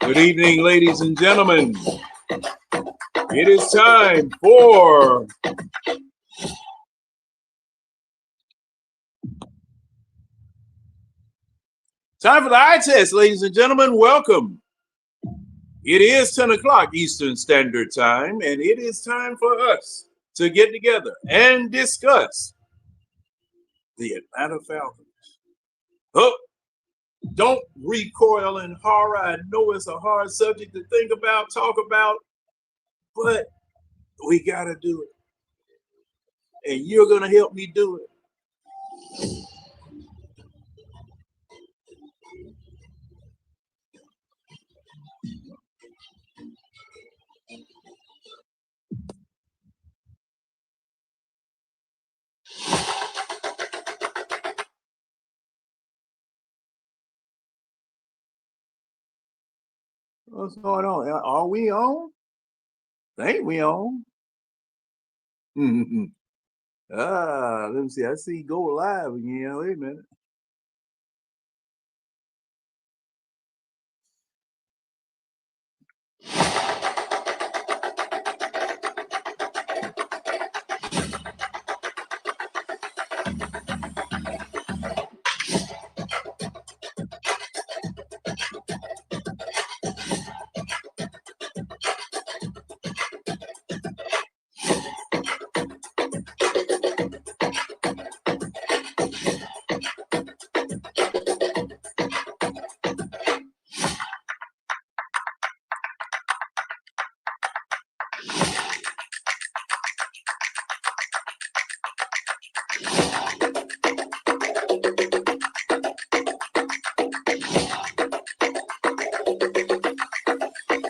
Good evening, ladies and gentlemen. It is time for the eye test, ladies and gentlemen. Welcome. It is 10 o'clock Eastern Standard Time, and it is time for us to get together and discuss the Atlanta Falcons. Oh, don't recoil in horror. I know it's a hard subject to think about, talk about, but we got to do it. And you're going to help me do it. What's going on? Are we on? Ain't we on? Let me see. I see go live again. Wait a minute.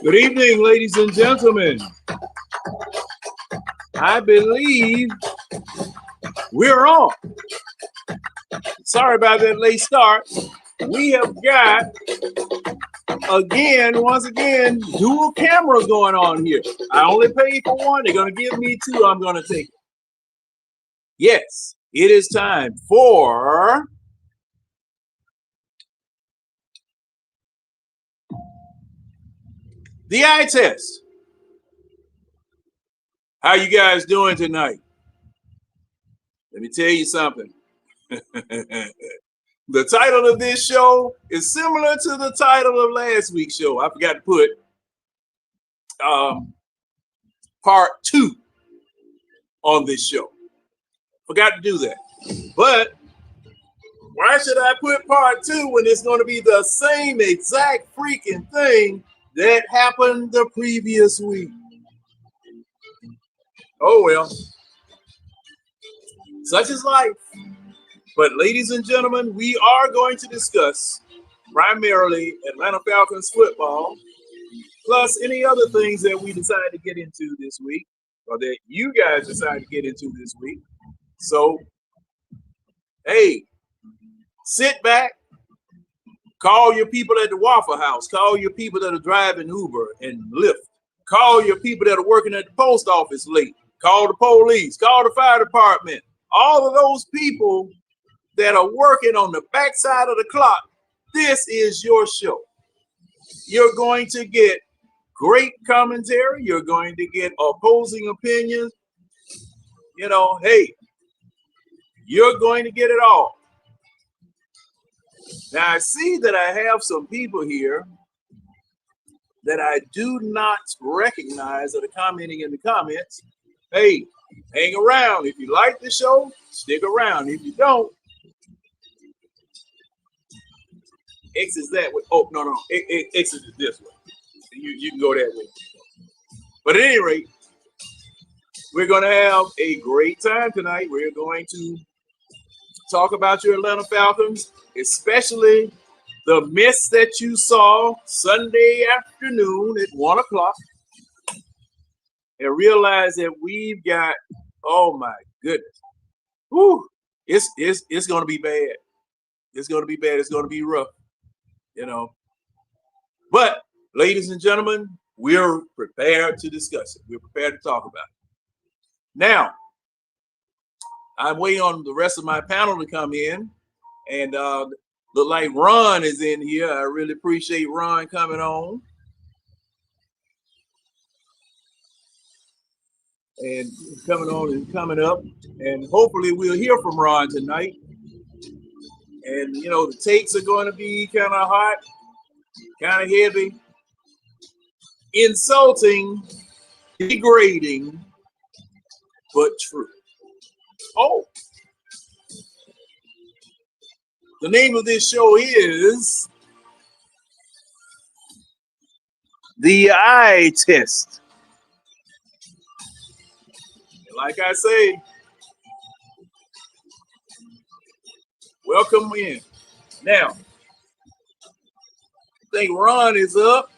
Good evening, ladies and gentlemen. I believe we're on. Sorry about that late start. We have got, once again, dual cameras going on here. I only paid for one. They're going to give me two. I'm going to take it. Yes, it is time for the eye test. How you guys doing tonight? Let me tell you something. The title of this show is similar to the title of last week's show. I forgot to put part 2 on this show. Forgot to do that. But why should I put part 2 when it's going to be the same exact freaking thing that happened the previous week? Oh, well. Such is life. But ladies and gentlemen, we are going to discuss primarily Atlanta Falcons football, plus any other things that we decide to get into this week, or that you guys decide to get into this week. So, hey, sit back, call your people at the Waffle House, call your people that are driving Uber and Lyft, call your people that are working at the post office late, call the police, call the fire department, all of those people that are working on the backside of the clock. This is your show. You're going to get great commentary. You're going to get opposing opinions. You know, hey, you're going to get it all. Now, I see that I have some people here that I do not recognize that are commenting in the comments. Hey, hang around. If you like the show, stick around. If you don't, X is that way. Oh, no. X is this way. You can go that way. But at any rate, we're going to have a great time tonight. We're going to talk about your Atlanta Falcons, especially the miss that you saw Sunday afternoon at 1 o'clock. And realize that we've got, oh my goodness. Whew, it's going to be bad. It's going to be bad. It's going to be rough. You know, but ladies and gentlemen, we're prepared to discuss it. We're prepared to talk about it. Now, I'm waiting on the rest of my panel to come in, and look like Ron is in here. I really appreciate Ron coming on. and coming on and coming up. And hopefully we'll hear from Ron tonight. And, you know, the takes are going to be kind of hot, kind of heavy, insulting, degrading, but true. Oh, the name of this show is The Eye Test. Like I say, welcome in. Now, I think Ron is up.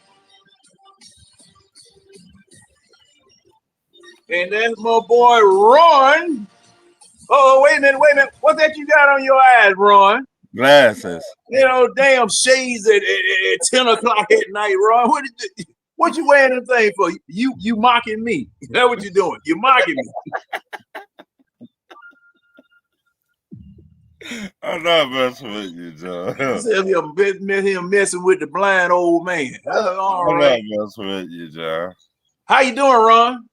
And that's my boy Ron. Oh, wait a minute. What that you got on your eyes, Ron? Glasses. You know, damn shades at 10 o'clock at night, Ron. What you wearing them thing for? You mocking me. That's what you doing. You mocking me. I'm not messing with you, John. Him messing with the blind old man. All I'm right. not messing with you, John. How you doing, Ron?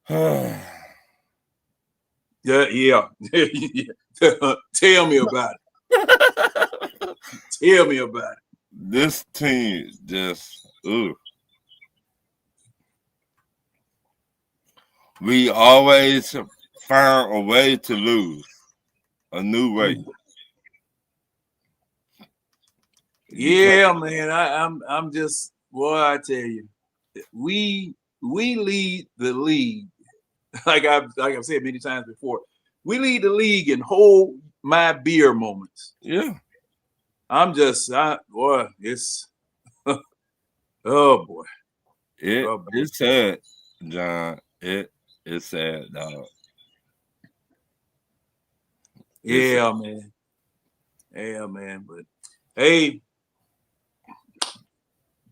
Yeah. Tell me about it. Tell me about it. This team just, we always find a way to lose, a new way. Yeah, man. I'm just, boy, I tell you, we lead the league. Like I've said many times before, we lead the league in hold my beer moments. Yeah. It's oh boy. It's sad, John. It is sad, dog. Yeah, man. Yeah, man. But hey,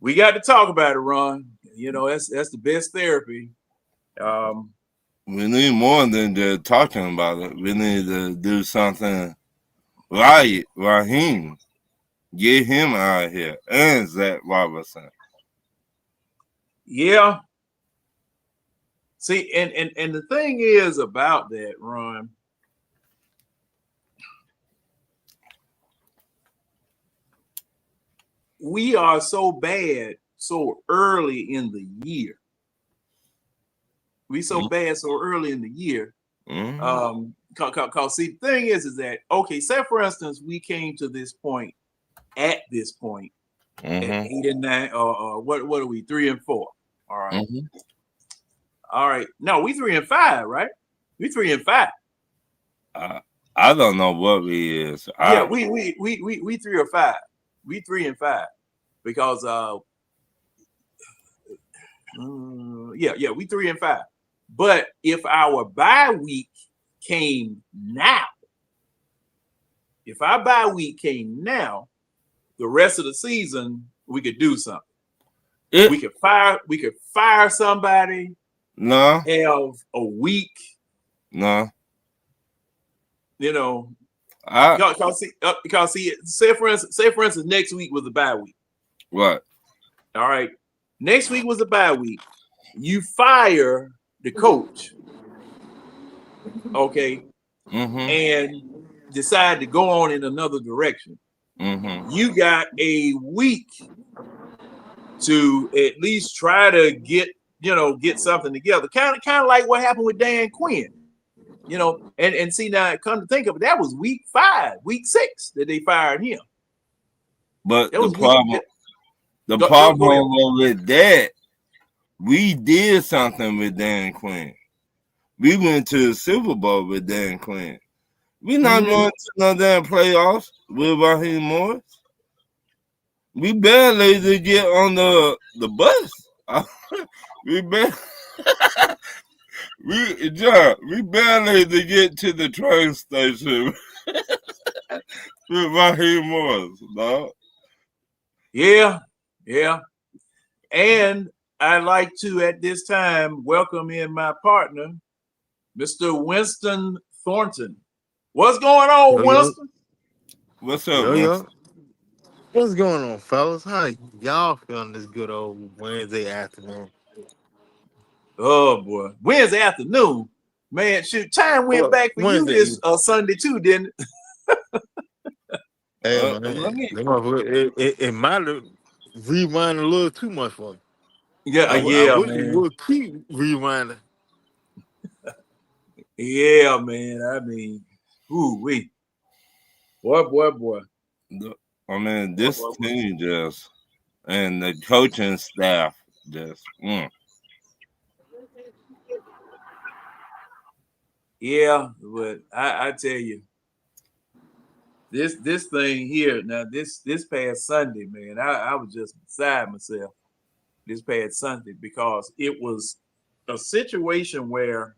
we got to talk about it, Ron. You know, that's the best therapy. We need more than just talking about it. We need to do something right, Raheem. Get him out of here. And Zach Robinson. Yeah. See, and the thing is about that, Ron, we are so bad so early in the year. We so bad so early in the year. Cause see, the thing is that, okay, say for instance, we came to this point at 8 and 9, what are we, 3 and 4? All right. All right. No, we 3 and 5, right? We 3 and 5. I don't know what we is. We 3 or 5. We 3 and 5 because we 3 and 5. But if our bye week came now, the rest of the season we could do something. We could fire somebody. No. Have a week. No. You know, because say for instance, next week was a bye week. What? All right. Next week was a bye week. You fire the coach, okay, and decide to go on in another direction. You got a week to at least try to get something together. Kind of like what happened with Dan Quinn. You know, and see, now come to think of it, that was week 5, week 6 that they fired him. But the problem with that, we did something with Dan Quinn. We went to the Super Bowl with Dan Quinn. We're not going to no damn playoffs with Raheem Morris. We barely to get on the bus. we barely to get to the train station with Raheem Morris, dog. Yeah. And I'd like to, at this time, welcome in my partner, Mr. Winston Thornton. What's going on, Winston? What's up, Winston? What's going on, fellas? How y'all feeling this good old Wednesday afternoon? Oh boy, Wednesday afternoon, man. Shoot, time went back for you Wednesday this evening. Sunday too, didn't it? Hey Let man, me. them motherfucker, it might have rewind a little too much for me. Yeah, I yeah, wish it man. would keep rewinding. Yeah, man. I mean, ooh, wee, boy. I mean, Boy, this boy, boy. team just and the coaching staff just. Yeah, but I tell you, this thing here now, this past Sunday, man, I was just beside myself this past Sunday because it was a situation where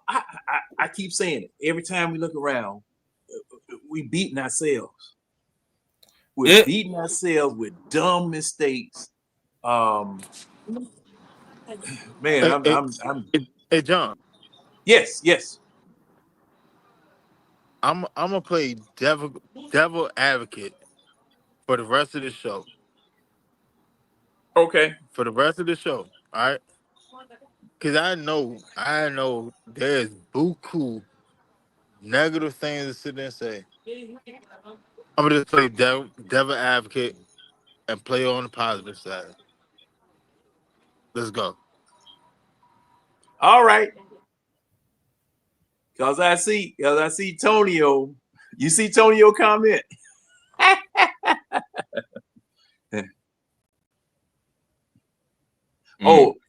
I keep saying it every time we look around, we beating ourselves. We're It beating ourselves with dumb mistakes. Um, man, Hey, hey, I'm hey, John, yes. I'm gonna play devil advocate for the rest of the show. Okay. For the rest of the show, all right? Because I know there's buku negative things to sit there and say. I'm gonna just play devil advocate and play on the positive side. Let's go. All right. Cause I see Tonio. You see Tonio comment.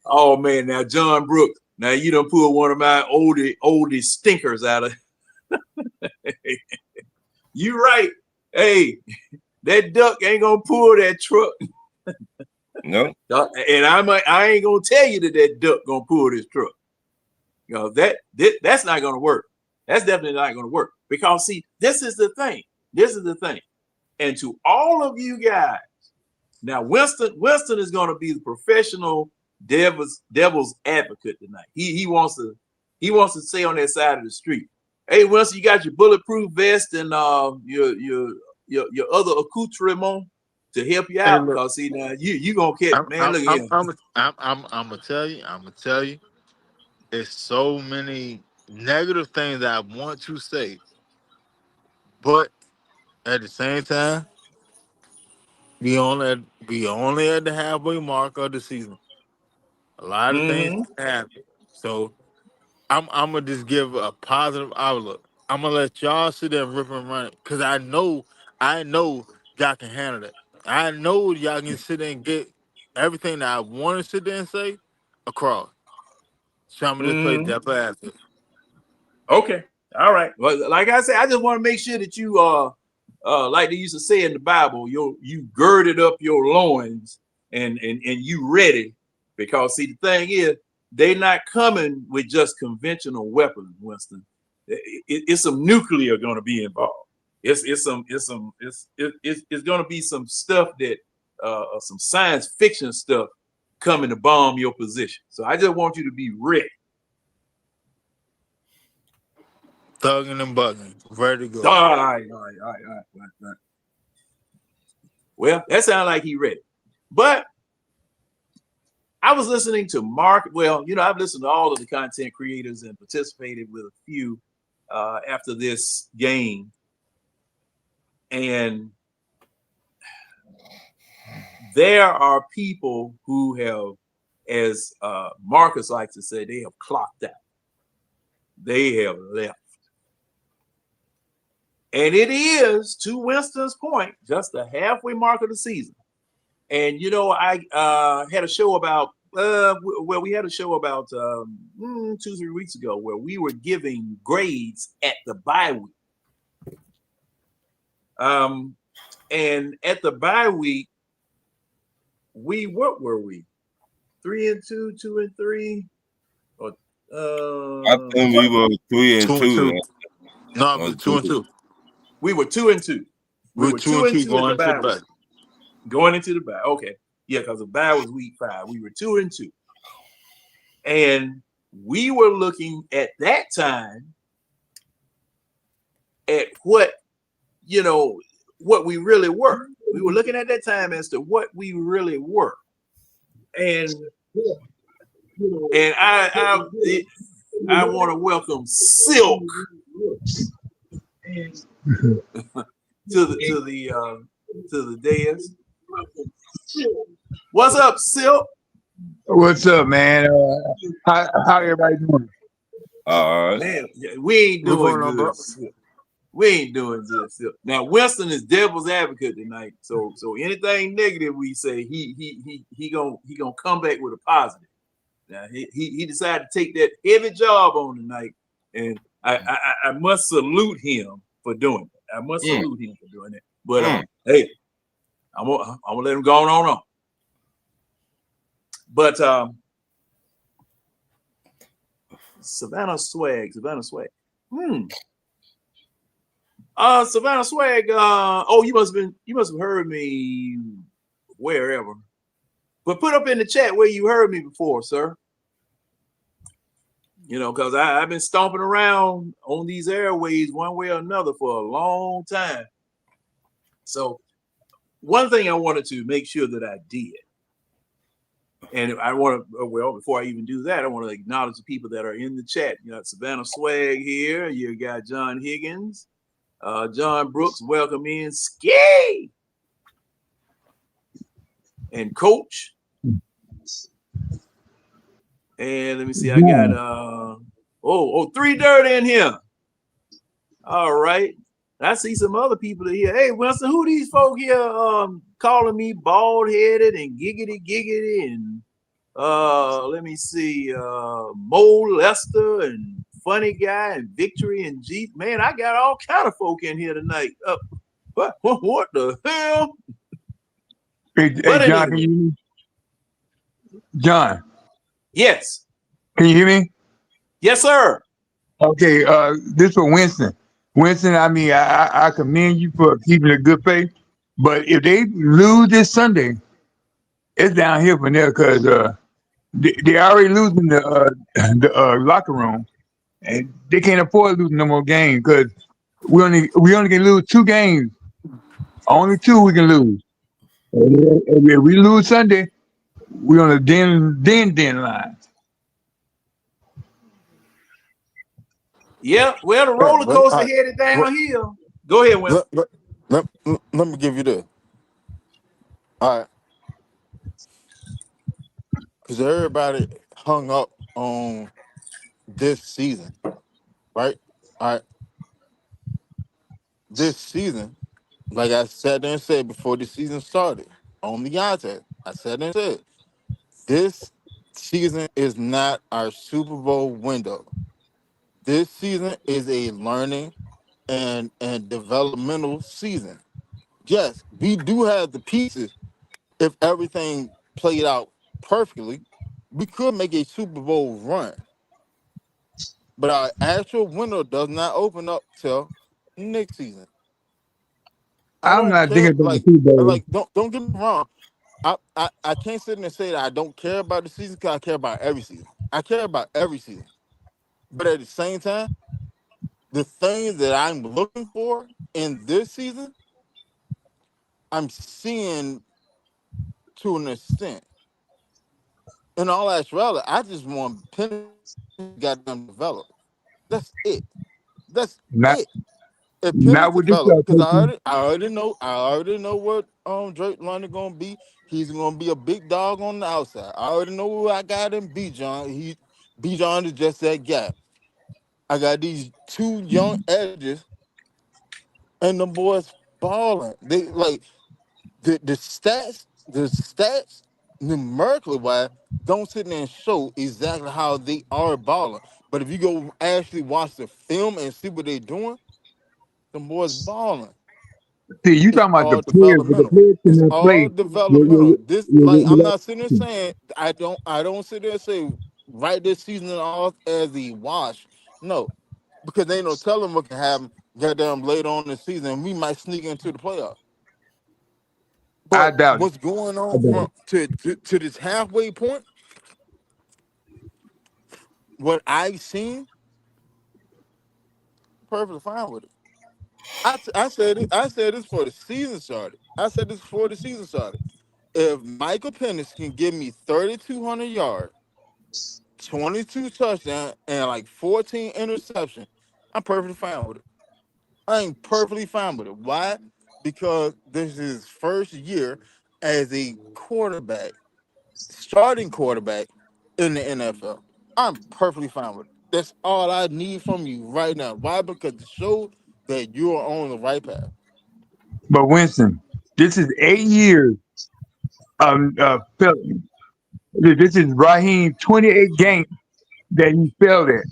Oh man, now John Brooks. Now you done pull one of my oldie stinkers out of you right. Hey, that duck ain't gonna pull that truck. no. And I ain't gonna tell you that duck gonna pull this truck. You know, that's not gonna work. That's definitely not gonna work. Because see, this is the thing. And to all of you guys, now Winston is gonna be the professional devil's advocate tonight. He wants to stay on that side of the street. Hey Winston, you got your bulletproof vest and your other accoutrement to help you Hey, out. look, Cause see now you gonna catch I'm man, I'm look at I'm him. I'm gonna tell you. I'm gonna tell you. There's so many negative things that I want to say, but at the same time, we only at the halfway mark of the season. A lot of things Mm-hmm. happen. So I'm gonna just give a positive outlook. I'm gonna let y'all sit there and rip and run it because I know y'all can handle it. I know y'all can sit there and get everything that I want to sit there and say across. So I'm gonna just play Mm-hmm. devil advocate. Okay. All right. Well, like I said, I just want to make sure that you like they used to say in the Bible, you girded up your loins and you ready. Because see, the thing is, they're not coming with just conventional weapons, Winston. It's some nuclear going to be involved. It's going to be some stuff that some science fiction stuff coming to bomb your position. So I just want you to be ready. Thugging and bugging, ready to All go. right, all right, all right, all right, all right. Well, that sounds like he ready. But I was listening to Mark. Well, I've listened to all of the content creators and participated with a few after this game. And there are people who have, as Marcus likes to say, they have clocked out. They have left. And it is, to Winston's point, just the halfway mark of the season. And I had a show about we had a show about 2-3 weeks ago where we were giving grades at the bye week. And at the bye week, what were we? 3-2, 2-3, or I think we were 3-2. 2-2. No, Or but 2-2. we were 2-2. We We're were two two and and two two at the going to the bye week, best. going into the bye. Okay, yeah, because the bye was week 5. We were 2-2. And we were looking at that time at what we really were. We were looking at that time as to what we really were, and I want to welcome Silk to the dais. What's up, Silk? What's up, man? How everybody doing? All right. Man, we ain't What's doing going on, good. bro? Silk. We ain't doing good. Silk. Now Winston is devil's advocate tonight, so anything negative we say, he gonna come back with a positive. Now he decided to take that heavy job on tonight, and I must salute him for doing it. I must salute him for doing it. But hey, I'm gonna let him go on. But Savannah Swag. Savannah Swag. Oh, you must have heard me wherever. But put up in the chat where you heard me before, sir. You know, because I've been stomping around on these airways one way or another for a long time. So one thing I wanted to make sure that I did, and I want to, well, before I even do that, I want to acknowledge the people that are in the chat. You got Savannah Swag here. You got John Higgins. John Brooks, welcome in. Ski! And Coach. And let me see, I got, 3 Dirt in here. All right. I see some other people here. Hey, Winston, who these folk here calling me bald-headed and giggity and let me see, Mo Lester and Funny Guy and Victory and G. Man, I got all kind of folk in here tonight. What the hell? Hey, John, anyway. can you hear me? John. Yes. Can you hear me? Yes, sir. Okay, this for Winston. Winston, I mean, I commend you for keeping a good faith, but if they lose this Sunday, it's down here from there because they already losing the locker room, and they can't afford losing no more games because we only can lose 2 games. Only 2 we can lose. And if we lose Sunday, we on the den line. Yeah, well, the Yeah, roller coaster headed downhill. Go ahead, Winston. Let me give you this. All right. Because everybody hung up on this season, right? All right. This season, like I sat there and said before the season started, on the contest, I sat there and said, this season is not our Super Bowl window. This season is a learning and developmental season. Yes, we do have the pieces. If everything played out perfectly, we could make a Super Bowl run. But our actual window does not open up till next season. I I'm don't not care. thinking about the Super Bowl. Don't get me wrong. I can't sit there and say that I don't care about the season because I care about every season. I care about every season. But at the same time, the things that I'm looking for in this season, I'm seeing to an extent. In all actuality, I just want Penny goddamn develop. That's it. That's Not it. If Penny not with this develop, because coaching. I already know what Drake London gonna be. He's gonna be a big dog on the outside. I already know who I got in B John. B John is just that guy. I got these 2 young edges, and the boys balling. They like the stats numerically wise don't sit there and show exactly how they are balling. But if you go actually watch the film and see what they're doing, the boys balling. See, you It's talking about the all players, but the developmental. players It's cannot all play. developmental. This like I'm Without- not sitting there saying I don't sit there and say right this season off as a wash. No, because they ain't no telling what can happen. Goddamn later on in the season, we might sneak into the playoffs. I But doubt it. what's going I on doubt from it. to this halfway point? What I've seen, perfectly fine with it. I said this for the season started. I said this before the season started. If Michael Penix can give me 3,200 yards, 22 touchdowns, and like 14 interceptions, I'm perfectly fine with it. I'm perfectly fine with it. Why? Because this is his first year as a quarterback, starting quarterback in the NFL. I'm perfectly fine with it. That's all I need from you right now. Why? Because to show that you are on the right path. But Winston, this is 8 years of this is Raheem 28 games that he failed at.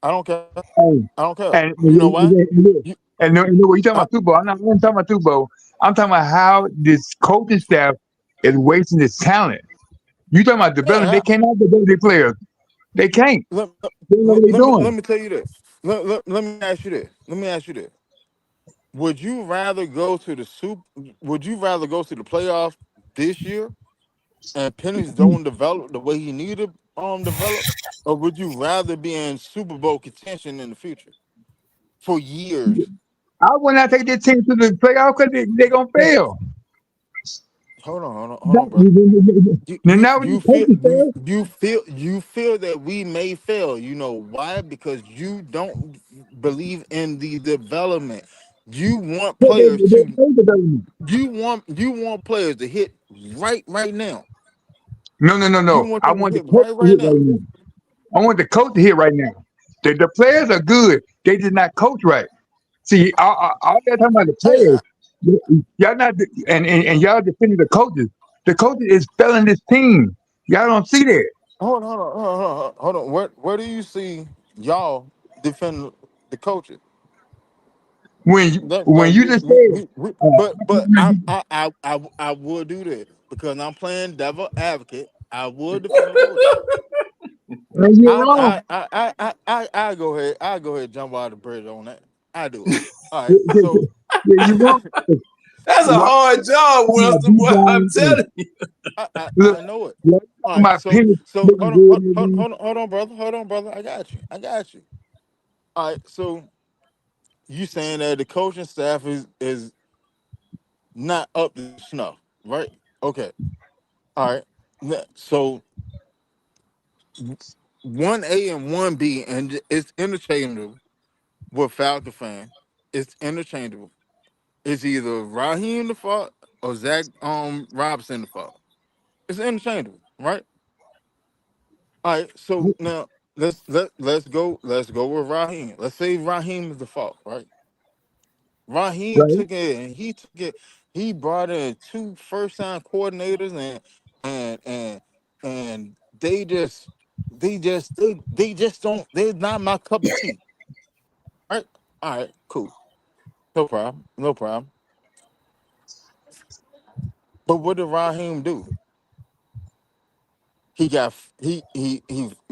I don't care. And I don't care. and, You know why? You, what you talking I, about Super Bowl? I'm not talking about Super Bowl. I'm talking about how this coaching staff is wasting this talent. You talking about developing? They yeah. cannot develop their players. They can't. Let, They don't know what they're let doing. me tell you this. Let me ask you this. Let me ask you this. Would you rather go to the soup? Would you rather go to the playoffs this year and Penix don't develop the way he needed develop, or would you rather be in Super Bowl contention in the future for years? I would not take this team to the playoff because they're gonna N- fail. hold on, brother. Now with the coaching staff, You feel that we may fail. You know why? Because you don't believe in the development. You want players to they development. you want players to hit right now. You No. want I them to want the hit coach to right hit right now. now. I want the coach to hit right now. The players are good. They did not coach right. See, all that talking about the Hey, players. Y'all not and y'all defending the coaches. The coaches is failing this team. Y'all don't see that. hold on. Where do you see y'all defend the coaches? That When like you just said, but I would do that because I'm playing devil advocate. I would defend the coaches. and you're wrong. I go ahead. I go ahead and jump out of the bridge on that. I do it. All right. So Yeah, you wrong. That's a Why hard job, Winston. Boy, I'm telling you. look, I know it. look, All right. my So opinion so looking good and everything. hold on, brother. Hold on, brother. I got you. I got you. All right. So you saying that the coaching staff is not up to snuff, right? Okay. All right. So 1A and 1B, and it's interchangeable with Falcon fan. It's interchangeable. It's either Raheem the fault or Zach Robinson the fault. It's interchangeable, right? All right. So now let's go with Raheem. Let's say Raheem is the fault, right? Raheem Right? took it and he took it. He brought in two first time coordinators and and and they just don't they're not my cup of tea. Right? All right, cool. No problem. No problem. But what did Raheem do? He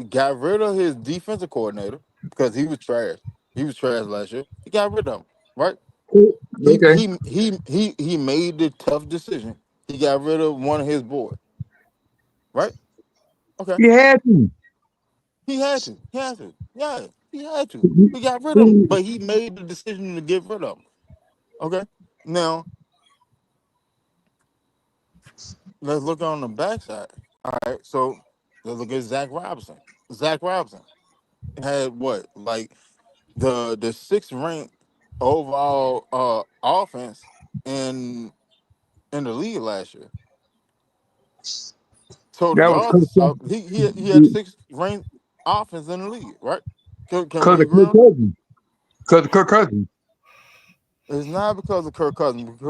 got rid of his defensive coordinator because he was trash. He was trash last year. He got rid of him, right? Okay. He made the tough decision. He got rid of one of his boys, right? Okay. He had to. He had to. He had to. Yeah, he had to. He- He got rid of him, he- but he made the decision to get rid of him. Okay. Now let's look on the backside. All right. So let's look at Zach Robinson. Zach Robinson had what like the sixth ranked overall offense in in the league last year. Total That was yards and stuff. He had the sixth ranked offense in the league, right? Can because we of agree Kirk on that? Cousins. Because of Kirk Cousins. It's not because of Kirk Cousins.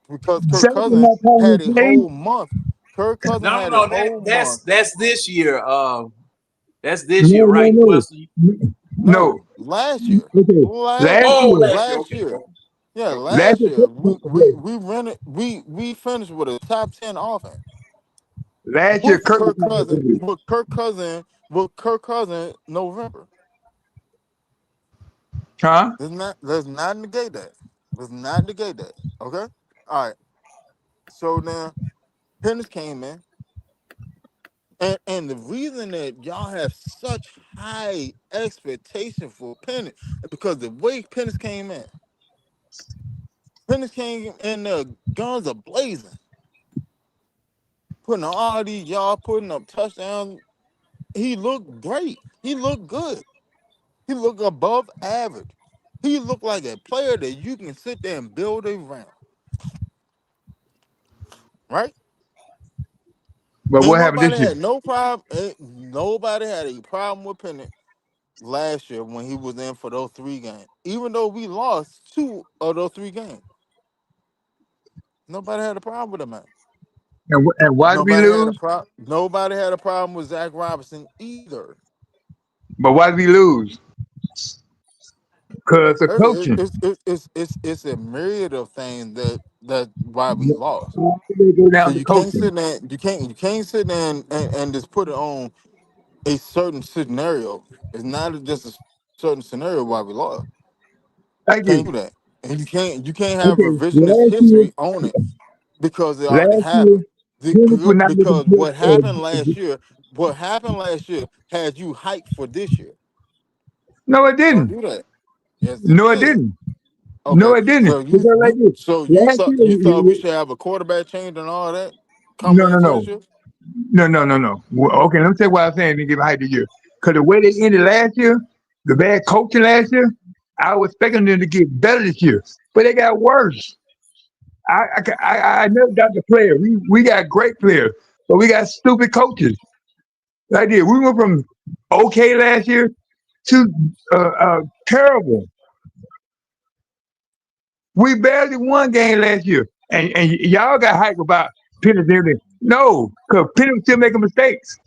Because Kirk Second Cousins not calling had his a play. whole month. Kirk Cousins No, had a no, whole month. that's this year. That's this year, No, no, right, no. Wesley? No. No, last year. Okay. Last Oh, year. last year. Last Okay, year. okay. Yeah, Last last year. year. We rented we finished with a top 10 offense. Last year With Kirk was Kirk not Cousins, that good. with Kirk Cousins November. Huh? Let's not negate that. Let's not negate that. Okay? All right. So now Pennis came in. And the reason that y'all have such high expectation for Pennis is because the way Pennis came in. Penix came in there, guns are blazing, putting on all these y'all putting up touchdowns. He looked great. He looked good. He looked above average. He looked like a player that you can sit there and build around, right? But Ain't what happened nobody this year? had no problem. Ain't nobody had a problem with Penix last year when he was in for those 3 games. Even though we lost 2 of those 3 games, nobody had a problem with him, man. And why did we Nobody had a lose? problem. Nobody had a problem with Zach Robinson either. But why did we lose? Because of coaching. It's a myriad of things that why we lost. Why did they go So down to you can't coaching? sit there. You can't sit there and just put it on a certain scenario. It's not just a certain scenario why we lost. Thank Can't you. do that, and you can't have Okay, revisionist history on it because it already last year, happened. Penix would not make Because a what happened last year had you hyped for this year. No, it Don't didn't. do that. Yes, it No, it did. didn't. No, Okay, it didn't. so you Because like you this, so you last thought year, you thought we should have a quarterback change and all that no, coming no, into this no, year? no. Well, okay, let me tell you what I'm saying to give height the year. Because the way they ended last year, the bad coaching last year, I was expecting them to get better this year, but they got worse. I never got the player. We got great players, but we got stupid coaches. Like this, we went from okay last year to terrible. We barely won game last year, and y'all got hype about Penny and everything. No, because Penny was still making mistakes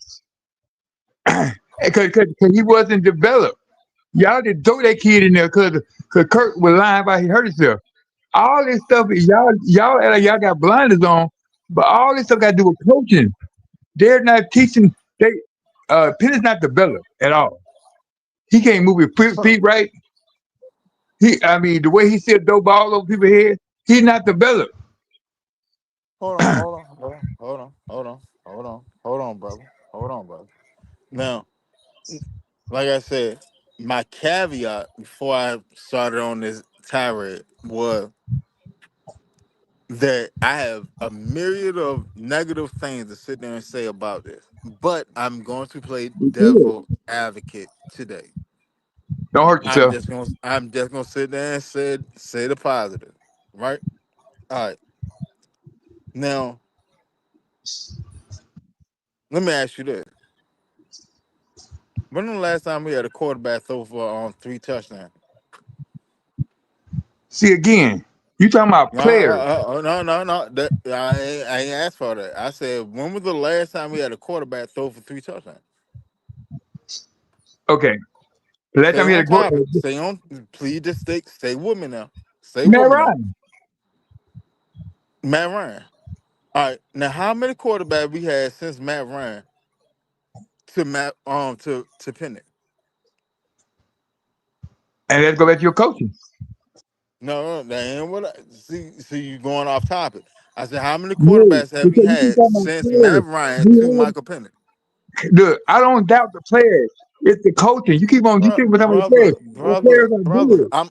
because he wasn't developed. Y'all just throw that kid in there because Kirk was lying about he hurt himself. All this stuff y'all act like y'all got blinders on, but all this stuff got to do with coaching. They're not teaching. Penny's not developed at all. He can't move his Hold feet right. I mean, the way he said dope ball over people's head, he's not developed. on, brother. Hold on, brother. Now, like I said, my caveat before I started on this tirade was that I have a myriad of negative things to sit there and say about this, but I'm going to play devil advocate today. Don't hurt yourself. I'm just gonna sit there and say the positive, right? All right. Now, let me ask you this: when was the last time we had a quarterback throw for 3 touchdowns? See again, you talking about No, players. no. I ain't asked for that. I said, when was the last time we had a quarterback throw for 3 touchdowns? Okay. The last Stay time we had on a go topic. Stay on. Please just stay with me now. Stay with Matt me now. Ryan. Matt Ryan. All right. Now, how many quarterbacks we had since Matt Ryan to Penny? And let's go back to your coaching. No, that ain't what I see. You going off topic. I said, how many No, quarterbacks have we because you keep had talking about since players. Matt Ryan to We Michael Penix? look, I don't doubt the players. It's the coaching. You keep talking about the players. Our players are Brother. good. I'm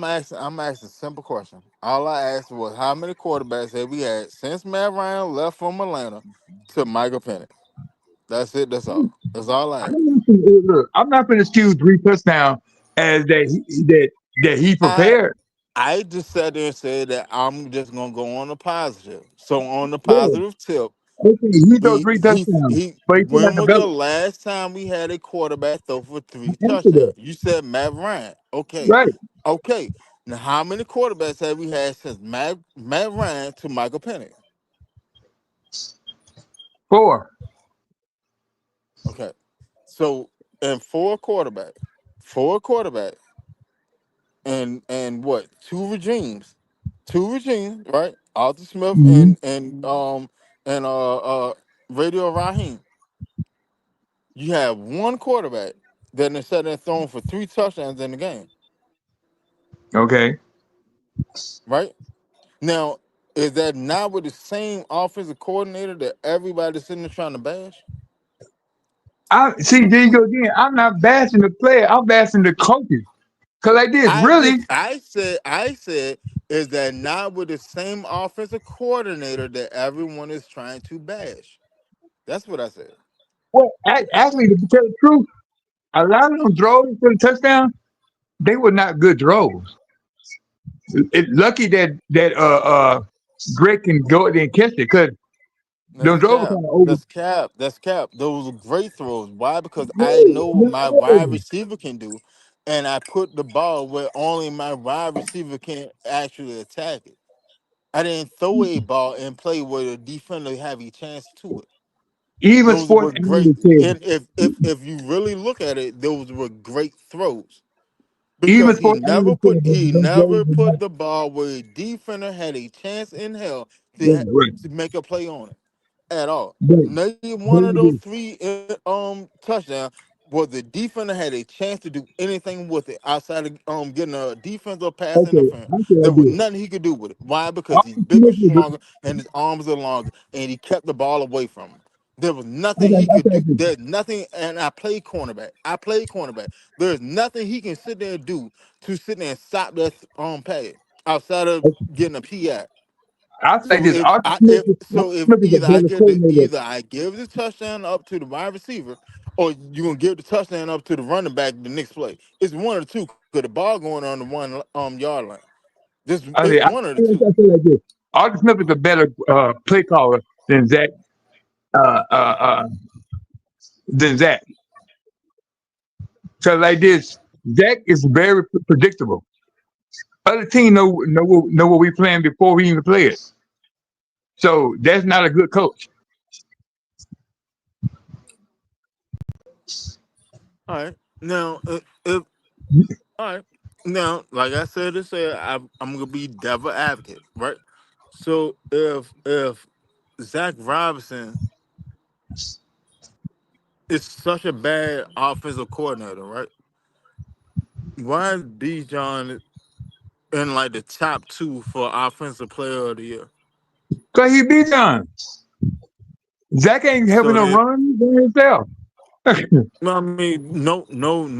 asking a simple question. All I asked was how many quarterbacks have we had since Matt Ryan left from Atlanta to Michael Penix? That's it. That's all. That's all I asked. I'm not going to excuse 3 touchdowns as that he I prepared. I just sat there and said that I'm just gonna go on the positive. So on the Yeah. positive tip, Okay, he threw we three touchdowns, he. but he still not When was the developed. last time we had a quarterback throw for three After that, touchdowns? You said Matt Ryan. Okay, right? okay. Now how many quarterbacks have we had since Matt Ryan to Michael Penix? Four. Okay, so and four quarterbacks, and what? Two regimes, right? Arthur Smith Mhm. and Radio Raheem. You have one quarterback that is set and thrown for 3 touchdowns in the game, Okay. right? Now, is that not with the same offensive coordinator that everybody's sitting there trying to bash? I see. There you go again. I'm not bashing the player. I'm bashing the coaches. Cause like this, I really, just I said is that not with the same offensive coordinator that everyone is trying to bash. That's what I said. well, actually, to tell the truth, a lot of them throws for the touchdown, they were not good throws. Lucky that Greg can go there and catch it, cause them That's throws were cap. kind of over. That's cap. That's cap. Those were great throws. Why? Because I No, know what not my all of wide them. receiver can do, and I put the ball where only my wide receiver can actually attack it. I didn't throw a ball and play where the defender have a chance to it. Even Those sports were great, analysts say, and if you really look at it, those were great throws even because sports analysts say that he them throws never were not put the ball where a defender had a chance in hell right, right. to make a play on it at all. But Name but one of like those this, three touchdowns where the defender had a chance to do anything with it outside of getting a defensive pass okay, interference. I say There like was this. nothing he could do with it. Why? Because All he's the bigger, Smith stronger, and his arms are longer, and he kept the ball away from him. There was nothing he I could say do. like this. There's nothing, and I played cornerback. I played cornerback. There's nothing he can sit there and do to sit there and stop that pad outside of getting a PI. I say like So this. if I if Arthur so if Smith is a better coordinator either I give the touchdown up to the wide receiver, or you're gonna give the touchdown up to the running back the next play. It's one of the two. Cause the ball going on the one yard line. This I it's say, I, one of the two. I say like this. Arthur Smith is a better play caller than Zach. Uh, uh, uh, than Zach. So like this, Zach is very predictable. Other team know what we playing before we even play it. So that's not a good coach. All right. Now if all right. Now, like I said, I'm gonna be devil advocate, right? So if Zach Robinson is such a bad offensive coordinator, right? Why is B. John in like the top two for offensive player of the year? Cause he beat John. Zach ain't having So a then, run by himself. well, I mean, no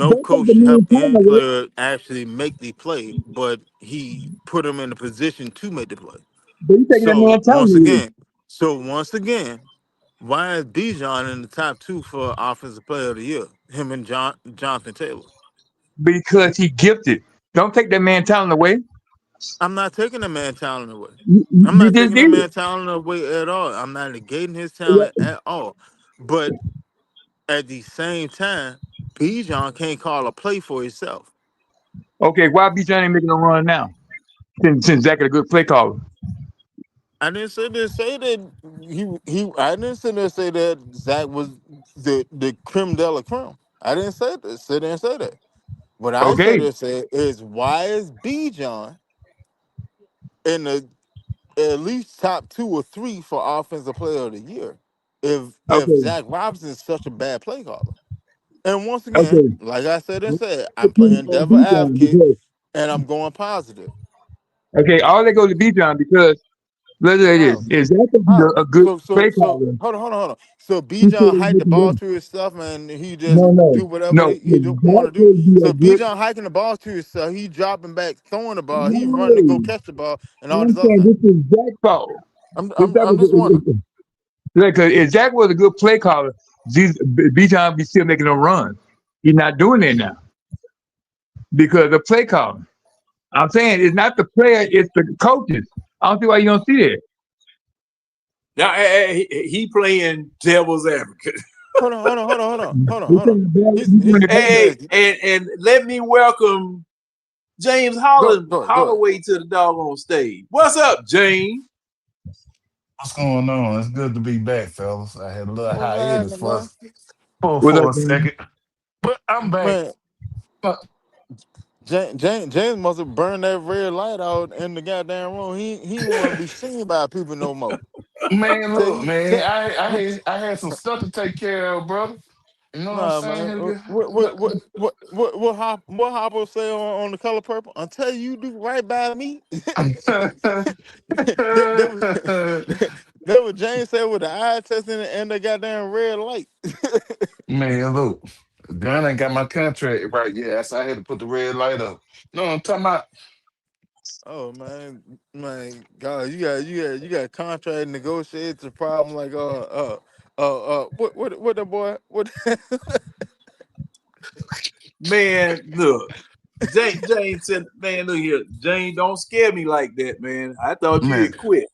Don't take the coach man help time any away, player actually make the play, but he put him in a position to make the play. but you taking that So man time away. once again, why is Bijan in the top two for offensive player of the year? Him and Jonathan Taylor. Because he gifted. Don't take that man talent away. I'm not taking the man talent away. I'm You not just taking the did. man talent away at all. I'm not negating his Well, talent at all. But at the same time, Bijan can't call a play for himself. okay, why B John ain't making a run now? Since Zach is a good play caller. I didn't sit there and say that he. I didn't sit there and say that Zach was the creme de la creme. I didn't say that. Sit there and say that. What I Okay, said is said is why is Bijan in the at least top two or three for offensive player of the year? If okay, Zach Robinson is such a bad play caller. And once again, okay. like I said and said, I'm Depending playing on devil Bijan advocate because and I'm going positive. okay, all they go to Bijan because let's say this How? is Zach gonna be How? a good play So caller. hold on. So He said Bijan they hiked make the him ball run. to his stuff and he just No, no, do whatever no. he want Zach to do. will be a So good. Bijan hiking the ball to himself, he dropping back, throwing the ball, he running to go No, catch the ball and all this I'm other saying thing. this is Zach's fault. This type I'm just wondering. like, if Zach was a good play caller, Bijan be still making a run. He's not doing it now because the play caller. I'm saying it's not the player, it's the coaches. I don't see why you don't see that. Now he playing devil's advocate. He's Hold on. doing the bad. He's He's doing he's the he bad. Hey, says and let me welcome James go ahead. Holloway to the doggone stage. What's up, James? What's going on? It's good to be back, fellas. I had a little What's hiatus happening, man? What's up, for a man? second, but I'm back. Man, Uh, James must have burned that red light out in the goddamn room. He didn't want to be seen by people no more. Man, Tell look, you, man, tell, I had some stuff to take care of, brother. You know what I'm nah, saying? man. Had to get- What Hopper say on the color purple? Until you do right by me, that was that what James said with the eye test and the goddamn red light. Man, look. Gun ain't got my contract right yet. So I had to put the red light up. No, I'm talking about. Oh man, God, you got contract negotiates the problem like what the boy what Man, look. Jane said, man, look here. Jane, don't scare me like that, man. I thought you Man, had quit.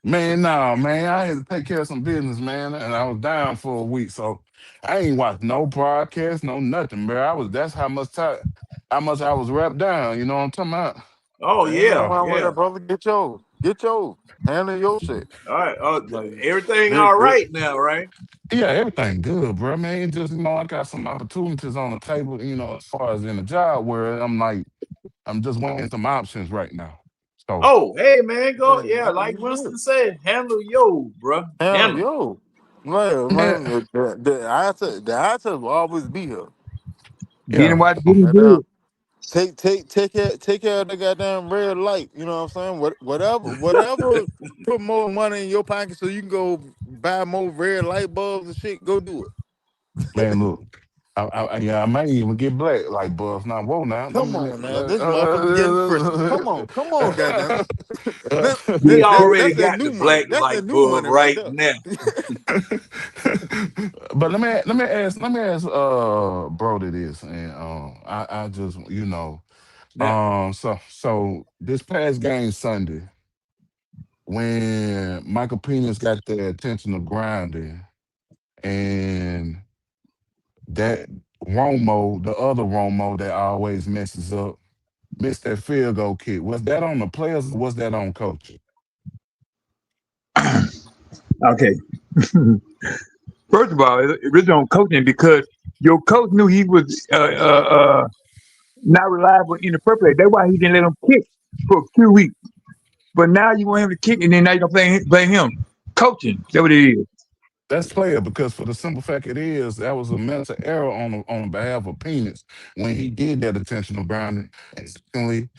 man, no, man. I had to take care of some business, man, and I was down for a week, so I ain't watched no broadcast, no nothing, bro. That's how much I was wrapped down. You know what I'm talking about? Oh, ain't nothing yeah, wrong with yeah. that, brother. Get yours, handle your shit. All right. Like Everything they, all they, right now, right? Yeah, everything good, bro. Man, it just I got some opportunities on the table. As far as in the job where I'm just weighing some options right now. So Oh, hey, man, go. man, Yeah, like you good. Winston said, handle yo, bro. Handle Handle. yo. Man, man, man, the answer will always be here. Get him yeah. while the getting Goddamn, good. take care of the goddamn red light. You know what I'm saying? Whatever put more money in your pocket so you can go buy more red light bulbs and shit. Go do it. Man, look, yeah, I might even get black like Buff. Now, whoa, now, Come on, man. This motherfucker getting frisky. Come on, goddamn. He That's already that got the new money. black That's that light new bulb money right right there. now. but let me ask Brody this, and I just Now, so this past game Sunday when Michael Penis got the attention of grinding and that Romo, the other Romo that always messes up, missed that field goal kick. Was that on the players or was that on coach? Okay. First of all, it was on coaching because your coach knew he was not reliable in the first place. That's why he didn't let him kick for 2 weeks. But now you want him to kick, and then now you don't play him. Coaching. That's what it is. That's player because for the simple fact it is that was a mental error on behalf of Penis when he did that intentional grounding. And secondly,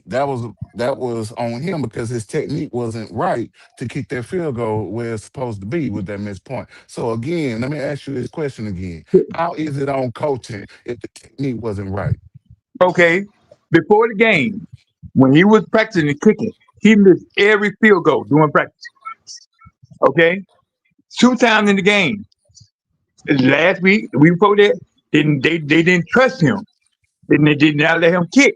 that was on him because his technique wasn't right to kick that field goal where it's supposed to be with that missed point. So again, let me ask you this question again: how is it on coaching if the technique wasn't right? Okay. Before the game, when he was practicing and kicking, he missed every field goal during practice. Okay. 2 times in the game. Last week, the week before that, they didn't trust him. They did not let him kick.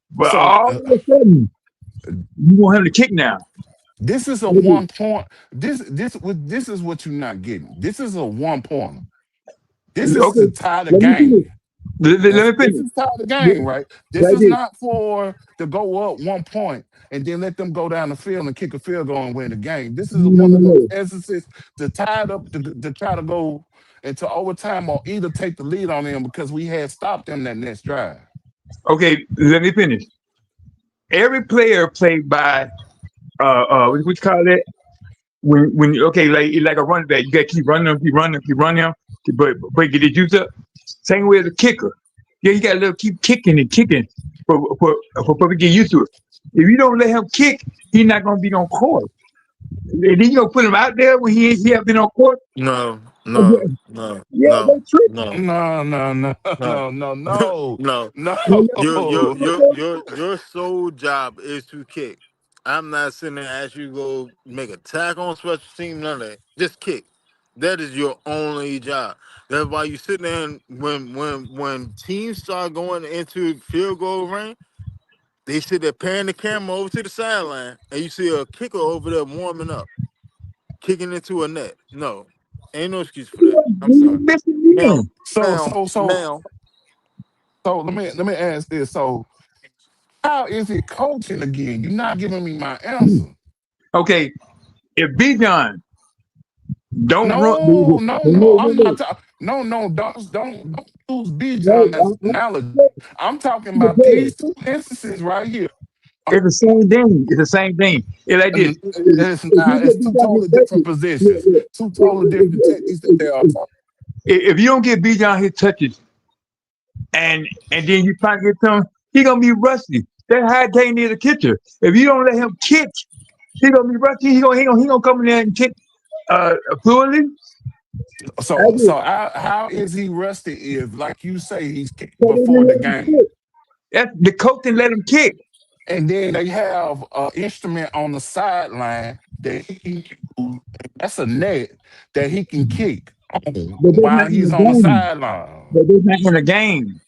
But So all of a sudden, you want him to kick now. this is a 1 point. This is what you're not getting. This is a 1 pointer. This is Okay. to tie the Let me finish. game. Let me This finish. is tie the game, right? This Right is there. not for to go up 1 point and then let them go down the field and kick a field goal and win the game. This is No, one no, of those no. instances to tie it up to try to go into overtime or either take the lead on them because we had stopped them that next drive. Okay, let me finish. Every player played by what you call that? When okay, like a running back, you gotta keep running them, keep running them, but get it juice up. Same way as a kicker. Yeah, you gotta let him keep kicking and kicking for people to get used to it. If you don't let him kick, he's not gonna be on court. And then you gonna put him out there when he have been on court. No, no, Yeah, no, yeah, no, that's true. no, No, no, no, no, no, no, no, no. Yeah, yeah, Your your no. your your your sole job is to kick. I'm not sitting there and ask you to go make a tackle on special team, none of that. Just kick. That is your only job. That's why you sit there and when teams start going into field goal range, they sit there panning the camera over to the sideline, and you see a kicker over there warming up, kicking into a net. No, ain't no excuse for that. I'm he sorry. missed Now, again. So now, so so now. so let me ask this. So how is it coaching again? You're not giving me my answer. Okay, if Bijan don't run, No, no, no. I'm not wait, talking. No, no. Don't use wait, Bijan as an analogy. wait, I'm talking wait, about these two instances right here. it's the same thing. It's the same thing. It's like this. And it's not. You It's get two Bijan his totally different touches, yeah, positions, yeah. two totally different techniques that they are. If you don't get Bijan his touches and then you try to get some, he gonna be rusty. That's how they need a catcher. If you don't let him kick, he gonna be rusty. He gonna come in there and kick fluently. How is he rested if, like you say, he's kicked So they before didn't the let him game? kick. The coach didn't let him kick. And then they have an instrument on the sideline that he can use. That's a net that he can kick on But they're while not in he's the on the game. sideline. But they're not in the game.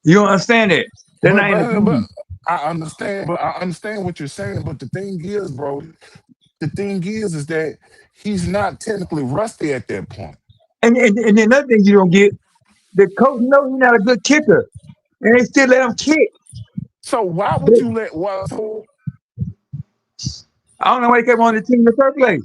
You don't understand it? They're But, not in the but but game. I understand what you're saying. But the thing is, bro, is that he's not technically rusty at that point. And then another thing you don't get, the coach knows he's not a good kicker. And they still let him kick. So why would But you let so I don't know why he came on the team in the first place.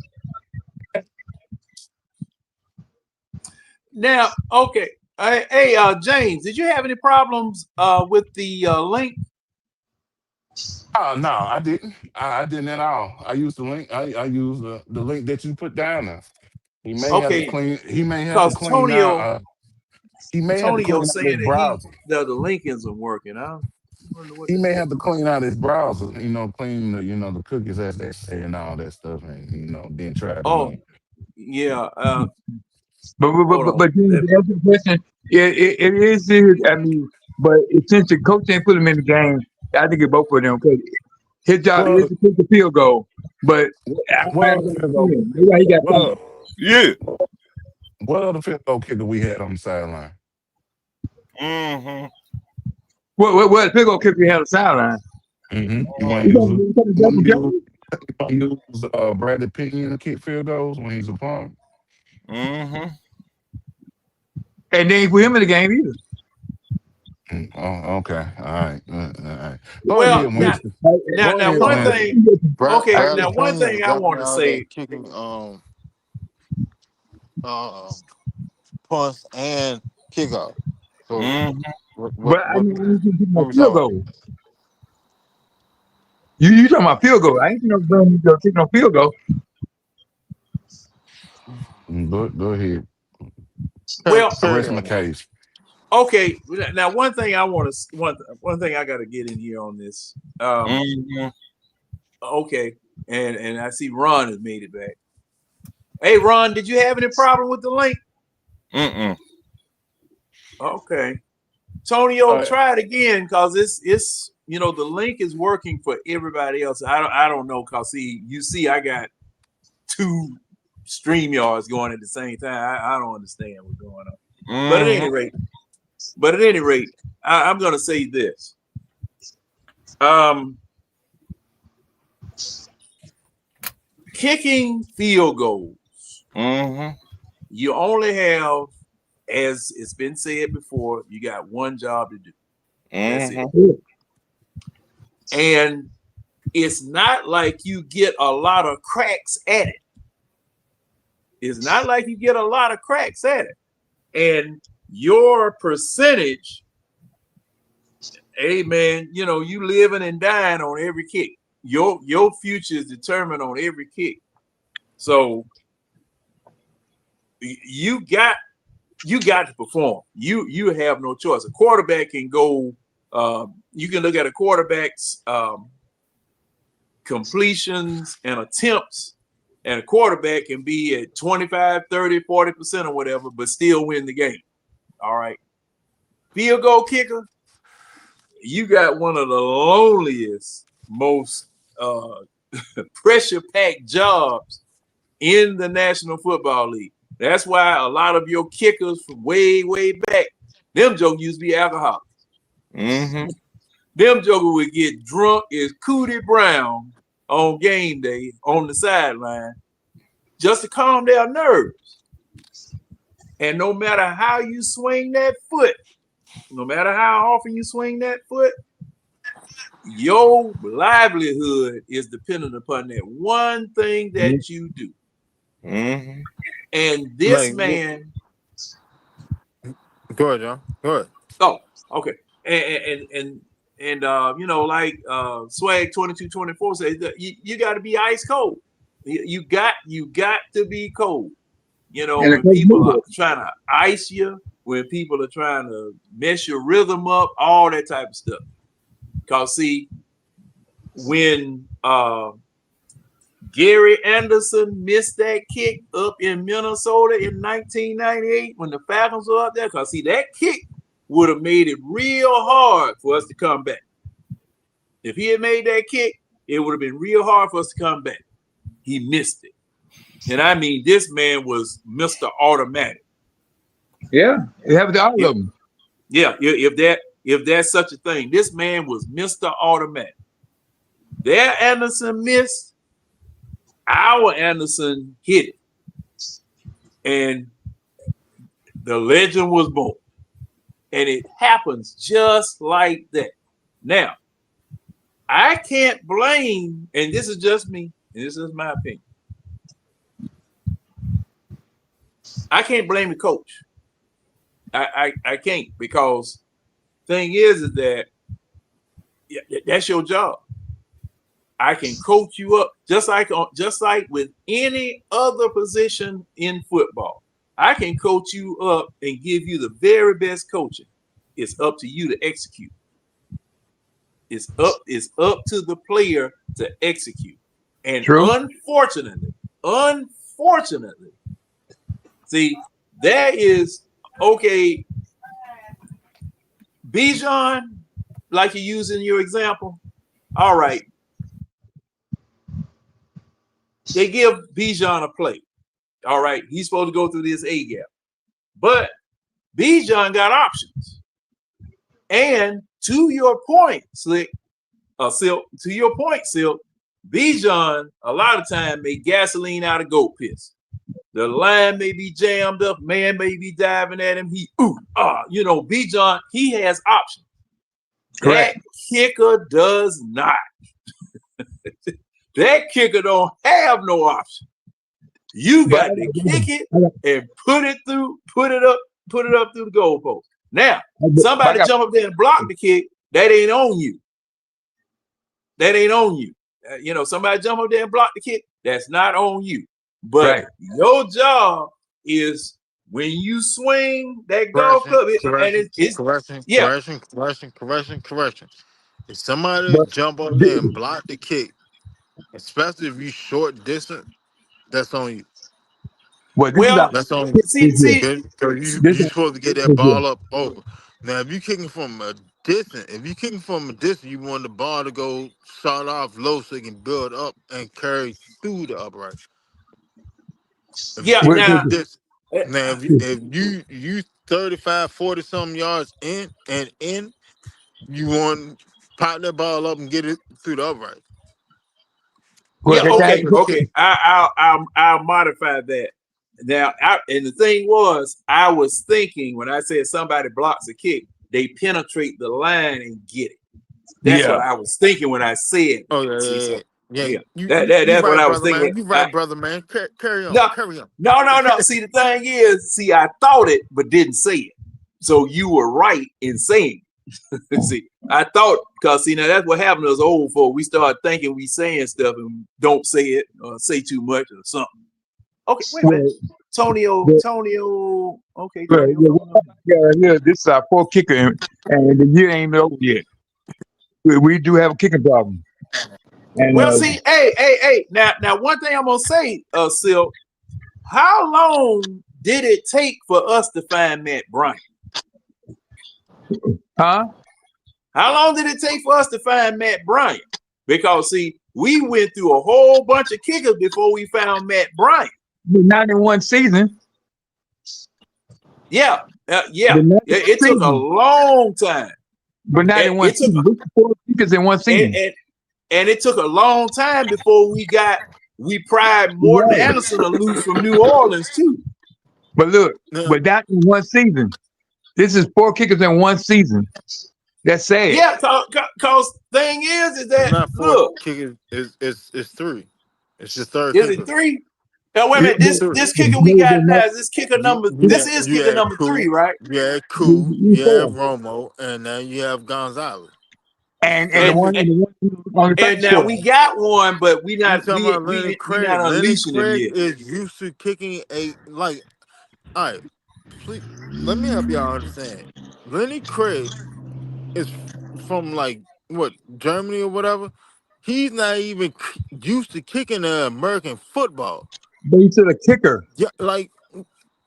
Now, okay. Hey, James, did you have any problems with the link? Oh no, I didn't. I didn't at all. I used the link. I used the link that you put down there. He may have to Okay, clean. He may have to because clean out. He may have to clean Antonio's out his saying that browser. the link isn't working. I wonder what He the may heck. have to clean out his browser. Clean the cookies as they say and all that stuff, and then try it Oh, again. yeah. Hold But on. James, to answer the question, it is serious. I mean, but since the coach ain't put him in the game, I think it's both of them. Because his job is Well, to kick the field goal. But I what other field goal? understand. That's why he got What fired. other, Yeah. what other field goal kicker we had on the sideline? Mm-hmm. What field goal kicker had a sideline? Mm-hmm. You want You to use talking Justin Jefferson? Bradley Pinion to kick field goals when he's a punk? Mm-hmm. And they ain't put him in the game either. Oh, okay. All right. All right. Go Well, ahead, now, Winston. now, Go ahead, one So Winston. thing. Okay, Bradley now one Pinion thing I got me want to out there say. kicking punts and kickoff. So Mm-hmm. But I what ain't talking what about we field talking about? goal. You talking about field goal. I ain't no Brandon kick no field goal. Go ahead. Well, I Carry rest my on. case. okay. Now, one thing I want to one thing I got to get in here on this. Mm-hmm. Okay, and I see Ron has made it back. Hey, Ron, did you have any problem with the link? Mm-mm. Okay, Tonio, Uh, try it again because it's the link is working for everybody else. I don't know because see I got 2 StreamYards going at the same time. I don't understand what's going on. But at Mm-hmm. any rate, I'm gonna say this. Kicking field goals, Mm-hmm. you only have, as it's been said before, you got one job to do. That's it. Mm-hmm. And it's not like you get a lot of cracks at it. It's not like you get a lot of cracks at it. And your percentage, hey man, you living and dying on every kick. Your future is determined on every kick. So you got to perform. You have no choice. A quarterback can go. You can look at a quarterback's completions and attempts, and a quarterback can be at 25, 30, 40% or whatever, but still win the game. All right. Field goal kicker, you got one of the loneliest, most pressure-packed jobs in the National Football League. That's why a lot of your kickers from way, way back, them jokers used to be alcoholics. Mm-hmm. Them jokers would get drunk as Cootie Brown on game day on the sideline just to calm their nerves. And no matter how you swing that foot, no matter how often you swing that foot, your livelihood is dependent upon that one thing that you do. Mm-hmm. And this Like, man, go ahead, John. Go ahead. oh, okay. And like Swag 2224 says that you got to be ice cold. You got to be cold. And the When coach people knew are that. trying to ice you, when people are trying to mess your rhythm up, all that type of stuff. Because see, when Gary Anderson missed that kick up in Minnesota in 1998 when the Falcons were up there. Because, see, that kick would have made it real hard for us to come back. If he had made that kick, it would have been real hard for us to come back. He missed it. And I mean, this man was Mr. Automatic. Yeah, it happened to all of them. Yeah, if that's such a thing. This man was Mr. Automatic. Their Anderson missed, our Anderson hit it. And the legend was born. And it happens just like that. Now, I can't blame, and this is just me, and this is my opinion. I can't blame the coach. I can't, because thing is that that's your job. I can coach you up just like with any other position in football. I can coach you up and give you the very best coaching. It's up to you to execute. It's up to the player to execute. And True. unfortunately, see, there is okay. Bijan, like you use in your example, all right. They give Bijan a play. All right, he's supposed to go through this A gap. But Bijan got options. And to your point, Silk, Bijan a lot of time make gasoline out of goat piss. The line may be jammed up, man may be diving at him. Bijan, he has options. Correct. That kicker does not. That kicker don't have no option. You got to kick it and put it up through the goalpost. Now, somebody jump up there and block the kick, that ain't on you. That ain't on you. Somebody jump up there and block the kick, that's not on you. But your job is when you swing that golf club, correction. If somebody jump up there and block the kick, especially if you short distance, that's on you. That's on you. Because you're supposed to get that ball up over. Now, if you're kicking from a distance, you want the ball to go start off low so it can build up and carry through the upright. If you 35, 40 something yards in, you want to pop that ball up and get it through the upright. Okay. I'll modify that. Now, and the thing was, I was thinking when I said somebody blocks a kick, they penetrate the line and get it. That's what I was thinking when I said. Yeah. That's what I was thinking. You're right, brother, man. Carry on. No. See, the thing is, I thought it, but didn't say it. So you were right in saying it. See, I thought, because, now that's what happened to us old folk. We start thinking we saying stuff and don't say it or say too much or something. Okay, wait a minute. Tonio. Okay. This is our fourth kicker, and the year ain't over yet. We do have a kicking problem. And, see, hey. Now, one thing I'm gonna say, Silk, how long did it take for us to find Matt Bryant? Huh? How long did it take for us to find Matt Bryant? Because, see, we went through a whole bunch of kickers before we found Matt Bryant. Not in one season. Yeah. It took a long time. But not in one season. Four kickers in one season. And it took a long time before we pried Morton Anderson loose from New Orleans too. But look, but that in one season. This is 4 kickers in one season. That's sad. Yeah, cause thing is that not 4 kickers, it's 3. It's your third. Is it 3? Now wait a minute. This kicker we got now is this kicker number. This is kicker number 3, right? Yeah, cool. You have Romo, and now you have Gonzalez. And now we got one, but we not unleashing him yet. Is used to kicking all right. Please let me help y'all understand. Lenny Craig is from Germany or whatever. He's not even used to kicking American football. But he said a kicker. Yeah, like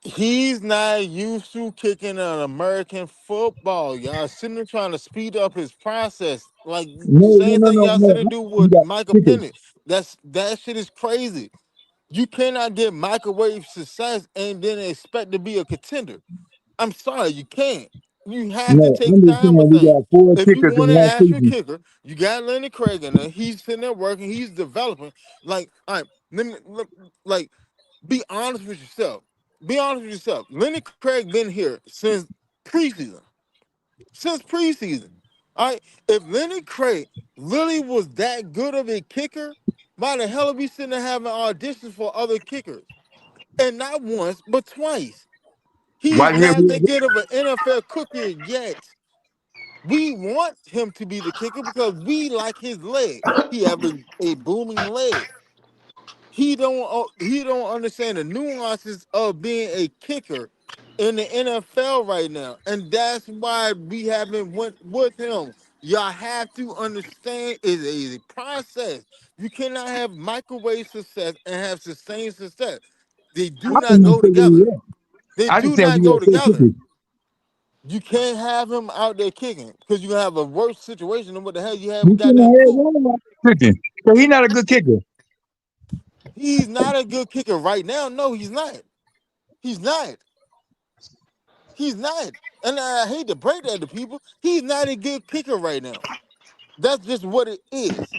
he's not used to kicking an American football. Y'all sitting there trying to speed up his process. Like No, no, same no, thing no, y'all no. sitting do You with got Michael kicker. Penix. That shit is crazy. You cannot get microwave success and then expect to be a contender. I'm sorry, you can't. You have to No, take I'm just time saying with we things. got four If you kickers want in an last actual season. kicker, you got Lenny Craig in there. He's sitting there working. He's developing. Like, all right, like, be honest with yourself. Be honest with yourself. Lenny Craig been here since preseason. Since preseason. All right. If Lenny Craig really was that good of a kicker, why the hell are we sitting there having auditions for other kickers? And not once, but twice. He's Why the hell not we that good of an NFL cooker yet. We want him to be the kicker because we like his leg. He have a booming leg. He don't understand the nuances of being a kicker in the NFL right now, and that's why we haven't went with him. Y'all have to understand it's a process. You cannot have microwave success and have sustained success. They do I not didn't go say where together. we at. They I just do said we not got go four together. kickers. You can't have him out there kicking because you're gonna have a worse situation than what the hell you have with We shouldn't goddamn have had Coop. one of our kicking. So he's not a good kicker. He's not a good kicker right now. No, he's not. He's not. He's not. And I hate to break that to people. He's not a good kicker right now. That's just what it is.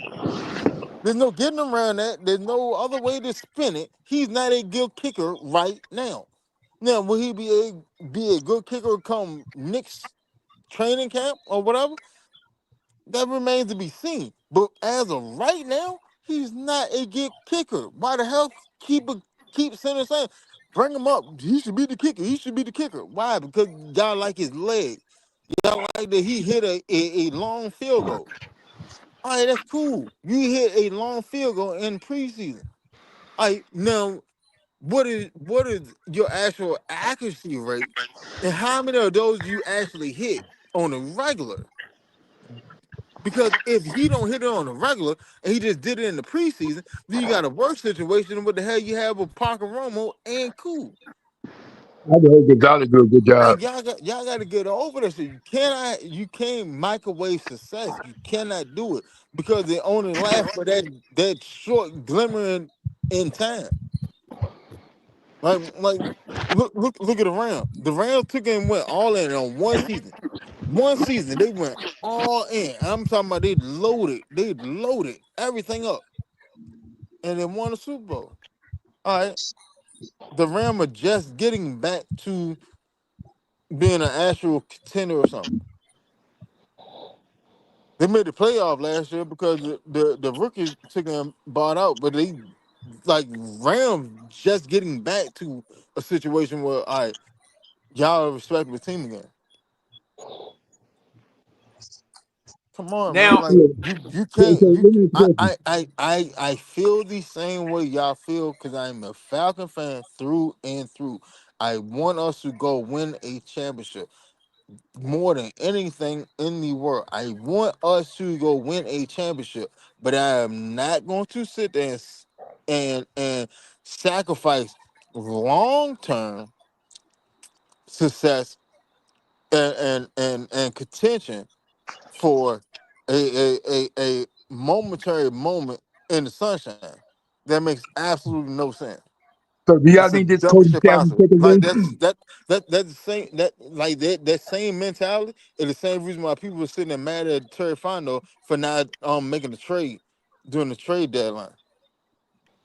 There's no getting around that. There's no other way to spin it. He's not a good kicker right now. Now, will he be a good kicker come next training camp or whatever? That remains to be seen. But as of right now, he's not a good kicker. Why the hell keep saying, bring him up? He should be the kicker. He should be the kicker. Why? Because y'all like his leg. Y'all like that he hit a long field goal. All right, that's cool. You hit a long field goal in preseason. All right, now what is your actual accuracy rate, and how many of those do you actually hit on a regular? Because if he don't hit it on the regular and he just did it in the preseason, then you got a worse situation than what the hell you have with Parker Romo and Cool. I just hope Gonzalez do a good job. Like y'all got to get over this. You can't microwave success. You cannot do it because it only lasts for that short glimmering in time. Like look at the Rams. The Rams took and went all in on one season. One season they went all in. I'm talking about they loaded everything up and they won the Super Bowl. All right. The Rams are just getting back to being an actual contender or something. They made the playoff last year because the rookies took them bought out, but they like Rams just getting back to a situation where all right, y'all are a respectable team again. Come on, man. Now, Like Yeah. you So can't you let me ask you a question. I feel the same way y'all feel because I'm a Falcon fan through and through. I want us to go win a championship more than anything in the world. I want us to go win a championship, but I am not going to sit there and sacrifice long term success and contention for a momentary moment in the sunshine. That makes absolutely no sense. So do It's y'all the think this dumbest coaching shit staff will possible. take a Like day? that's the same that same mentality is the same reason why people were sitting there mad at Terry Fondo for not making the trade during the trade deadline.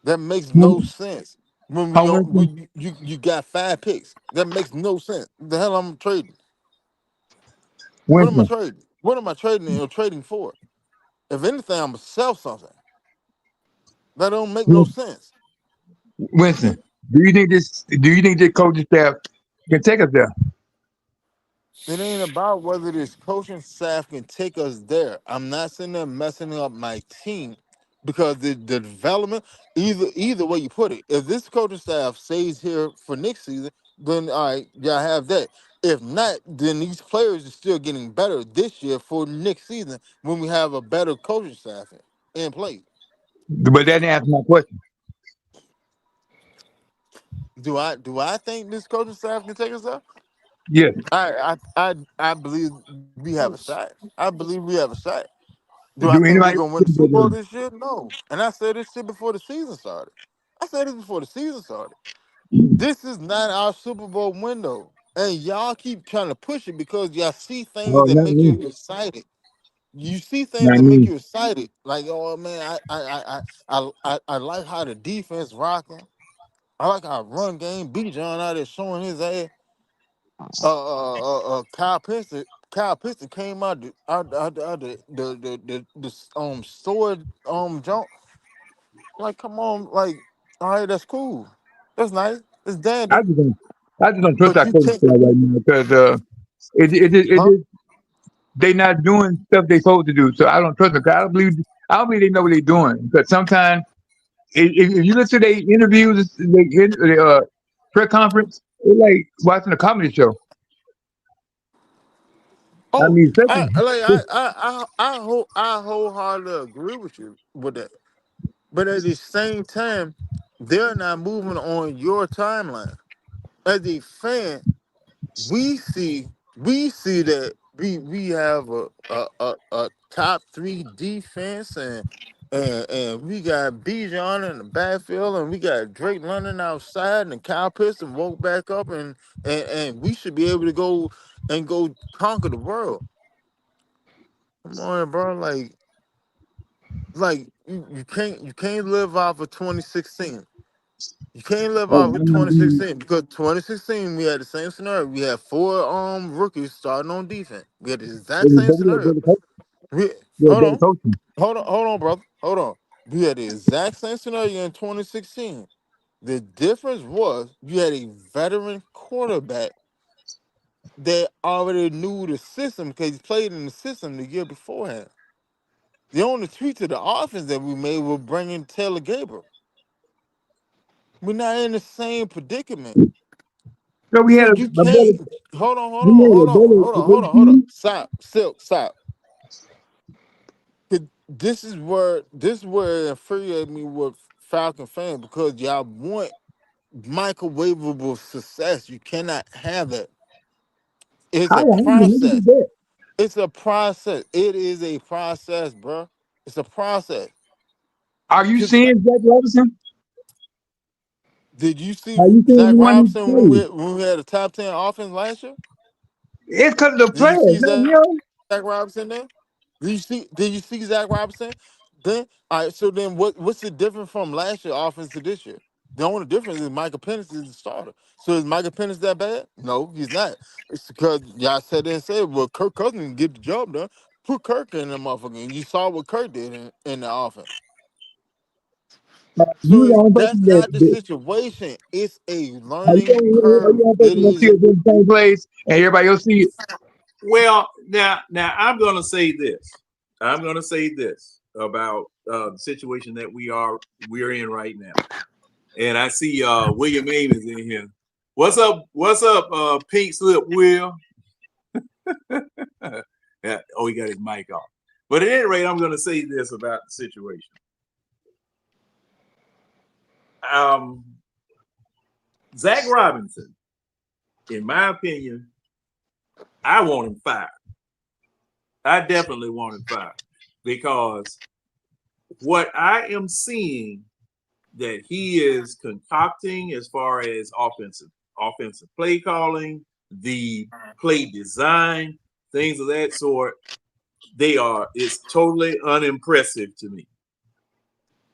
That makes no sense. When we don't Winston? when you got 5 picks. That makes no sense. The hell I'm trading. What am I Winston. trading? What am I trading or trading for? If anything, I'm gonna sell something. That don't make no sense. Winston. Do you think this coaching staff can take us there? It ain't about whether this coaching staff can take us there. I'm not sitting there messing up my team because the development, either way you put it, if this coaching staff stays here for next season, then all right, y'all have that. If not, then these players are still getting better this year for next season when we have a better coaching staff. and play. But that didn't answer my question. Do I think this coaching staff can take us up? Yes. I believe we have a shot. I believe we have a shot. Do I Do think we're anybody? gonna win the Super Bowl this year? No. And I said this shit before the season started. I said this before the season started. This is not our Super Bowl window. And y'all keep trying to push it because y'all see things Oh, that not make you me. excited. You see things Not that make me. you excited. Like, oh man, I like how the defense rocking. I like how run game B John out there showing his ass. Kyle Pitts came out the sword jump. Like, come on, like, all right, that's cool. That's nice. It's I dandy. just don't. I just don't trust But our you coaching can't, staff right now because huh? they not doing stuff they supposed to do. So I don't trust them. 'Cause I don't believe they know what they're doing. Because sometimes if you listen to their interviews, press conference, it's like watching a comedy show. I Oh, mean, I especially like I wholeheartedly agree with you with that. But at the same time, they're not moving on your timeline. As a fan, we see that we have a top three defense and we got Bijan in the backfield and we got Drake London outside and Kyle Pitts and woke back up and we should be able to go conquer the world. Come on, bro. Like you can't live off of 2016. You can't live oh, off of 2016 because 2016 we had the same scenario. We had four rookies starting on defense. We had the exact same scenario. We they're hold better on, coaching. hold on, brother, hold on. We had the exact same scenario in 2016. The difference was you had a veteran quarterback that already knew the system because he played in the system the year beforehand. The only tweak to the offense that we made was bringing Taylor Gabriel. We're not in the same predicament. So we So had you a better, can't hold on, hold we on, had hold on, hold a on, hold better on, hold on. team. Stop, silk, stop. 'Cause this is where it infuriated me with Falcon fans because y'all want microwavable success. You cannot have that. It's I a ain't even looking process. at that. It's a process. It is a process, bro. It's a process. Are you Cause seeing Jack Robinson? did you see Are you seeing Zach the one he Robinson when we played? when we had a top 10 offense last year? It's because of the Did you players, see not Zach him. Robinson there? Did you see Zach Robinson? Then all right, so then what's the difference from last year offense to this year? The only difference is Michael Penix is the starter. So is Michael Penix that bad? No, he's not. It's because y'all said, well, Kirk Cousins can get the job done. Put Kirk in the motherfucker. And you saw what Kirk did in the offense. So You the only that's person not the that situation. It's a are you learning are curve. you the only It person that is see us in the same place and everybody else see it? Well, now I'm going to say this. I'm going to say this about the situation that we're in right now. And I see William Ames is in here. What's up? What's up, Pink Slip Will? Yeah, oh, he got his mic off. But at any rate, I'm going to say this about the situation. Zach Robinson, in my opinion, I want him fired. I definitely want him fired because what I am seeing that he is concocting as far as offensive play calling, the play design, things of that sort, it's totally unimpressive to me.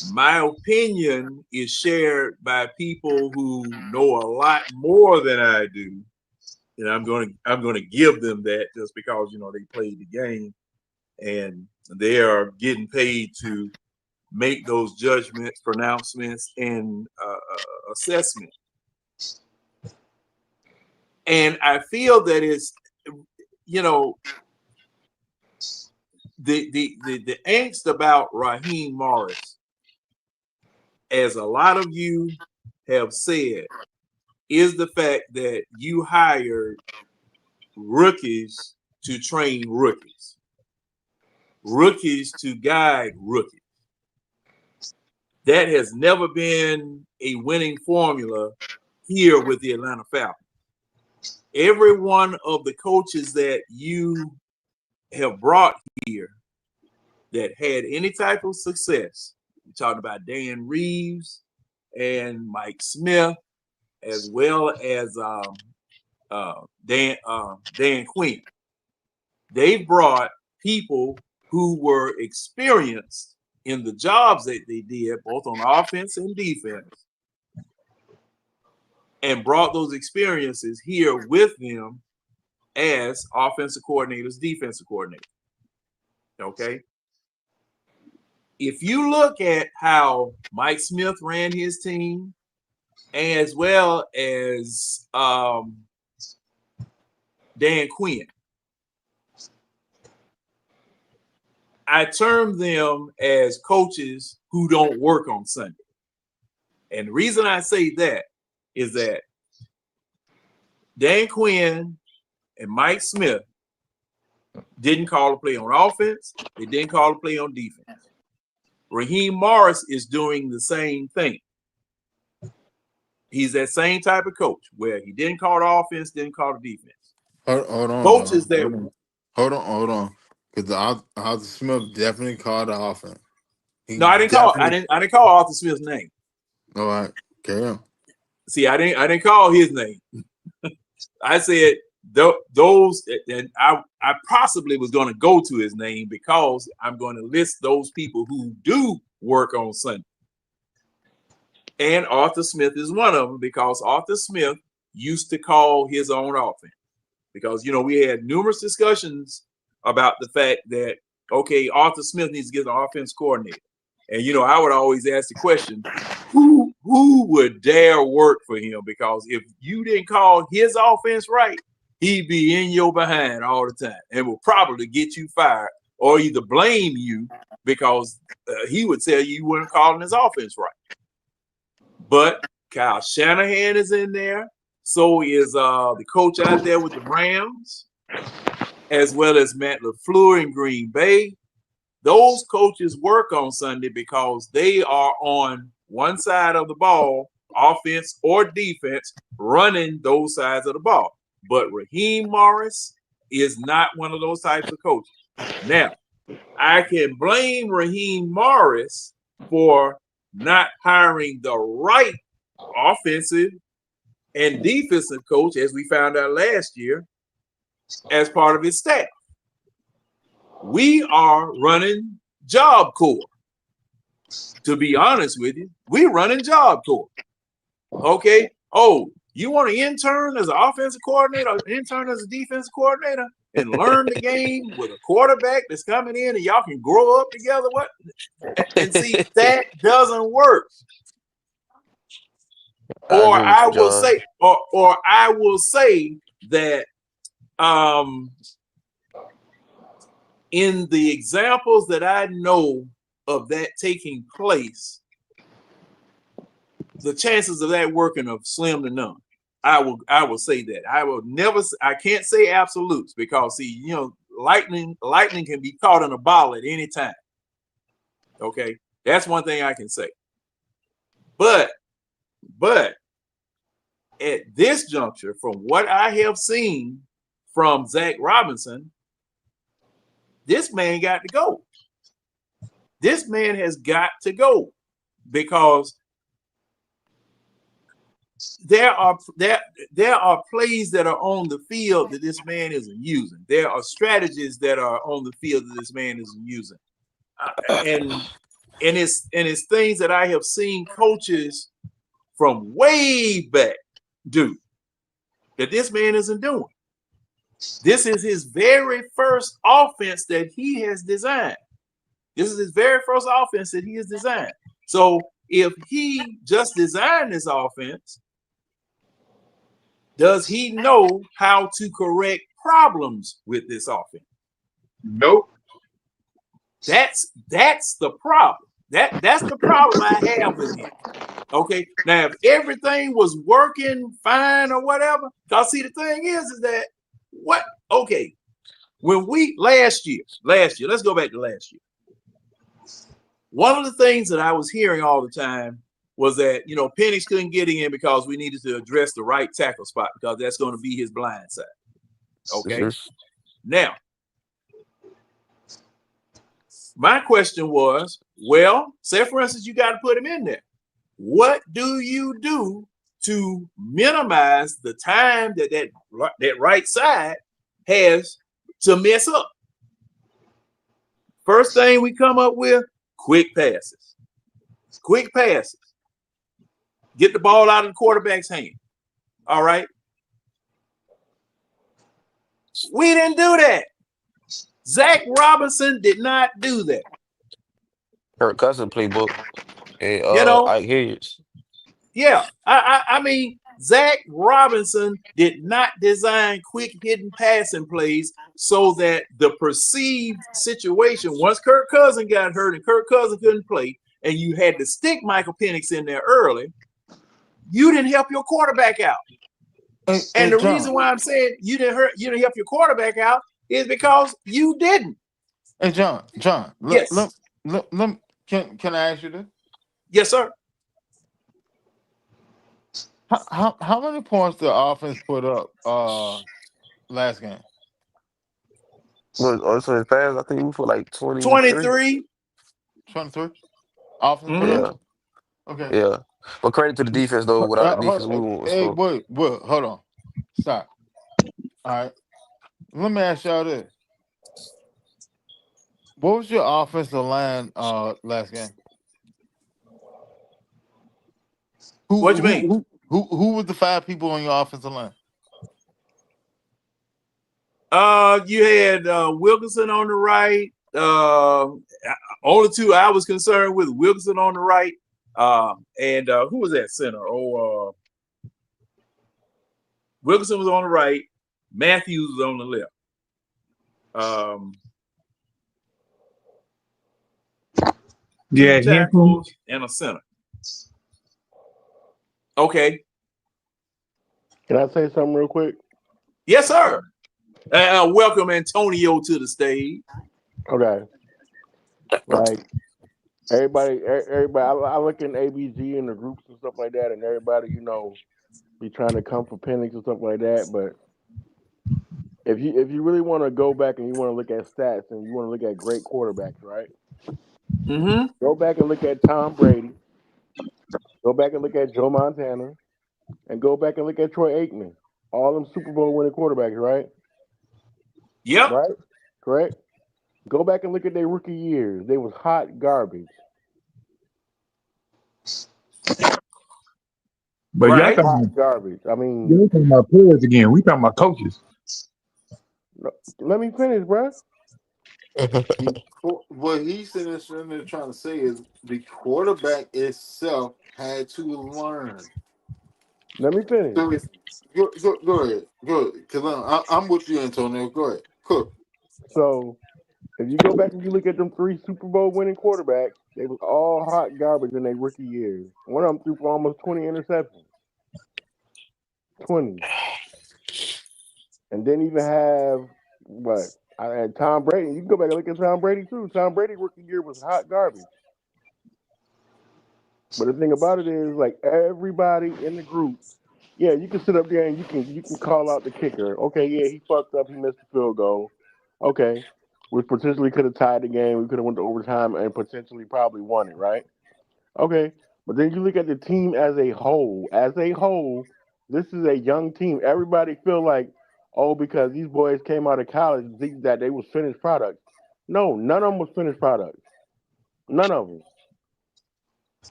My opinion is shared by people who know a lot more than I do. And I'm going to give them that just because they played the game and they are getting paid to make those judgments, pronouncements, and assessment. And I feel that it's the angst about Raheem Morris, as a lot of you have said, is the fact that you hired rookies to train rookies to guide rookies. That has never been a winning formula here with the Atlanta Falcons. Every one of the coaches that you have brought here that had any type of success, you're talking about Dan Reeves and Mike Smith, as well as Dan Quinn. They brought people who were experienced in the jobs that they did, both on offense and defense, and brought those experiences here with them as offensive coordinators, defensive coordinators. Okay. If you look at how Mike Smith ran his team, as well as Dan Quinn, I term them as coaches who don't work on Sunday. And the reason I say that is that Dan Quinn and Mike Smith didn't call a play on offense. They didn't call a play on defense. Raheem Morris is doing the same thing. He's that same type of coach where he didn't call the offense, didn't call the defense. Hold on. Coaches that Hold on. Because Arthur Smith definitely called the offense. No, I didn't call Arthur Smith's name. All right, carry on. See, I didn't call his name. I said those, and I possibly was going to go to his name because I'm going to list those people who do work on Sunday. And Arthur Smith is one of them because Arthur Smith used to call his own offense. Because, we had numerous discussions about the fact that, okay, Arthur Smith needs to get an offense coordinator. And, I would always ask the question, who would dare work for him? Because if you didn't call his offense right, he'd be in your behind all the time and will probably get you fired or either blame you because he would tell you weren't calling his offense right. But Kyle Shanahan is in there. So is the coach out there with the Rams, as well as Matt LaFleur in Green Bay. Those coaches work on Sunday because they are on one side of the ball, offense or defense, running those sides of the ball. But Raheem Morris is not one of those types of coaches. Now, I can blame Raheem Morris for not hiring the right offensive and defensive coach, as we found out last year, as part of his staff. We are running Job Corps. To be honest with you, we're running Job Corps. Okay. Oh, you want an intern as an offensive coordinator, an intern as a defensive coordinator, and learn the game with a quarterback that's coming in and y'all can grow up together? What? And see, that doesn't work. Or I will say that in the examples that I know of that taking place, the chances of that working are slim to none. I will say that. I can't say absolutes because lightning can be caught in a bottle at any time. Okay, that's one thing I can say. But at this juncture, from what I have seen from Zach Robinson, this man got to go. This man has got to go because there are plays that are on the field that this man isn't using. There are strategies that are on the field that this man isn't using, and it's things that I have seen coaches from way back do that this man isn't doing. This is his very first offense that he has designed. This is his very first offense that he has designed. So if he just designed this offense, does he know how to correct problems with this offense? Nope. That's the problem. That's the problem I have with him. Okay. Now, if everything was working fine or whatever, because see, the thing is that what? Okay. When we last year, let's go back to last year. One of the things that I was hearing all the time was that, Penix couldn't get in because we needed to address the right tackle spot because that's going to be his blind side. Okay. Now, my question was, well, say for instance, you got to put him in there. What do you do to minimize the time that right side has to mess up? First thing we come up with, quick passes. Quick passes. Get the ball out of the quarterback's hand. All right. We didn't do that. Zach Robinson did not do that. Kirk Cousins playbook. And Ike Hilliard. Yeah. I mean, Zach Robinson did not design quick hidden passing plays so that the perceived situation, once Kirk Cousins got hurt and Kirk Cousins couldn't play, and you had to stick Michael Penix in there early, you didn't help your quarterback out. And the reason why I'm saying you didn't help your quarterback out is because you didn't. Hey, John. Yes. Can I ask you this? Yes, sir. How many points did the offense put up last game? So his pass, I think we put like 23. 23? Offense put up? Okay. Yeah. But credit to the defense, though. Without the defense, we won't score. Wait, hold on. Stop. All right. Let me ask y'all this. What was your offensive line last game? What you mean? Who was the 5 people on your offensive line? You had Wilkinson on the right. Only 2 I was concerned with, Wilkinson on the right. And who was that center? Wilkinson was on the right. Matthews was on the left. Yeah, 2 tackles and a center. Okay. Can I say something real quick? Yes, sir. Welcome Antonio to the stage. Okay. Like everybody, I look in ABG and the groups and stuff like that, and everybody, be trying to come for Penix and stuff like that. But if you really want to go back and you want to look at stats and you want to look at great quarterbacks, right? Mm-hmm. Go back and look at Tom Brady. Go back and look at Joe Montana, and go back and look at Troy Aikman. All them Super Bowl winning quarterbacks, right? Yep. Right? Correct? Go back and look at their rookie years. They was hot garbage. But Right. y'all Hot garbage. I mean, y'all talking about players again. We talking about coaches. let me finish, bro. What he's sitting there trying to say is the quarterback itself had to learn. Let me finish. So go ahead. Because I'm with you, Antonio. Go ahead. Cook. So, if you go back and you look at them 3 Super Bowl winning quarterbacks, they was all hot garbage in their rookie years. One of them threw for almost 20 interceptions. 20. And didn't even have, I had Tom Brady. You can go back and look at Tom Brady, too. Tom Brady rookie year was hot garbage. But the thing about it is, like, everybody in the group, yeah, you can sit up there and you can call out the kicker. Okay, yeah, he fucked up. He missed the field goal. Okay, we potentially could have tied the game. We could have went to overtime and potentially probably won it, right? Okay, but then you look at the team as a whole. As a whole, this is a young team. Everybody feel like, because these boys came out of college, that they was finished products. No, none of them was finished products. None of them.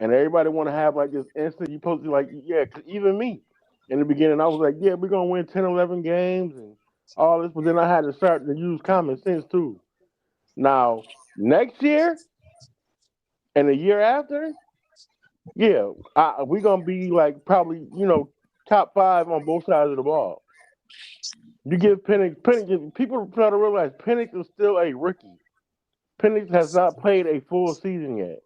And everybody want to have like this instant. You supposed to like, yeah, 'cause even me in the beginning, I was like, yeah, we're going to win 10, 11 games and all this. But then I had to start to use common sense too. Now, next year and the year after, yeah, we're going to be like probably, top 5 on both sides of the ball. You give Penix, people try to realize Penix is still a rookie. Penix has not played a full season yet.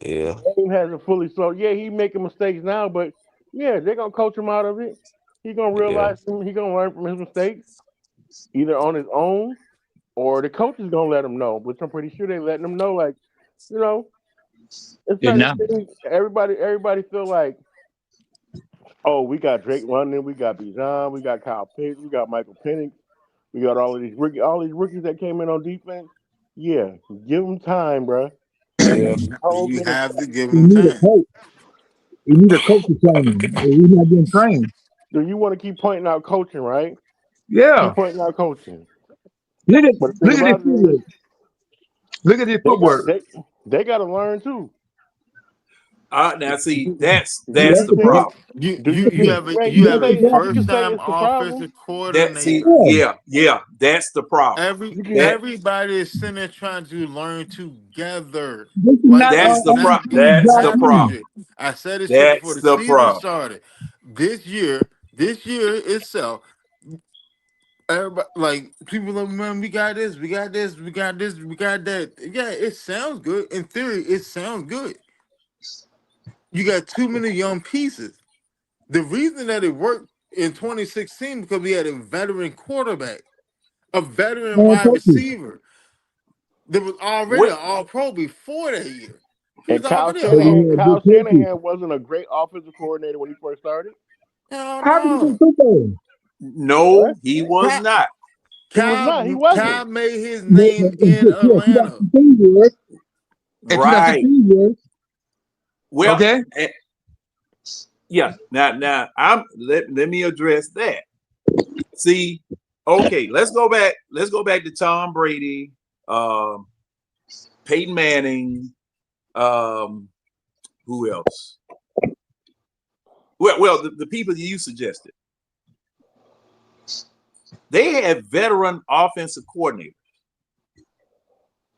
Yeah. The game hasn't fully slowed. Yeah, he making mistakes now, but yeah, they're gonna coach him out of it. He's gonna realize he's gonna learn from his mistakes, either on his own or the coach is gonna let him know. Which I'm pretty sure they letting him know, like, You know, it's They're certain not. things. Everybody feel like, oh, we got Drake London, we got Bijan, we got Kyle Pitts, we got Michael Penix, we got all these rookies that came in on defense. Yeah, give them time, bro. You, Yeah. Whole you minute. have to give You them need a time. coach. You need a coach to train him. He's not getting trained. Do you want to keep pointing out coaching, right? Yeah. Keep pointing out coaching. Look at But the thing look at his about it is, footwork. Look at his they got footwork. they got to learn too. Now see, Do, do that's That's you the the think? point. problem. Do you You think? have a Wait, you you can have That's a say exactly. you can first say time it's the problem. offensive That see, coordinator. Yeah. that's the problem. You can. That Everybody is sitting there trying to learn together. This is Like not that's the it's problem. it's That's the problem. matchmanship. I said this shit before That's the the season problem. started. This year itself, everybody like people like, man, we got this, we got this, we got this, we got that. Yeah, it sounds good. In theory, it sounds good. You got too many young pieces. The reason that it worked in 2016 because we had a veteran quarterback, a veteran man wide coaches. receiver. There was already What an all pro before that year. He was And Kyle already an But all Shanahan, we had pro. good Kyle coaches. Shanahan wasn't a great offensive coordinator when he first started. Hell How did he get no. football? What? no, he was Kyle, not. He was not. He wasn't. Kyle made his But name in yeah, Atlanta. 2016 years. In Right. 2016 years. Well, Okay. yeah. Now let me address that. See, okay, let's go back. Let's go back to Tom Brady, Peyton Manning, who else? Well, the people that you suggested. They had veteran offensive coordinators. And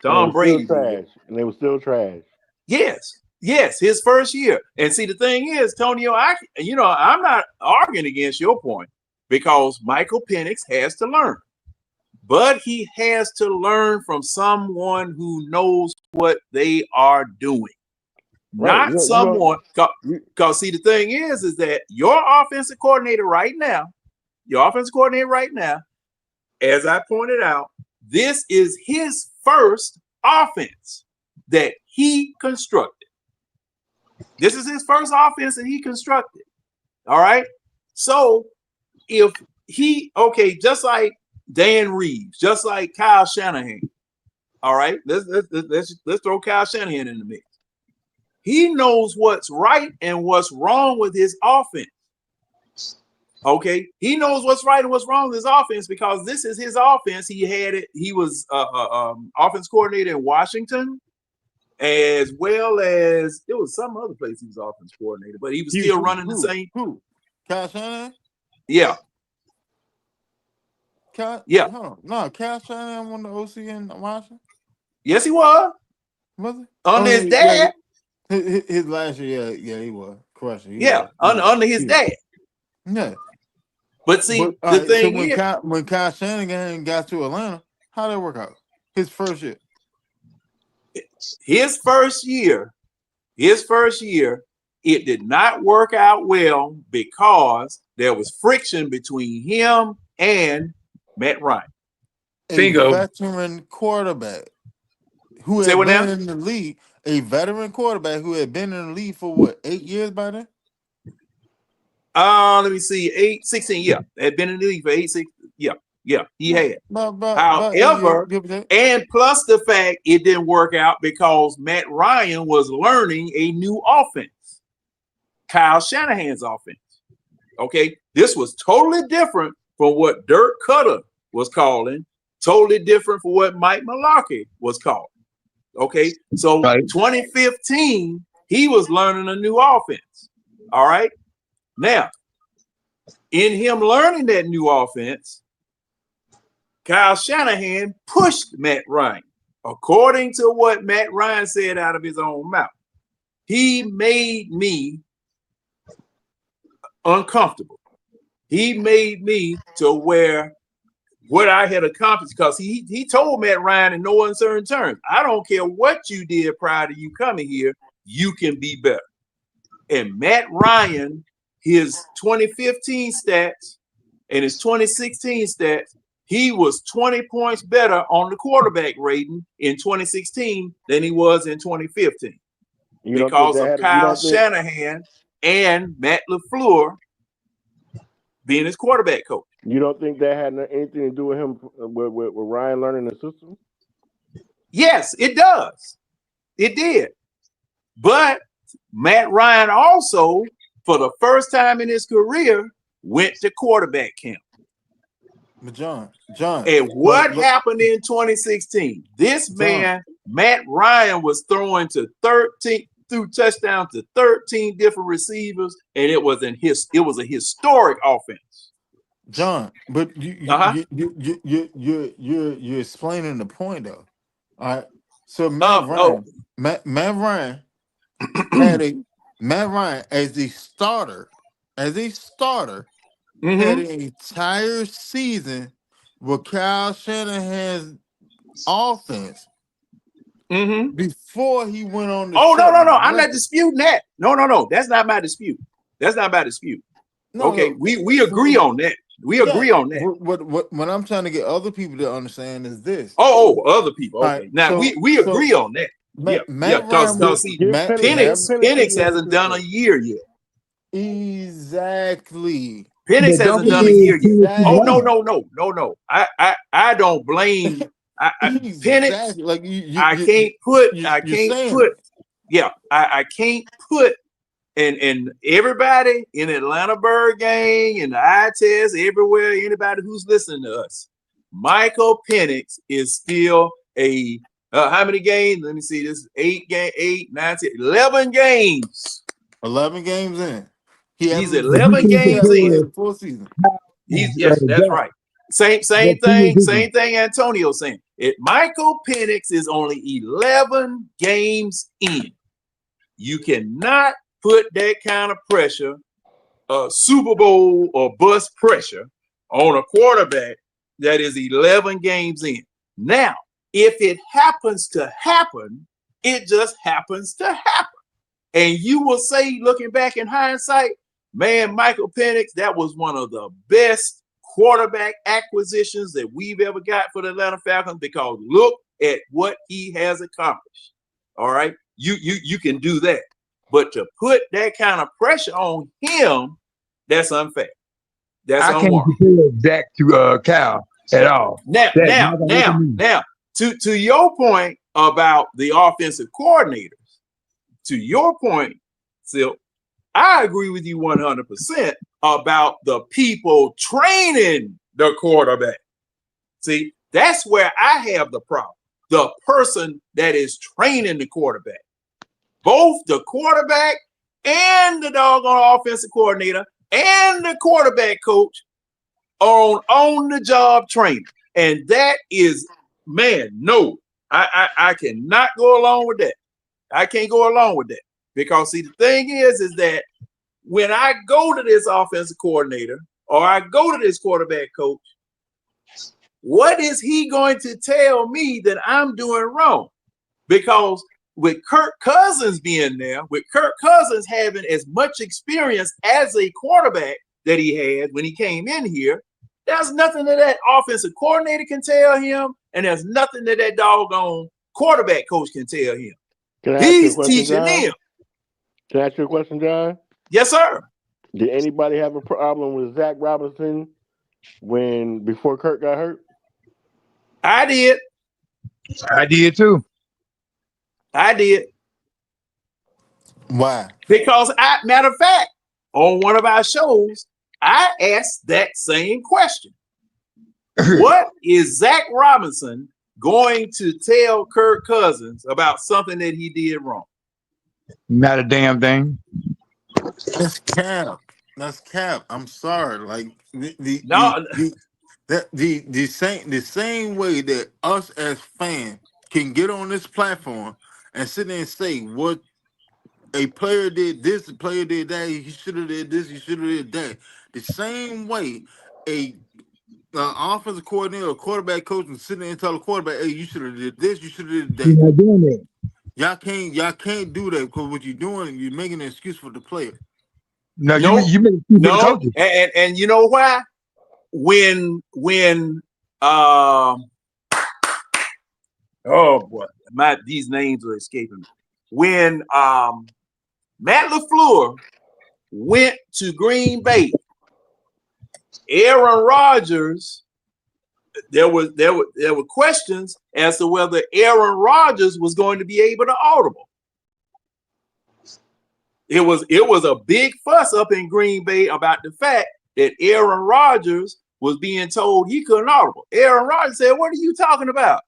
they Tom were still Brady did. trash. And they were still trash. Yes, his first year. And see, the thing is, Tonio, I'm not arguing against your point because Michael Penix has to learn, but he has to learn from someone who knows what they are doing, Right. not someone. Because see, the thing is that your offensive coordinator right now, as I pointed out, this is his first offense that he constructed. This is his first offense that he constructed. All right. So if just like Dan Reeves, just like Kyle Shanahan. All right, let's throw Kyle Shanahan in the mix. He knows what's right and what's wrong with his offense. Okay, he knows what's right and what's wrong with his offense because this is his offense. He had it. He was offense coordinator in Washington, as well as it was some other place he was offense coordinator, but he was still running the same. Who? Kyle Shanahan? Yeah. Kyle Shanahan won the OC in Washington. Yes, he was. Was it? Under his dad. His last year, yeah, he was. Correction. Under his dad. Yeah. But see, the thing is, when Kyle Shanahan got to Atlanta, how did that work out? His first year. His first year, it did not work out well because there was friction between him and Matt Ryan. A veteran quarterback who had been in the league. A veteran quarterback who had been in the league for what, 8 years by then? Let me see, 16. Yeah, had been in the league for 8, 6. Yeah, he had. However, and plus the fact it didn't work out because Matt Ryan was learning a new offense, Kyle Shanahan's offense. Okay, this was totally different from what Dirk Cutter was calling. Totally different from what Mike Mularkey was calling. Okay, so 2015, he was learning a new offense. All right. Now, in him learning that new offense, Kyle Shanahan pushed Matt Ryan. According to what Matt Ryan said out of his own mouth, he made me uncomfortable. He made me to where what I had accomplished, because he told Matt Ryan in no uncertain terms, I don't care what you did prior to you coming here, you can be better. And Matt Ryan, his 2015 stats and his 2016 stats he was 20 points better on the quarterback rating in 2016 than he was in 2015 because of Kyle Shanahan and Matt LaFleur being his quarterback coach. You don't think that had anything to do with him with Ryan learning the system? Yes, it does. It did. But Matt Ryan also, for the first time in his career, went to quarterback camp. But John. And what happened in 2016? This man, Matt Ryan, was throwing to 13 through touchdowns to 13 different receivers, and it was a historic offense. John, but you're explaining the point though. All right. So Matt Ryan as a starter, had an entire season with Kyle Shanahan's offense before he went on the no. I'm not disputing that. No. That's not my dispute. No, okay, we agree on that. We agree on that. What I'm trying to get other people to understand is this. Other people. Okay. Right. Now we agree on that. Penix hasn't done a year yet. Exactly. Penix hasn't done a year yet. No. I don't blame Penix. Like I can't put and everybody in Atlanta Bird Gang and the eye test everywhere, anybody who's listening to us, Michael Penix is still a how many games? Let me see this. 11 games. 11 games in. He's 11 games in. Full season. That's right. Same thing Antonio saying. Michael Penix is only 11 games in. You cannot put that kind of pressure, Super Bowl or bust pressure on a quarterback that is 11 games in. Now, if it happens to happen, it just happens to happen. And you will say, looking back in hindsight, man, Michael Penix, that was one of the best quarterback acquisitions that we've ever got for the Atlanta Falcons, because look at what he has accomplished. All right. You can do that. But to put that kind of pressure on him, that's unfair. That's unwarranted. I can't compare Zach to Cal at all. Now, to your point about the offensive coordinators, to your point, Sil, I agree with you 100% about the people training the quarterback. See, that's where I have the problem. The person that is training the quarterback. Both the quarterback and the doggone offensive coordinator and the quarterback coach on the job training. And that is, man, no, I cannot go along with that. I can't go along with that. Because see, the thing is that when I go to this offensive coordinator or I go to this quarterback coach, what is he going to tell me that I'm doing wrong? Because with Kirk Cousins being there, with Kirk Cousins having as much experience as a quarterback that he had when he came in here, there's nothing that offensive coordinator can tell him, and there's nothing that doggone quarterback coach can tell him. He's teaching them. Can I ask you a question, John? Yes, sir. Did anybody have a problem with Zach Robinson before Kirk got hurt? I did. I did too. I did. Why? Because, matter of fact, on one of our shows, I asked that same question. What is Zach Robinson going to tell Kirk Cousins about something that he did wrong? Not a damn thing. That's cap. I'm sorry. Like the same way that us as fans can get on this platform and sit there and say what a player did this, a player did that, he should have did this, he should have did that. The same way a offensive coordinator or quarterback coach can sit there and tell a quarterback, hey, you should have did this, you should have did that. You're not doing it. Y'all can't do that, because what you're doing, you're making an excuse for the player. No, you make no, and you know why? When oh boy, these names are escaping me. When Matt LaFleur went to Green Bay, Aaron Rodgers, there were questions as to whether Aaron Rodgers was going to be able to audible. It was a big fuss up in Green Bay about the fact that Aaron Rodgers was being told he couldn't audible. Aaron Rodgers said, "What are you talking about?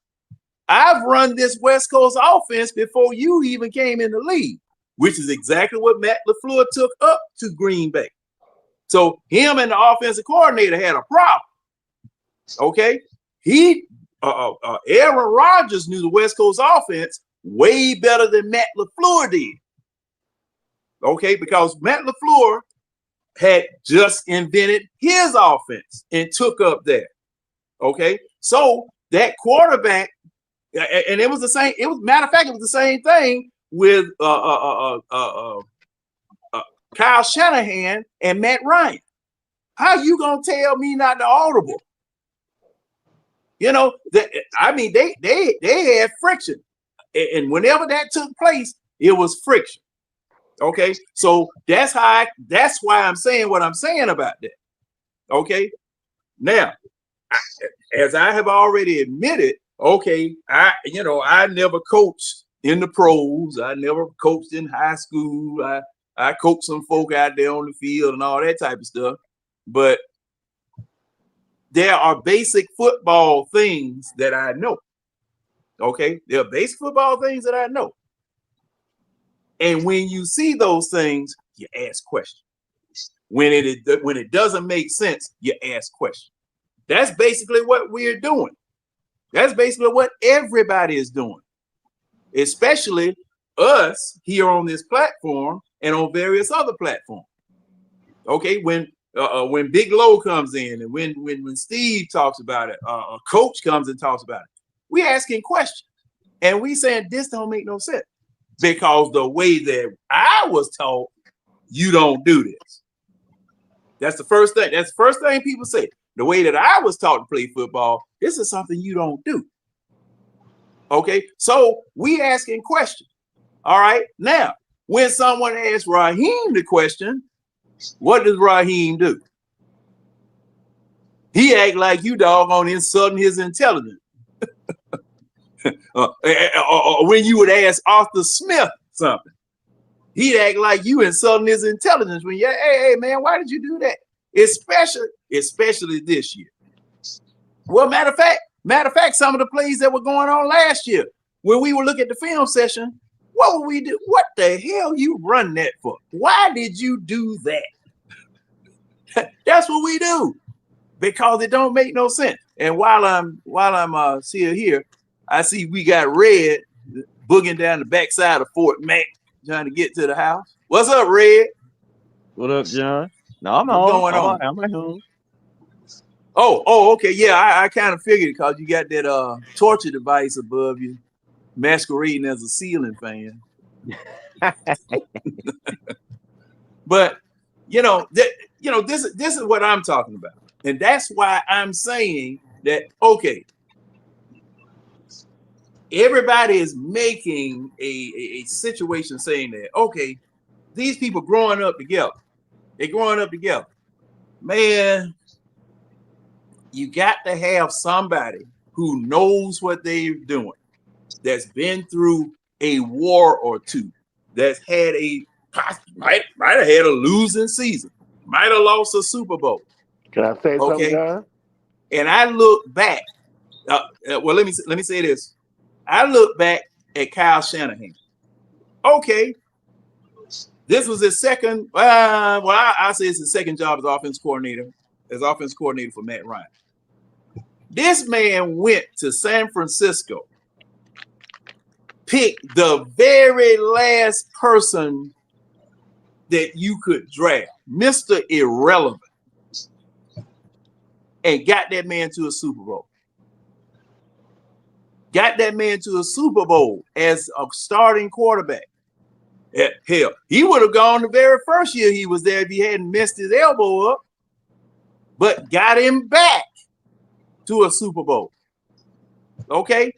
I've run this West Coast offense before you even came in the league," which is exactly what Matt LaFleur took up to Green Bay. So him and the offensive coordinator had a problem. Okay, Aaron Rodgers knew the West Coast offense way better than Matt LaFleur did. Okay, because Matt LaFleur had just invented his offense and took up that. Okay, so that quarterback, and it was the same. It was, matter of fact, it was the same thing with Kyle Shanahan and Matt Ryan. How you gonna tell me not to audible? You know, they had friction, and whenever that took place, it was friction. Okay, so that's why I'm saying what I'm saying about that. Okay, now, as I have already admitted, okay, I never coached in the pros. I never coached in high school. I coached some folk out there on the field and all that type of stuff. But there are basic football things that I know. Okay, there are basic football things that I know. And when you see those things, you ask questions. When it doesn't make sense, you ask questions. That's basically what we're doing. That's basically what everybody is doing, especially us here on this platform and on various other platforms. Okay, when Big Low comes in and when Steve talks about it, a coach comes and talks about it, we asking questions and we saying this don't make no sense because the way that I was taught, you don't do this. That's the first thing. That's the first thing people say. The way that I was taught to play football, this is something you don't do. Okay, so we asking questions. All right, now when someone asks Raheem the question, what does Raheem do? He act like you doggone insulting his intelligence. Or when you would ask Arthur Smith something, he'd act like you insulting his intelligence. When you, hey man, why did you do that? Especially this year. Well, matter of fact, some of the plays that were going on last year, when we would look at the film session, what would we do? What the hell you run that for? Why did you do that? That's what we do because it don't make no sense. And while I'm still here, I see we got Red booging down the backside of Fort Mac trying to get to the house. What's up, Red? What up, John? No, I'm What's home. going on? I'm at home. Oh, okay. Yeah, I kind of figured because you got that torture device above you, masquerading as a ceiling fan. But this is what I'm talking about, and that's why I'm saying that. Okay, everybody is making a situation saying that. Okay, these people growing up together. They're growing up together. Man, you got to have somebody who knows what they're doing, that's been through a war or two, that's had might have had a losing season, might have lost a Super Bowl. Can I say something, John? And I look back. Well, let me say this. I look back at Kyle Shanahan. Okay, this was his second. I say it's his second job as offense coordinator for Matt Ryan. This man went to San Francisco, picked the very last person that you could draft, Mr. Irrelevant, and got that man to a Super Bowl. Got that man to a Super Bowl as a starting quarterback. Hell, he would have gone the very first year he was there if he hadn't messed his elbow up, but got him back. to a Super Bowl. Okay?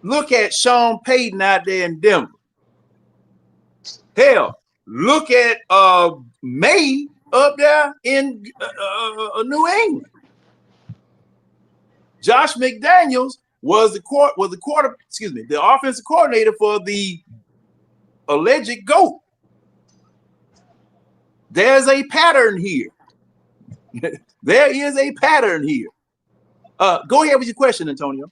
Look at Sean Payton out there in Denver. Hell, look at May up there in New England. Josh McDaniels was the offensive coordinator for the alleged GOAT. There's a pattern here. There is a pattern here. Go ahead with your question, Antonio.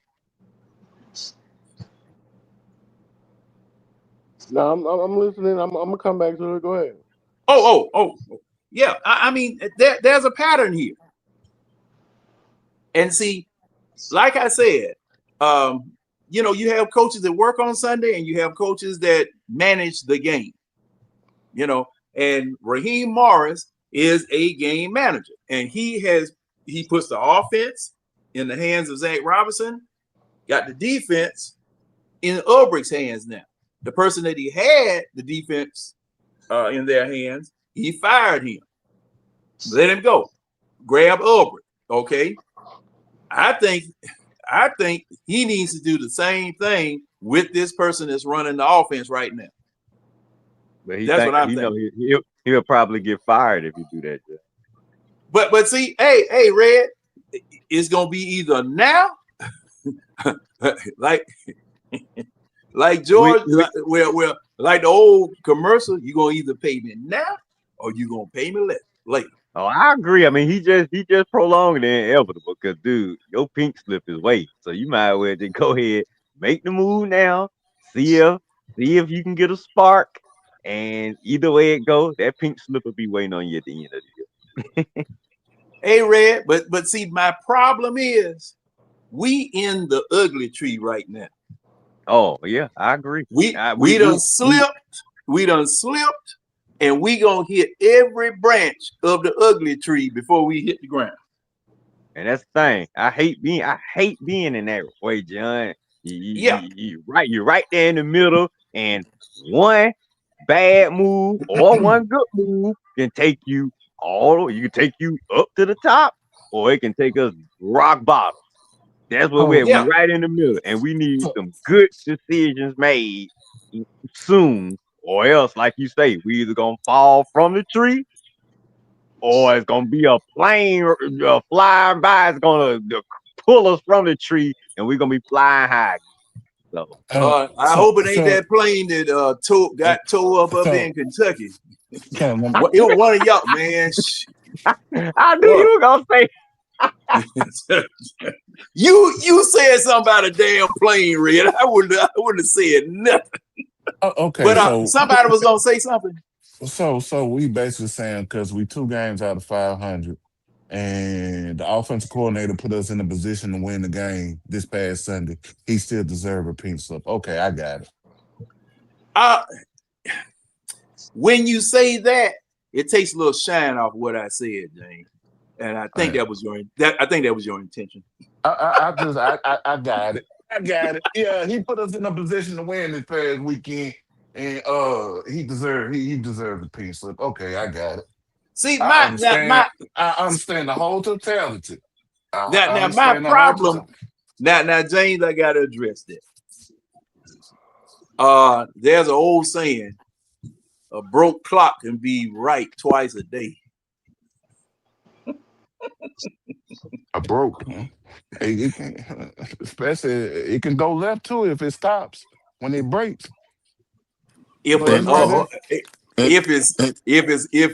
No, I'm listening. I'm gonna come back to it. Go ahead. Oh. Yeah, I mean, there's a pattern here. And see, like I said, you have coaches that work on Sunday and you have coaches that manage the game. And Raheem Morris is a game manager, and he puts the offense in the hands of Zach Robinson, got the defense in Ulbricht's hands now. The person that he had the defense in their hands, he fired him. Let him go. Grab Ulbricht. Okay. I think he needs to do the same thing with this person that's running the offense right now. But that's what I'm thinking. He'll probably get fired if you do that. But see, hey, Red, it's gonna be either now, like George, well, like the old commercial, you're gonna either pay me now or you're gonna pay me later. Oh, I agree. I mean, he just prolonged the inevitable because, dude, your pink slip is waiting. So you might as well just go ahead, make the move now, see if you can get a spark, and either way it goes, that pink slip will be waiting on you at the end of the year. Hey, Red, but see, my problem is we in the ugly tree right now. Oh yeah, I agree. We done slipped, and we gonna hit every branch of the ugly tree before we hit the ground. And that's the thing. I hate being in that way, John. You're right there in the middle, and one bad move or one good move can take you you can take you up to the top, or it can take us rock bottom. That's what we're right in the middle, and we need some good decisions made soon, or else, like you say, we either gonna fall from the tree, or it's gonna be a plane flying by. It's gonna pull us from the tree, and we're gonna be flying high. So, I hope it ain't that plane that got towed up there in Kentucky. It was one of y'all, man. I knew you were gonna say. you said something about a damn plane, Red. I wouldn't have said nothing. Okay, but so somebody was gonna say something. So we basically saying because we 2 games out of 500, and the offensive coordinator put us in a position to win the game this past Sunday, he still deserves a pink slip. Okay, I got it. When you say that, it takes a little shine off what I said, James, and I think that was your intention. I got it. I got it. Yeah, he put us in a position to win this past weekend, and he deserved the pink slip. Okay, I got it. See, I understand the whole totality. Now my problem. Now, James, I gotta address that. There's an old saying: a broke clock can be right twice a day. A broke, huh? Especially it can go left too if it stops when it breaks. If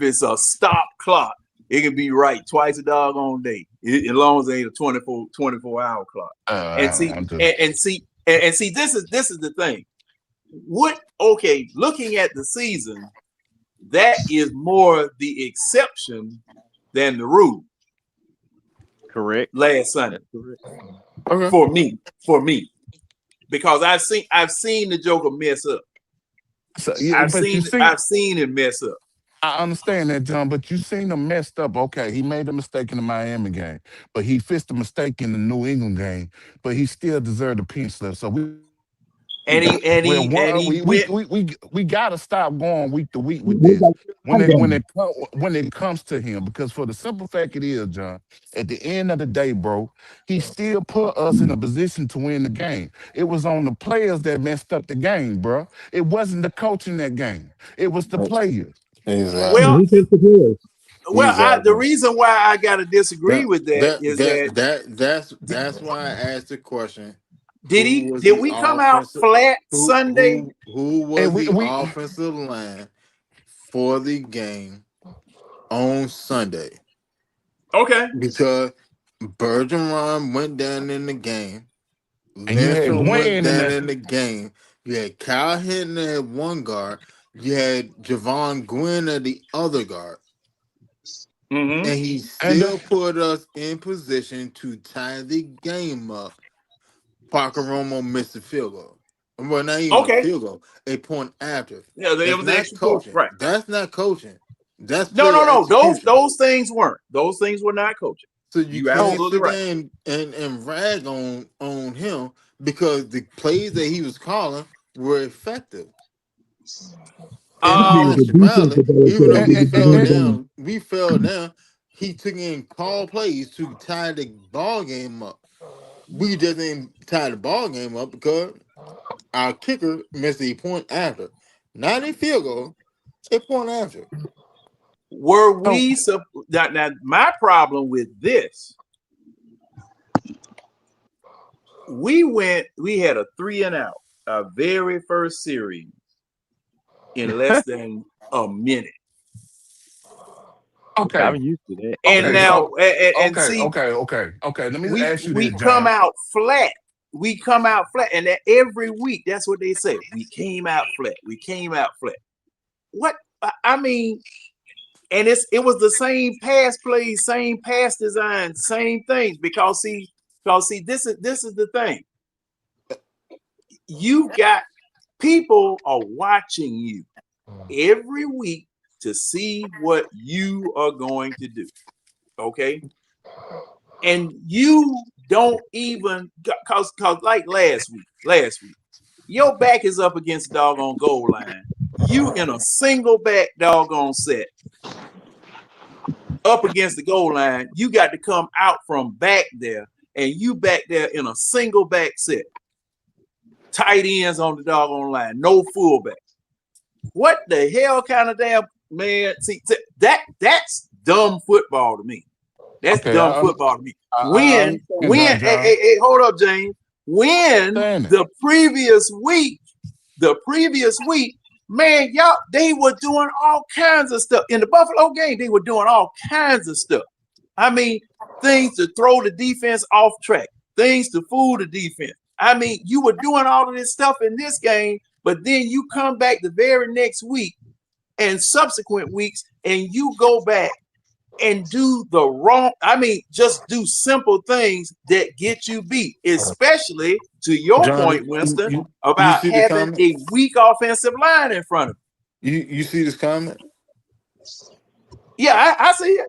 it's a stop clock, it can be right twice a doggone day, as long as it ain't a 24-hour clock. And see, this is the thing. Looking at the season, that is more the exception than the rule. Correct. Last Sunday. Okay. For me, because I've seen the Joker mess up. So, I've seen him mess up. I understand that, John, but you seen him messed up. Okay, he made a mistake in the Miami game, but he fixed the mistake in the New England game, but he still deserved a pink slip. So we And he went. We gotta stop going week to week with We this got when it comes to him, because for the simple fact it is, John, at the end of the day, bro, he still put us in a position to win the game. It was on the players that messed up the game, bro. It wasn't the coach in that game. It was the players. Exactly. Well, who takes the players? the Exactly. reason why I gotta disagree That with that that is that that that that's why I asked the question. Who did was did the we come out offensive? flat Who Sunday? who who was And the we offensive line for the game on Sunday? Okay. Because Bergeron went down in the game. and you had Lindstrom went Gwen in down there. in the game. You had Kyle Hinton at one guard. You had Javon Gwynn at the other guard. Mm-hmm. And he And still put us in position to tie the game up. Parker Romo missed a field goal. Well, not even a Okay. field goal, a point after. Yeah, there That's was an not extra point. coaching. Right. That's not coaching. That's No, player no, no. execution. Those things weren't. Those things were not coaching. So you You can't absolutely sit right. there and rag on him because the plays that he was calling were effective. And in The defense actuality, that they even though said we could win the game. we fell down, he took in call plays to tie the ball game up. We just didn't tie the ball game up because our kicker missed a point after. Not a field goal, a point after. Were so we now my problem with this, we had a 3-and-out, our very first series in less than a minute. okay. I'm used to that. And Okay, now so and okay, see, okay. Let me ask you we this, come John. out flat. We come out flat, and that every week, that's what they say. We came out flat. We came out flat. What I mean, and it was the same pass plays, same pass design, same things. Because see, this is the thing. You got people are watching you every week to see what you are going to do. Okay. And you don't even cause like last week, your back is up against the doggone goal line. You in a single back doggone set up against the goal line. You got to come out from back there, and you back there in a single back set. Tight ends on the doggone line, no fullback. What the hell kind of damn man? See that's dumb football to me. That's Okay, dumb football to me. I When understand that, John. hey, hold up, James. When Understand it. the previous week, man, y'all, they were doing all kinds of stuff. In the Buffalo game, they were doing all kinds of stuff. I mean, things to throw the defense off track, things to fool the defense. I mean, you were doing all of this stuff in this game, but then you come back the very next week and subsequent weeks, and you go back and do the wrong. I mean, just do simple things that get you beat, especially to your Johnny, point, Winston, you about see the having comment? a weak offensive line in front of you. You see this comment? Yeah, I see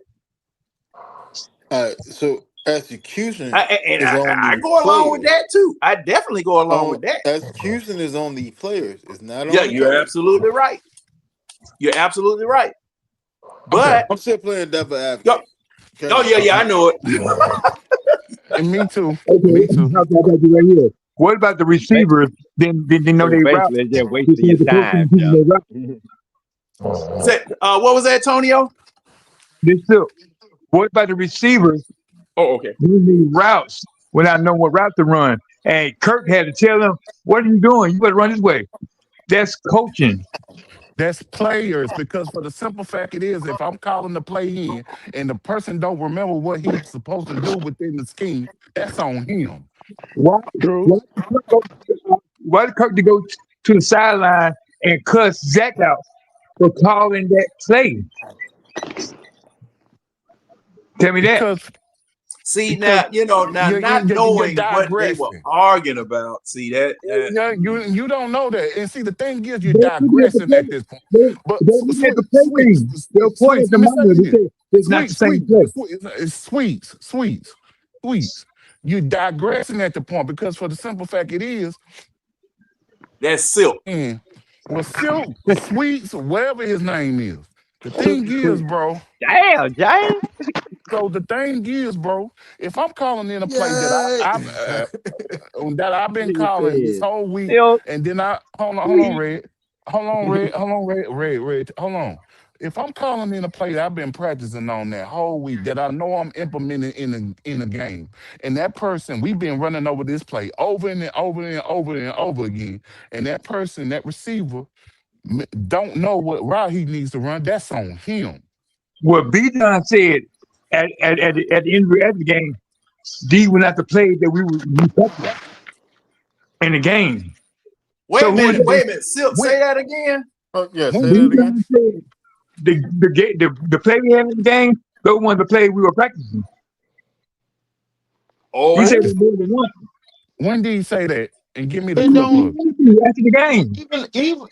it. So execution And is on I the go along with players. that too. I definitely go along with that. Execution is on the players. It's not Yeah, on the you're coach. absolutely right. You're absolutely right. Okay. But I'm still playing devil advocate. Okay? oh yeah, I know it. And me too. Okay, Me too. I got you right here. What about the Ba- receivers? Then they know So they route basically, it's just wasting your because the coach time, and people Jeff. they route. What was that, Antonio? They still. What about the receivers? Oh, okay. Using routes when I know what route to run. And Kirk had to tell them, "What are you doing? You better run this way." That's coaching. That's players, because for the simple fact it is, if I'm calling the play in and the person don't remember what he's supposed to do within the scheme, that's on him. Why? True. Why did Kirk to go to the sideline and cuss Zach out for calling that play? Tell me that. See Because now, not you're knowing what they were digressing. arguing about. See that? Yeah, you don't know that. And see, the thing is, you're They're looking at the digressing play. at this point. But They're looking at the play name. They'll point at sweets. the Let me say monitor. They this. say it's not the same play. It's sweets. You're digressing at the point, because for the simple fact it is, That's Silk. And well, Silk, Sweets, whatever his name is. The Silky thing is, sweet. bro. Damn, James. So the thing is, bro. If I'm calling in a play that Yeah. that I've been Nigga calling this said, whole week, Silk and then I hold on, Sweet. Red, Red, hold on. If I'm calling in a play that I've been practicing on that whole week that I know I'm implementing in a game, and that person we've been running over this play over and over and over and over again, and that person, that receiver, don't know what route he needs to run, that's on him. What B John said at the end of the game, D went out the play that we talked about in the game. So who is it? Wait a minute. Silk, When say that again. Oh, yeah, when say B that again. John said the play we had in the game, those ones the play we were practicing. He said Oh, it more than once. when did he say that? And give me the It clip don't of it. After the game.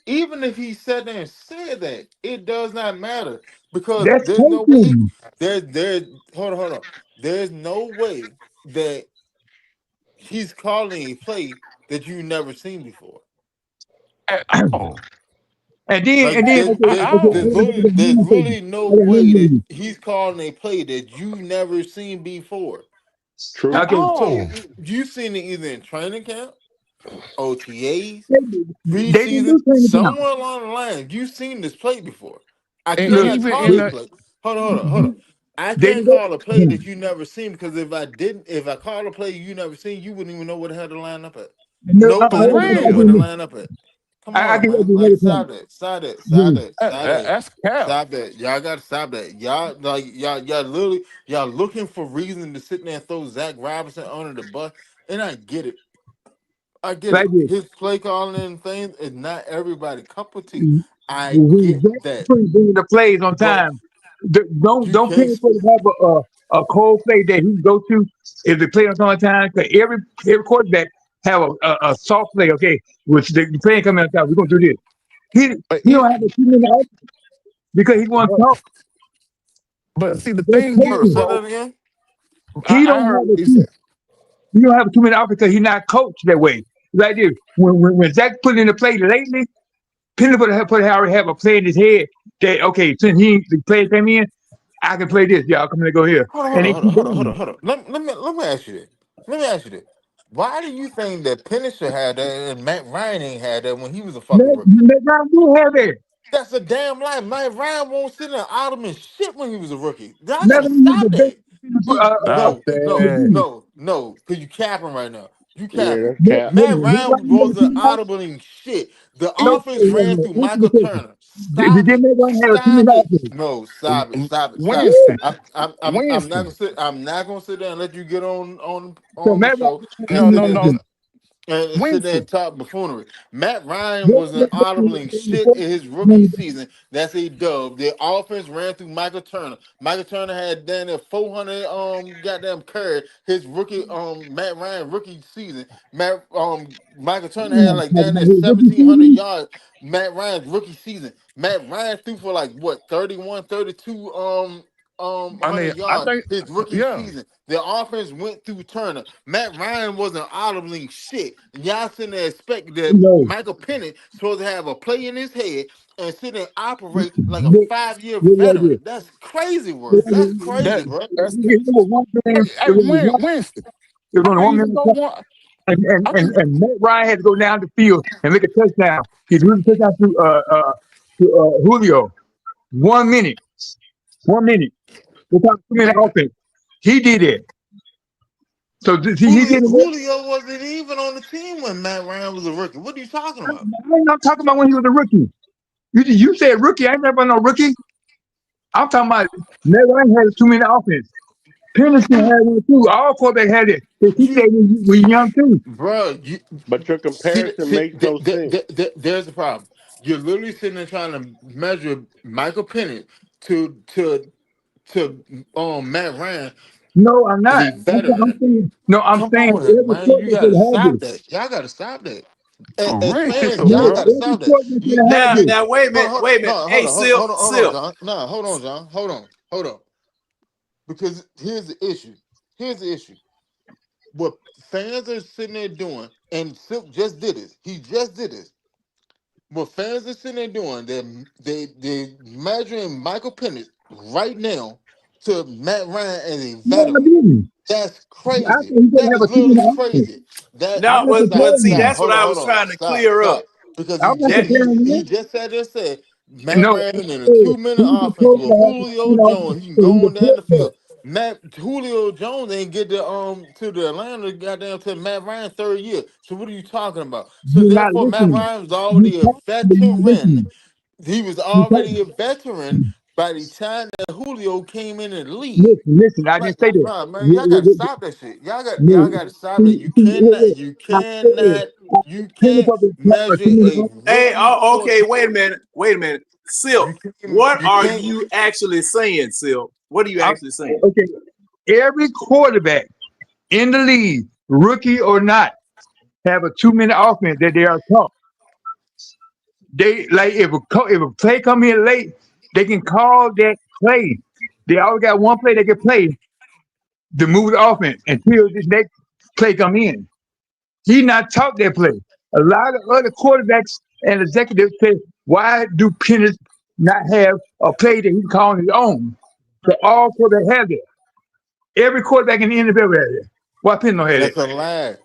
even if he sat there and said that, it does not matter because That's there's no way coaching. there's hold on. There's no way that he's calling a play that you never seen before. At all. Like And then At all. there's really no I got way that one he's calling a play that you never seen before. True. At okay. So all. you've seen it either in training camp, OTAs, They didn't preseason, do training camp. somewhere along the line. You've seen this play before. I And Look, cannot even call in a look, the play. Hold on. I they can't didn't go call a play training that you never seen because if I call a play you never seen, you wouldn't even know what it had to line up at. camp. No, Nobody for would know real. where to line up at. Come I on, can man. do Like another point. stop that. Stop that. Stop Yeah. that. Stop that. That's cap. Stop that. Y'all gotta stop that. Y'all literally y'all looking for reason to sit there and throw Zach Robinson under the bus. And I get it. I get Like it. this. His play calling and things is not everybody cup of tea. I When get Zach that. bring the plays on But time, don't you don't pay can't for to have a cold play that he can go to if the play on time. Because every quarterback have a soft play. Okay, which the play coming on time. We're gonna do this. He But he don't have a 2 minute off because he wants to but talk. but see the That's thing hold is, on, coaching. say that bro, again. He I don't have heard a what he two. said. He don't have a 2 minute off because he's not coached that way. Like this. When Zach put in the play lately, Penny put already have a play in his head that okay, since the play came in, I can play this. Y'all come and go here, and they keep doing it. Hold on. Let me ask you this. Let me ask you this. Why do you think that Pennisher had that and Matt Ryan ain't had that when he was a fucking rookie? Let Brown do have it. That's a damn lie. Matt Ryan won't sit in Ottoman shit when he was a rookie. Y'all Let gotta him have the stop best. that. He Stop that. no, cause you capping right now. You Yeah, capping. that's cap. Matt Let Ryan Brown have wasn't the audibling shit. The No, offense ran through answer the Michael question. Turner. Did Stop it. Brown have a 2 minute Stop it. offense? No, stop it. Stop it. Stop it. Winston. I'm not gonna Winston. sit. I'm not gonna sit there and let you get So on the Matt Ryan show had a 2 and No, minute sit no, there no. offense. and sit there and Winston. talk buffoonery. Matt Ryan What- wasn't what- audibling shit in his rookie season. That's a dub. The offense ran through Michael Turner. Michael Turner had down there 400 goddamn carry his rookie Matt Ryan rookie season. Michael Turner had like down there 1,700 yards. Matt Ryan's rookie season. Matt Ryan threw for like what 31, 32 I mean, 100 I yards think, his rookie yeah. season. The offense went through Turner. Matt Ryan wasn't audibly shit. And y'all sitting there expect that No. Michael Penix supposed to have a play in his head and sit there and operate like a Look, 5-year look like this. veteran. That's crazy Look work. like That's this. crazy, That bro. that's It was one hey, game. hey Winston. It was I only can one even minute. go one. I can And Matt Ryan had to go down the field and make a touchdown. He threw the touchdown to Julio. 1 minute. 1 minute. Without 2 minute offense. He did it. So he did it. Julio wasn't even on the team when Matt Ryan was a rookie. What are you talking about? I'm not talking about when he was a rookie. You said rookie. I ain't never no rookie. I'm talking about Matt Ryan had a 2 minute offense. Peterson had one too. All quarterbacks had it. They keep that You when you young too. Bro, you But your comparison makes no sense. there's the problem. You're literally sitting there trying to measure Michael Penix to to Matt Ryan No, I'm as not. a veteran. I'm Come saying on here, every man. You quarterback gotta should have stop this. that. Y'all gotta stop that. for As fans, real, y'all No, bro. gotta every stop that. quarterback should You have you had now, you this. now, wait a minute. no, Hey, Silk, hold on, Silk. John. No, hold on, John. Hold on. Because here's the issue. Here's the issue. What fans are sitting there doing, and Silk just did this. He just did this. what fans are sitting there doing, they're measuring Michael Penix right now to Matt Ryan as a No, I veteran. didn't. That's I crazy. think he's gonna That have is a 2 minute literally offense. crazy. That I'm No, not stop, but comparing see, stop. them. that's what Hold on, I hold was on. trying to Stop, clear up. stop. Because I'm not comparing he them. just said this said Matt No, Ryan in a he's 2 minute supposed offense to with have a 2 Julio minute offense Jones. He can because he's go a on down the quarterback. field. Matt Julio Jones ain't get to the Atlanta goddamn to Matt Ryan third year. So what are you talking about? So You're not therefore Matt listening. Ryan was You already a talk, but you're not veteran. listening. He was You talk. already a veteran by the time that Julio came in the league. Listen. I Like, didn't say that. nah, man, y'all gotta stop that shit. Y'all No. gotta stop that. Look. I said, I You Penix can't up a 2 measure minute a offense. Hey, rookie oh, okay, quarterback. wait a minute. Silk, what You are can't. you actually saying, Silk? What are you actually saying? Okay. Every quarterback in the league, rookie or not, have a 2 minute offense that they are taught. They like if a play come in late, they can call that play. They always got one play they can play to move the offense until this next play come in. He not taught that play. A lot of other quarterbacks and executives say, why do Pennis not have a play that he can call on his own? So all quarterbacks have that. Every quarterback in the NFL has that. Why Pennis don't have that? That's a lie.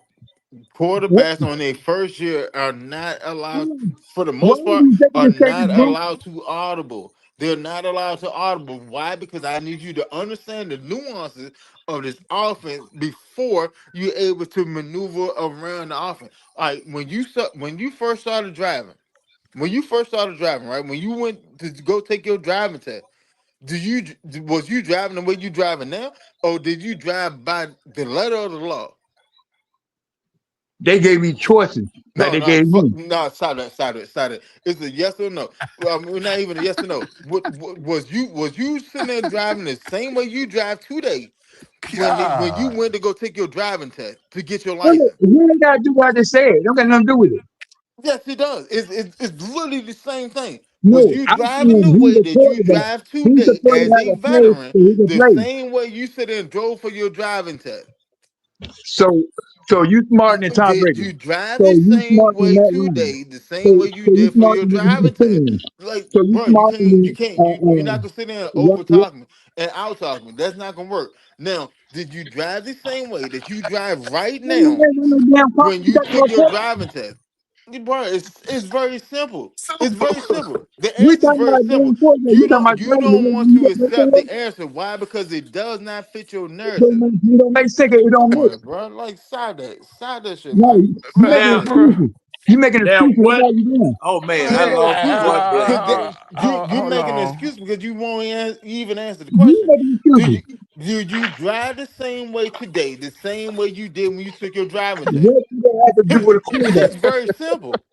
What, Quarterbacks on their first year are not allowed, for the why most do part, the are executives say this, not bro? allowed to audible. They're not allowed to audible. Why? Because I need you to understand the nuances of this offense before you're able to maneuver around the offense. Like when you first started driving, right? When you went to go take your driving test, was you driving the way you driving now, or did you drive by the letter of the law? They gave me choices like No, they no, gave fuck, me. no, stop it. It's a yes or no. Not even a yes or no. What was you sitting there driving the same way you drive today when you God. went to go take your driving test to get your He license? ain't got to do what I just said. Don't got nothing to do with it. Yes, it does. It's literally the same thing. Was No, you I'm driving saying the he's way a that you quarterback. drive He's today supposed to as have a a play veteran, so he can the play. same way you sit there and drove for your driving test? So, so you smarter than Tom Did Brady. you drive So the you same smarter than way Matt Ryan. today, the So, same way you so you did for smarter your than driving test? Simmons. Like, So you bro, smarter than you're not gonna sit there and over talk me and out talk me. That's not gonna work. Now, did you drive the same way that you drive right now no damn car. when You you got took no your car. driving test? Bro, it's very simple. It's very simple. The We answer is talking very about simple. damn quarterback. You talking about You driving. don't want to You accept the answer. Why? Because it does not fit your narrative. don't make sense. It don't Come work. on, bro. Like, side that shit, No, man. you Side making Now, that shit. Bro. excuses. You making now excuses. That's what? all you doing. Oh man, I I ain't making lost excuses what the because heck? you're Hold making an on. excuse because you won't even answer the You question. making Do excuses. you drive the same way today, the same way you did when you took your driving test? What do that have to do with a quarterback? It's very simple.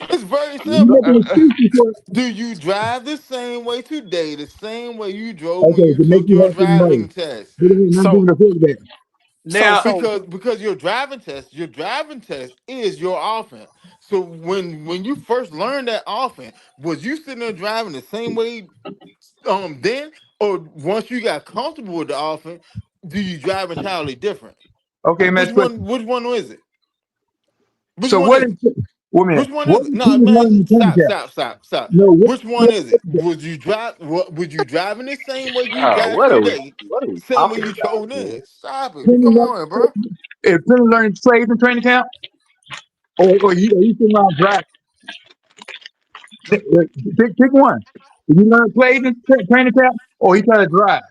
It's very You simple. making excuses for Do you drive the same way today, the same way you drove when okay you to make took you your happy? No, driving test? it ain't nothing to do So with a quarterback. Now, so Because your driving test is your offense. So when you first learned that offense, was you sitting there driving the same way then, or once you got comfortable with the offense, do you drive entirely different? Okay, next question. Which one is it? Which So one what is is it? wait a minute? Which one What is it? is No, Penny man, learning the handicap? stop. No, Which one what is it? Was you driving the same way you drive today? What are we Same way talking you about, drove man? in. Stop it. Penny Come learn, on, bro. if Penny learning trades in training camp, or you sitting around drive, pick one. If you learn trades in training camp, or he try to drive.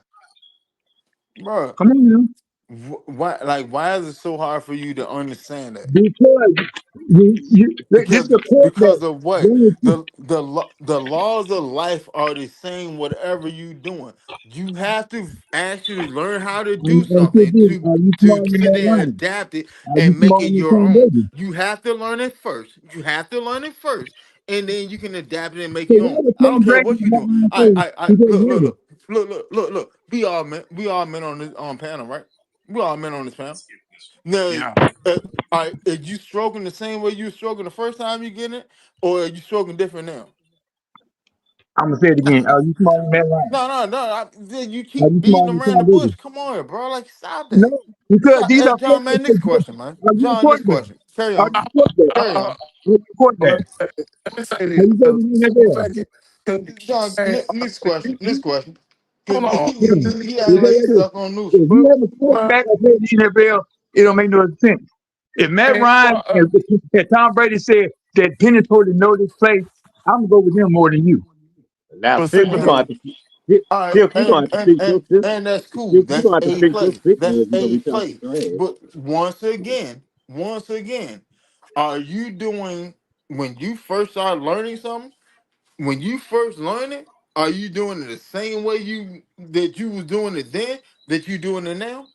Bro, Come on, man. why is it so hard for you to understand that? Because this is a quarterback. Because of what? Then The laws of life are the same whatever you doing. You have to actually learn how to do and something are you to smarter than sit that there and line? adapt it Are you and make smarter it than your Tom own. Brady? You have to learn it first. And then you can adapt it and make So it your why own. would I don't Tom care Brady what and you're that doing. line play? Because hey, Look. We all men on this panel, right? We all men on this panel. Now, yeah. are you stroking the same way you were stroking the first time you get it, or are you stroking different now? I'm gonna say it again. Are you smarter than that line? No. You Are keep you beating smarter than around the Tom bush. Brady? Come on, bro. Like, stop No, that. because Stop. these Hey, are John, man. Next question, man. Are you a John, next quarterback? question. Carry How on. you support that? Carry on. How you support Let that? me say How this. you support the Simple NFL? fact is, 'cause, John, man, next question. Next question. Because hold on. Yeah. he You acting say like he's that stuck on news. if you But, have a but quarterback that plays in the NFL, it don't make no sense. If Matt man, Ryan and Tom Brady said that Penny told to know this play, I'm gonna go with them more than you. Now, but Pip, simple you're fact, gonna have to All right, Pip, you're gonna have to fix your system. and that's cool. Pip, you're That's gonna have to a fix your play. system That's if you're gonna a be talking play. trash. But once again, are you doing when you first start learning something? When you first learn it, are you doing it the same way you was doing it then that you doing it now?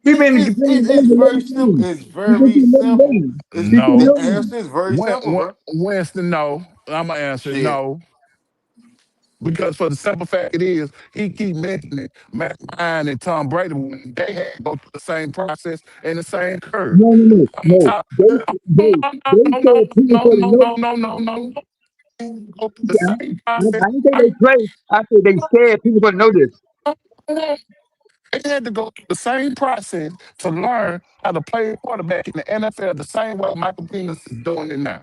He been in the It's game very 11 simple. games. It's He been very to 11 simple. games. He should no. The know him. answer is very simple, bro. Winston, no. I'm gonna answer Shit. no. Because for the simple fact it is, he keep mentioning Matt Ryan and Tom Brady when they had to go through the same process and the same curve. No, no, no, I'm no. talking. They said people for the note. No. Go through the same process. I didn't say they play. I said they scared people for to know this. They had to go through the same process to learn how to play quarterback in the NFL the same way Michael Penis is doing it now.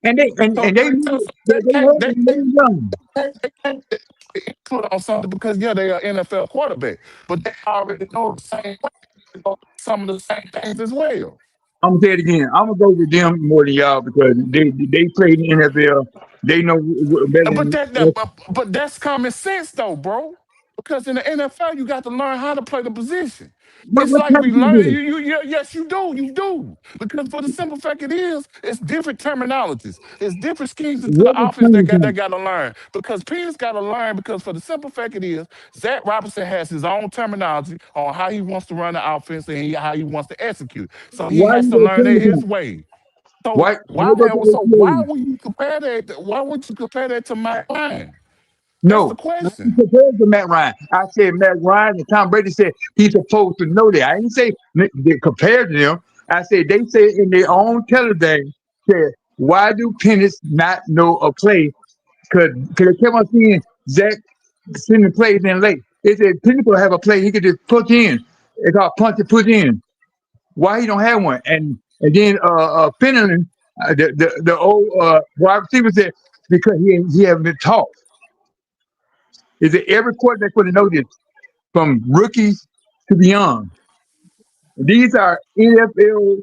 And So they so they can't heard them. They was young. they can't put on something because yeah, they are NFL quarterback, but they already know the same way. They go through some of the same things as well. I'm gonna say it again. I'm gonna go with them more than y'all because they played in the NFL. They know better But than that, us. but that's common sense though, bro. Because in the NFL, you got to learn how to play the position. It's What like time we you learn. do? Yes, you do. Because for the simple fact it is, it's different terminologies. It's different schemes into the What is offense training they camp? got to learn. Because Peter's got to learn. Because for the simple fact it is, Zach Robinson has his own terminology on how he wants to run the offense and how he wants to execute. So he Why has you to go learn it training his camp? way. So Why go to why ATA? would you compare that? Why would you compare that to Mike Ryan? That's the No, I ain't question. compared to Matt Ryan. I said Matt Ryan and Tom Brady said he's supposed to know that. I didn't say they compared to them. I said they said in their own television said why do Pennis not know a play? Because they kept on seeing Zach sending plays in late. They said Pennis will have a play he could just put in. It's called punch and put in. Why he don't have one? And then Finneran, the old wide receiver said because he haven't been taught. Is it every quarterback would have noticed from rookies to beyond? These are NFL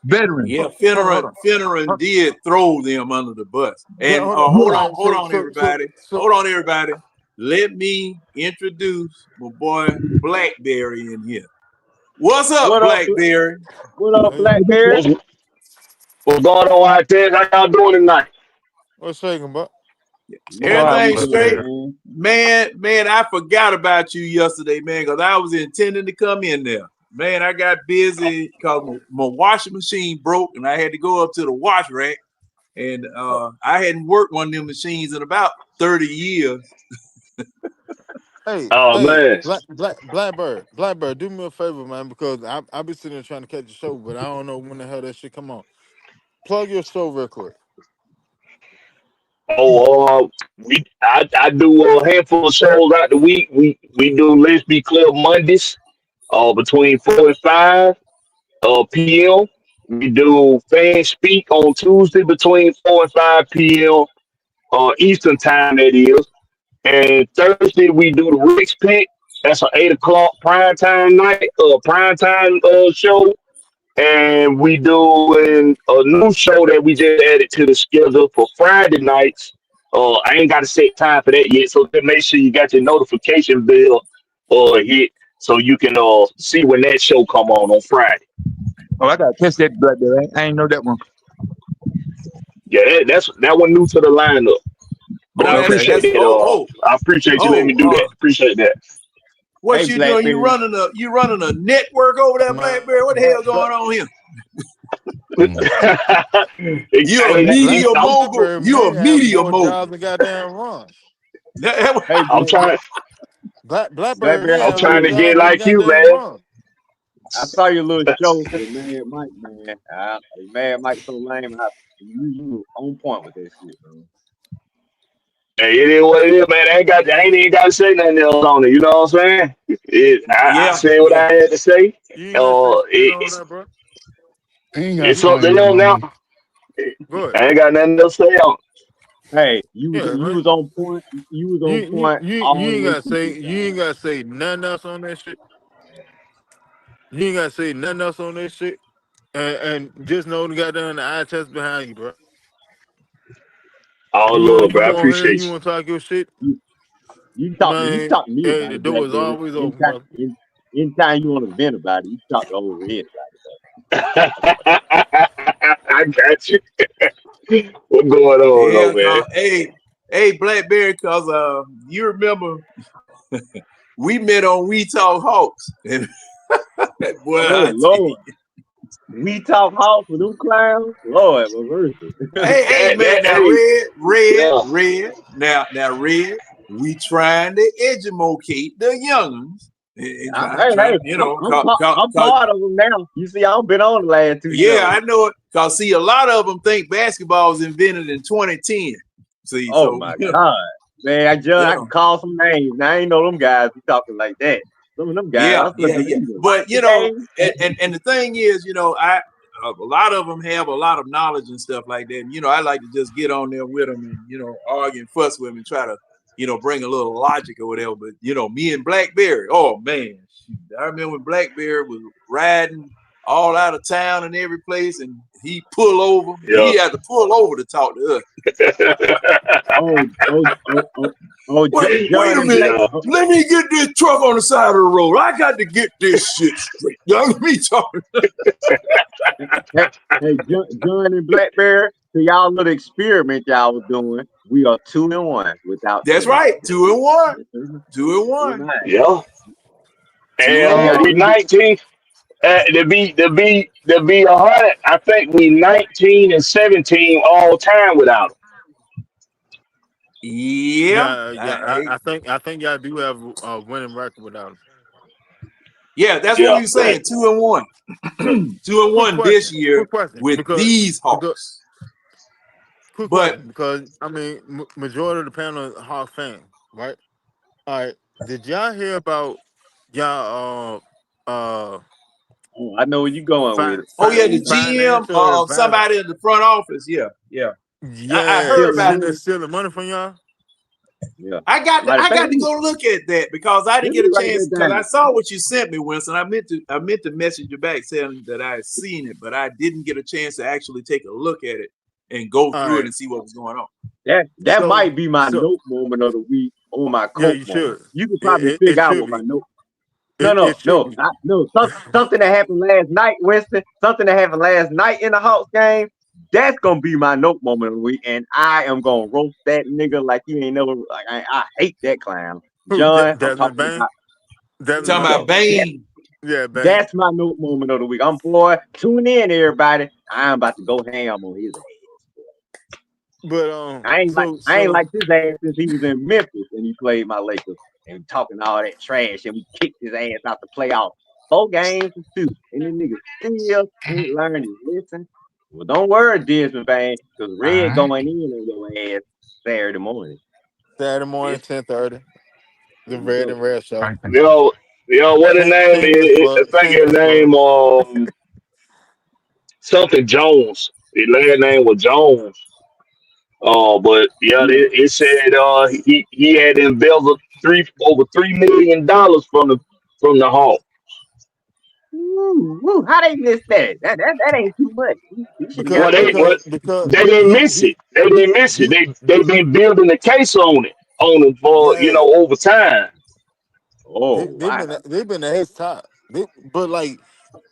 veterans. Yeah, Hold on. Finneran did throw them under the bus. And Hold on. hold Yeah. on, All right. everybody. Hold on, everybody. Let me introduce my boy Blackberry in here. What's up, What up? Blackberry? What up, hey, Blackberry? What's going on out there? How y'all doing tonight? what's shaking, bro? We Oh, mighty Everything good, straight? Blackberry. man. Man, I forgot about you yesterday, man, because I was intending to come in there. Man, I got busy because my washing machine broke and I had to go up to the wash rack. And I hadn't worked one of them machines in about 30 years. Hey, oh hey, man. Blackbird, do me a favor, man, because I be sitting there trying to catch the show, but I don't know when the hell that shit come on. Plug your show real quick. I do a handful of shows out the week. We do Let's Be Club Mondays, between 4 and 5 p.m. We do Fan Speak on Tuesday between 4 and 5 p.m. Eastern time that is. And Thursday we do the Rick's Pick. That's an 8 o'clock prime time show. And we doing a new show that we just added to the schedule for Friday nights. I ain't got a set time for that yet, so just make sure you got your notification bell hit so you can see when that show come on Friday. Oh, I gotta test that Blackberry. I ain't know that one. Yeah, that one new to the lineup, but Oh, I Okay. appreciate that's that. I appreciate you letting me do that. Appreciate that. what Hey, you doing? Blackberry. You running a network over there, Man, Blackberry? What the Black hell going on here? Mm. You're a Black media mogul. Blackbird You're a man have media more mogul. jobs than goddamn Ron. Hey, I'm trying. Blackbird Blackberry. man I I'm have saw more trying to you. get jobs than like you, goddamn man. Ron. I saw your little show with Mad Mike, man. Mad Mike so lame. You on point with that shit, bro. Hey, it is what it is, man. I ain't even got to say nothing else on it. You know what I'm saying? I Yeah, said what yeah. I had to say. You ain't gotta say shit over It's there, bro. He ain't got to It's up to explain that them no now. more. Good. I ain't got nothing else to say on. Hey, Yeah, you man. was on point. You was on point You all the ain't way gotta through say this you ain't game. gotta say nothing else on that shit. You ain't gotta say nothing else on that shit. And just know the goddamn the eye test behind you, bro. All Whoever love, you bro. I want here, appreciate you want to talk your shit, You man. talk to me Hey, about the it, door is Blackberry. always open, brother. Anytime you want to vent about it, you talk to old red about you. I got you. What's going on, Yeah, though, man? hey, Blackberry, cause you remember we met on We Talk Hawks, and boy, it. Oh I tell you, Lord, we talk hawk for them clowns. Lord, what mercy. hey, man, now Hey, yeah. red, now red, we trying to educate the youngins, and trying, Hey, I'm part of them now. You see, I've been on the last 2 yeah, shows. I know it. Cause see, a lot of them think basketball was invented in 2010. See, Oh so my God, man, I yeah, can call some names. Now I ain't know them guys be talking like that. Some of them guys, I said, do they yeah. even watch But the game? and the thing is, I a lot of them have a lot of knowledge and stuff like that. And, I like to just get on there with them and argue and fuss with them and try to bring a little logic or whatever. But me and Blackberry, oh man, I remember when Blackberry was riding all out of town and every place, and he pull over. Yeah. He had to pull over to talk to us. Oh, oh, oh, oh, oh, Wait John a and Black. minute. Yeah. Oh, Let me get this truck on the side of the road. I got to get this shit straight. Let me talk. hey, John and Blackberry, to y'all little experiment y'all was doing, we are 2-1 without That's Tim. right. 2-1. Yes, sir. Yes, 2-1. sir. Yeah. Two And and I got one. we 19. To be 100. I think we 19 and 17 all time without Yeah. Yeah. I think y'all do have a winning record without him. Yeah, that's them. what Yeah. we were saying. 2-1. So, 2-1 this year quick question, with these because Hawks. quick But question, because I mean, majority of the panel is Hawk fan, right? All right, did y'all hear about y'all oh, I know where you going with it. oh yeah, the GM, financial advisor? somebody in the front office. Yeah, yeah. I Yeah, heard about it. Stealing money. stealing money from y'all. Yeah. I got to, Matter of I fact, got to go look at that because I let didn't me get a write chance that because I down. saw what you sent me, Winston. I meant to message you back saying that I had seen it, but I didn't get a chance to actually take a look at it and go All through it right, and see what was going on. That so might be my so note moment of the week or my yeah, coke you moment. should. You can It, probably it, it figure out should what my be. note. No, It no, should no, be. no. Something that happened last night, Winston. Something that happened last night in the Hawks game. That's gonna be my note moment of the week, and I am gonna roast that nigga like you ain't never. Like I hate that clown, Who? John. I'm Devin talking Bain. about. You Devin talking Bain. about That, Bane? Yeah, Bain. that's my note moment of the week. I'm boy. Tune in, everybody. I'm about to go ham on his ass. But so I ain't so like his ass since he was in Memphis and he played my Lakers and talking all that trash and we kicked his ass out the playoffs. 4 games to 2. And this nigga still ain't learning to listen. Well, don't worry, Desmond Bain, because All Red right. going in on your ass Saturday morning. Saturday morning, Yes, 10:30, there the you Red go. and Red show. All right. What his name Shameless is? I plug. think his Shameless plug. name something Jones. His last name was Jones. But yeah, Yeah. it said he had embezzled over $3 million from the Hawk. Woo. How they miss that? That ain't too much. He should have Because Well, got that. they didn't miss it. They didn't miss it. he They've been building the case on it for yeah, over time. Oh, they've wow. been at his top. But like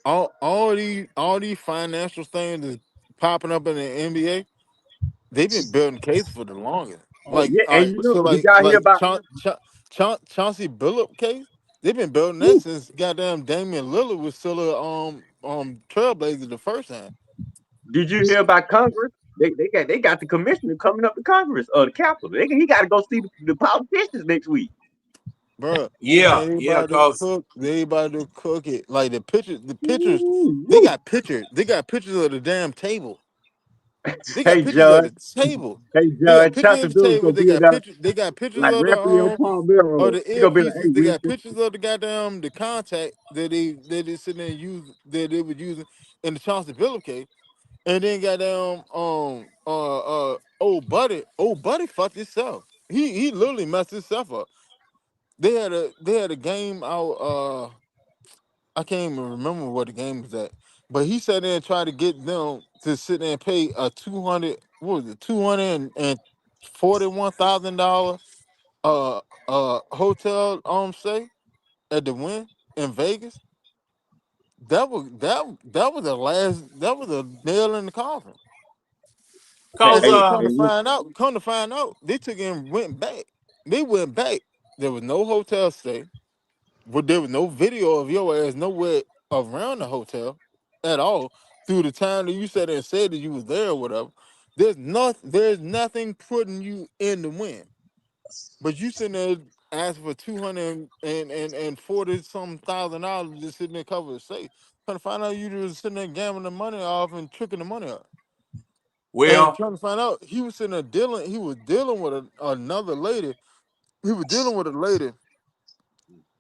all these financial things is popping up in the NBA. They've been building case for the longest. Oh, Like yeah. all And right, you so know, did y'all hear about Chauncey Billup case. They've been building that woo, since goddamn Damian Lillard was still a trailblazer the first time. did you hear about Congress? They got the commissioner coming up to Congress or the Capitol. He got to go see the politicians next week. Bro, Yeah, they yeah. about to Cause cook. They about to cook it. Like the pictures. Woo, They woo. got pictures. They got pictures of the damn table. They got Hey pictures at John, the table. hey They got John, pictures Chaka at the Dillon table. gonna be there They got pictures like of Raphael Palmero. the He gonna be like, hey earpieces. They got Winston. pictures of the goddamn the contact that they sitting there that they were using in the Chauncey Billups case. And then goddamn old buddy fucked himself. He literally messed himself up. They had a game out. I can't even remember what the game was at, but he sat there and tried to get them to sit there and pay a 200. What was it? $241,000 hotel stay at the Wynn in Vegas. That was the last. That was a nail in the coffin. Hey, And Cause then Winston. come to find out, they took and went back. They went back. There was no hotel stay. But there was no video of your ass nowhere around the hotel at all through the time that you sat there and said that you was there or whatever. There's nothing putting you in the win. But you sitting there asking for 240 some $1,000 just sitting there cover the safe. Trying to find out you just sitting there gambling the money off and tricking the money out. And well, trying to find out he was sitting there dealing. He was dealing with another lady. He was dealing with a lady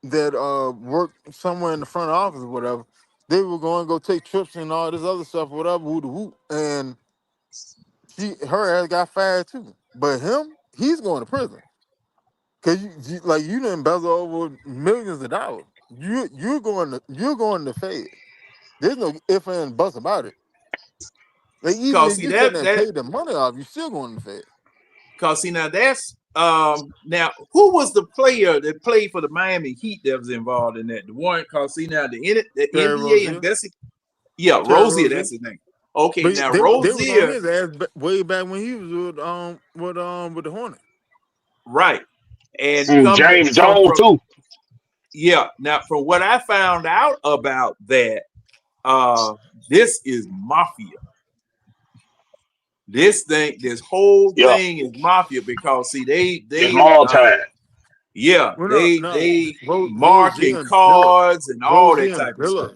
that worked somewhere in the front office or whatever. They were going to go take trips and all this other stuff, whatever, woo whoop. And her ass got fired too. But him, he's going to prison. Cause you didn't embezzle over millions of dollars. You're going to Fed. There's no if and buts about it. Like even cause if see you sit there and that pay the money off, you still going to Fed. cause see now that's now who was the player that played for the Miami Heat that was involved in that? The one cause see now the Terry NBA Rozier. invested. Yeah, Terry Rozier, Rozier. that's his name. Okay, But now they was on Rozier, his ass way back when he was with the Hornets. right. And And James Jones from too. yeah, now from what I found out about that, this is mafia. This whole Yeah, thing is mafia because see it's they mall time. yeah, Well, no. they Rozier marking and Billups. cards and all that type of stuff.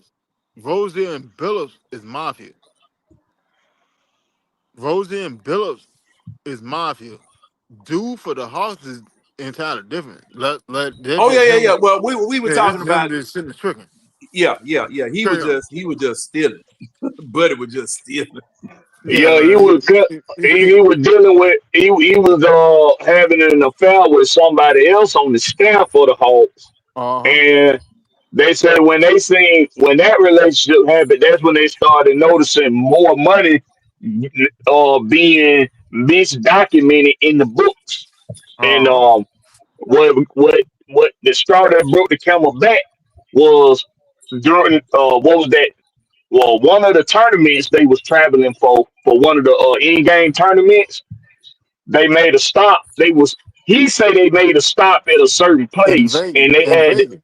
Rozier and Billups is mafia. Rozier and Billups is mafia. Dude for the Hawks is entirely different. That's Oh just yeah. him. Well, we were Yeah, that's talking them about just sitting there tricking. yeah. Carry on. He was just stealing. Buddy was just stealing. Yeah, Yeah, he was cut. He was dealing with he was having an affair with somebody else on the staff for the Hawks, uh-huh. and they said when that relationship happened, that's when they started noticing more money being misdocumented in the books. And Uh-huh. what the straw that broke the camel back was during what was that? Well, one of the tournaments they was traveling for one of the in-game tournaments, they made a stop. He said they made a stop at a certain In place, Vegas. and they In had Vegas.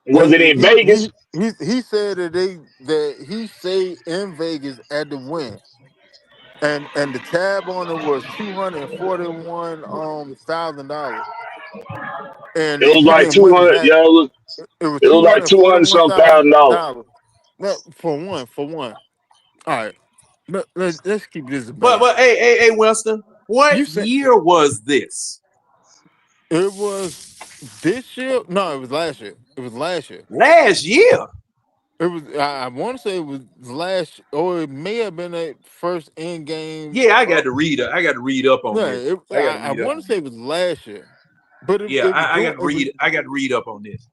was it in Vegas? He said that he stayed in Vegas at the Win. And the tab on it was $241,000. And It they was took like and went 200. back. Yeah, It was it two was like hundred and 200 forty-one some thousand thousand dollars. dollars. For one. All right. Let's keep this a But band. hey, Winston, what You said year was this? it was this year? No, it was last year. It was last year. Last year. It was. I want to say it was last, or it may have been that first in game. Yeah, I got to read. I got to read up on Yeah, this. I got to I read up want to on say this. it was last year, but Yeah, it was I doing got to read. I got to read up on this.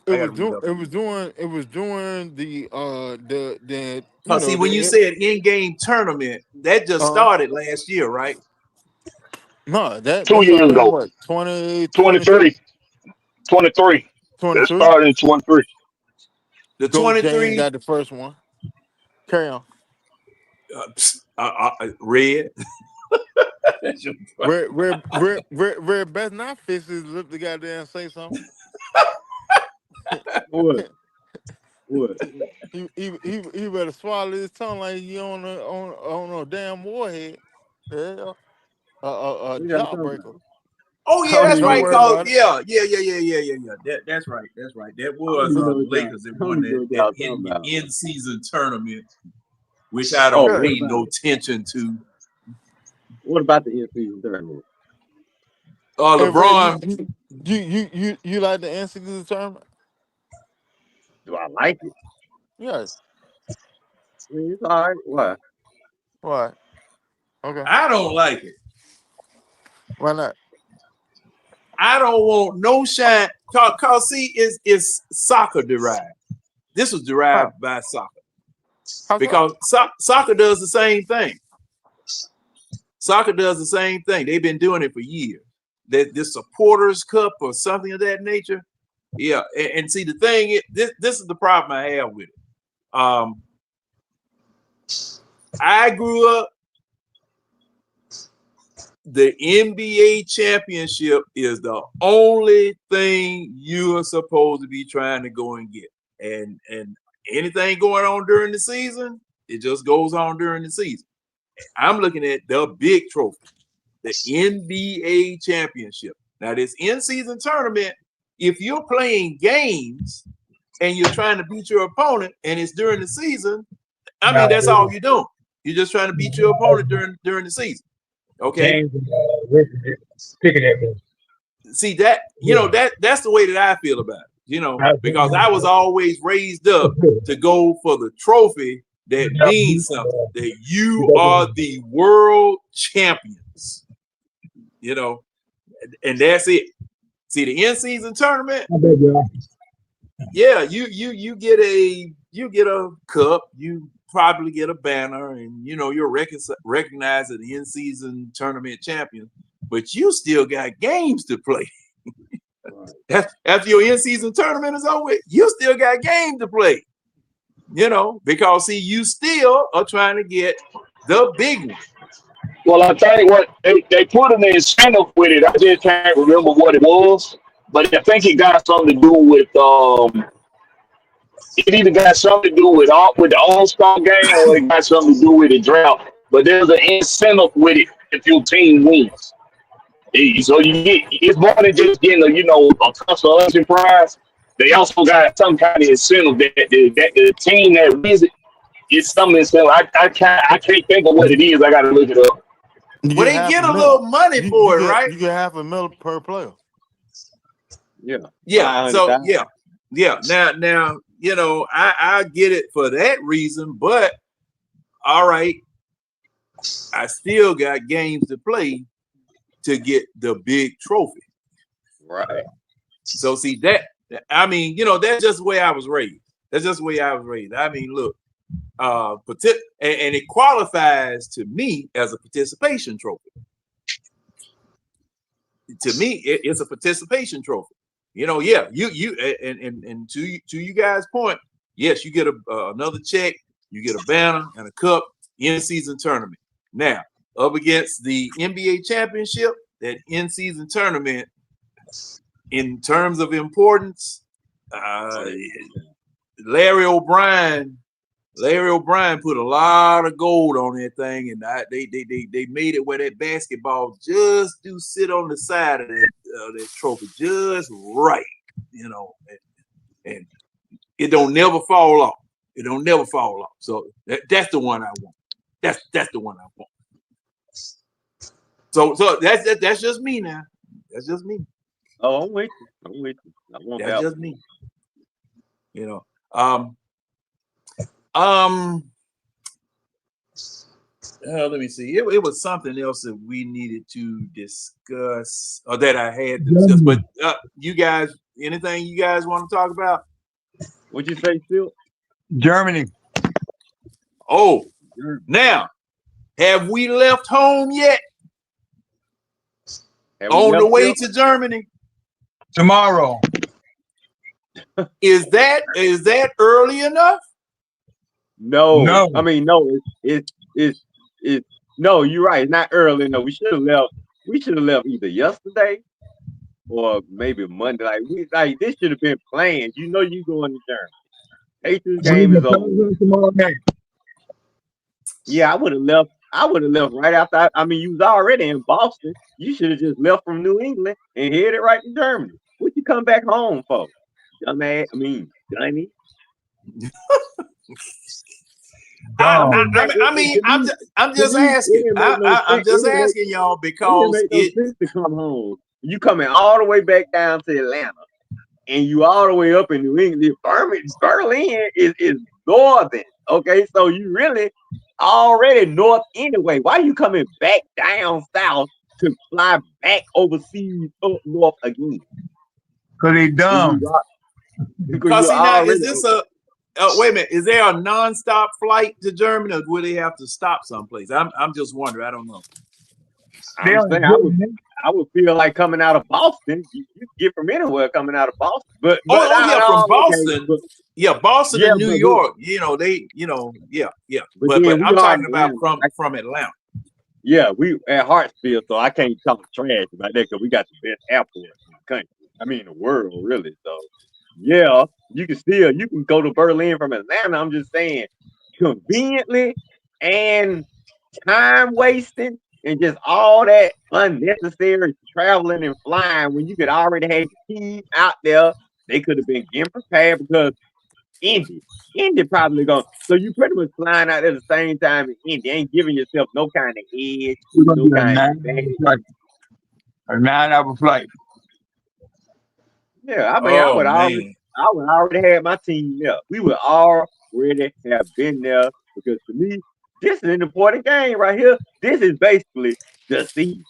it I got to was read doing up on this. it was during the Cause see, when you said in-game tournament, that just uh started last year, right? no that 2 years started in ago, what 2022 23, 23. That 23. started in 23. The Go Jane 23 got the first one. Carry on. red. Where best not fix his lip to goddamn say something. What? What? He better swallow his tongue like you on a damn warhead. Yeah, a What y'all talking about? jawbreaker. Oh I yeah, don't that's Don't even. right. worry Cause about it. yeah. That's right. That I don't was even know the what y'all. Lakers that I don't won even know that what y'all talking in about. in season tournament. which I don't pay no attention to. What about the in-season tournament? LeBron. You like the in-season tournament? Do I like it? Yes. I mean, it's all right. Why? Why? Okay. I don't like it. Why not? I don't want no shine. Cause see, it's soccer derived. This was derived by soccer. Because soccer does the same thing. Soccer does the same thing. They've been doing it for years. This supporters cup or something of that nature. Yeah, and see the thing, this is the problem I have with it. I grew up. The NBA championship is the only thing you are supposed to be trying to go and get. And anything going on during the season, it just goes on during the season. I'm looking at the big trophy, the NBA championship. Now, this in-season tournament, if you're playing games and you're trying to beat your opponent and it's during the season, I mean, that's all you're doing. You're just trying to beat your opponent during the season. Okay. See that, that's the way that I feel about it, because I was always raised up to go for the trophy that means something, that you are the world champions, and that's it. See, the in-season tournament, yeah, you get a cup, you probably get a banner, and you're recognized as the in-season tournament champion, but you still got games to play. After your in-season tournament is over, you still got games to play. Because see, you still are trying to get the big one. Well, I tell you what, they put an incentive with it. I just can't remember what it was, but I think it got something to do with it either got something to do with the All-Star game or it got something to do with the draft. But there's an incentive with it if your team wins. So it's more than just getting a consolation prize. They also got some kind of incentive that the team that wins it is some incentive. I can't think of what it is. I got to look it up. Well, they get a little money for it, right? You get $500,000 per player. Yeah. So yeah. Now I get it for that reason, but all right, I still got games to play to get the big trophy. Right. So see that, I mean, that's just the way I was raised. That's just the way I was raised. I mean, look, and it qualifies to me as a participation trophy. To me, it's a participation trophy. You and to you guys' point, yes, you get another check, you get a banner and a cup in-season tournament. Now, up against the NBA championship, that in-season tournament, in terms of importance, Larry O'Brien put a lot of gold on that thing, and they made it where that basketball just do sit on the side of that trophy just right, and it don't never fall off. It don't never fall off. So that's the one I want. That's the one I want. So that's just me now. That's just me. Oh, I'm with you. I want that's that. Just me. Let me see. It was something else that we needed to discuss, or that I had to discuss. But you guys, anything you guys want to talk about? What'd you say, Phil? Germany. Oh, now, have we left home yet? On the way to Germany? Tomorrow. Is that early enough? No. I mean, no. It's no. You're right. It's not early. No, we should have left. We should have left either yesterday or maybe Monday. This should have been planned. You going to Germany. Patriots game is over. Tomorrow night. Yeah, I would have left. Right after. I mean, you was already in Boston. You should have just left from New England and headed right to Germany. What you come back home for? Dummy. I mean, I'm just asking. I'm just asking y'all It because didn't make no sense to come home. You coming all the way back down to Atlanta, and you all the way up in New England. Berlin is northern. Okay, so you really already north anyway. Why are you coming back down south to fly back overseas up north again? Because they dumb. Because see now, is this a wait a minute? Is there a nonstop flight to Germany, or would they have to stop someplace? I'm just wondering. I don't know. I'm saying I would feel like coming out of Boston. You get from anywhere coming out of Boston, but from Boston. Okay, Boston and New York. But I'm talking about from Atlanta. Yeah, we at Hartsfield, so I can't talk trash about that because we got the best airport in the country. I mean, the world, really. So, yeah, you can go to Berlin from Atlanta. I'm just saying, conveniently and time wasting and just all that unnecessary traveling and flying when you could already have the team out there. They could have been getting prepared because Indy probably going. So you pretty much flying out at the same time as Indy. Ain't giving yourself no kind of edge, no kind of advantage. A 9-hour flight. Yeah, I mean, I would already have my team there. We would already have been there because to me, this is an important game right here. This is basically the season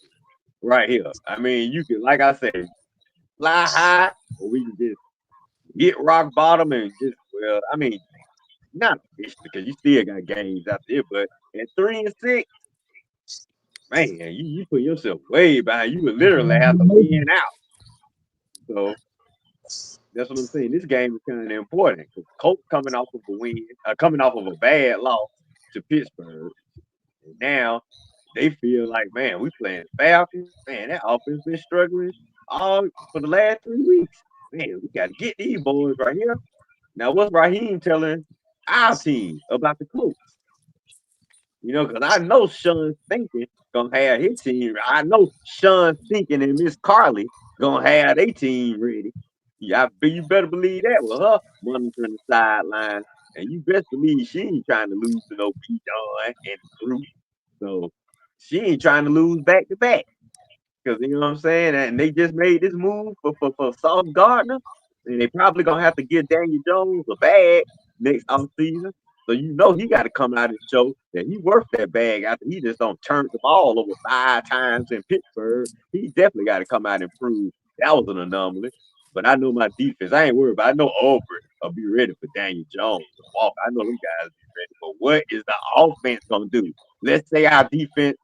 right here. I mean, you can, like I said, fly high, or we can just hit rock bottom and just, well, I mean, not because you still got games out there, but at 3-6, man, you put yourself way behind. You would literally have to win out. So that's what I'm saying. This game is kind of important because Colts coming off of a win, coming off of a bad loss to Pittsburgh, and now they feel like, man, we playing Falcons. Man, that offense been struggling all for the last 3 weeks. Man, we got to get these boys right here. Now, what's Raheem telling our team about the Colts? You know, because I know Sean Thinking gonna have his team. I know Sean Thinking and Miss Carly gonna have their team ready. Yeah, you better believe that with her monitoring the sideline, and you best believe she ain't trying to lose to no B. John and the group. So she ain't trying to lose back to back. Because you know what I'm saying? And they just made this move for Sauce Gardner. And they probably gonna have to give Daniel Jones a bag next offseason. So you know he got to come out and show that he worth that bag after he just don't turn the ball over 5 times in Pittsburgh. He definitely got to come out and prove that was an anomaly. But I know my defense. I ain't worried about it. I know Aubrey will be ready for Daniel Jones to walk. I know them guys be ready. But what is the offense gonna do? Let's say our defense.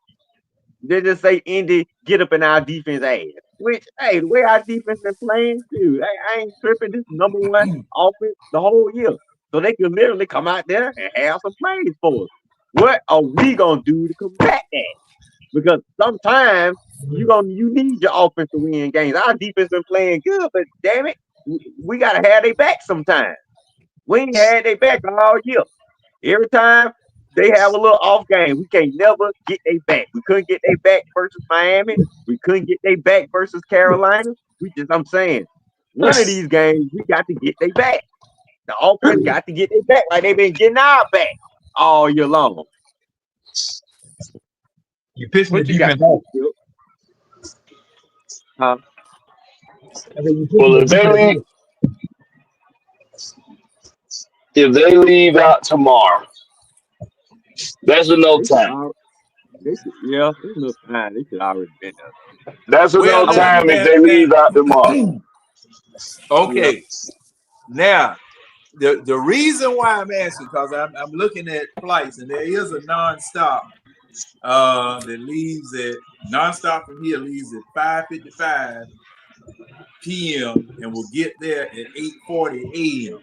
They just say Indy get up in our defense ass. Which, hey, the way our defense been playing, dude, I ain't tripping. This #1 offense the whole year. So they can literally come out there and have some plays for us. What are we gonna do to combat that? Because sometimes you need your offense to win games. Our defense been playing good, but damn it, we gotta have their back sometimes. We ain't had their back all year. Every time they have a little off game, we can't never get their back. We couldn't get their back versus Miami. We couldn't get their back versus Carolina. I'm saying, one of these games we got to get their back. The offense got to get their back like they've been getting our back all year long. You pissing the defense off. Well, if they leave out tomorrow, that's enough time. There's enough time. They should already been there. That's enough time if they leave out tomorrow. Okay. Now, the reason why I'm asking, because I'm looking at flights, and there is a nonstop that leaves at nonstop from here leaves at 5:55 p.m. and will get there at 8:40 a.m.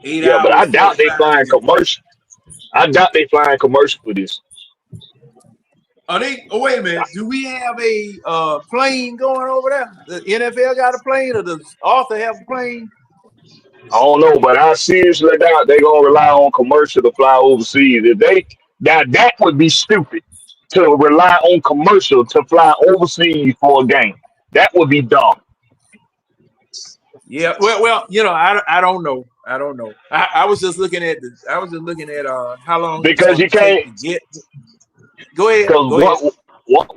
8 hours. But I doubt they flying commercial. I doubt they flying commercial for this. Are they? Oh, wait a minute. Do we have a plane going over there? The NFL got a plane, or does Arthur have a plane? I don't know, but I seriously doubt they're gonna rely on commercial to fly overseas. If they that would be stupid to rely on commercial to fly overseas for a game. That would be dumb. Yeah, well, I don't know. I don't know. I was just looking at how long it's because going you to take can't. to get. Go ahead. Because Go ahead.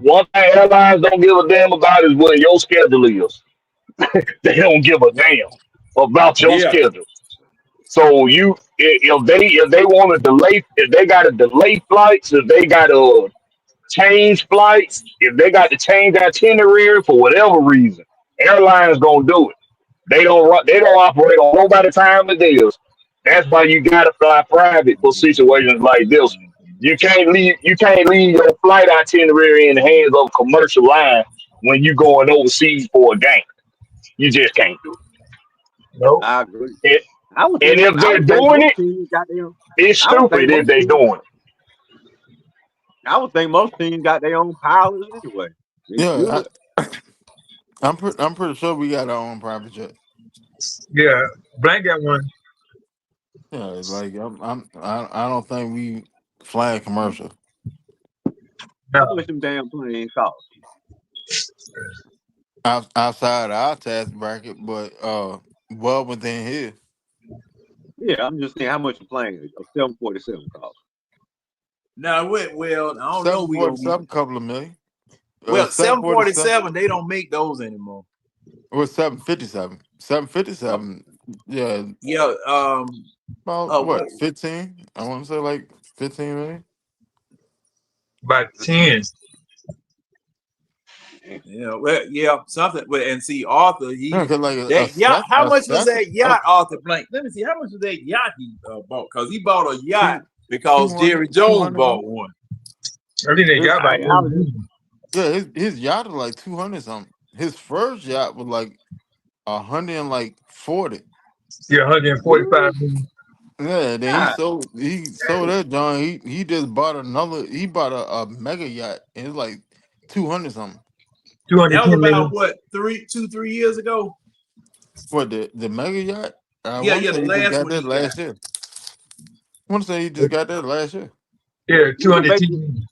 one thing airlines don't give a damn about is what your schedule is. They don't give a damn about your Yeah. schedule. So if they want to delay, if they got to delay flights, if they got to change flights, if they got to change itinerary for whatever reason, airlines gonna do it. They don't operate on nobody's time of theirs. That's why you gotta fly private for situations like this. You can't leave your flight itinerary in the hands of a commercial line when you going overseas for a game. You just can't do No. I agree. it. I would And think if I they're would think doing most it, teams got their own. it's I would think stupid if most they're teams. doing it. I would think most teams got their own pilots anyway. They Yeah, should. I'm pretty sure we got our own private jet. Yeah, Blank got one. Yeah, like I don't think we flying commercial. No, How much them damn planes cost? Outside our tax bracket, but well within his. Yeah, I'm just saying how much a plane a 747 cost. Now, well, I don't know. Seven We forty gonna be seven, couple of million. well. Seven Seven forty forty seven. seven. They don't make those anymore. Or 757. Uh, 757. Yeah, yeah. about What? what? 15. I want to say like 15 million. about 10. Yeah. Well, yeah. Something. Well, and see, Arthur. Yeah, He cause like that yacht. How a much was second, that yacht, Arthur Blank? Let me see. How much was that yacht he bought? Because he bought a yacht two, because Jerry 200, Jones 200 bought something. one. I think they His, got about I was just 18. yeah, his yacht is like 200 something. His first yacht was like 140. Yeah, really 145 million. Yeah, then God. he sold that John. He just bought another. He bought a mega yacht, and it's like 200 something. That was 210 about million. what 3 years ago. What the mega yacht? I Yeah, want yeah. to The say he just last got one that he got. last year. I want to say he just got that last year. Yeah, You can 210 basically million.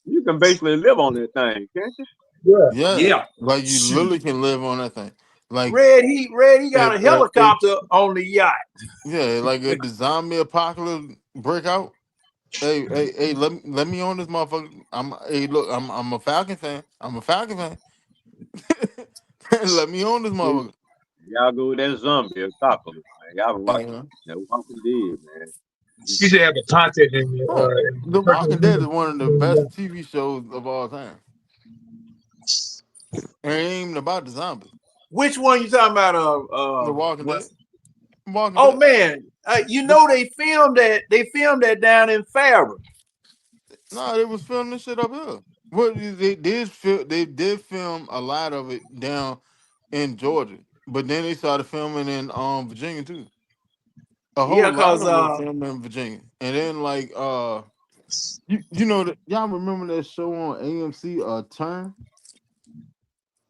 you can basically live on that thing, can't you? Yeah. Yeah, Yeah. like you Shoot. literally can live on that thing. Like Red. He got a if helicopter on the yacht. yeah, like if the zombie apocalypse break out, hey, let me on this motherfucker. Look, I'm a Falcon fan. I'm a Falcon fan. Let me on this See, motherfucker. y'all go with that zombie apocalypse, man. Y'all been watching Yeah. that Walking Dead, man. He should have a content in Oh, The personal Walking Dead is one of the best TV shows of all time. And it ain't even about the zombies. Which one you talking about? The Walking Dead. What's? Walking Oh Dead. man, you The, know they filmed that. They filmed that down in Farron. no, they was filming this shit up here. What they did film a lot of it down in Georgia, but then they started filming in Virginia too. A whole Yeah, lot cause of it was filmed in Virginia, and then like you know y'all remember that show on AMC Turn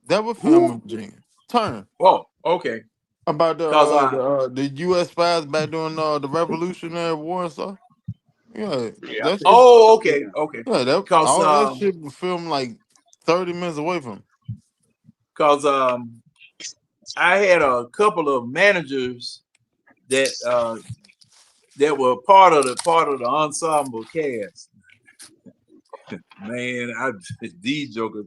that was filmed who? in Virginia. Turn Oh, okay. about Cause the U.S. spies back during the Revolutionary War and stuff. Yeah, Yeah, I that think. shit. okay, Yeah, okay. Yeah, that Cause all that shit was filmed like 30 minutes away from. cause I had a couple of managers that that were part of the ensemble cast. Man, these jokers,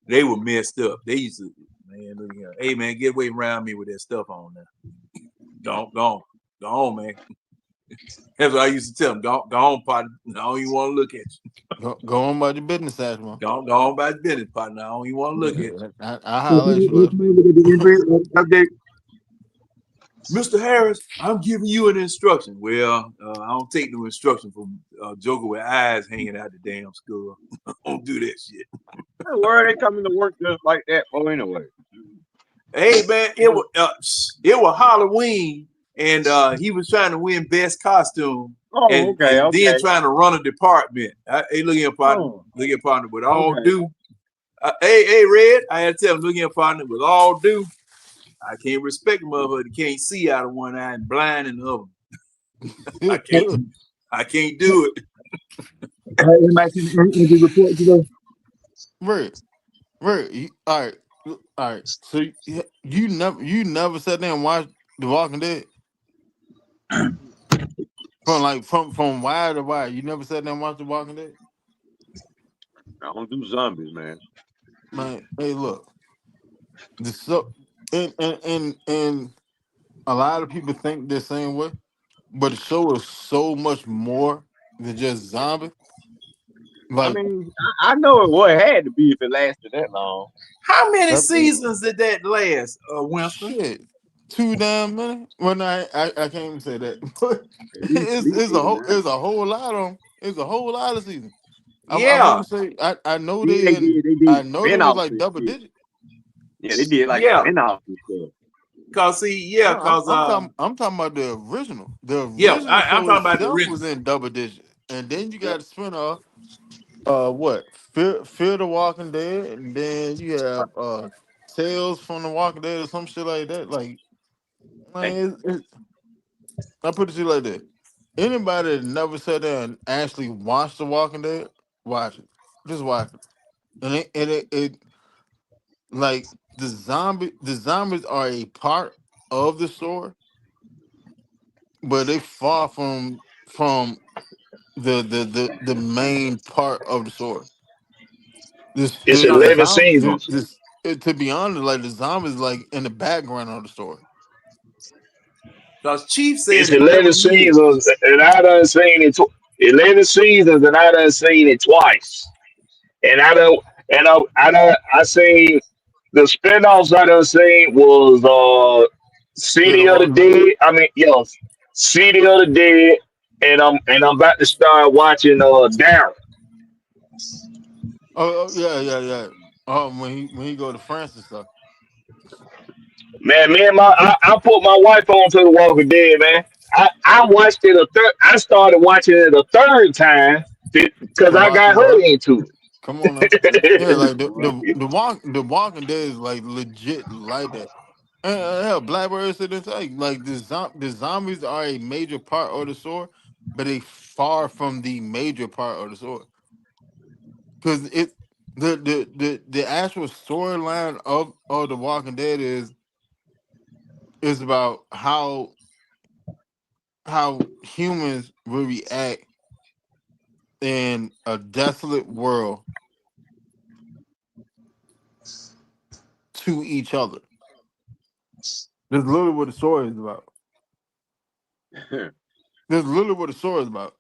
they were messed up. They used to, man, look here. Hey man, get away around me with that stuff on now. Go on, man. That's what I used to tell them. Go on, partner. I don't even want to look at you. Go on about your business, Ashman. Go on about business, partner. I don't even want to look at you. I holler at you later. Update. Mr. Harris, I'm giving you an instruction. Well, I don't take no instruction from Joker with eyes hanging out the damn skull. I don't do that shit. where are they coming to work just like that for anyway? Hey man, it was Halloween, and he was trying to win best costume, Oh, and okay, then okay. trying to run a department. Hey, look here, partner. Oh, Look here, partner. With all okay. due, hey, Red. I had to tell him, look here, partner. With all due, I can't respect a motherfucker that can't see out of one eye and blind in the other. I can't do it. Anybody seen the report today? Right. All right. So you never sat there and watched The Walking Dead? From wire to wire. You never sat down and watched The Walking Dead? I don't do zombies, man. Man, hey, look. And a lot of people think the same way, but the show is so much more than just zombies. I Like mean, I know what had to be if it lasted that long. How many that, seasons did that last, Winston? shit, 2 damn minutes. Well, no, I can't even say that. But At least it's 8 or 9. it's a whole lot on. It's a whole lot of seasons. I Yeah, want to say I know Yeah, they I did know they was spin-offs like and double shit. digit. Yeah, they did like yeah. spin-offs and stuff. Cause see, yeah, No, cause I'm talking about the original. The yeah, original I'm show talking about the itself original. was in double digit, and then you Yeah. got to spin off. What? Fear the Walking Dead, and then you have Tales from the Walking Dead or some shit like that. Like, Hey, man, I put it to you like that. Anybody that never sat down and actually watched The Walking Dead, watch it. Just watch it. And it like the zombies are a part of the story, but they far from the main part of the story. This It's the 11 zombies seasons. to be honest, like the zombies like in the background of the story. Cause Chief said It's it never 11 is. seasons, and I done seen it. 11 seasons, and I done seen it twice. And I don't, and I seen the spinoffs I done seen was Fear the City of the Walking Dead. Dead. I mean, yes, City of the Dead, and I'm about to start watching Darren. Oh, yeah. When he go to France and stuff. Man, me and I put my wife on to the Walking Dead, man. I watched it a third. I started watching it a third time because To I watch got it her well. into Come on now. Yeah, it. like the Walking Dead is like legit like that. And hell, Blackbird said this like the zombies are a major part of the story, but they far from the major part of the story. Because it the actual storyline of the Walking Dead is about how humans will react in a desolate world to each other. That's literally what the story is about. That's literally what the story is about.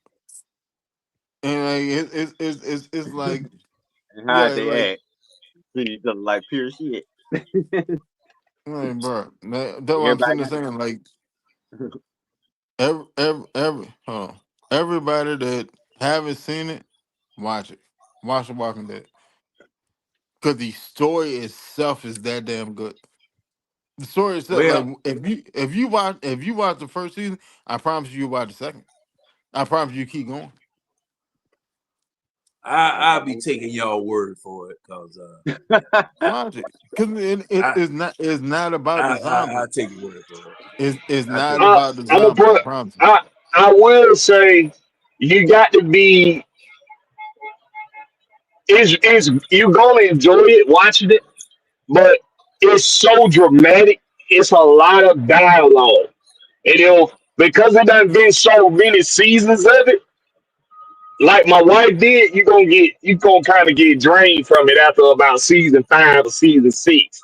And like it's like and yeah, how they like act. Treat each other like pure shit. bro, that's what I'm Everybody sitting there got saying. Like hold on. Everybody that haven't seen it, watch it. Watch The Walking Dead. Because the story itself is that damn good. The story itself, like Well, if you watch the first season, I promise you watch the second. I promise you keep going. I'll be taking y'all word for it, cause Watch it. Because I it's not about the I zombies. take your word for it. It's I take not it. about the I'm gonna zombies, I put. promise you. I will say you got to be. Is you gonna enjoy it watching it, but it's so dramatic. It's a lot of dialogue, and because it done been so many seasons of it. Like my wife did, you gonna kind of get drained from it after about season 5 or season 6.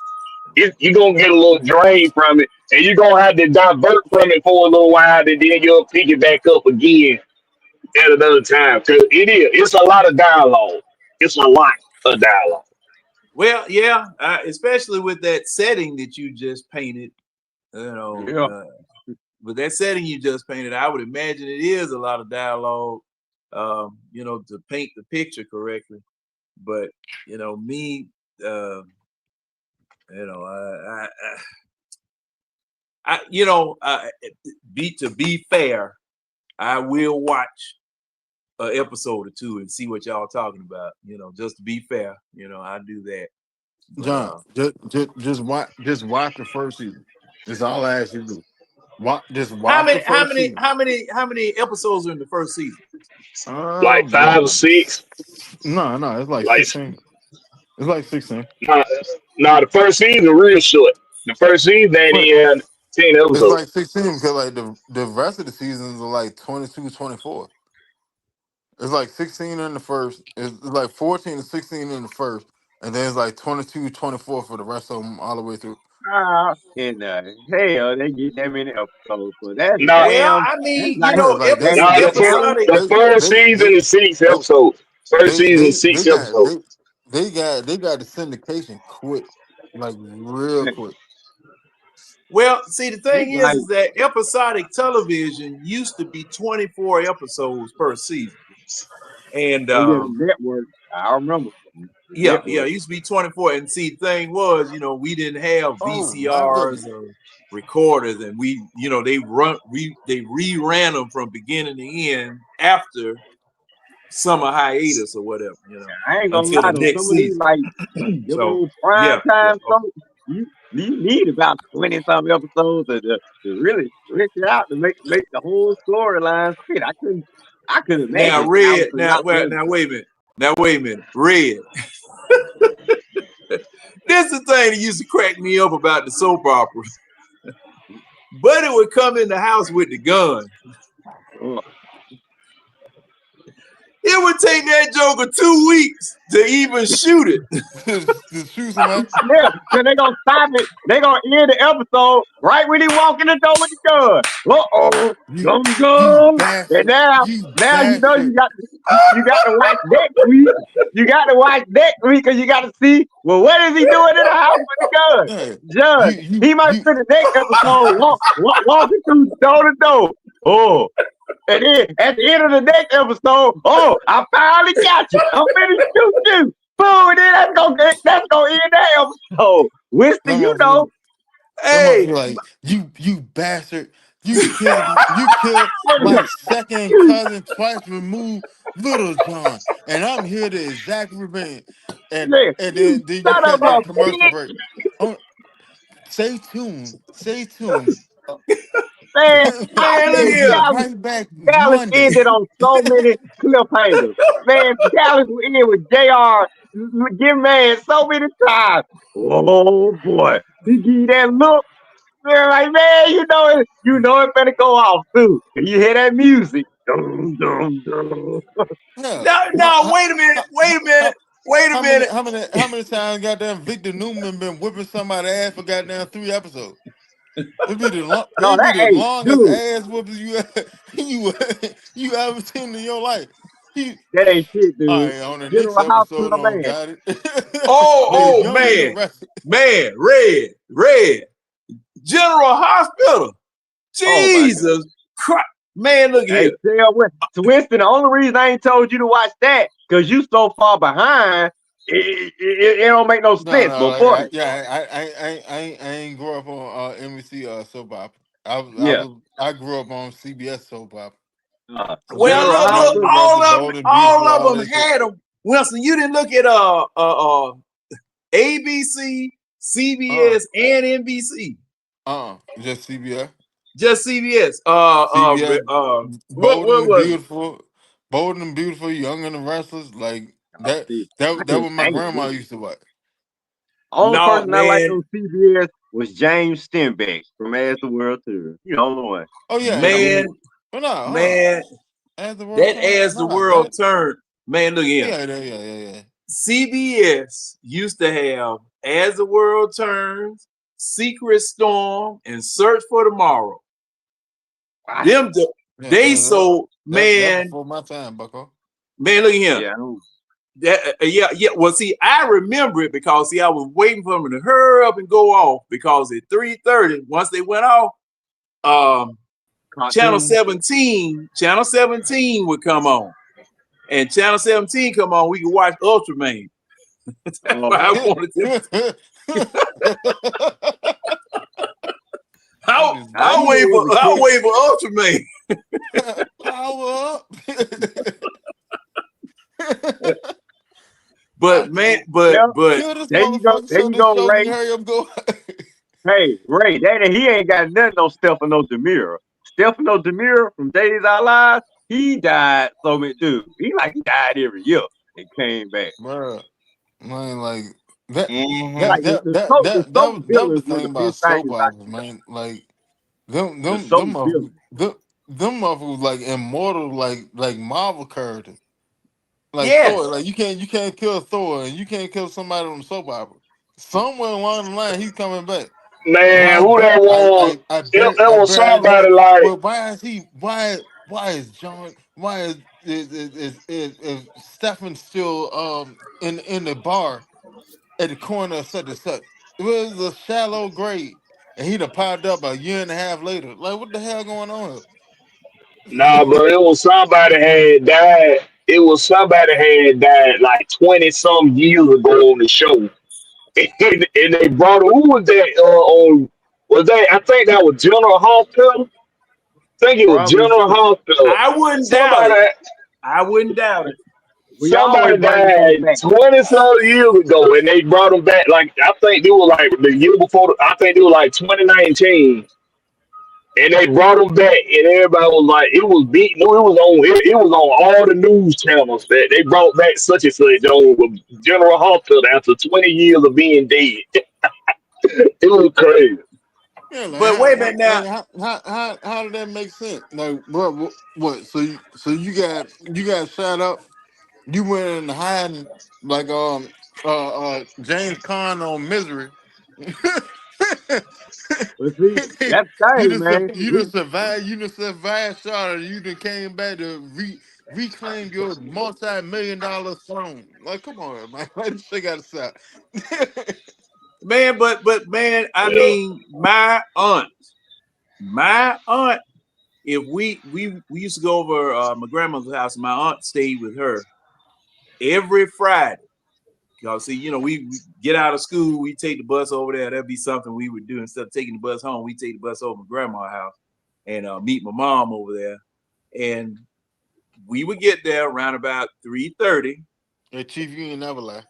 You're gonna get a little drained from it, and you're gonna have to divert from it for a little while, and then you'll pick it back up again at another time. Cause it's a lot of dialogue. It's a lot of dialogue. Well, yeah, especially with that setting that you just painted. You know, yeah. with that setting you just painted, I would imagine it is a lot of dialogue. To paint the picture correctly. But me, uh, you know, to be fair, I will watch an episode or two and see what y'all talking about. Just to be fair, I do that. But John, just watch the first season. That's all I ask you to do. Just how watch the many how first many season. how many how many episodes are in the first season? Like Like 5 or 6. no, it's like Like 16. It's like 16. nah, nah, the first season real short. The first season ain't But even. 10 It's episodes. like 16 because like the rest of the seasons are like 22, 24. It's like 16 in the first. It's like 14 and 16 in the first. And then it's like 22, 24 for the rest of them all the way through. In the hell they get that many episodes. So that's Nah, Well, damn. I That's mean, you like know, Like that's nah. episodic. The first they season they is 6 they episodes. First they season, they six they got episodes. they got the syndication quick, like real quick. Well, see, the thing it's like is that episodic television used to be 24 episodes per season. And oh yeah, the network. I remember the yeah, network. it used to be 24. And see, the thing was, we didn't have Oh my VCRs goodness! or recorders, and they reran them from beginning to end after summer hiatus or whatever, I ain't gonna until lie the though, next some of these season. like them So old prime yeah, time okay. shows, you need about 20 something episodes to really stretch it out to make the whole storyline fit. I couldn't Now, imagine Red. Allison Now, not well, being now wait a minute. Now wait a minute, Red. This is the thing that used to crack me up about the soap opera. Buddy would come in the house with the gun. uh, It would take that joker 2 weeks to even shoot it. To shoot somebody. yeah, then they gonna stop it. They gonna end the episode right when he walk in the door with the gun. Uh-oh, dum You dum. And bastard! You now you know bastard! you got to watch next week. You got to watch next week because you got to see, well, what is he doing in the house with the gun? Yeah. Judge, he might spend the next episode walking through door to door. Oh, and then at the end of the next episode, oh, I finally got you. I'm finna shoot you. Boom, and then that's gonna end that episode. Winston, Them you motherfuckers, know, them motherfuckers Hey, like you bastard! You killed my second cousin twice removed, Little John, and I'm here to exact revenge. And man, and you then you son of cut a that commercial bitch, break. Oh, stay tuned. Stay tuned. man. man, look We'll be here. Dallas, right back Dallas Monday. ended on so many cliffhangers. Man, Dallas was in with JR, give man so many times. Oh boy, he give you that look. They're like, man, it better go off too. You hear that music? Dum, dum, dum. Yeah. No, wait a minute. Wait a minute. Wait a How many minute. how many how many times goddamn Victor Newman been whipping somebody's ass for goddamn 3 episodes? No, It'd be that the hey, longest dude, ass whooping you ever seen in your life. He that ain't shit, all dude. right, on the next General episode Hospital on man. got it. The Oh, younger the man. rest. Man, Red. General Hospital. Oh my god. Jesus Christ. Man, look Hey, here. tell Winston, the only reason I ain't told you to watch that, because you so far behind, it don't make no No, sense. no, But like for me, I ain't grew up on NBC soap opera. yeah. I grew up on CBS soap opera. Well, General look, Bold Hospital. and Beautiful, Bold and Beautiful, all of all them that shit. had them. Wilson, you didn't look at ABC, Uh, CBS, and NBC. just CBS. Just CBS. CBS, What was it? Bold and Beautiful, Young and the Restless, like that. See, I That couldn't what my stand grandma it. used to watch. Only No, person I liked man, on CBS was James Stenbeck from As the World Tour. You know the only one. Oh yeah, You know, man, but no, man. As the world That turns, as the nah, world that turned, man, look here. yeah. CBS used to have As the World Turns, Secret Storm, and Search for Tomorrow. Them, Yeah, they sold, that man. before my time, Bucko. Man, look at him. yeah. Yeah. Well, see, I remember it because I was waiting for them to hurry up and go off because at 3:30, once they went off, Channel 17 would come on. And Channel 17 come on, we could watch Ultraman. That's why I wanted to. I'll wait for Ultraman. Power up. But man, Well, Kill this there you go. motherfucker There so you this go, show Ray. can hurry up go. Hey, Ray, he ain't got nothing on Stefano Demira. Stefano Demira from Days Our Lives, he died so many dude. He died every year and came back. Bruh, man, like that Mm-hmm. that Like that the that soap, the that that soap was, that was the villains were thing the about best thing soap about operas, him. man. Like Them The them soap them villain. motherfuckers, them motherfuckers like immortal, like Marvel characters. Like Thor, Yes, like you can't kill Thor and you can't kill somebody on the soap opera. Somewhere along the line, he's coming back. Oh, Man, who that was? It I was buried him. somebody like, But why is he? Why is John? Why is Stefan still in the bar at the corner of such and such? It was a shallow grave, and he'd have popped up a year and a half later. Like what the hell going on nah, here? bro, it was somebody had died. It was somebody had died like 20 some years ago on the show. And they brought who was that on was that I think that was General Hospital? I think it was Probably General so. Hospital. I wouldn't doubt Somebody it. I wouldn't doubt it. We always somebody bring folks died back. 20 some years ago and they brought them back like I think they were like the year before I think they were like 2019 and they brought them back and everybody was like it was big no it was on all the news channels that they brought back such and such on General Hospital after 20 years of being dead. It was crazy. Yeah, like But wait a minute now. how did that make sense? Like, bro, what? So you got shot up. You went in hiding like James Caan on Misery. But see, that's the thing, man. You just survived. You just survived shot, and you just came back to reclaim your multi-million-dollar throne. Like, come on, man. Like, this shit got to stop. Man, but man, I Yeah. mean, my aunt, if we used to go over my grandmother's house, and my aunt stayed with her every Friday. Y'all see, we get out of school, we take the bus over there. That'd be something we would do instead of taking the bus home. We take the bus over to my grandma's house and meet my mom over there. And we would get there around about 3:30. Hey, Chief, you ain't never lie.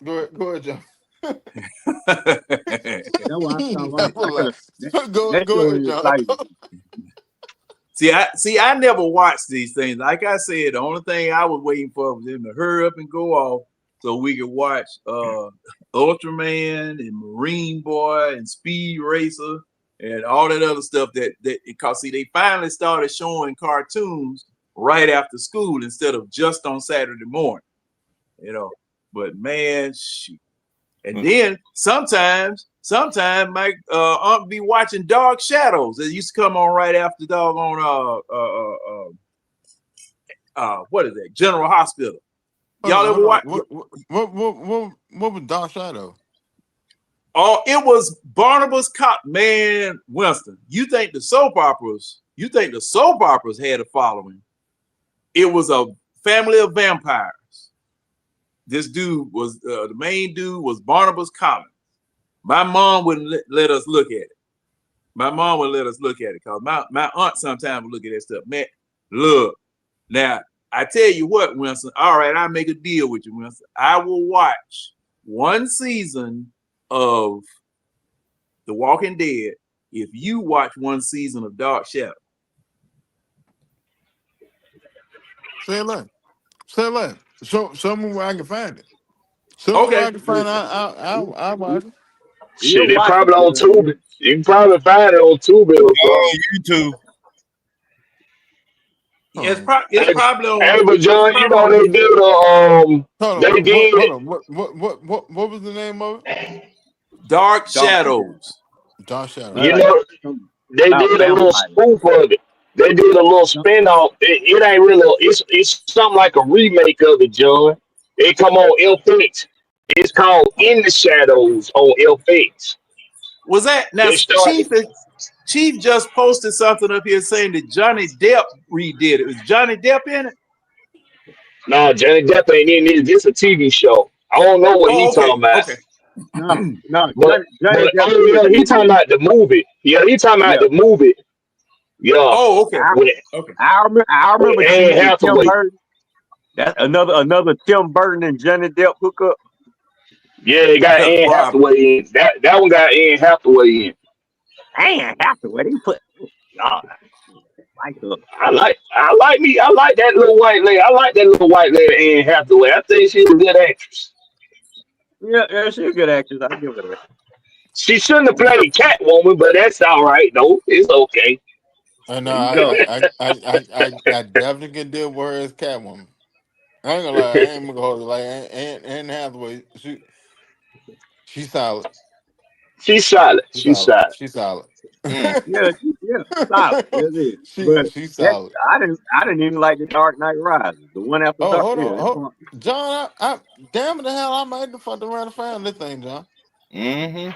Go ahead, John. That's what I You talk ain't about. never lie. Go That go show ahead, is John. exciting. I never watched these things. Like I said, the only thing I was waiting for was them to hurry up and go off so we could watch Ultraman and Marine Boy and Speed Racer and all that other stuff because see, they finally started showing cartoons right after school instead of just on Saturday morning, but man, shoot. And then sometimes my aunt be watching Dark Shadows. It used to come on right after doggone what is that? General Hospital. Y'all ever watch? What was Dark Shadow? Oh, it was Barnabas Cop. Man, Winston, you think the soap operas had a following? It was a family of vampires. This dude was the main dude was Barnabas Collins. My mom wouldn't let us look at it. My mom would let us look at it because my aunt sometimes would look at that stuff. Man, look, now I tell you what, Winston. All right, I'll make a deal with you, Winston. I will watch one season of The Walking Dead if you watch one season of Dark Shadow. Say it. Show me where I can find it. Show me where I can find it. I'll watch it. Shit, You'll they watch probably on it. Tubi. You can probably find it on Tubi or something. On YouTube. It's Hold probably on. Hey, but It's John, you probably know on they YouTube. did they on. did What was the name of it? Dark Dark Shadows. Dark Shadow. you like know they about did a little vampires. spoof of it. They did a little spin-off. It ain't really it's something like a remake of it, John. It come on FX. It's called In the Shadows on FX. Was that now? They started Chief just posted something up here saying that Johnny Depp redid it. Was Johnny Depp in it? nah, Johnny Depp ain't in this. This a TV show. I don't know what he Oh, talking about. okay. No, But Johnny Depp oh did yeah, he do talking this. about the movie. Yeah, he talking about Yeah. the movie. Yeah. Oh, okay. I, With Okay. I with remember Anne seeing Tim Hathaway. Burton. That's another Tim Burton and Johnny Depp hookup. Yeah, it got Anne Probably. Hathaway in. That one got Anne Hathaway in. Man, Hathaway, they put God like her. I like that little white lady. I like that little white lady Anne Hathaway. I think she's a good actress. Yeah, she's a good actress. I give her that. She shouldn't have played Catwoman, but that's all right though. It's okay. And There you go. I definitely can deal with her as Catwoman. I ain't gonna lie, I ain't gonna hold it. Like Anne Hathaway, she's solid. She's solid. She's solid. She's solid. Mm. Yeah, solid. That's it. But she's that solid. I didn't even like the Dark Knight Rises, the one after Oh, Dark. hold Yeah, on, John. I damn the hell, I might have fucked around and found this thing, John. Mm-hmm.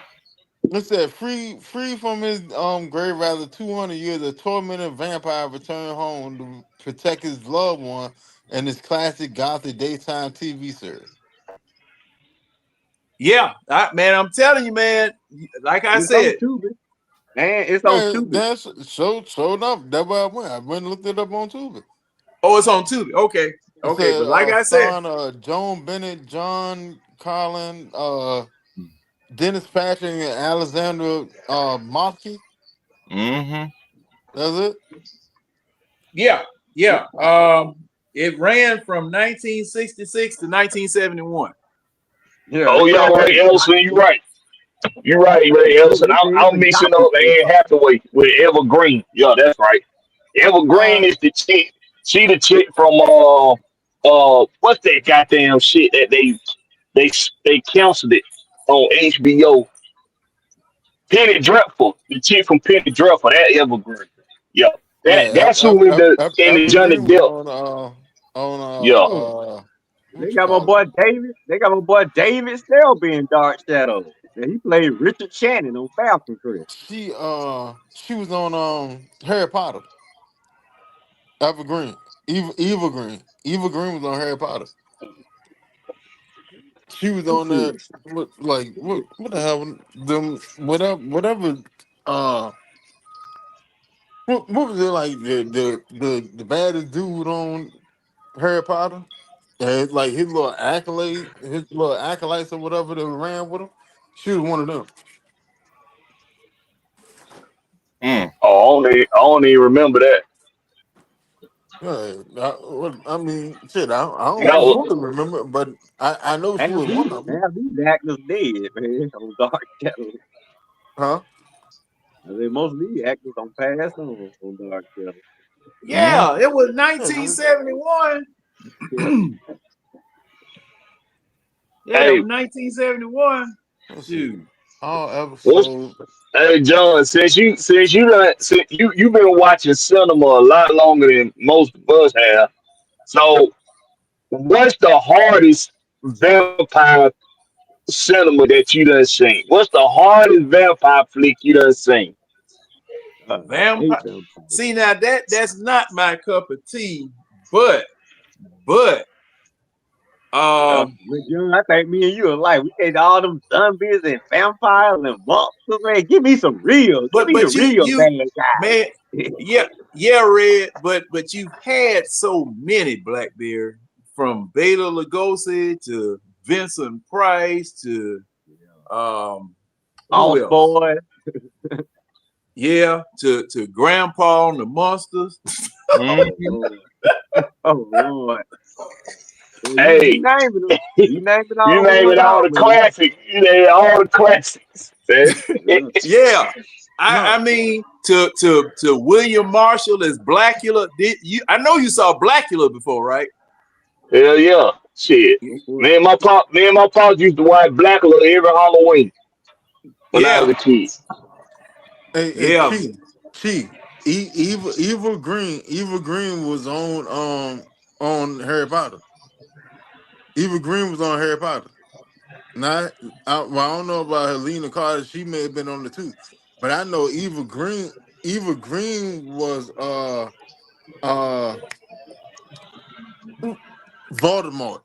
It said free from his grave rather 200 years, a tormented vampire returned home to protect his loved one and his classic gothic daytime TV series. Yeah, man, I'm telling you, man. Like I it's on said, Tubi. Man, it's on Yeah, Tubi. that's so enough. That's where I went. I went and looked it up on Tubi. oh, it's on Tubi. Okay, It okay, said but like I said, starring Joan Bennett, John Carlin, Dennis Patrick, and Alexandra Markey. Mm-hmm. That's it. yeah, yeah. It ran from 1966 to 1971. Yeah, Oh the yeah, classic. Ray Ellison, you're right. You're right, Ray Ellison. I'm It's a mixing gothic up Anne vampire. Hathaway with Evergreen. Yeah, that's right. Evergreen Uh, is the chick. She the chick from what's that goddamn shit that they they canceled it on HBO. Penny Dreadful, the chick from Penny Dreadful, that Evergreen. Yeah, yeah, that's who in the Johnny Evergreen was Depp. Yeah. Oh, what they you got my call it? boy David. They got my boy David Snell being Dark Shadow. And he played Richard Shannon on Falcon Crest. She was on Harry Potter. Evergreen, Eva Green. Eva Green was on Harry Potter. She was I'm on cool. that. What the hell? Them whatever. Uh, what was it like? The baddest dude on Harry Potter. And like his little acolytes or whatever that ran with him. She was one of them. Mm. I don't even remember that. Yeah, I mean, shit. I That don't was, fully remember, but I know she Have was these, one of them. have these actors dead, man, on Dark Shadow. Huh? I mean, most of these actors on passed on Dark Shadow. Mm. Yeah, it was Yeah, 1971. Yeah. Yeah, it hey, was 1971. let's see. Shoot. All what's episodes. Hey John, since you've been watching cinema a lot longer than most of us have. So, what's the hardest vampire cinema that you done seen? What's the hardest vampire flick you done seen? I hate Vampire. them. See now that's not my cup of tea, but Yeah. um But John, I think me and you are like, we take all them zombies and vampires and monsters, man. Give me some real. Give me the but real you bad man, guys. yeah, Red, but you've had so many Blackbeard, from Bela Lugosi to Vincent Price to um who Lost else? Boy. Yeah, to Grandpa and the Monsters. Mm. Oh Lord. Oh Lord. Well, you Hey, naming them. You naming you all the naming ones all out, the man. classics. You naming all the classics. Man. Yeah. Yeah. No, I mean to William Marshall as Blackula. Did you I know you saw Blackula before, right? Hell yeah, shit. Me and my pops used to watch Blackula every Halloween when I was Yeah, a kid. hey, yeah. Eva Green was on Harry Potter. Eva Green was on Harry Potter. Not, I don't know about Helena Carter. She may have been on the too, but I know Eva Green. Eva Green was uh Voldemort.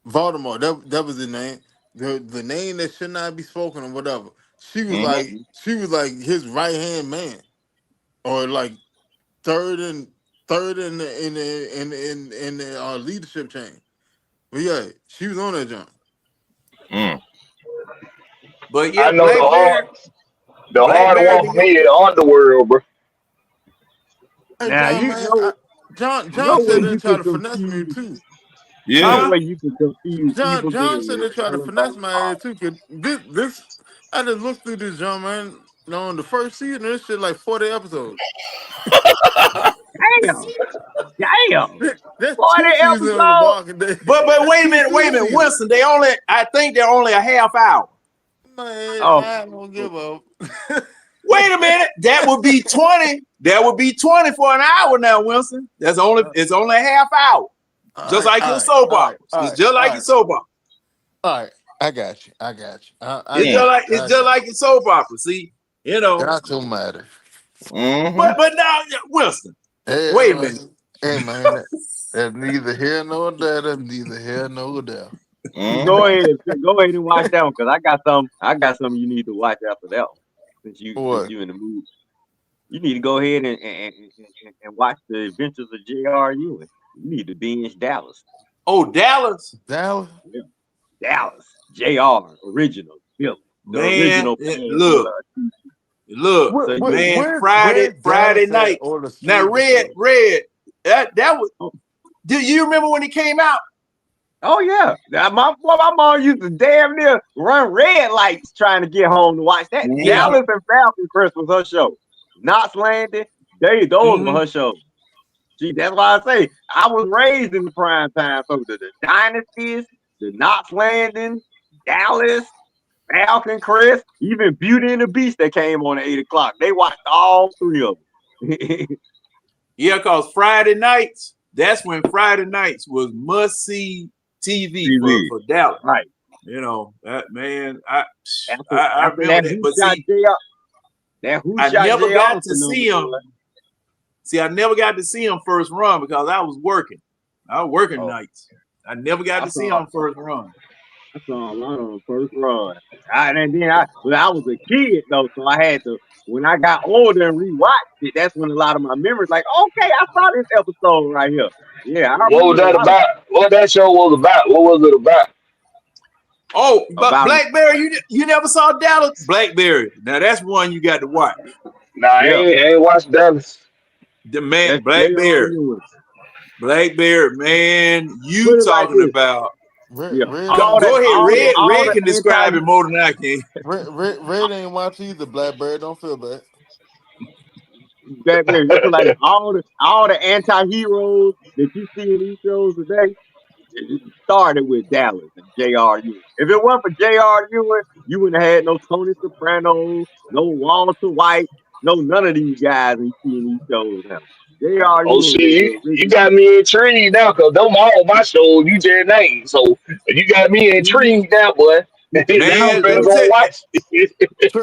Voldemort. That was the name. The name that should not be spoken or whatever. Mm. She was like his right hand man, or like third and third in the leadership chain. But yeah, she was on that jump. Mm. But I yeah, know the hard Blackbeard, one for me is the underworld, bro. Hey Now John, you man, know John no way said they you try can to finesse me confuse too. no Yeah. huh? way you can confuse Evil John Green said with they try to Helen finesse Bones my Hall. head too. Cause this I just looked through this jump, man. On the first season, this shit like 40 episodes. Damn. Damn. That's 40 two seasons of The episodes. Walking Dead. But wait a minute, Winston. I think they're only a half hour. Man, Oh. I don't give up. Wait a minute, that would be 20. That would be 20 for an hour now, Winston. It's only a half hour. Just like your soap opera. It's just like your soap opera. All right, I got you. It's just like your soap opera. See, It don't matter. Mm-hmm. But now, Winston. Hey, wait a minute. Hey man, that's neither here nor there. That's neither here nor there. Mm-hmm. Go ahead and watch that one because I got something you need to watch after that one. Since you in the mood. You need to go ahead and watch the Adventures of J.R. Ewing. You need to binge Dallas. Oh, Dallas? Dallas? Yeah. Dallas. J.R. Original. Yeah. The Man, original. Look, man, Friday night. Now, Red, that was. Do you remember when it came out? Oh yeah, my mom used to damn near run red lights trying to get home to watch that. Yeah. Dallas and Falcons Chris was her show. Knots Landing, those were her shows. See, that's why I say I was raised in the prime time. So the Dynasties, the Knots Landing, Dallas, Falcon Crest, even Beauty and the Beast that came on at 8 o'clock. They watched all three of them. Yeah, because Friday nights, that's when Friday nights was must-see TV. For Dallas. Right. You know, that man, I after remember that. But see, I never got to see him. See, I never got to see him first run because I was working. I was working nights. I never got to see him first run. I saw a lot on first run. And then I was a kid though, so I had to. When I got older and rewatched it, that's when a lot of my memories, like, okay, I saw this episode right here. Yeah. What was that about? What that show was about? What was it about? Oh, but Blackberry, you never saw Dallas? Blackberry. Now that's one you got to watch. Nah, I ain't watched Dallas. The man, Blackberry, man, you talking about? Go ahead, Red can describe it more than I can. Red ain't watch either. Blackberry, don't feel bad. Blackberry, you feel like all the anti-heroes that you see in these shows today, it started with Dallas and J.R. Ewing. If it weren't for J.R. Ewing, you wouldn't have had no Tony Soprano, no Walter White, no none of these guys you see in these shows now. J.R. Oh shit, you got me intrigued now because them all my shows you just named. So you got me intrigued now, boy. Man, let me go watch.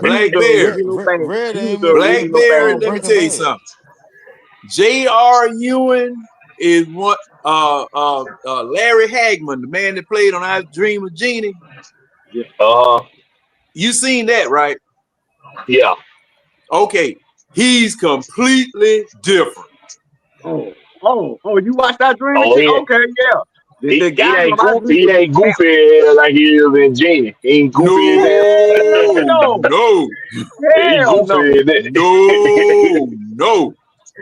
Blackberry, let me tell you something. J.R. Ewing is what Larry Hagman, the man that played on I Dream of Jeannie. Yeah. You seen that, right? Yeah. Okay. He's completely different. Oh, you watched that Dream of Jeannie? Okay, yeah. He ain't goofy like he is in Jeannie. He ain't goofy in that. No.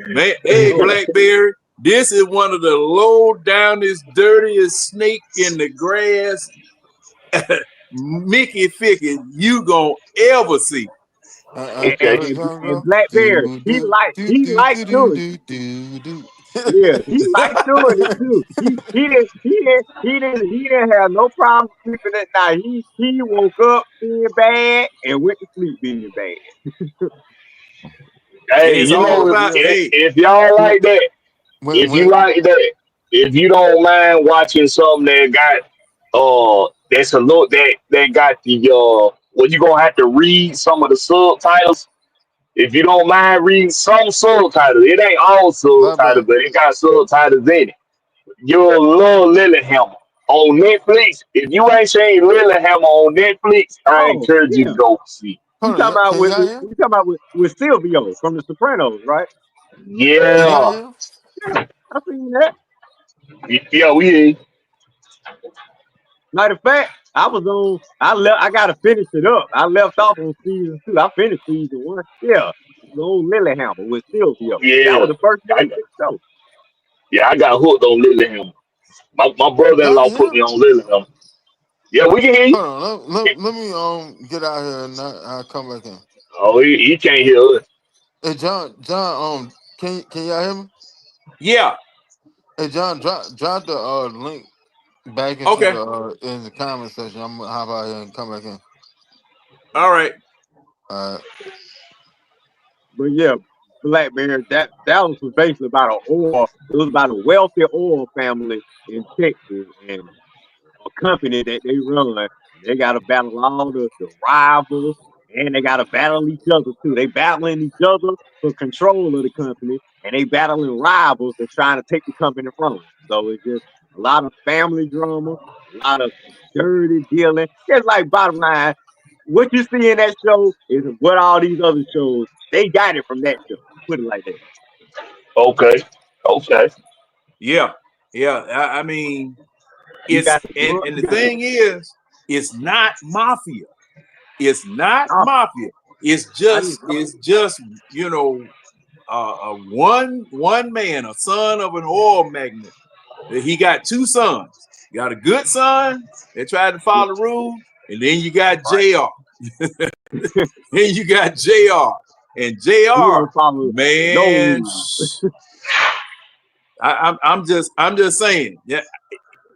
Man, hey, Blackberry, this is one of the low downest, dirtiest snake in the grass Mickey Ficky you gonna ever see. And Blackberry, he likes doing it. Yeah, he likes doing it too. He didn't have no problem sleeping at night. He woke up being bad and went to sleep being bad. Hey, you know, if y'all like that, if you don't mind watching something that got that's a look that got the well, you're gonna have to read some of the subtitles. If you don't mind reading some subtitles, it ain't all subtitles, but it got subtitles in it. You'll love Lilyhammer on Netflix. If you ain't seen Lilyhammer on Netflix, I encourage you to go see. You talking about with Silvio from The Sopranos, right? Yeah. I seen that. Yeah, we. Matter of fact, I gotta finish it up. I left off on season 2. I finished season 1. Yeah. The old Lilyhammer with Silvio. Yeah. That was the first show. Yeah, I got hooked on Lilyhammer. My brother-in-law put me on Lilyhammer. Yeah, we can hear you. Hold on, let me get out here and I'll come back in. Oh, he can't hear us. Hey John, can y'all hear me? Yeah. Hey John, drop the link back into Okay. the in the comment section. I'm gonna hop out here and come back in. All right. But yeah, Black Bear, that was basically about an oil. It was about a wealthy oil family in Texas and a company that they run. They got to battle all the rivals, and they got to battle each other too. They battling each other for control of the company, and they battling rivals that's trying to take the company from them. So it's just a lot of family drama, a lot of dirty dealing. Just like bottom line, what you see in that show is what all these other shows they got it from that show. Put it like that. Okay. Okay. Yeah. Yeah. I mean, You it's got the and, blood. and You the got the thing is, it's not mafia. It's not oh, mafia. I didn't know. It's just you know one man, a son of an oil magnate. He got two sons. You got a good son that tried to Yeah, follow the rules, and then you got right. Jr. Then you got Jr. And He Jr. don't follow no Man, rules. I'm just saying. Yeah,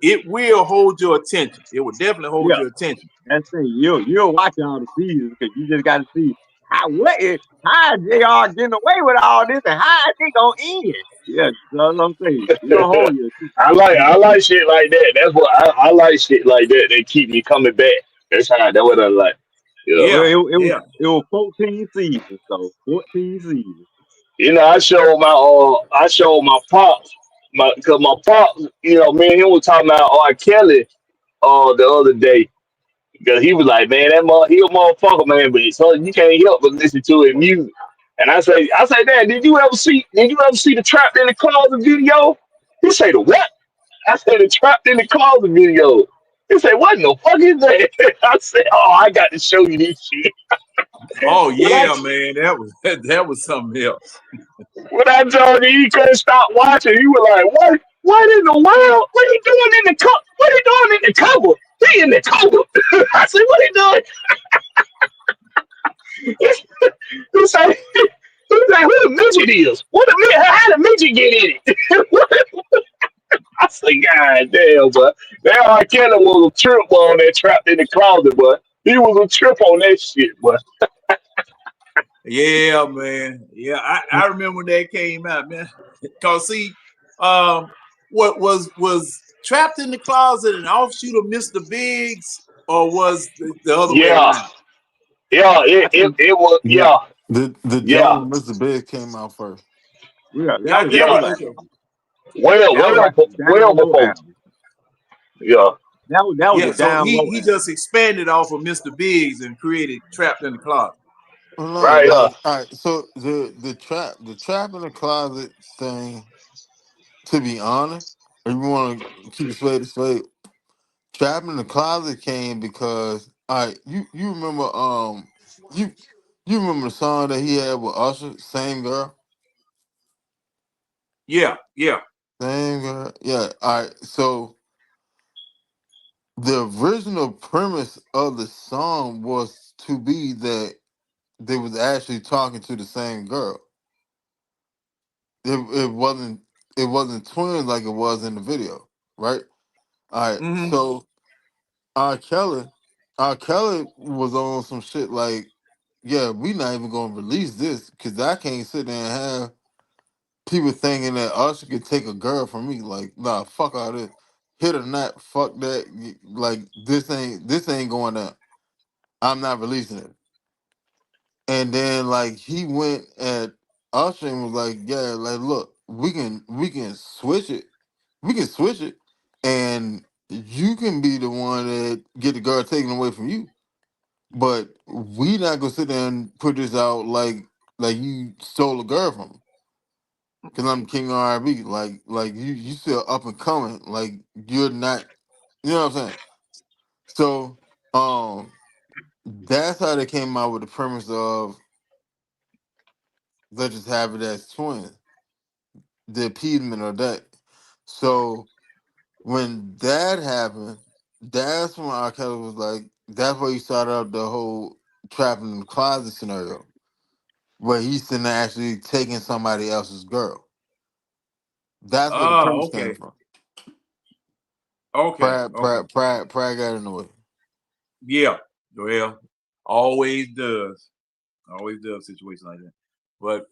it will hold your attention. It will definitely hold Yeah. your attention. That's the thing. You'll watch all the seasons because you just got to see how is Jr. getting away with all this and how is it gonna end? Yeah, that's what I'm saying. You don't hold you. I like shit like that. That's what I like shit like that. They keep me coming back. That's what I like. Yeah. Well, Yeah, it was yeah, 14 seasons, so 14 seasons. You know, I showed my pops my because my pops, me and him was talking about R. Kelly the other day. Because he was like, man, he a motherfucker, man, but so you can't help but listen to his music. And I say, Dad, did you ever see the Trapped in the Closet video? He say the what? I said the Trapped in the Closet video. He said, what in the fuck is that? I said, oh, I got to show you this shit. oh When I yeah, man. That was that was something else. when I told him he couldn't stop watching, he was like, what? What in the world? What are you doing in the cup? What are you doing in the cover? He in the cover. I said, what are you doing? He said, who the midget is? What the midget? How the midget get in it? I said, God damn, but that R. Kelly was a trip on that Trapped in the Closet, but he was a trip on that shit, but Yeah, man. Yeah, I remember when that came out, man. Cause see, um, what was Trapped in the Closet an offshoot of Mr. Biggs, or was the other way yeah, around? yeah, I think, it was, The yeah, the yeah, John Mr. Big came out first. yeah, Yeah, that that's yeah, was what I like think. that was like a well down low before, album. yeah, That was Yeah, a so down low he album. just expanded off of Mr. Biggs and created Trapped in the Closet. Oh, no, right, like all right. So the trap in the closet thing. To be honest, if you want to keep it straight, trap in the closet came because all right. You remember you you remember the song that he had with Usher, same girl, Yeah, yeah. same girl. Yeah. All right. So the original premise of the song was to be that they was actually talking to the same girl. It wasn't twins like it was in the video, right? All right, Mm-hmm. so R. Kelly, R. Kelly was on some shit like, yeah, we not even gonna release this because I can't sit there and have people thinking that Usher could take a girl from me. Like, nah, fuck all this. Hit or not, fuck that. Like, this ain't going down. I'm not releasing it. And then like he went at Usher and was like, yeah, like look, we can switch it. We can switch it and you can be the one that get the girl taken away from you. But we not gonna sit there and put this out like you stole a girl from me. Cause I'm King of R&B. Like you still up and coming. Like you're not, you know what I'm saying? So that's how they came out with the premise of let's just have it as twins. The appeasement of that. So when that happened, That's when R. Kelly was like, that's where he started out the whole trapping in the closet scenario, where he's sitting there actually taking somebody else's girl. That's where the premise came Okay. from. Okay. Okay. Pride got in the way. Yeah. Well, always does. Always does situations like that. But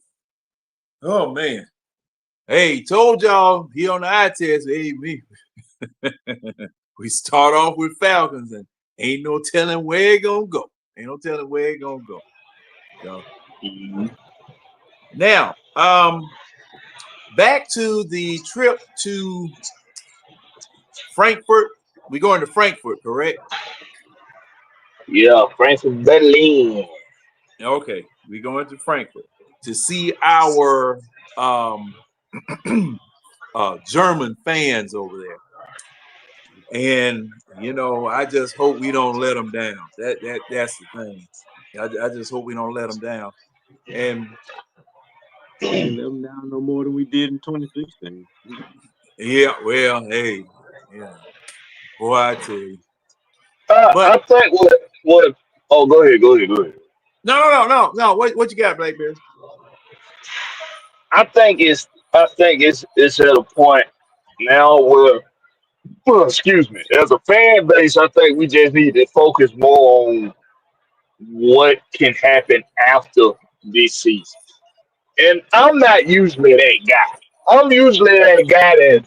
oh man. Hey, told y'all he on the eye test. Hey, me. We start off with Falcons and ain't no telling where it gonna go. Ain't no telling where it gonna go. So now, back to the trip to Frankfurt. We're going to Frankfurt, correct? Yeah, Francis Berlin. Okay, we're going to Frankfurt to see our German fans over there. And I just hope we don't let them down. That's the thing. I just hope we don't let them down. And We ain't let them down no more than we did in 2016. yeah, well, hey, yeah, boy, I tell you. I But think what. Oh, go ahead, go ahead, go ahead. no. What you got, Blackberry? I think it's at a point now where, well, excuse me, as a fan base, I think we just need to focus more on what can happen after this season. And I'm not usually that guy. I'm usually that guy that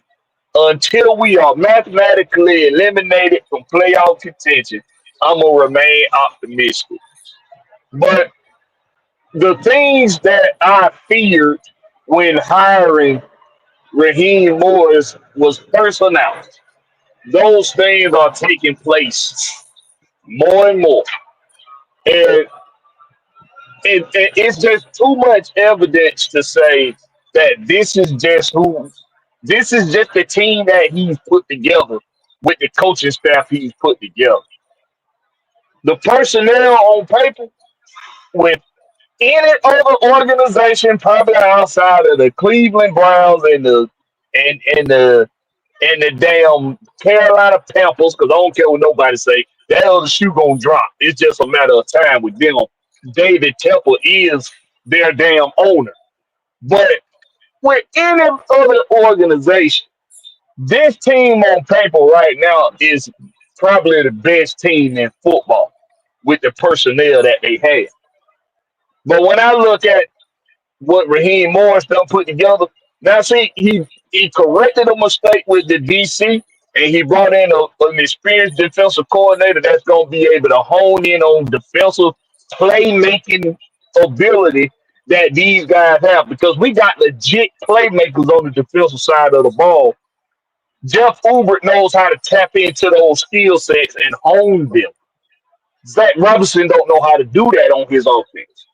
until we are mathematically eliminated from playoff contention, I'm gonna remain optimistic. But the things that I feared when hiring Raheem Morris was first announced. Those things are taking place more and more. And it's just too much evidence to say that this is just the team that he's put together with the coaching staff he's put together. The personnel on paper with any other organization probably outside of the Cleveland Browns and and the and the damn Carolina Panthers, because I don't care what nobody say, that other shoe gonna drop. It's just a matter of time with them. David Tepper is their damn owner. But with any other organization, this team on paper right now is probably the best team in football with the personnel that they have. But when I look at what Raheem Morris done put together, now see, he corrected a mistake with the DC and he brought in an experienced defensive coordinator that's going to be able to hone in on defensive playmaking ability that these guys have because we got legit playmakers on the defensive side of the ball. Jeff Ubert knows how to tap into those skill sets and hone them. Zach Robinson don't know how to do that on his offense.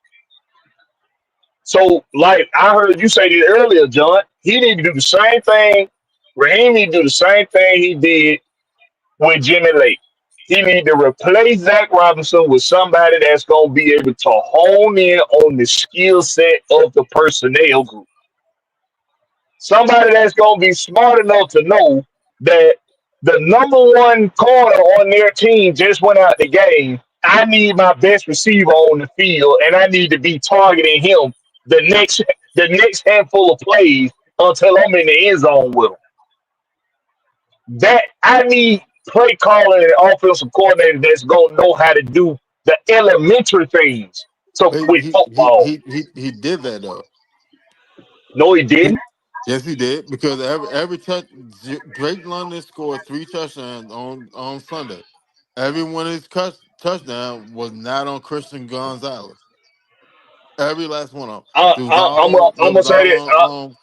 So, like I heard you say this earlier, John, he need to do the same thing. Raheem need to do the same thing he did with Jimmy Lake. He need to replace Zach Robinson with somebody that's going to be able to hone in on the skill set of the personnel group. Somebody that's going to be smart enough to know that the number one corner on their team just went out the game. I need my best receiver on the field, and I need to be targeting him the next the next handful of plays until I'm in the end zone with him. That I need play calling and offensive coordinator that's gonna know how to do the elementary things to He with he he football. he he, he did that though. No, he didn't. Yes, he did because every touch Drake London scored 3 touchdowns on Sunday. Every one of his touchdown was not on Christian Gonzalez. Every last one of them. I, It was I, all I'm on. gonna It was say all that on.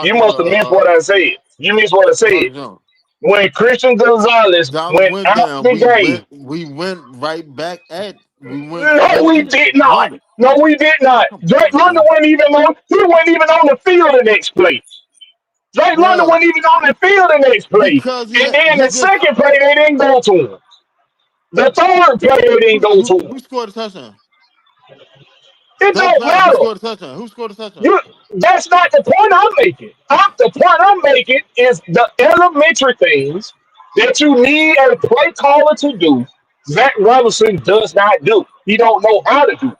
you must have missed what I said. You missed what I said. Marcus Jones. When Christian Gonzalez Gonzalez went went out down. the game, We went right back at. We went no, we every did not. London. No, we did not. Come Drake on, London man. wasn't even on. He wasn't even on the field the next play. Drake London Bruh, wasn't even on the field the next play. because And then he the just second play, they didn't go to him. The third play, they didn't go to him. who scored a touchdown? It Doesn't don't matter. Who matter. scored a touchdown? Who scored a touchdown? You. That's not the point I'm making. The point I'm making is the elementary things that you need a play caller to do, Zach Robinson does not do. He don't know how to do.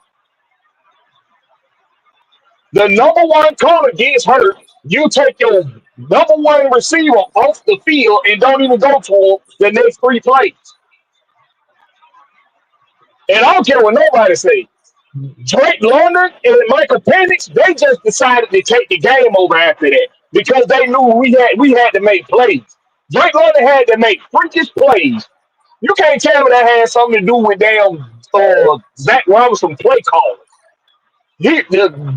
The number one corner gets hurt. You take your number one receiver off the field and don't even go to him the next 3 plays. And I don't care what nobody say. Drake London and Michael Penix, they just decided to take the game over after that because they knew we had to make plays. Drake London had to make freakish plays. You can't tell me that had something to do with damn Zach Robinson play calling.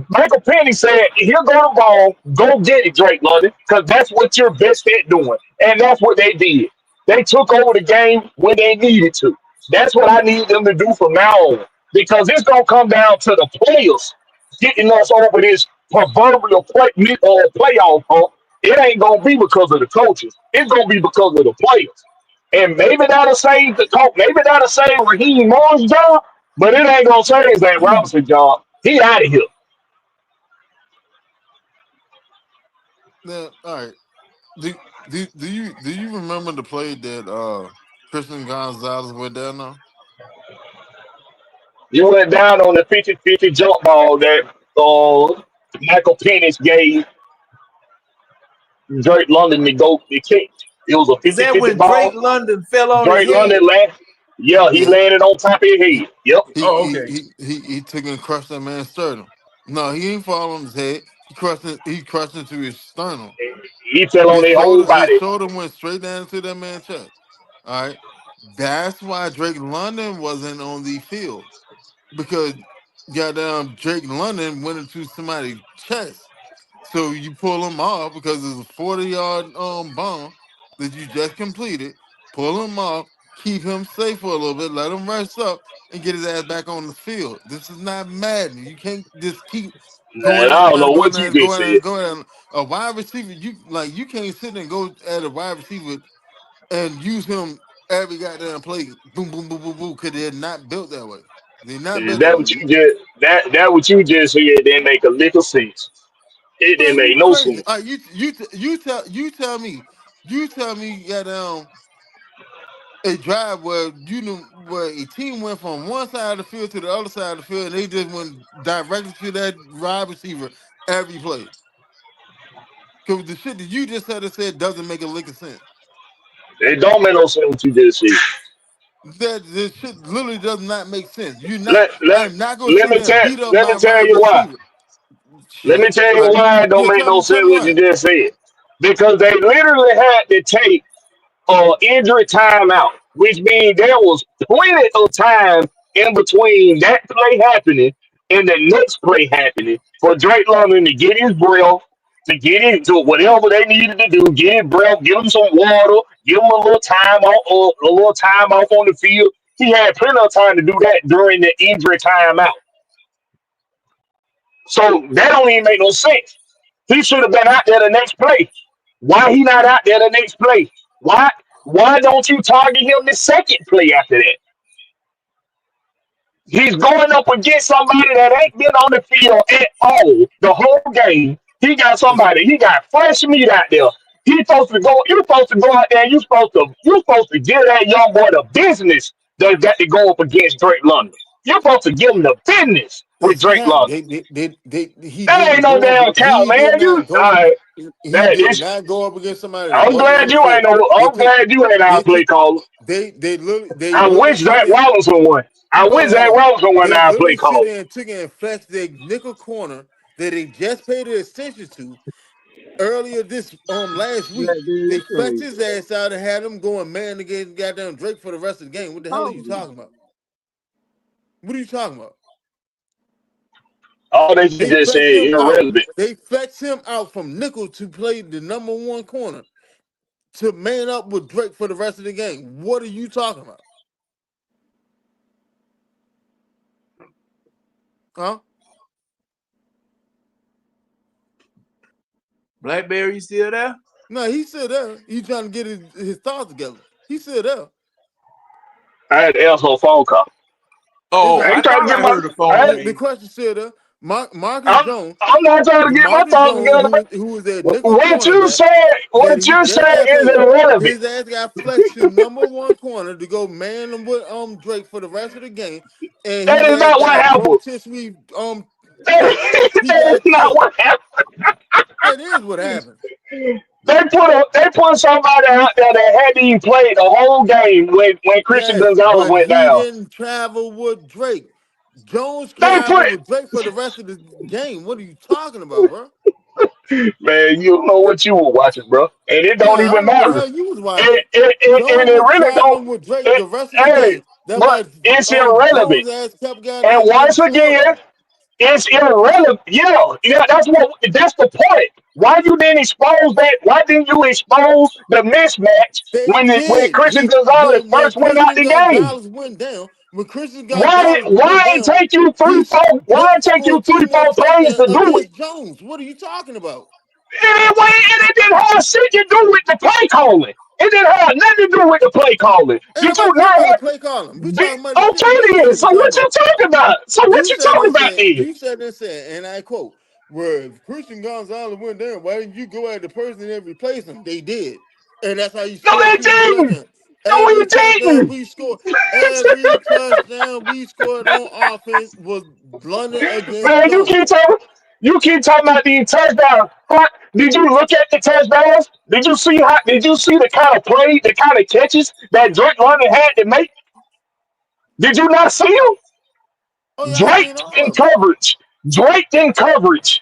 Michael Penny said, "Here go the ball, go get it, Drake London, because that's what you're best at doing." And that's what they did. They took over the game when they needed to. That's what I need them to do from now on, because it's gonna come down to the players getting us over this proverbial playoff hump. It ain't gonna be because of the coaches. It's gonna be because of the players. And maybe that'll save the coach. Maybe that'll save Raheem Moore's job, but it ain't gonna save Zach Robinson's job. He out of here. Now, all right. Do you remember the play that Christian Gonzalez went down now? You went down on the 50-50 jump ball that Michael Penix gave Drake London to go to kick. It was a Is that 50-50 when ball. Drake London fell on his Drake head? London landed. Yeah, he Yeah. landed on top of his head. Yep. Oh, okay. He took and crushed that man's sternum. No, he ain't fall on his head. He crushed into his sternum. He fell on His their whole shoulder his body. shoulder went straight down into that man's chest. All right. That's why Drake London wasn't on the field. Because goddamn Drake London went into somebody's chest. So you pull him off because it's a 40-yard bomb that you just completed. Pull him off, keep him safe for a little bit, let him rest up, and get his ass back on the field. This is not Madden. You can't just keep Man, going I out don't there, know going what you out, just going said. out, going out. A wide receiver, you can't sit there and go at a wide receiver and use him every goddamn play. Boom, boom, boom, boom, boom. Because they're not built that way. They're not built That that way. what you just that what you just said didn't make a lick of sense. It didn't Man, you make no crazy? sense. All right, you tell me, goddamn, a drive where a team went from one side of the field to the other side of the field, and they just went directly to that wide receiver every play. Because the shit that you just said doesn't make a lick of sense. It don't make no sense what you just said. That this shit literally does not make sense. Let let I'm not gonna let sit me there and tell beat up let me my tell wide you why. receiver. Let me Shit. tell All you right, why it don't yeah, make no tell sense me what you why. just said. Because they literally had to take injury timeout, which means there was plenty of time in between that play happening and the next play happening for Drake London to get his breath, to get into whatever they needed to do, get his breath, give him some water, give him a little time off, a little time off on the field. He had plenty of time to do that during the injury timeout. So that don't even make no sense. He should have been out there the next play. Why he not out there the next play? Why why don't you target him the second play after that? He's going up against somebody that ain't been on the field at all the whole game. It's, He got fresh meat out there. You're supposed to go out there and you're supposed to give that young boy the business that got to go up against Drake London. You're supposed to give him the business with it's Drake cap. London. He That ain't didn't no go up. damn count, He man. did not go. He That did this not go up against somebody that I'm wasn't on glad the you field. ain't no. They I'm took. glad you ain't our They play took. caller. They I literally wish sit Zach there. Robinson won. I Hold wish on, hold Zach on. Robinson won They our play literally sit caller. there and took and flexed their nickel corner that they just paid their attention to earlier this last Yeah, week. dude, They it's flexed crazy. his ass out and had him going man against goddamn Drake for the rest of the game. What the hell are you talking about? What are you talking about? All that you They just said flexed him out. irrelevant. They flexed him out from nickel to play the number one corner to man up with Drake for the rest of the game. What are you talking about? Huh? Blackberry, you still there? No, he's still there. He's trying to get his thoughts together. He's still there. I had to answer a phone call. It's Oh, all I I ain't right. trying to thought get I my. heard a phone I, The ring. question's still there. Marcus I'm Jones, I'm not trying to get my Marcus thoughts Jones, together. who is a nickel What you cornerback, said, that what he you just said got is paid. irrelevant. His ass got flexed to number one corner to go man with Drake for the rest of the game, and That his is ass not what got happened. rotisserie cut. He That is got not killed. what happened. That is what happened. They put somebody out there that hadn't even played the whole game when Christian Yes, Gonzalez but went he down. didn't travel with Drake. Jones They traveled put with Drake for the rest of the game. What are you talking about, bro? man, you don't know what you were watching, bro, and it Yeah, don't I even don't know what the matter. hell you was watching. And Jones it was really don't. traveling with Drake It, the rest of the hey, game. That's but why it's irrelevant. Jones' ass kept And goddamn getting once scored again, on. it's irrelevant. Yeah, that's the point. Why you didn't expose that? Why didn't you expose the mismatch They when did. Christian He Gonzalez when first went out Christian the game? Gonzalez went down, when Christian Why Gonzalez why went it down, take you he why Drake it take you scored two three, more four plays touchdowns to do it? against Jones. What are you talking about? And it didn't have shit to do with the play calling. It didn't have nothing to do with the play calling. Ain't Did you nobody not talking about the have play calling. We be, talking about the okay situation. then? What we So talking what you about? talking about? So what You you said talking and about said, then? you said and said, and I quote, "Well, if Christian Gonzalez went down, why didn't you go at the person that replaced him?" They did, and that's how you No, scored they two more didn't. touchdowns. No, Every he touchdown didn't. we scored, every touchdown we scored on offense was London against Man, Jones. you keep talking about the touchdown. Did you look at the touchdowns? Did you see the kind of play, the kind of catches that Drake London had to make? Did you not see him? Oh yeah, I seen Drake all in of them. coverage. Drake in coverage.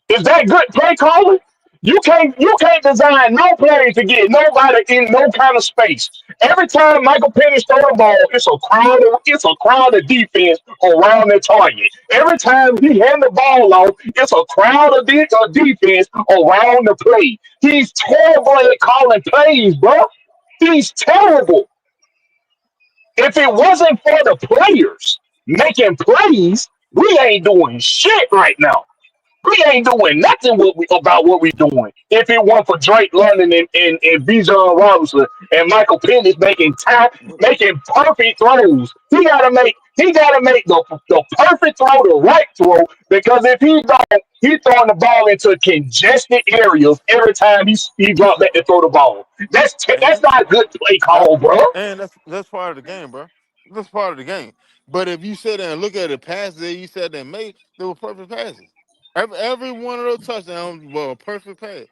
Is that good play calling? You can't design no play to get nobody in no kind of space. Every time Michael Penix throw the ball, it's a crowd of defense around the target. Every time he hand the ball off, it's a crowd of defense around the play. He's terrible at calling plays, bro. He's terrible. If it wasn't for the players making plays, we ain't doing shit right now. We ain't doing nothing about what we doing. If it weren't for Drake London and Bijan Robinson and Michael Penix making perfect throws, he gotta make the perfect throw, the right throw, because if he don't, he's throwing the ball into congested areas every time he drop back to throw the ball. That's And not a good play I, call, bro. and that's part of the game, bro. That's part of the game. But if you sit there and look at the passes that you said they made, they were perfect passes. Every one of those touchdowns were a perfect pass,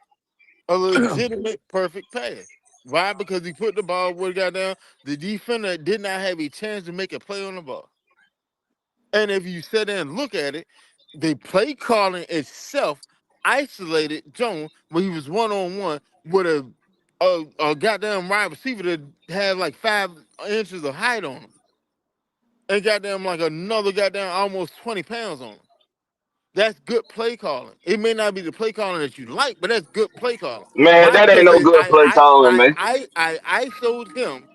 a legitimate perfect pass. Why? Because he put the ball where he got down. The defender did not have a chance to make a play on the ball. And if you sit there and look at it, the play calling itself isolated Jones when he was one on one with a goddamn wide receiver that had like 5 inches of height on him, and goddamn like another goddamn almost 20 pounds on him. That's good play calling. It may not be the play calling that you like, but that's good play calling. Man, Why? that ain't Because no good play calling, man. I showed him.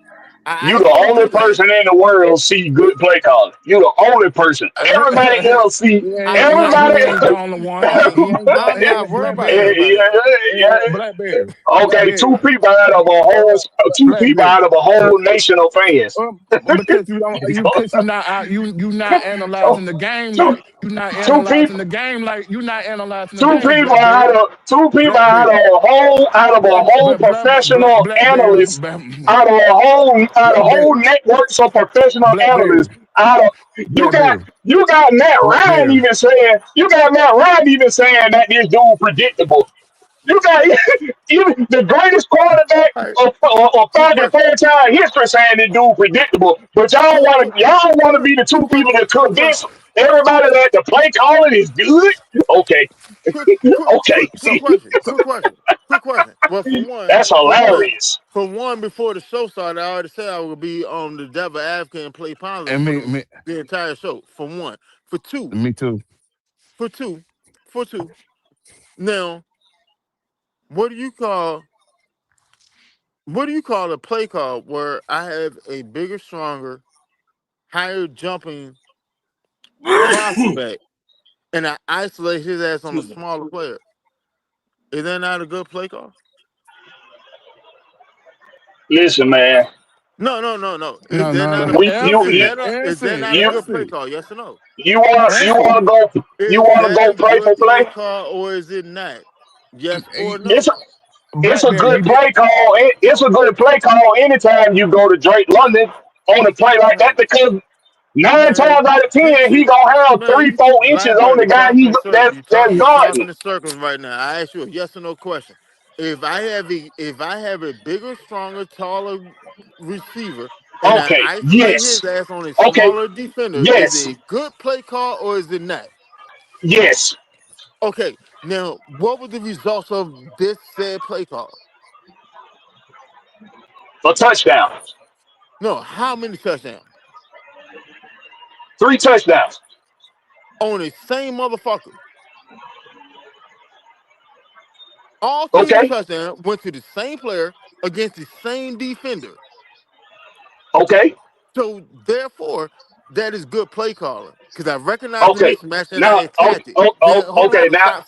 You I the showed only his ass. person in the world see good play calling. You the only person. Everybody else see. I'm He Everybody. ain't the only one. hey, He ain't the I'm not worried about Yeah, Blackberry. everybody yeah, else. yeah. Blackberry. Okay, two Blackberry. people out of a whole, two people Blackberry. out of a whole nation of fans. Because you don't you because you're not out you not Oh, analyzing the game two, like you're not two analyzing people, the game like you're not analyzing the two game, people Blackberry. out Blackberry. of a whole professional Blackberry. analyst, out of a whole Blackberry. networks of professional Blackberry. analysts. Out of you got Blackberry. you got Matt Ryan Blackberry. even saying that this dude predictable. You got even the greatest quarterback All right, of quick Falcon question. franchise history saying this dude predictable. But Quick, quick, y'all want to quick, be the quick two people question. that Quick question. convince everybody that the play calling is good. Okay, okay, Quick question. Quick question. Quick question. Well, that's hilarious. before the show started, I already said I would be on the devil advocate and play positive And for me me the entire show. For one, for two, me too. for two, for two. Now, what do you call a play call where I have a bigger, stronger, higher jumping prospect and I isolate his ass on a Excuse me. smaller player? Is that not a good play call? Listen, man. No. Is No, that no, not no. a We is you Answer, that a is that answer, not a you good play answer, call? Yes or no? answer. you Is want to that go a play good for play play? call or is it not? Yes or It's no? it's Back a then, good you did. play call. It's a good play call anytime you go to Drake London on a play like that Man, because nine man, times out of ten he picture, gonna have man. three, You 4 inches on Blackburn, the guy you that's talking guarding. in circles right now. I ask you a yes or no question. If I have a bigger, stronger, taller receiver and I Okay, isolate yes. his ass on a Okay, smaller defender, is yes, it a good play call or is it not? yes. Okay, now what were the results of this said play call? A touchdown, No, how many touchdowns? 3 touchdowns. On the same motherfucker. All three of them Okay, touchdowns went to the same player against the same defender. okay, So therefore, that is good play calling because I recognize the okay. mismatch and I Now, attacked it. Now, okay. hold on, Now, stop.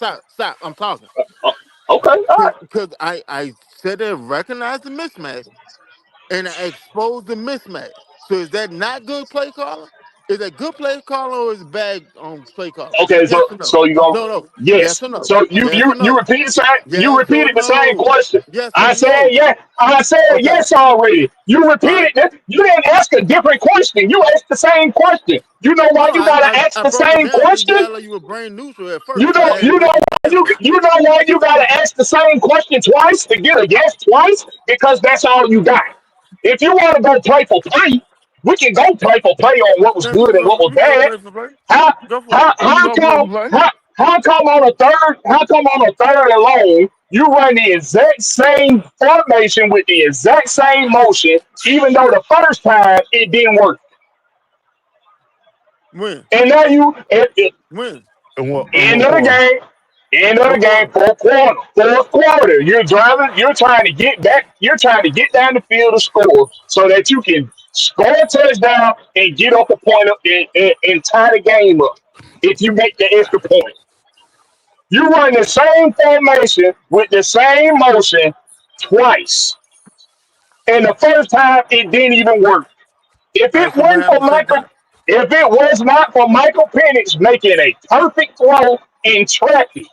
I'm talking okay, all right. because I said I recognize the mismatch and I exposed the mismatch. So is that not good play calling? Is that good play calling or is it bad play calling? Okay, Yes or no? you go. No. Yes Yes. or no? So Yes or you no? repeat the same. You Yes or repeated the same no? question. Yes or I said no? yeah. I said Okay. yes already. You All right. repeated it. You didn't ask a different question. You asked the same question. You know why No, you gotta ask I the broke it same down and you question? act like you were brain neutral at You first. So I know had to you know break it why down. you know why you gotta ask the same question twice to get a yes twice because that's all you got. If you want to go play for play, we can go play for play on what was Man, good and what was we can go bad. play for play. How Go for it. We can how go play for come play. on a third and long you run the exact same formation with the exact same motion even though the first time it didn't work Win. and now you Win. In end what of the quarter? game. End of the What game, quarter? fourth quarter. You're driving. You're trying to get back. You're trying to get down the field to score so that you can score a touchdown and get up a point up and tie the game up. If you make the extra point, you run the same formation with the same motion twice, and the first time it didn't even work. If All it right, so what wasn't for happened the second Michael, time? if it was not for Michael Penix making a perfect throw in traffic,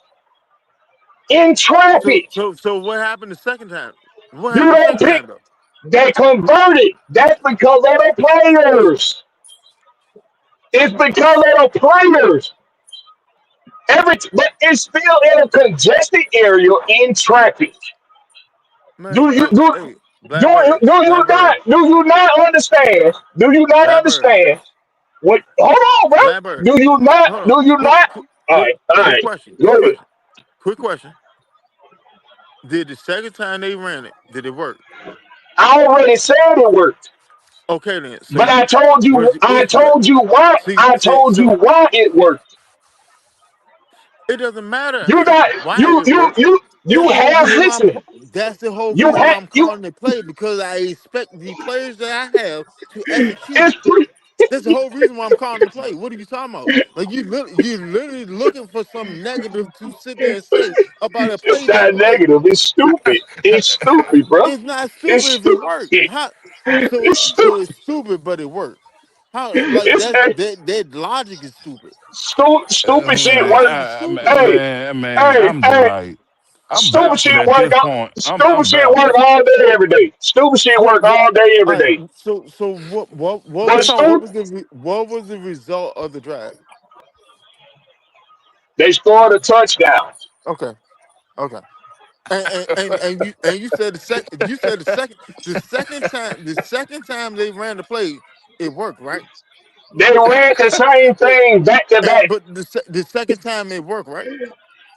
So what happened the second time? What you happened the don't second pick. time though? They converted. That's because of the players. It's because of the players. But it's still in a congested area in traffic. Man, Do you do hey, Blackbird, Blackbird, do you not understand? Do you not Blackbird, understand? What? Hold on, bro. Blackbird. Do you not? Hold on. Do you not? All right, all Quick right. question. Go ahead. Quick question. Did the second time they ran it, did it work? I already said it worked, Okay then. but So where's the I issue at? told you why. I told you So why it worked. it doesn't matter You got why it worked. you have listening. That's the whole You reason why have I'm you. calling the play because I expect the players that I have to execute. It's pretty. That's the whole reason why I'm calling the play. What are you talking about? Like you literally looking for some negative to sit there and say about a It's play that not negative. It's stupid. It's stupid, bro. it's not It's stupid if it stupid. works. How It's so stupid. it's stupid but it works. How like It's that logic is stupid. stupid That shit work. logic is stupid. Hey, Man, hey, I'm just hey. like, I'm Stupid baffled shit at work. this point. Stupid I'm shit work baffled. all day, every day. Stupid shit So work what? all day, All every right. day. So what But was stupid, what was the result of the drive? they scored a touchdown. Okay. Okay. And you said the second time they ran the play it worked right. They ran the same thing back to back. But the second time it worked right.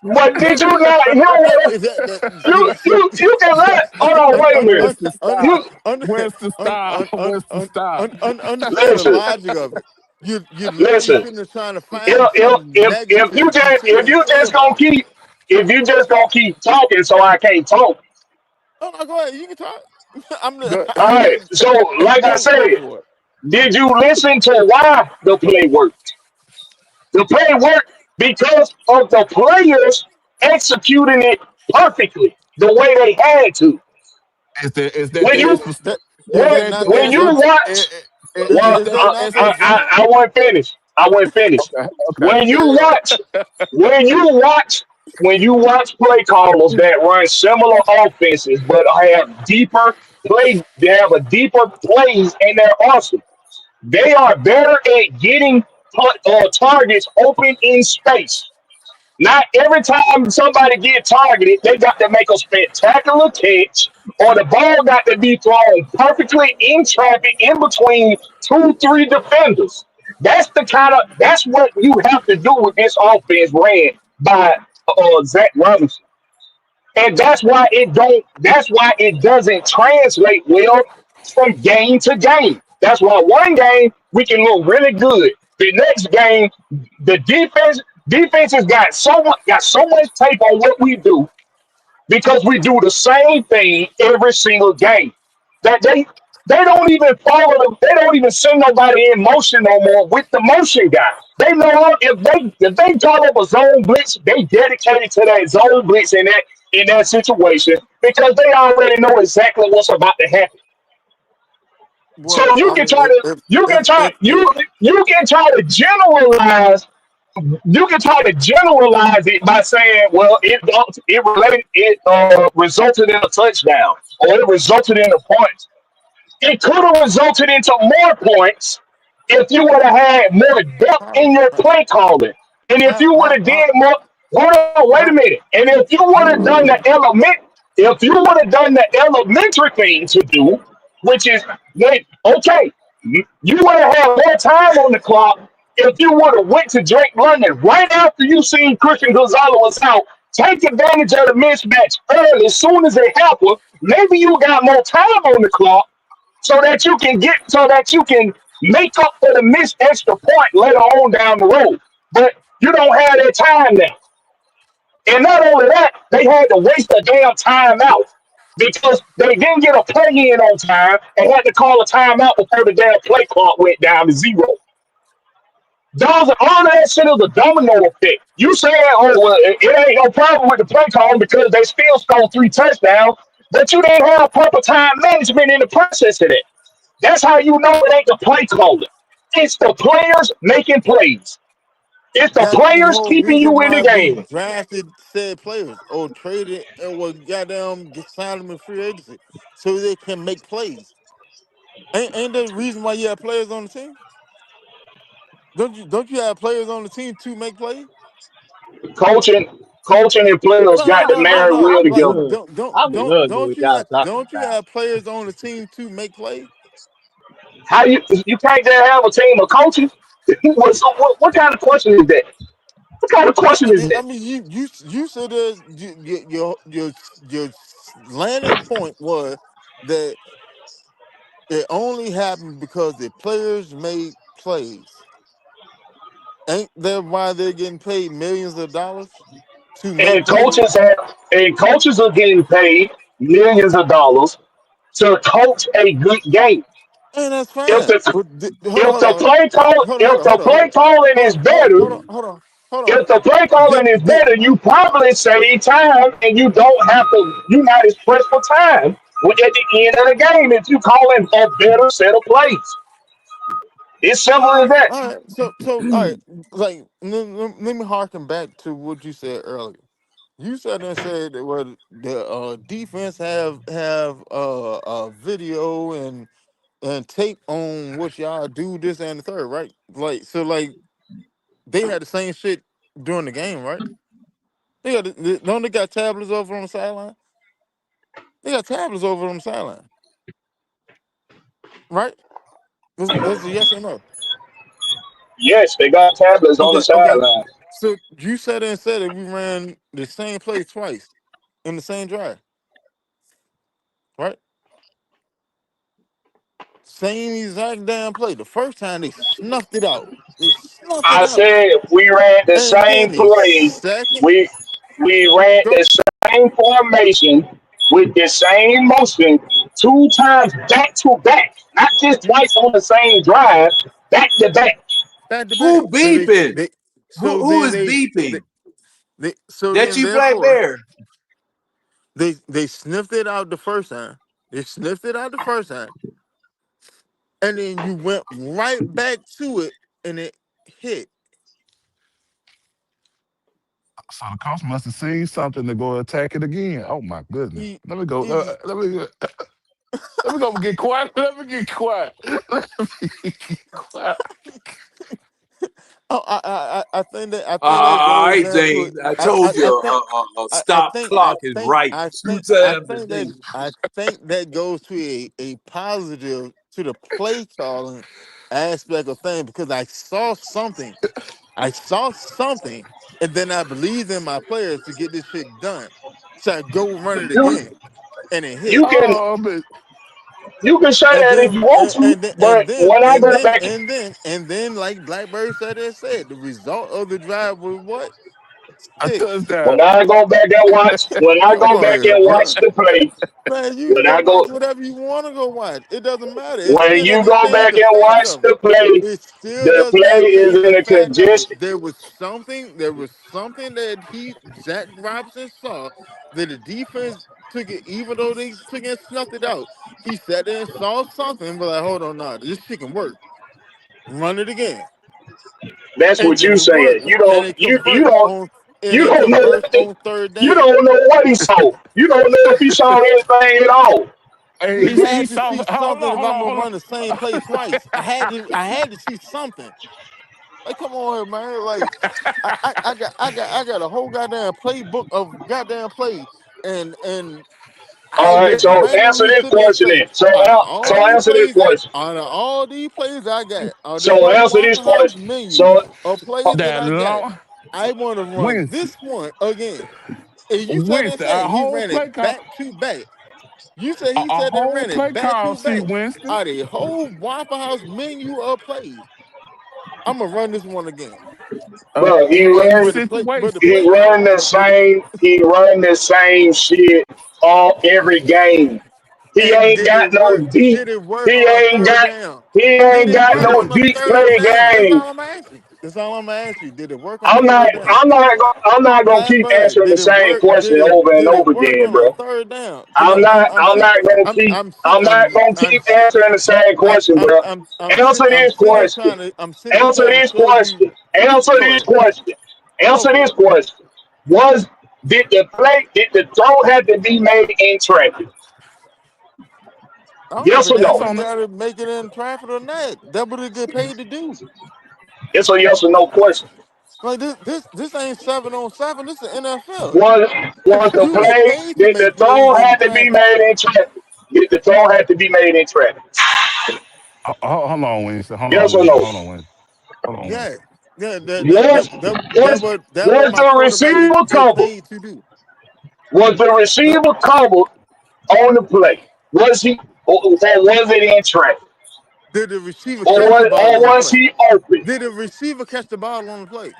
But did you not hear what Is you can let? Hold on, wait a minute. Winston You style. Winston style. Winston style. understand the listen, logic of it. You literally listen. sitting there trying to find something If you negative to sit there if and you say just gonna about it. keep if you just gonna keep talking, so I can't talk. Oh no, go ahead. You can talk. I'm the, Go, All right. hey, So, hey, like I go said, for it. did you listen to why the play worked? The play worked because of the players executing it perfectly the way they had to. is that When the That you that explanation? Is When that not the when you answer? watch, well, Is that not the answer? I won't finish. I won't finish. Okay, okay. When you Yeah. watch, when you watch, when you watch play callers that run similar offenses but have deeper they have a deeper plays in their arsenal. They are better at getting targets open in space. Not every time somebody get targeted, they got to make a spectacular catch, or the ball got to be thrown perfectly in traffic in between two, three defenders. That's what you have to do with this offense ran by Zach Robinson, and That's why it doesn't translate well from game to game. That's why one game we can look really good. The next game, the defense has got so much tape on what we do because we do the same thing every single game. That they don't even follow them. They don't even send nobody in motion no more with the motion guy. They know if they call up a zone blitz, they dedicated to that zone blitz in that situation because they already know exactly what's about to happen. So Well, you I can mean, try to you can try to generalize it by saying, well, it resulted in a touchdown or it resulted in a point. It could have resulted into more points if you would have had more depth how, in your play calling. And if how, you would how, have how, did more, hold on, wait a how, minute. And if you would have done the elementary thing to do, which is wait, okay, you would have had more time on the clock if you would have went to Drake London right after you seen Christian Gonzalez was out. Take advantage of the mismatch early as soon as it happened. Maybe you got more time on the clock so that you can make up for the missed extra point later on down the road. But you don't have that time now. And not only that, they had to waste a damn timeout because they didn't get a play in on time and had to call a timeout before the damn play clock went down to zero. All that shit is a domino effect. You saying, oh, well, it ain't no problem with the play call because they still scored three touchdowns, but you didn't have proper time management in the process of that. That's how you know it ain't the play caller. It's the players making plays. It's the that's the players whole keeping reason you in the why we game. drafted said players or traded or goddamn get signed them in free agency so they can make plays. Ain't that the reason why you have players on the team? Don't you have players on the team to make plays? Coaching, coaching and players No, no, got to no, no, marry no. well I'm Like together. good. I'm good with what y'all talking don't you about. have players on the team to make plays? How you can't just have a team of coaches? What kind of question is that? What kind of question is I that? mean, you said there's your landing point was that it only happened because the players made plays. Ain't that why they're getting paid millions of dollars to make And plays? coaches are getting paid millions of dollars to coach a good game. And that's If fine. the But hold on, if the play calling hold is on, hold on, better, hold on, hold on, hold on. if the play Did, calling is did, better, you probably save time and you don't have to. You're not as pressed for time at the end of the game if you calling a better set of plays. It's simple as that. all right. So all right. Like let me harken back to what you said earlier. You said and said that well, the defense have video and tape on what y'all do this and the third, right? Like so, like they had the same shit during the game, right? Don't they got tablets over on the sideline? They got tablets over on the sideline, right? That's a yes or no. Yes, they got tablets on the Okay. sideline. So you said and said that we ran the same play twice in the same drive, right? Same exact damn play. The first time they snuffed it out. They snuffed it I out. said we ran the And same then the play. second We we ran go, the same formation with the same motion two times back to back, not just twice on the same drive, back to back. back to back. Who beeping? So Who then is beeping? so That then you, Black therefore Bear? they sniffed it out the first time. They sniffed it out the first time. and then you went right back to it, and it hit. So the coach must have seen something to go attack it again. Oh my goodness. He, Let me go. he, Let me go get quiet. Let me get quiet. Let me get quiet. oh, I think that All goes right, down to it. James. I told I you think a stop clock is right two times a day. I think that goes to a positive to the play calling aspect of things because I saw something, and then I believed in my players to get this shit done. So I go run it You again, and it hit. you can Oh, but you can say And that if then you want to, but when I go back, like Blackbird said, the result of the drive was what? a Six. when touchdown. I go back and watch, when I Come go on back here, and bro. watch the play, Man, you can when go I watch go whatever you want to go watch. It doesn't matter. It when still you doesn't go change back the and fact watch of it. the play, It still the does play not is change in the a fact of it. congestion. There was something that Zach Robinson saw that the defense took it, even though they took it and snuffed it out. He sat there and saw something, but like, hold on, nah, this shit can work. Run it again, That's and what then you it saying. works, You and don't it converts on, and you it don't know converts nothing. on third You down. don't know what he saw. You don't know if he saw anything at all. Hey, You he had to saw. see Hold something on, if hold I'm on, gonna hold run the same play twice. I had to see something. Like, come on here, man. Like, I got a whole goddamn playbook of goddamn plays, and I All right, just so answer randomly this sit there and question say, then. So so answer this question. out of all these plays I got, this So whole answer this Waffle House question. menu So of plays that that I got, long I want to run Winston. this one again. And you said and Winston, said a he whole ran play it call, back to back. You said he a said they whole ran play it back call. to See back Winston. out of a whole Waffle House menu of plays. I'm gonna run this one again. bro, In situation. But the play run calling, the same shit all every game. He and ain't did got it no work? deep. Did it work He on a ain't third got down? he Did ain't it got work no on a deep third play down? That's game. all I'm asking. That's all I'm gonna ask you. Did it work on a third down? I'm not gonna keep Blackbird, answering the same question over and did it over work again, on a bro. third down? Because I'm not gonna keep answering the same question, bro. Answer I'm this sitting here question. trying to Answer this show you. question. Answer Go this ahead. question. Go Answer this for it. question. Was did the throw have to be made in traffic? I don't give Yes a or damn That's if no? he on the got to make it in traffic or not. That what he get paid to do. It's a yes or no question. Like this ain't 7-on-7. This is NFL. Was the You get play paid to did the make plays throw in have to be traffic. made in traffic? Did the throw have to be made in traffic? hold on, Winston. Hold on, Yes or Winston. no? Hold on, Winston. Hold on, Yeah, Winston. yeah. Was That what was my the quarterback receiver get covered? paid to do. Was the Uh, receiver covered on the play? Was he or was it in traffic? Did the receiver catch the ball Or on the was play? he open? Did the receiver catch the ball on the play?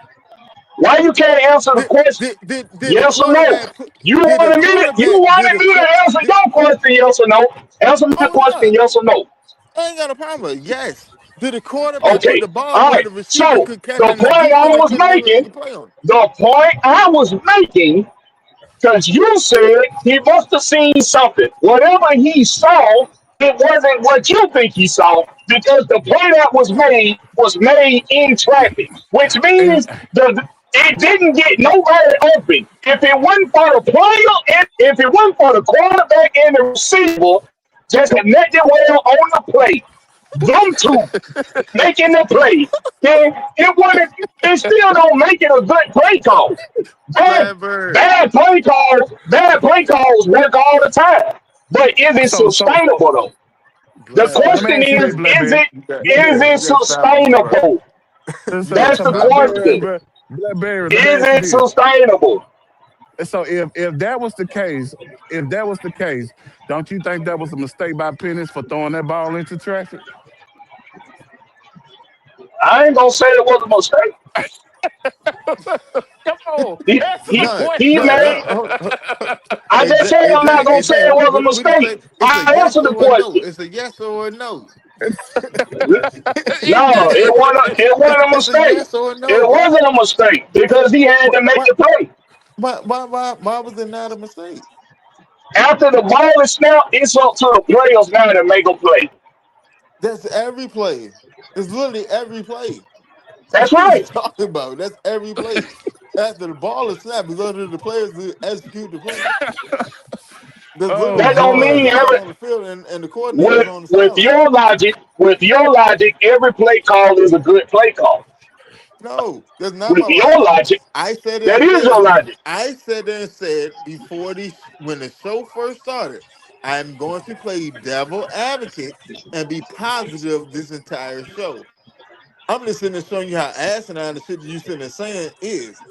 Why you can't answer the question? Did the Yes or no? quarterback put? Did the You quarterback? Did wanted the me court? to answer Did, your question, yes or no? Answer my oh question, yeah, yes or no. I ain't got a problem with it. Yes. Did the quarterback put Okay. the ball All where right. the receiver So could catch the and the point I defender was couldn't never make making, a play on? the point I was making because you said he must have seen something. Whatever he saw, it wasn't what you think he saw because the play that was made in traffic, which And means it didn't get nobody open. If it wasn't for the player, if it wasn't for the quarterback and the receiver, just connected well on the play, them two making the play, then it wouldn't. It still don't make it a good play call. Bad, Blackbird. bad play calls work all the time. But is it so sustainable though? The let me question Blackbird. ask you this, is Blackberry. You Blackberry. it got to stop him, bro. sustainable? That's So the Blackberry, question. Blackberry, let me Is ask you it this. sustainable? So if that was the case, if that was the case, don't you think that was a mistake by Pennis for throwing that ball into traffic? I ain't gonna say it was a mistake. Come on, He answer the he No, he question. no, made. no. I Hey, just said I'm not gonna Hey, say James, it was a what do you mistake. say? It's a I yes answered the or a no. question. It's a yes or a no. He No, did. it wasn't a It's a mistake. yes or a It no, bro. wasn't a mistake because he had to make Why, the play. why was it not a mistake? After the ball is snapped, it's up to the players now to make a play. That's every play. It's literally every play. That's What are you right. talking about? That's every play. After the ball is snapped, it's up to the players to execute the play. There's Oh literally That no don't other mean boy. guys every on the field, and the coordinator's with on the with sideline. your logic, every play call is a good play call. No, that's not With my your logic. logic, I said that and is your said, logic. I said and said before when the show first started, I'm going to play devil advocate and be positive this entire show. I'm just sitting there showing you how asinine the shit that you sitting there saying is.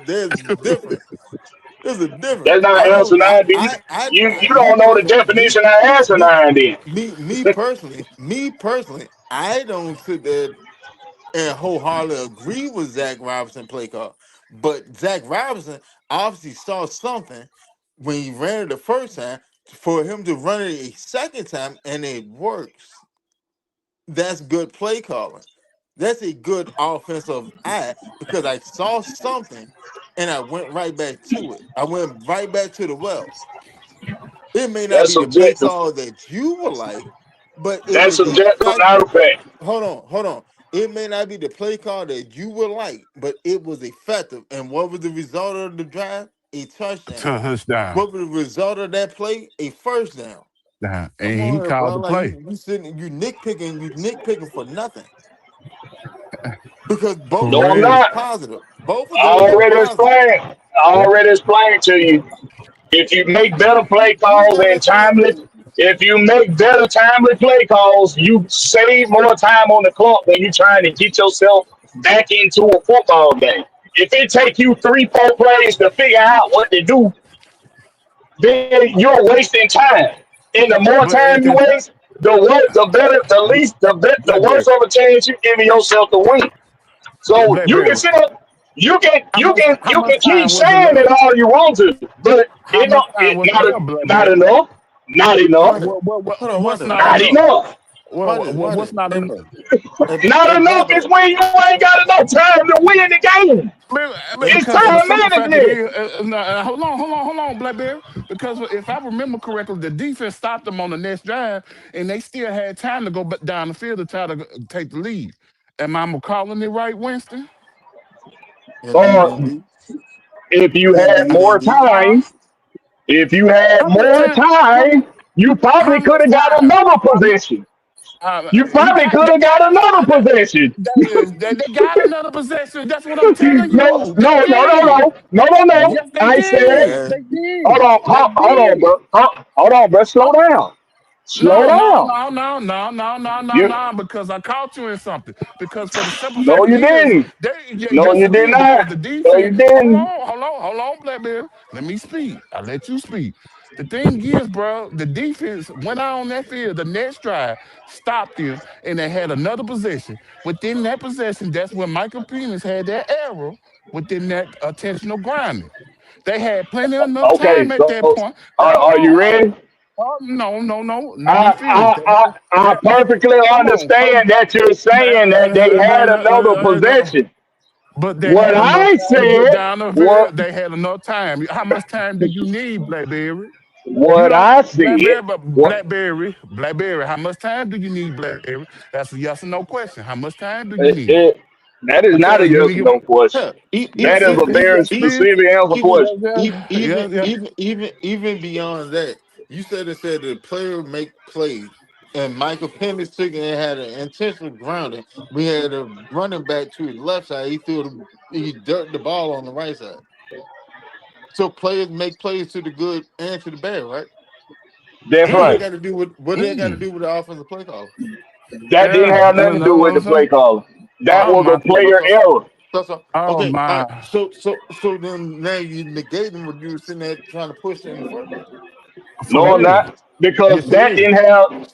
There's difference. There's a difference. That's not I don't. asinine. Then you Me don't know the personally, definition of asinine. Then me personally, I don't sit there and wholeheartedly agree with Zach Robinson play call. But Zach Robinson obviously saw something when he ran it the first time for him to run it a second time and it works. That's good play calling. That's a good offensive eye because I saw something and I went right back to it. I went right back to the well. It may not that's be the play subjective. call that you would like, but it That's was subjective, not effective. a fact. Hold on. It may not be the play call that you would like, but it was effective. And what was the result of the drive? A touchdown. Touchdown. What was the result of that play? A first down. Down. Come And he on, here, called bro. the Like play. you sitting, you nitpicking for nothing because both No, of I'm those is Correct. not. positive. Both of I those are already positive. explained. I already explained to you. If you make better play You calls said and the same timely, thing. if you make better timely play calls, you save more time on the clock when you're trying to get yourself back into a football game. If it take you 3, 4 plays to figure out what to do, then you're wasting time. And the more But time at you that waste, the worse, the better, the least, the worse Blackberry. of a chance you giving yourself to win. So you can Blackberry. sit up, How you much can keep time was it saying left? it all you want to, but How much time was it not left, not Blackberry? enough, not enough, Wonder, hold on, What's wonder, not not enough? enough, wonder. What's not enough? not enough is Exactly. when you ain't got enough time to win the game. It's Because for the time simple fact it management. is, no, hold on, Blackberry. Because if I remember correctly, the defense stopped them on the next drive, and they still had time to go down the field to try to take the lead. Am I calling it right, Winston? Indeed, Or indeed, if you had indeed, more indeed. Huh? time, if you had How much more time? How much? time, you How probably could much have got time? another How much? possession. You He probably got. could They have got got another another. possession. They got another possession. That's what I'm telling No, you. They no, no, no, did. no, no, no, no. Yes, they I said, did. Yeah. They hold did. on, They hold on, did. bro. Hold on, bro. Slow down. Slow No, no, down. no, no, no, no, no, no, You no, because I caught you in something. Because for the simple no, fact it you is, didn't. No, yes, you I did did. Because the not. No, you defense, didn't. hold on, Blackberry. Let me speak. I let you speak. The thing is, bro, the defense went out on that field. The next drive stopped them, and they had another possession. Within that possession, that's when Michael Penix had that arrow within that attentional grounding. They had plenty enough Okay, time at that so point. are you ready? Oh, no, no, no. Let me I, finish. I, I, I perfectly Come on. understand that you're saying that they had another possession. But they What had enough I time to get said, down the field. what They had enough time. How much time do you need, Blackberry? You what don't, I said, Blackberry, but what Blackberry. How much time do you need, Blackberry? That's a yes or no question. How much time do you it, need? it, that is not a Okay, let yes me or give. no question. Hell, That is a very specific answer even, question. Yeah. even beyond that, you said the player make plays, and Michael Penix took it and had an intentional grounding. We had a running back to his left side. He dirt the ball on the right side. So players make plays to the good and to the bad, right? That's What do they right. Mm, got to do with mm. the offensive play call? That didn't Yeah, have nothing you to do know what with I'm the play saying? caller. That Oh was my, a So player so error. oh okay. All right. my, So then now you negating what you were sitting there trying to push in the first place. for No, I'm real. not. Because Yes, it that is. didn't have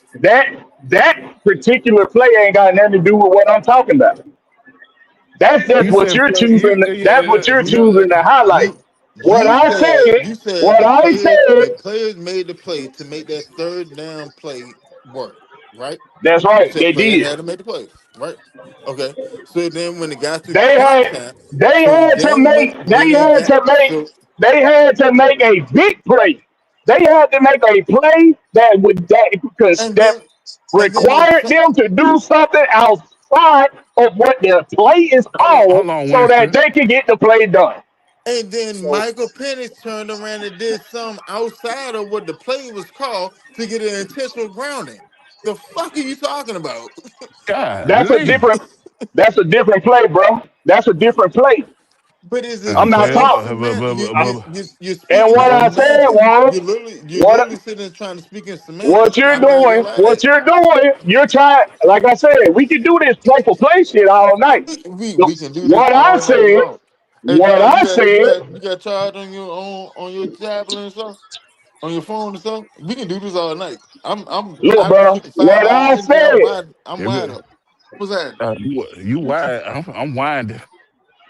that particular play ain't got nothing to do with what I'm talking about. That's just You what said you're play. choosing. That's what you're choosing to highlight. You What you I said said, you said what I the said, players made the play to make that third down play work, right? that's You right, said they players did. had to make the plays, right? Okay. So then when it got to They crunch had time, they so had to then make when they they had got to make so they had to make a big play. They had to make a play that would that because and that then and then on required them to do something outside of what their play is called hold on, so that Winston. they can get the play done. and then So Michael Penix turned around and did something outside of what the play was called to get an intentional grounding. The fuck are you talking about? that's a Golly. different that's a different play, bro. That's a different play. But is it I'm the not same talking. semantic? You're And speaking what I said semantics. was You're literally what sitting there trying to speak in what semantics. you're I'm not gonna doing, lie to that. you're trying. Like I said, we can do this play for play shit all night. We can do this What I all night said, long. Hey what John, I said, you got charged on your tablet and stuff, on your phone and stuff. We can do this all night. look, I've been bro. getting five What hours I sleep. Nigga, said, I'm wide up. What's that? You wild. I'm winding.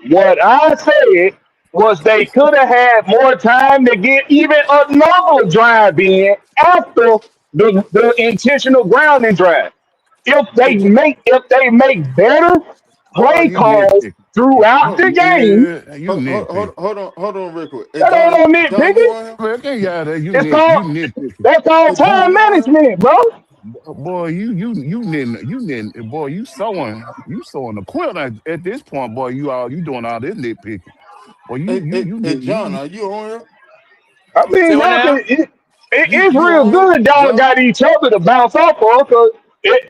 what I said was they could have had more time to get even another drive in after the intentional grounding drive. Hey, If they make better Boy, play you calls nitpicky. throughout hold, the game, Yeah, you nitpicky. hold on, real quick. Hey that ain't John, no John, you nitpicking. on here? Man, get out there. It's called You nitpicky. that's called Hey John, time you on here? management, bro. Boy, boy, you sewing the quilt at this point, boy. You doing all this nitpicking. Boy, you Hey John, knitting. are you on here? I Say mean, what y'all can. now? It's You real on here, good. Y'all John? got each other to bounce off of. Cause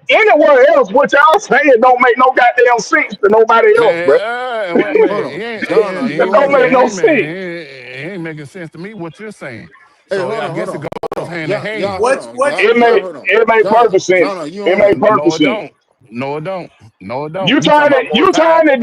anywhere else, what y'all saying don't make no goddamn sense to nobody else, bro. Man, well, man, Hold on, John, are That you on don't here, make no John? sense. it ain't making sense to me what you're saying. Hey, So I hold guess it on, goes hand in y'all, hand. hold What on, what hold on, It make perfect sense. John, are you It on make here? perfect No, it sense. don't. No, it don't. No, it don't. You talking about more You time? trying to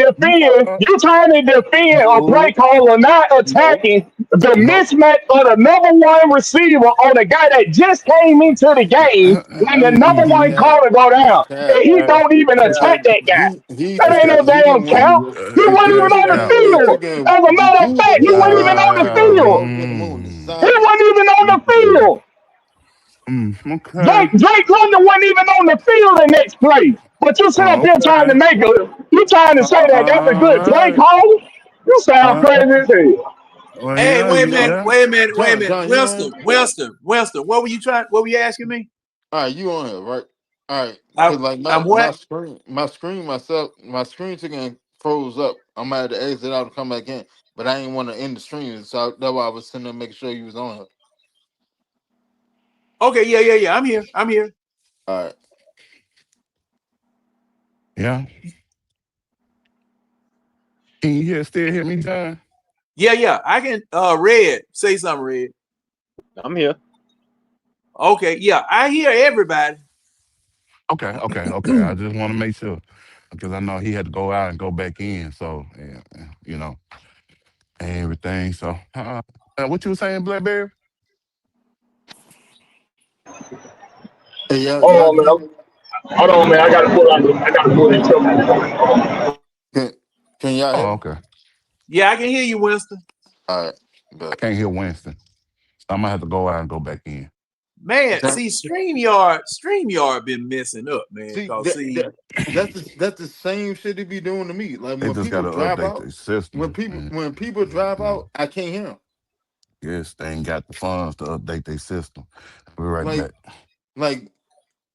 You talking? defend a play No, call or not no, attacking the no. mismatch of the number one receiver on a guy that just came into the game when the number one Mm, Cap, corner go down. Cap. And he uh, don't even yeah, attack that guy. He That just ain't no he damn didn't win. count. He wasn't He even yeah, took on the that yeah. he took field. in As a matter of Juba fact, he wasn't even Gooding on the and field. put him on the He side. wasn't even on the field. Okay. Drake London wasn't even on the field the next play. But you sit up here trying to Okay. you trying to say that that's a All good play right. call? You sound Uh, crazy as hell. well, hey, yeah, wait a minute, yeah. wait a minute. John, you on Winston, here? Winston, what were you asking me? All right, you on here, right? All right, I, cause like I'm my what? screen, my screen took and froze up. I'm gonna have to exit out and come back in, but I didn't want to end the stream, so that's why I was sitting there making sure you was on here. Okay, yeah. I'm here. I'm here. All right. Yeah. Can you still hear me, John? Yeah. I can Red. Say something, Red. I'm here. Okay, yeah, I hear everybody. Okay. I just want to make sure because I know he had to go out and go back in. So, yeah, and everything. So, what you were saying, Blackberry? Hey, y'all, Hold on, man. Hold on, man. I gotta pull this up. can, can y'all hear Oh, me? okay. Yeah, I can hear you, Winston. All right, I but can't hear Winston. So I'm gonna have to go out and go back in. Man, see, StreamYard been messing up, man. see Cause see, that's the same shit he be doing to me. Like They when just people gotta drop update out, their system. And, when people drop mm, out, I can't hear them. yes, they ain't got the funds to update their system. I'll be right Like back. like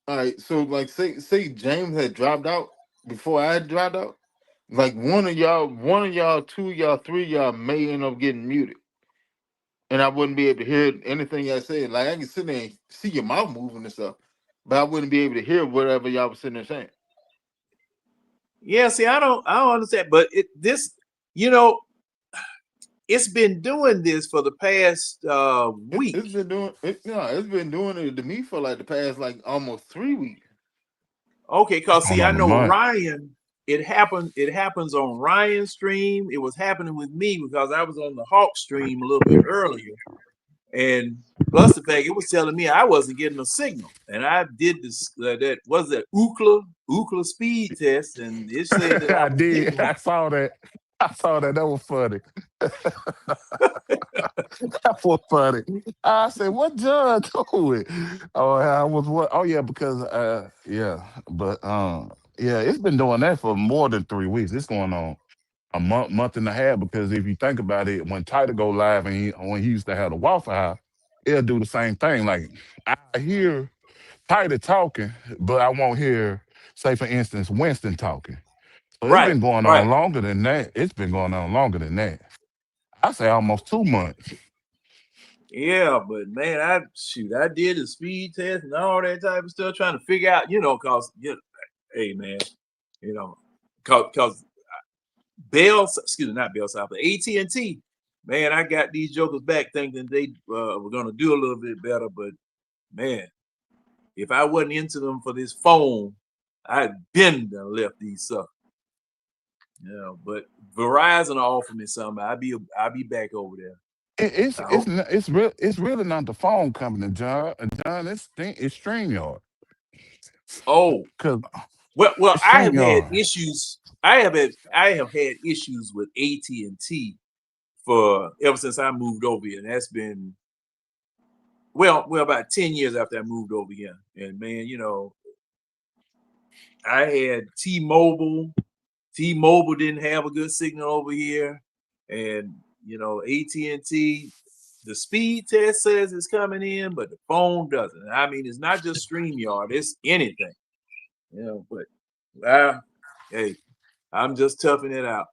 all right, so like say James had dropped out before I had dropped out. Like one of y'all, two of y'all, three of y'all may end up getting muted, and I wouldn't be able to hear anything I said. Like I can sit there and see your mouth moving and stuff, but I wouldn't be able to hear whatever y'all was sitting there saying. yeah, see, I don't understand, but you know, it's been doing this for the past week. It's been doing it. No, it's been doing it to me for like the past like almost 3 weeks. Okay, It's cause going see, I on a know month. Ryan. It happens on Ryan's stream. It was happening with me because I was on the Hawk stream a little bit earlier. And plus the fact it was telling me I wasn't getting a signal, and I did this that was that Ookla speed test, and it said that I I was did. getting. I saw that. I saw that. That was funny. That was funny. I said, "What John doing?" Oh, I was what? Oh, yeah, because yeah, but yeah, it's been doing that for more than 3 weeks. It's going on a month and a half. Because if you think about it, when Title go live and when he used to have the Waffle House, it'll do the same thing. Like I hear tired of talking, but I won't hear, say for instance, Winston talking. So it's Right, been going right. on longer than that. It's been going on longer than that. I say almost 2 months. Yeah, but man, I did the speed test and all that type of stuff, trying to figure out, cause hey man, cause not Bell South, but AT&T, man, I got these jokers back thinking they were gonna do a little bit better, but man, if I wasn't into them for this phone, I'd been done left these suckers. But Verizon offered me something. I'll be back over there. I hope. It's really not the phone company, John. John, it's StreamYard. Oh, Cause well, it's I have had StreamYard. issues. I have had issues with AT&T for ever since I moved over here, and that's been well about 10 years after I moved over here. And man, I had T-Mobile. T-Mobile didn't have a good signal over here, and AT&T. The speed test says it's coming in, but the phone doesn't. I mean, it's not just StreamYard; it's anything. But hey, I'm just toughing it out.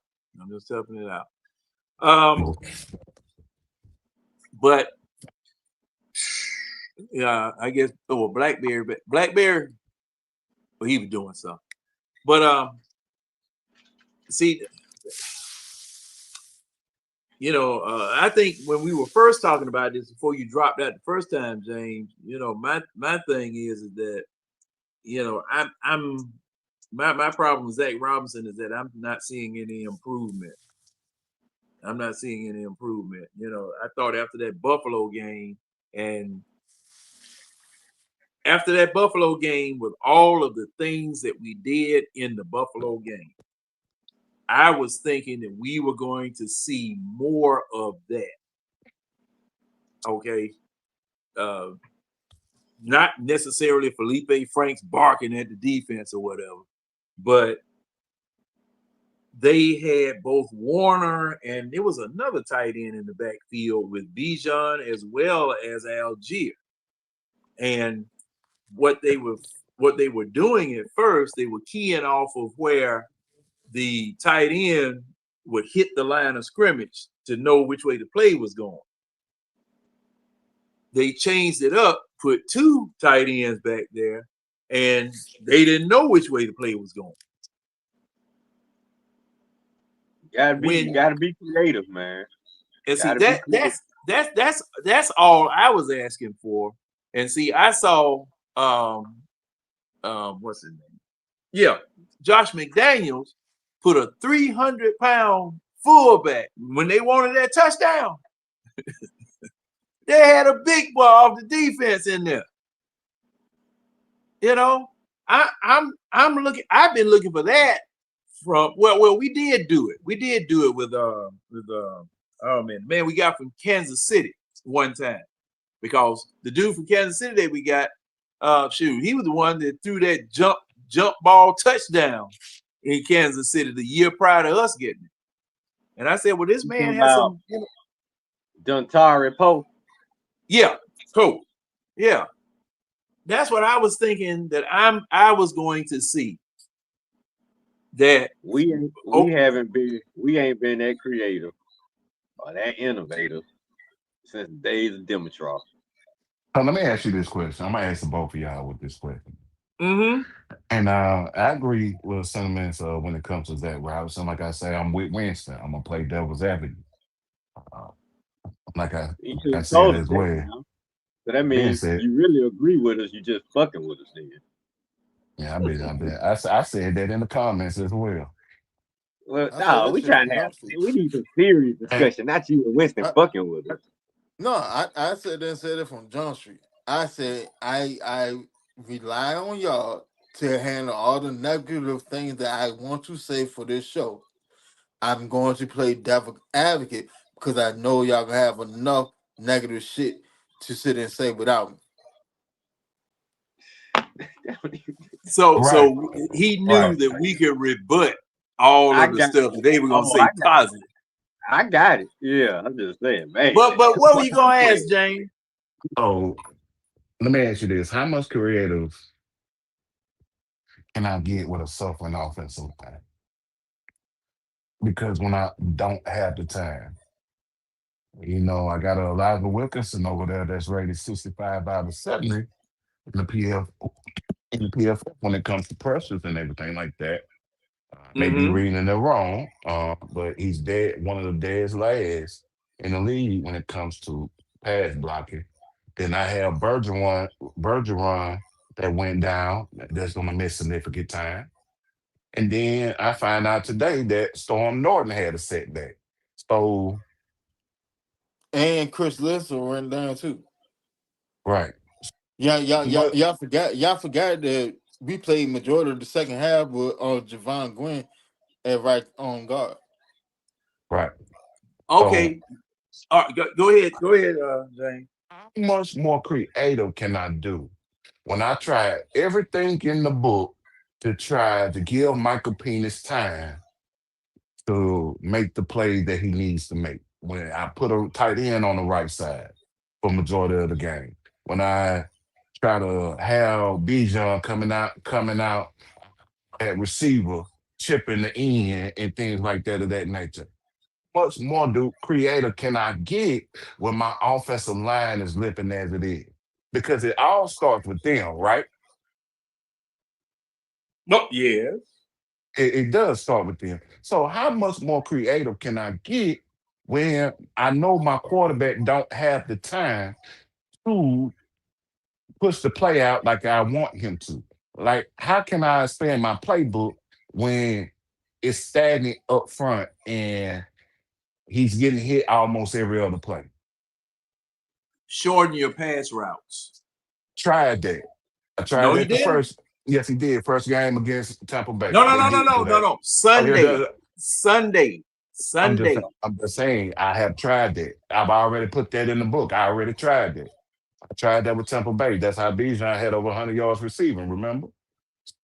But yeah, I guess BlackBerry, well, he was doing something. But see, I think when we were first talking about this before you dropped out the first time, James, my thing is that I'm my problem with Zach Robinson is that I'm not seeing any improvement. I thought after that Buffalo game with all of the things that we did in the Buffalo game, I was thinking that we were going to see more of that. Okay. Not necessarily Felipe Franks barking at the defense or whatever, but they had both Warner and there was another tight end in the backfield with Bijan as well as Algier. And what they were doing at first, they were keying off of where the tight end would hit the line of scrimmage to know which way the play was going. They changed it up, put two tight ends back there, and they didn't know which way the play was going. You gotta be creative, man. And see that's all I was asking for. And see, I saw what's his name? Yeah, Josh McDaniels put a 300-pound fullback when they wanted that touchdown. They had a big boy off the defense in there. I'm looking. I've been looking for that from. Well, we did do it. We did do it with oh man, we got from Kansas City one time because the dude from Kansas City that we got, he was the one that threw that jump ball touchdown in Kansas City the year prior to us getting it. And I said, well, this man has some. Dontari Poe. Yeah, cool. Yeah. That's what I was thinking that I was going to see. That we ain't been that creative or that innovative since the days of Dimitrov. So let me ask you this question. I'm gonna ask both of y'all with this question. Mm-hmm. And I agree with sentiments when it comes to Zach Robinson. Like I say, I'm with Winston. I'm gonna play devil's advocate. Like I said as well. Now. So that means you really agree with us. You just fucking with us, then. Yeah, I said that in the comments as well. Well, no, we need some serious discussion, not you and Winston fucking with us. No, I said it from John Street. I said I rely on y'all to handle all the negative things that I want to say for this show. I'm going to play devil advocate because I know y'all gonna have enough negative shit to sit and say without me. So he knew that we could rebut all of the stuff that they were gonna say positive. I got it. Yeah, I'm just saying, man. But what were you gonna ask, James? So Let me ask you this: how much creative can I get with a suffering offensive line? Because when I don't have the time, I got a Elijah Wilkinson over there that's rated 65 out of 70 in the PF when it comes to pressures and everything like that. Maybe Mm-hmm. reading it wrong, but he's dead, one of the deadest last in the league when it comes to pass blocking. Then I have Bergeron that went down. That's going to miss significant time. And then I find out today that Storm Norton had a setback. So, And Chris Lister went down too. right. Yeah, What? y'all forgot that we played majority of the second half with Javon Gwyn at right on guard. Right. So, Okay. All right, go ahead. Go ahead, James. how much more creative can I do when I try everything in the book to try to give Michael Penis time to make the play that he needs to make? When I put a tight end on the right side for majority of the game, when I try to have Bijan coming out at receiver, chipping the end and things like that of that nature. Much more creative can I get when my offensive line is limping as it is? Because it all starts with them, right? No, yes. It does start with them. So how much more creative can I get when I know my quarterback don't have the time to push the play out like I want him to? Like, how can I expand my playbook when it's stagnant up front and he's getting hit almost every other play? Shorten your pass routes. Tried that. I tried No, he that the didn't. first. Yes, he did. First game against Tampa Bay. No, no, It no, no, didn't no, do no, that. no. Oh yeah, Sunday. Sunday. Sunday. I'm just saying. I have tried that. I've already put that in the book. I already tried that. I tried that with Tampa Bay. That's how Bijan had over 100 yards receiving. Remember?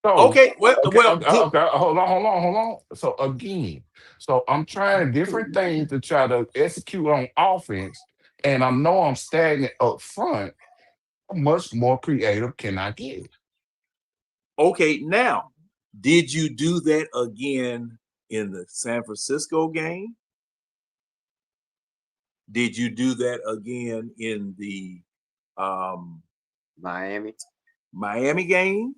So Okay. Well, okay, well, okay, okay. Hold on. So again, I'm trying different things to try to execute on offense, and I know I'm stagnant up front. How much more creative can I get? okay. Now, did you do that again in the San Francisco game? Did you do that again in the Miami. Miami game?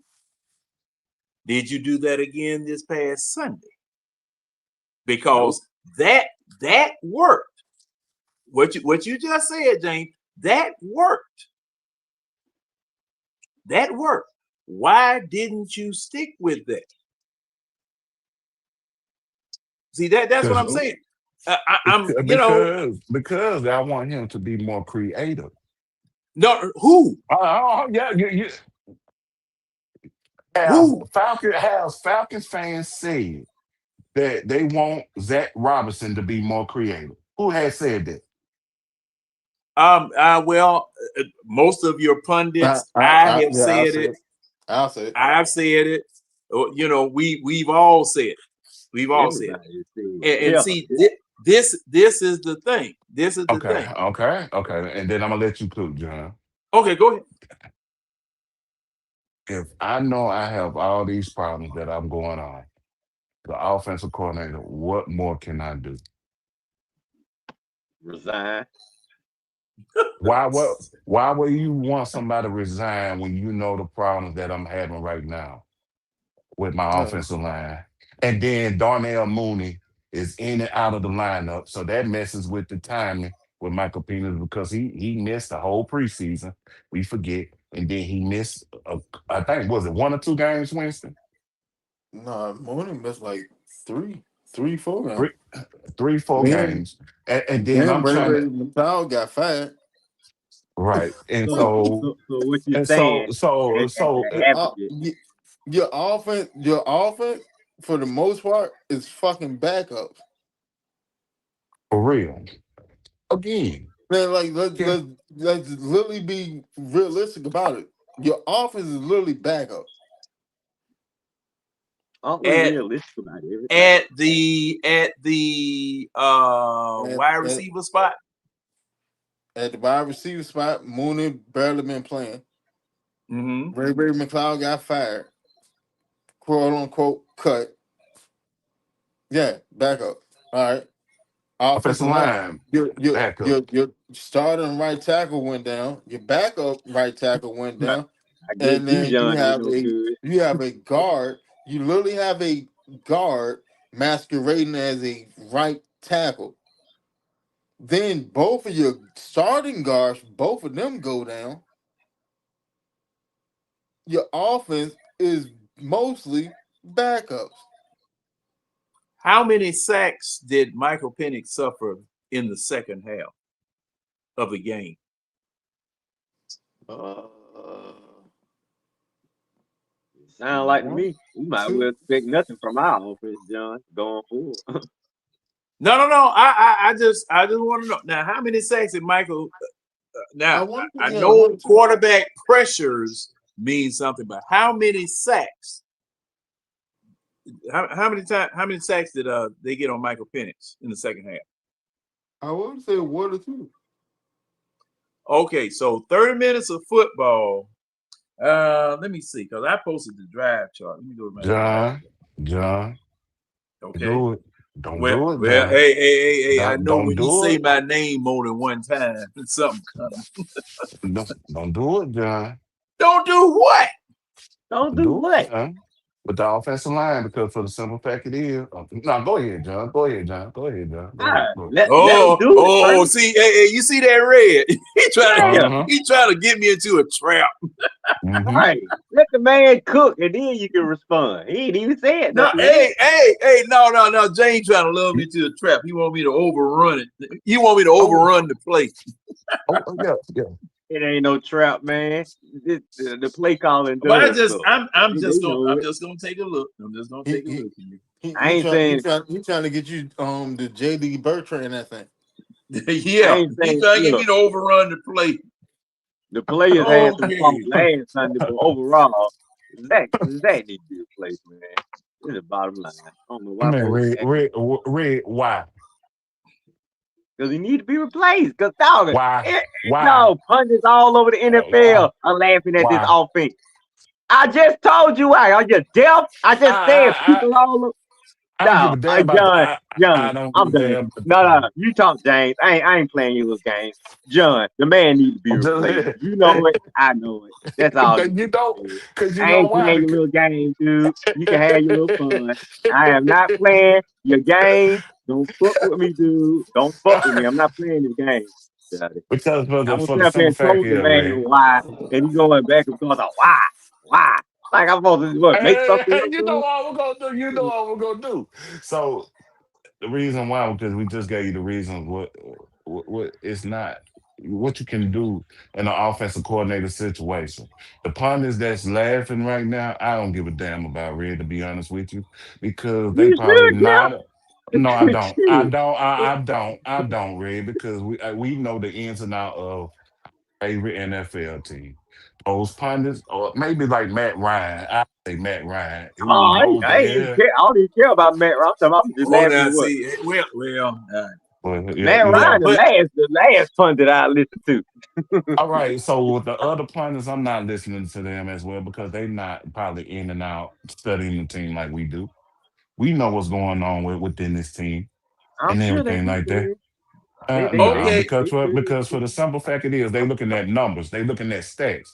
Did you do that again this past Sunday? Nope. Because that worked. What you just said, James, that worked. That worked. Why didn't you stick with that? See, that's what I'm saying. I'm, Because I want him to be more creative. no, who? Yeah, you Who? Falcons fans said that they want Zach Robinson to be more creative. Who has said that? Well, most of your pundits, I have I'll said say it. it. I'll say it. I've said it. We've all said it. We've all said it. Everybody is saying And yeah. see, this is the thing. This is the thing. Okay. And then I'm gonna let you cook, John. Okay, go ahead. If I know I have all these problems that I'm going on, the offensive coordinator, what more can I do? Resign. Why would you want somebody to resign when you know the problems that I'm having right now with my No. offensive line? And then Darnell Mooney is in and out of the lineup. So that messes with the timing with Michael Penis because he missed the whole preseason. We forget. And then he missed I think was it 1 or 2 games, Winston? No, Mooney missed like three, 4 Three, now. 4 Then games. And then then I'm trying to Ray McLeod got fired. right. And So, so so what you're and so saying? so so An advocate. Your offense for the most part is fucking backups. for real. Again. Man, like Yeah. let's literally be realistic about it. Your offense is literally backups. Aren't we At realistic about everything? at the At, wide at, receiver spot. at the wide receiver spot, Mooney barely been playing. Ray McLeod got fired, quote unquote cut. Yeah, backup. All right. Offensive Offensive line. line, backup. Your starting right tackle went down. Your backup right tackle went down, I guess and you, then John, ain't no good. you have a guard. You literally have a guard masquerading as a right tackle. Then both of your starting guards, both of them go down. Your offense is mostly backups. How many sacks did Michael Penix suffer in the second half of the game? Sound like to me, we might well expect nothing from our offense, John, going forward. No. I just want to know now how many sacks did Michael? I know quarterback pressures mean something, but how many sacks? How many sacks did they get on Michael Penix in the second half? I would say 1 or 2. Okay, so 30 minutes of football. Let me see, because I posted the drive chart. Let me go to my John. Okay. Do it. Don't well, do it, well, John. hey, I know don't when do you say it. my name more than one time, something comes. Don't do it, John. Don't do what? Don't do what? John. With the offensive line, because for the simple fact it is. No, go ahead, John. Go ahead, John. Go ahead. Let him do it first. See, hey, you see that red? Yeah. He trying to get me into a trap. Right. Let the man cook, and then you can respond. He ain't even said No, nothing. hey, no. James trying to lure me into a trap. He want me to overrun it. You want me to overrun the play. Yeah. It ain't no trap, man. The play calling But does stuff. I'm just gonna take a look. I'm just gonna take a look. I ain't saying He's trying to get you the JD Bertrand that thing. Yeah, he's trying to get me to overrun the play. The players had some faults last Sunday, but overall, Zach need to be replaced, man. This is the bottom line. I don't know why. Red, why? Because he need to be replaced. Because dog, why? No, pundits all over the NFL are laughing at this offense. I just told you why. Are you deaf? I just said people all over. I don't give a damn about John, I'm done. No, you talk, James. I ain't playing you with games. John, the man needs to be replaced. You know it. I know it. That's all. You don't, because you I know ain't why? playing your little game, dude. You can have your little fun. I am not playing your game. Don't fuck with me, dude. Don't fuck with me. I'm not playing this game. Because I was for the up there simple and fact told the is, man Red. why, and he going back and forth. Why? Like I'm supposed to make something up, You know what we're gonna do. So the reason why, because we just gave you the reason what it's not what you can do in an offensive coordinator situation. The pundits that's laughing right now, I don't give a damn about Red, to be honest with you, because they You probably should, not. No, I don't. Shit. I don't, Red, because we know the ins and out of favorite NFL team. Those pundits, or maybe like Matt Ryan. I say Matt Ryan, who Oh, goes I to ain't even hell. care. I don't even care about Matt Ryan. I'm just Oh, laughing now at what see, well, Matt Ryan, but the last pundit I listened to. All right, so with the other pundits, I'm not listening to them as well because they not probably in and out studying the team like we do. We know what's going on within this team I'm and sure they everything do, like that. man. They Nah, okay. because for the simple fact it is, they looking at numbers, they looking at stats,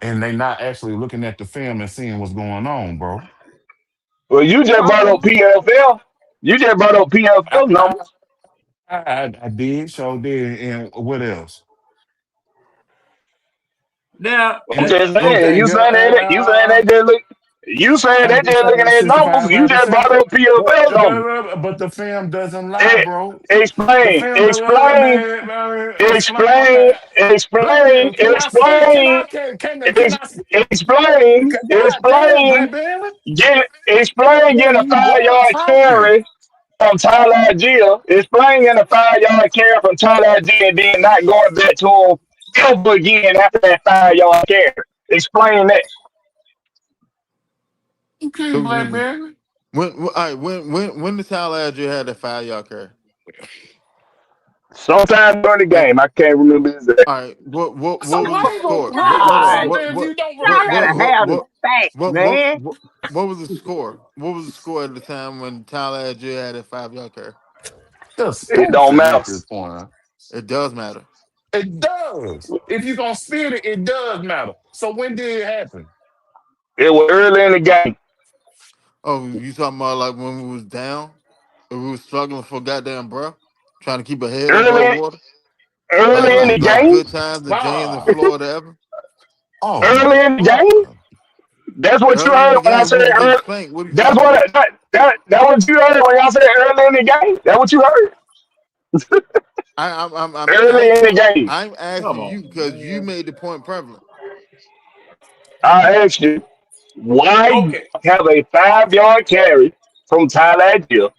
and they not actually looking at the film and seeing what's going on, bro. Well, you just brought up PFL. You just brought up I PFL I, numbers. I did, so did, and what else? Now, I'm And just saying. anything You else? saying that? You saying they just look? You saying they just looking at numbers? 65 You out of just brought 70. up PFL numbers. But the film doesn't lie, Eh, bro. The explain, film doesn't, explain, explain. explain, Okay. Black explain, man, can I speak? explain, Can I speak? explain, God damn, explain. Black man. Explain getting a You was 5 yard talking. carry from Tyler Gill. Explain getting a 5 yard carry from Tyler Gill and then not going back to him ever again after that 5 yard carry. Explain that. Okay, Black man. When the Tyler Algier had that 5 yard carry? Sometime during the And game, I can't remember exactly. all right, what So was the how you gonna score? how you gonna Hold sit on. God, there if you don't y'all remember? gotta have the facts, man. What was the score? What was the score at the time when Tyler Algier had a 5-yard carry? Just It don't stupid at matter. this point. It does matter. It does. If you're gonna spit it, it does matter. So when did it happen? It was early in the game. Oh, you talking about like when we was down? If we was struggling for goddamn bro, trying to keep a head above Early, water? Like early in the like game. good times in James and Ah, Florida ever? oh my Early in the game. God. That's what you Early in heard the when I game, said we was getting early. spanked. What are you That's talking what about? that what you heard when I said early in the game. That what you heard. I'm Early in the asking game. I'm Come asking on, you because you man. made the point prevalent. I asked you, why Okay. have a 5 yard carry from Tyler Gill,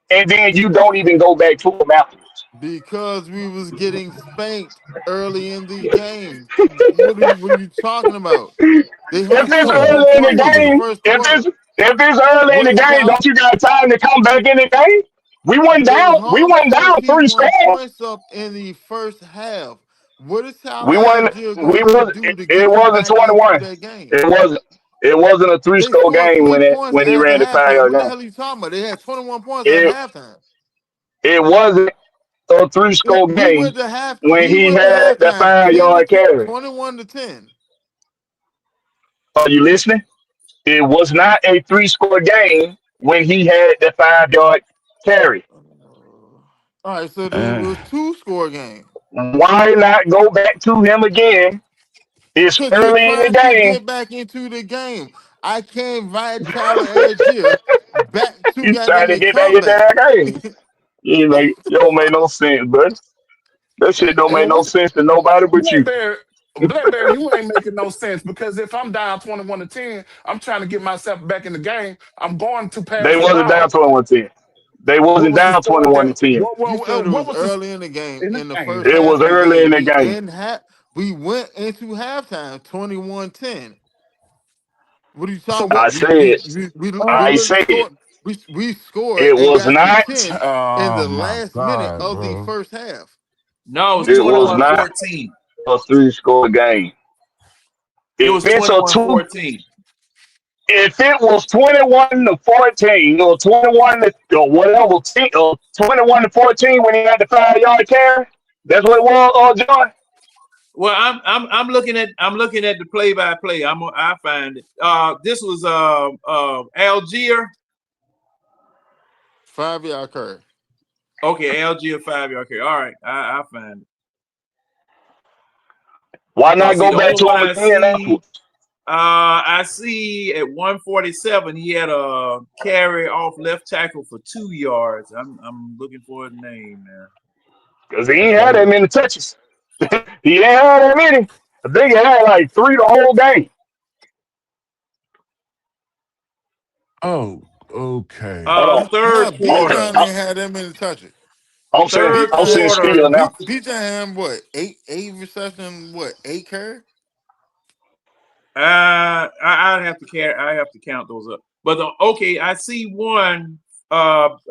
and then you don't even go back to him afterwards? Because we was getting spanked early in the game. What are you talking about? They If had it's 21 early in the points in the game, first if quarter. it's early in What the did game, Tyler? don't you got time to come back in the game? We went It was down. We hard to went put down three 21 scores. points up in the first half. What is Tyler We won. Algier We going to was. do to It get you wasn't back into 21. that game? It wasn't. It wasn't a three They score scored game three when points he at the ran the five halftime. yard What the game. hell are you talking about? They had 21 points at It halftime. it wasn't a three score We game went to half. when We he went to had that halftime 10 to 5 yard 10, carry. 21 to 10. Are you listening? It was not a three score game when he had that 5 yard carry. All right, so then it Uh, was two-score game. Why not go back to him again? It's Because you're early in the trying to game. get back into the game. I can't invite Tyler Algier back to He's trying goddamn to a get back into comeback. that game. It don't make no sense, buddy. That shit don't make and no what sense to nobody but you. Blackberry Blackberry, you ain't making no sense because if I'm down 21 to 10, I'm trying to get myself back in the game. I'm going to They pass the wasn't down ball. 21-10. They What wasn't was the down score at 21 to that? 10. You said it What was was the early in the game. in the In the first game? It half was of the early in game, the game. we went into halftime 21-10. What are you So talking what? I about? said, We I literally said, scored. We scored it and was got to not, 10 in Oh the my last minute God, of the bro. first half. No, it was What are it you was talking twenty-one about? not fourteen. a three score game. It If was it's a twenty-one two, fourteen. if it was 21 to 14 or 21 to or whatever, or 21 to 14 when he had the 5 yard carry, that's what it was, John. Well, I'm looking at the play by play. I find it. This was Algier. 5-yard curve. Okay, Algier 5 yard carry. All right, I find it. Why not Cause see, go the back only to one him I again see, afterwards? I see at 147 he had a carry off left tackle for 2 yards. I'm looking for his name now. Because he ain't had that Oh, many touches. He ain't had that many. I think he had like three the whole game. oh, okay. Hold on. Third quarter. Bijan ain't had that many touches. Third I'm sitting quarter. still now. Bijan had what? Eight reception, what, 8 carry? I have to carry. I have to count those up. But okay, I see one. Tyler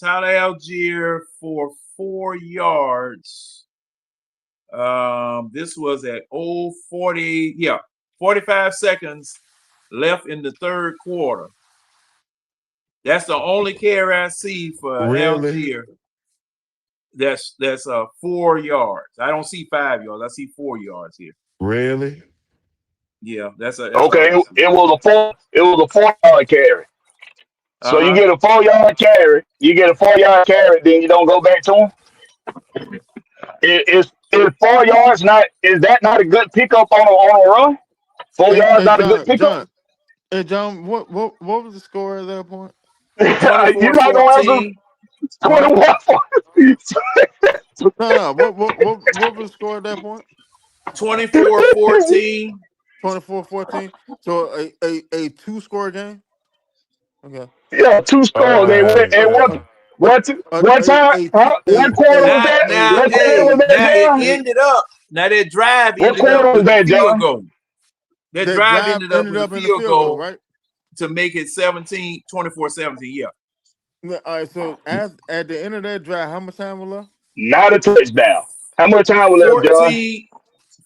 Algier for 4 yards. This was at 40. Yeah, 45 seconds left in the third quarter. That's the only carry I see for Really? Algier. That's 4 yards. I don't see 5 yards. I see 4 yards here. Really? Yeah, that's all Okay, I see. it was a 4 yard carry. So you Uh-huh. get a 4 yard carry, then you don't go back to him. Is 4 yards not? Is that not a good pickup on a run? Four Hey, yards hey, not a good John, pickup. John, hey, John, what was the score at that point? You're Twenty-four not gonna answer fourteen. 21. No. What was the score at that point? 24-14. 24-14. So a two-score game. Okay. Yeah, two All scores. They went. right. And A, a, what time? a, Huh? What quarter was that? What quarter was that, Now it John? a ended up. Now that drive What ended up quarter was with a that, field John? goal. That that drive drive ended up ended with a up in the field field goal, goal right? to make it 24-17. Yeah. Yeah, all right. So at the end of that drive, how much time was left? Not a touchdown. How much time we left, John?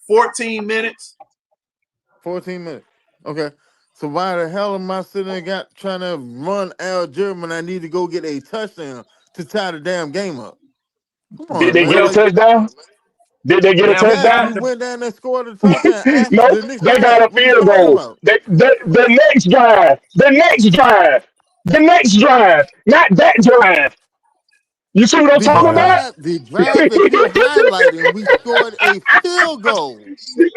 14 minutes. 14 minutes. Okay. So why the hell am I sitting there trying to run Algier when I need to go get a touchdown to tie the damn game up? Come Did on, they get a Well, man. touchdown? Did they get a now we Yes, touchdown? we got the went down and scored a touchdown after No, the next they got drive. a What are you field talking goal. about? The next drive, the next drive, not that drive. You see what I'm The talking But about? drive, the drive that you're highlighting, we scored a field goal.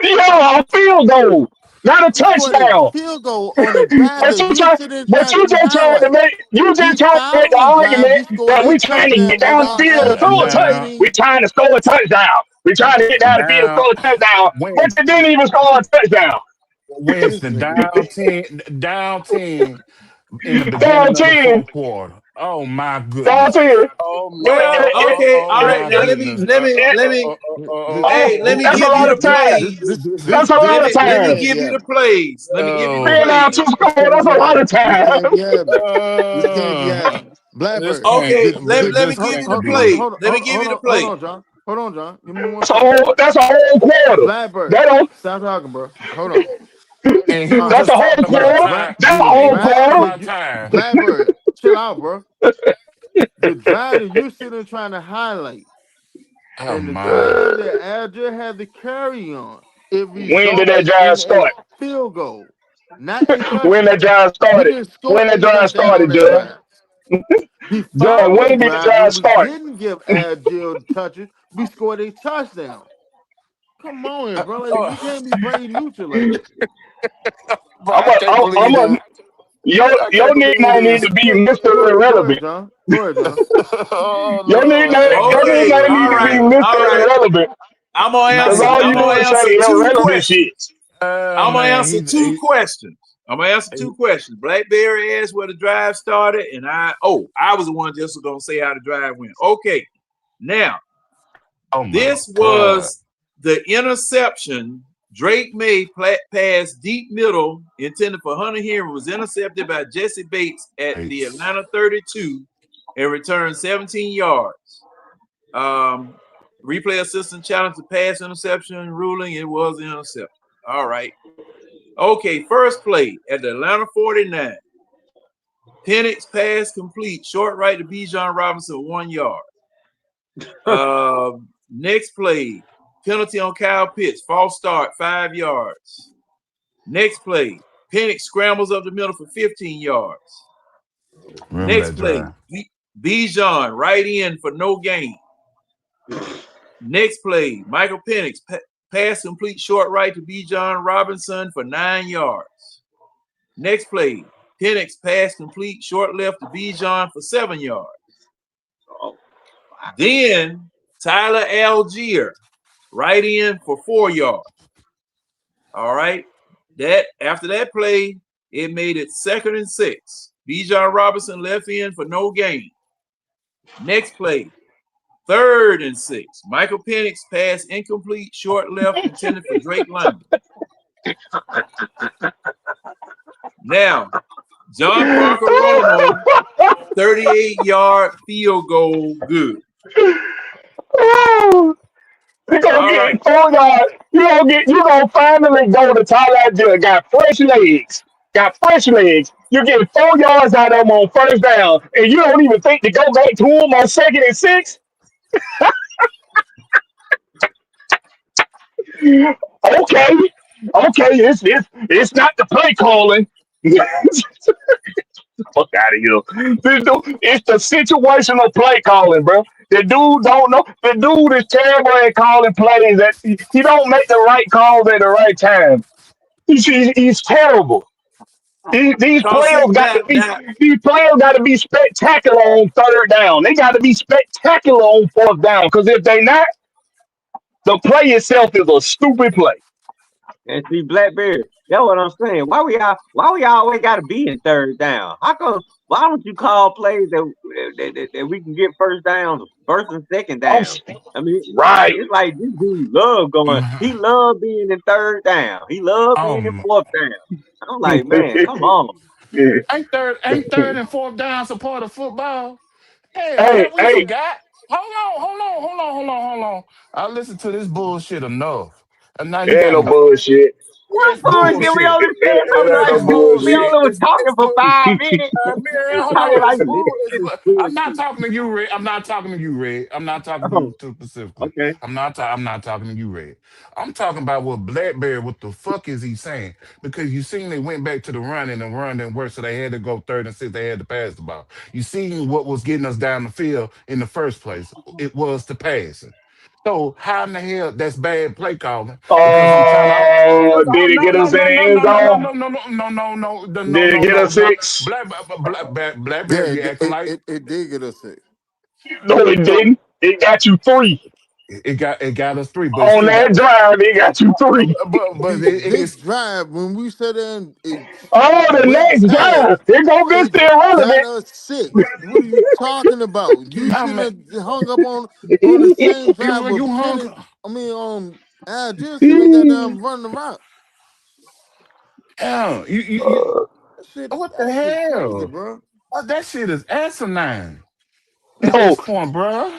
Yeah, a field goal, not a We scored a touchdown. field goal on a drive But that you you try, sit there but trying you to just tried to highlight. make The the following drive, argument we scored that a we trying to touchdown get over down the our field to throw a touch. now, We aggravating. trying to score a touchdown. We trying to get down the field to now, throw a touchdown. But when you didn't even score a touchdown. This Winston nigga. down 10 in the Down beginning of the 10. fourth quarter. Oh my Down goodness. 10. Oh my well, okay, oh all right. my Now goodness. hey, let me That's a give you lot the of time. plays. That's a Let lot of me let me time. can't be give you the happening. plays. Let me give you the Oh, Being down plays. two This score, can't that's be a lot of happening. This time. can't be happening. This can't be uh, happening. this Blackbird, can't Okay, the, let, the, let me this give hold, you can't the hold, hold, play. be. hold, Let me hold, give hold you the on, hold play. on, John. Hold on, John. Give me one That's a second. whole quarter. Blackbird, That don't, stop talking, bro. Hold on. And he All was right. that's just a whole talking about quarter. time. That's a The whole And drive talking quarter. that about you, time. Blackbird, chill out, bro. The drive that you're sitting trying to highlight, Oh and the my. drive that Alger had to carry on, it When did that resulted drive in a start? field goal, not a When that touchdown. drive We started? didn't score When that any drive touchdown on started, that Judge? drive. The Judge, following when did the drive, drive when we start? didn't give Agile touches, we scored a touchdown. Come on, here, bro. Like, we can't be playing neutral like that. But I'm I a, can't I'm believe a, that. I can't your believe nickname need this. to be Mr. Go ahead, Irrelevant. John. Go ahead, John. Oh Your Lord. Okay, nickname need all to be right, all Mr. right. Irrelevant. I'm gonna No, Cause answer. all I'm you do gonna is say answer two irrelevant questions. shit. oh I'm gonna man, answer two questions. I'm gonna answer two questions. Blackberry asked where the drive started, and I was the one just gonna say how the drive went. Okay, now oh my this God. was the interception. Drake May pass deep middle intended for Hunter Henry was intercepted by Jesse Bates at the It's, Atlanta 32 and returned 17 yards. Replay assistant challenged the pass interception ruling. It was an interception. All right. Okay, first play at the Atlanta 49. Penix pass complete, short right to Bijan Robinson, 1 yard. Next play, penalty on Kyle Pitts, false start, 5 yards. Next play, Penix scrambles up the middle for 15 yards. remember Next that play, drive. Bijan right in for no gain. Next play, Michael Penix pass complete, short right to Bijan Robinson for 9 yards. Next play, Penix pass complete, short left to Bijan for 7 yards. Then Tyler Algier right in for 4 yards. All right. That after that play, it made it 2nd and 6. Bijan Robinson left in for no gain. Next play, 3rd and 6. Michael Penix pass incomplete, short left intended for Drake London. Now, John Parker Romo, 38-yard field goal, good. You gonna All right. get 4 yards. You gonna finally go to Tyler Judge. Got fresh legs. Got fresh legs. You get 4 yards out of them on first down, and you don't even think to go back to him on 2nd and 6. Okay, okay, it's not the play calling. Fuck out of here. It's the situational play calling, bro. The dude don't know. The dude is terrible at calling plays. That he don't make the right calls at the right time. He's terrible. These Cause players see got to be now these players got to be spectacular on third down. They got to be spectacular on fourth down. Because if they not, the play itself is a stupid play. And see, Blackberry, that's what I'm saying. Why we always gotta be in third down? How come why don't you call plays that we can get first down, first and second I'm down? I mean, right. it's like this dude love going, he love being in third down. He love being in Um, fourth down. I'm like, man, come on. ain't third and fourth downs a part of football? Hell, Hey, have we hey, forgot? Hold on. I listened to this bullshit enough, and now you It ain't got no to. bullshit. It's What bullshit? We bullshit. only said It something ain't like no It's we bullshit. bullshit. only was talking for 5 minutes. Man, You hold talking on. like It's this? bull. I'm not talking to you, Red. I'm not talking to you, Red. I'm not talking to you Oh, too specifically. okay. I'm not talking to you, Red. I'm talking about what Blackberry. What the fuck is he saying? Because you seen they went back to the run and the run didn't work, so they had to go 3rd and 6. They had to pass the ball. You seen what was getting us down the field in the first place? It was the passing. So how in the hell that's bad play calling? Because I'm trying to. Oh, Oh did it no get no us in no the no end no no no zone? no no no no no no no Did it no get no us no. 6? Blackberry, Yeah, you acting like it did get us sick. No, it so didn't. It got you 3. it got us 3, but it On still got that drive, it got you 3. but This it's drive, when we said it Oh, the went next past, drive, it gonna be it still got relevant. us 6. What are you talking about? You I mean shouldn't have hung up on the same drive you with hung Penix. I mean, Al just should have got down running the route. yeah, you what the That shit crazy, hell? bro. That shit is asinine at No, this point, bro.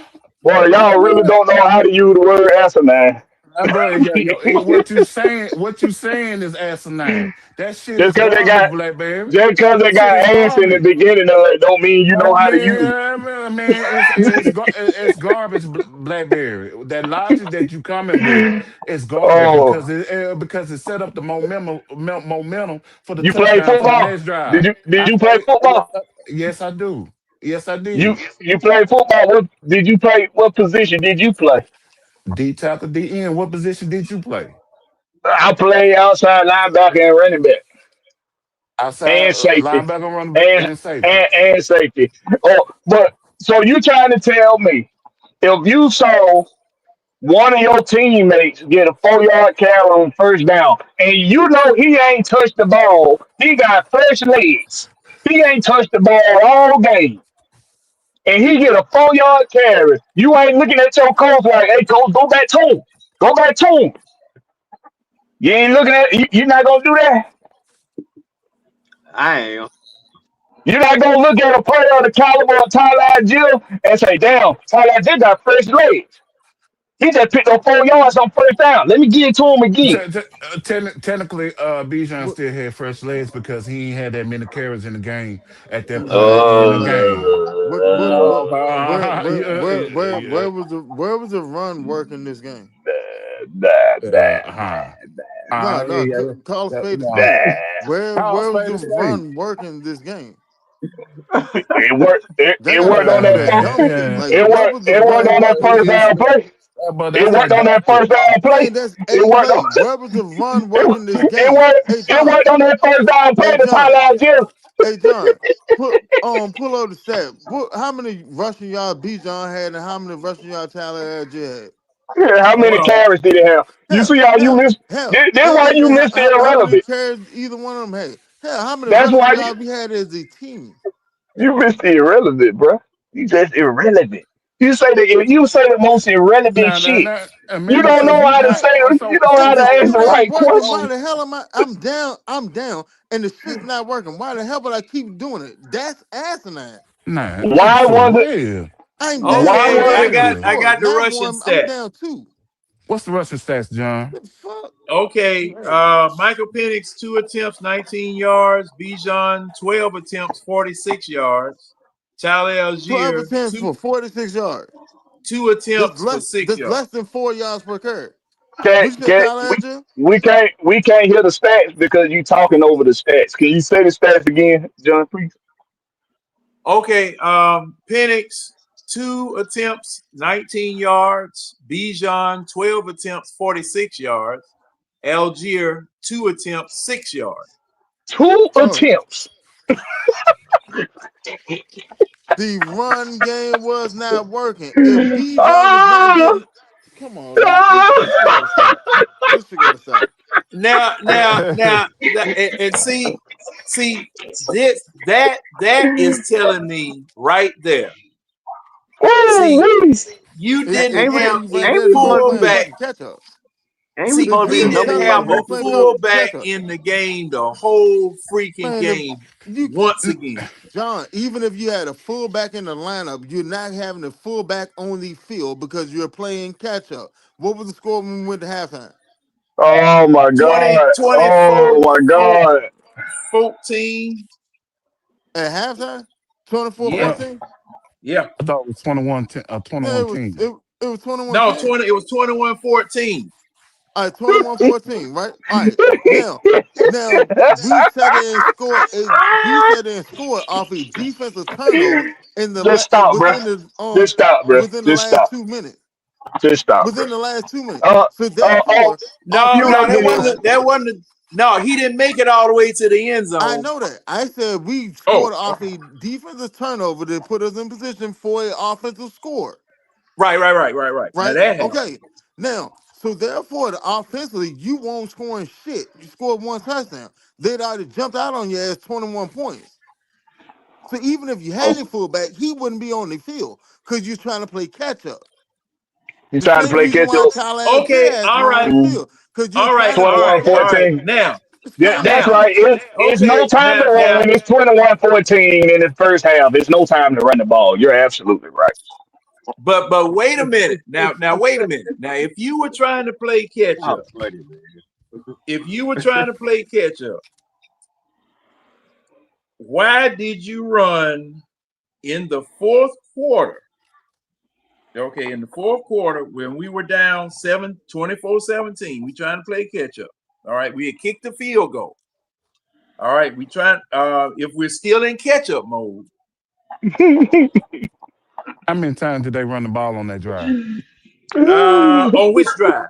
boy, y'all really don't know how to use the word asinine. Bro, what you saying is asinine. That shit just is because they garbage, got Blackberry. just because they That shit got is ass in the garbage. beginning of it, don't mean you know how to use it. Man, it's garbage, Blackberry. That logic that you coming with is garbage Oh, because it set up the momentum for the you play touchdown for the football? next drive. Did I you play play. football? Yes, I do. Yes, I You did. you play football? What did you play? What position did you play? D tackle, D end. What position did you play? I play outside linebacker and running back Outside and safety linebacker, running back, and and safety. and safety. Oh, but so you trying to tell me if you saw one of your teammates get a 4 yard carry on first down, and you know he ain't touched the ball, he got fresh legs, he ain't touched the ball all game, and he get a 4 yard carry, you ain't looking at your coach like, hey coach, go back to him, go back to him. You ain't looking at you're not gonna do that. I am. You're not gonna look at a player of the caliber of Tyler Jill and say, damn, Tyler Jill got fresh legs. He just picked up 4 yards on first down. Let me get it to him again. Technically, Bijan What still had fresh legs because he ain't had that many carries in the game at that point in the game. what Yeah, where was the run working this game? Nah, nah, huh. No, Yeah, call a spade a nah. nah. spade. Where was Spade the to spade. run working this game? It worked. It, That it gotta worked be on some of that that first. dumb shit. Yeah, Like, It where worked. was the It worked run on that working first this? down play. but It that's worked that on that doctor. first down Man, play. that's It a worked play. on. Where was the run It, working this it game? worked. Hey It John. worked on that first down play Hey to John. Tyler Jill. Hey John. Pull over the stat. How many rushing yards B John had and how many rushing yards Tyler Algier had? Yeah, how many Well, carries did he have? You Hell, see how you hell, missed? hell. That's It why ain't you even missed the how many irrelevant. carries either one of them had. Hell, how many That's rushing why you, yards we had as a team? you missed the irrelevant, bro. You just irrelevant. You say the most irrelevant shit. now, You maybe don't because know you how to now. say. You know If how to the ask shit the ain't right working, why question. the hell am I? I'm down, and the shit's not working. Why the hell would I keep doing it? That's asinine. Nah, Why for was it? real. I'm down Why For and Okay, I was got real. I score. got the Not rushing one. I'm stats. down two. What's the rushing stats, John? The fuck? Okay, Hey, Michael Penix 2 attempts, 19 yards. Bijan 12 attempts, 46 yards. Tyler 12 Algier attempts two for 46 yards. two That's attempts for less. 6 yards. Less than 4 yards per carry. can What you say, can Tyler Algier? we can't hear the stats because you talking over the stats. Can you say the stats again, John? Please. Okay, Penix 2 attempts, 19 yards. Bijan 12 attempts, 46 yards. Algier 2 attempts, 6 yards. Two Oh, attempts. the run game was not working. If Bijan was not Ah, getting, come on, man, this shit gotta stop. This shit gotta stop. And see this that is telling me right there. See, Ooh, you It didn't it Ain't we tell have you right a there ain't that we we was doing playing fullback. fucking catch up. Ain't we See, supposed to be we the Then didn't number tell one have we a playing referee? fullback catch up. in the game the whole freaking Man, game you once again. John, even if you had a fullback in the lineup, you're not having a fullback on the field because you're playing catch up. What was the score when we went to halftime? Oh my 20, God. 24, Oh my God. 14. At halftime? 24 Yeah, 14. yeah. I thought it was 21, 10, Yeah, 21 10. it was 21 No, 10. 20. It was 21-14. All right, 21-14, right? All right. Now we sat there and scored off a defensive turnover in the Just stop, bro. Just stop, bro. within the Just last stop. 2 minutes. Just stop, bro. Within the last 2 minutes. Uh, So oh, therefore, you No, might that be offensively, wasn't. That wasn't. No, he didn't make it all the way to the end I zone. know that. I said we Oh, scored off a defensive turnover that put us in position for an offensive score. right. Now Right? that happened. Okay. Now, so therefore, offensively, you won't scoring shit. You scored one touchdown. They'd already jumped out on you as 21 points. So even if you oh, had a fullback, he wouldn't be on the field because you're trying to play catch up. you The trying to same play reason catch why up. Kyle Algier Okay, has to all be on right, the field because you're trying to play catch up. 21-14. Now, It's Yeah, fine. that's now, right. It's no okay, time to run. It's 21-14 in the first half. It's no time to run the ball. You're absolutely right. but wait a minute. Now wait a minute. Now, if you were trying to play catch Y'all up, funny, man. if you were trying to play catch up, why did you run in the fourth quarter? Okay, in the fourth quarter, when we were down 24-17, we trying to play catch up. All right, we had kicked the field goal. All right, we trying. If we're still in catch up mode, How many times did they run the ball on that drive? on which drive?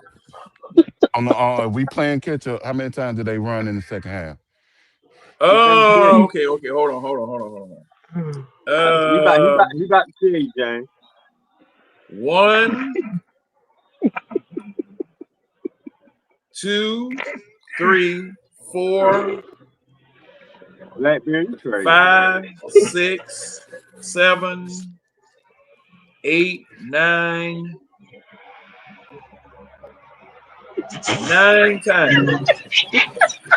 On the we playing catch up. How many times did they run in the second half? He finna tell you. Okay. Hold on. He about to tell you, James. 1, 2, 3, 4, Blackberry, you crazy. 5, 6, 7, 8, 9, 9 times.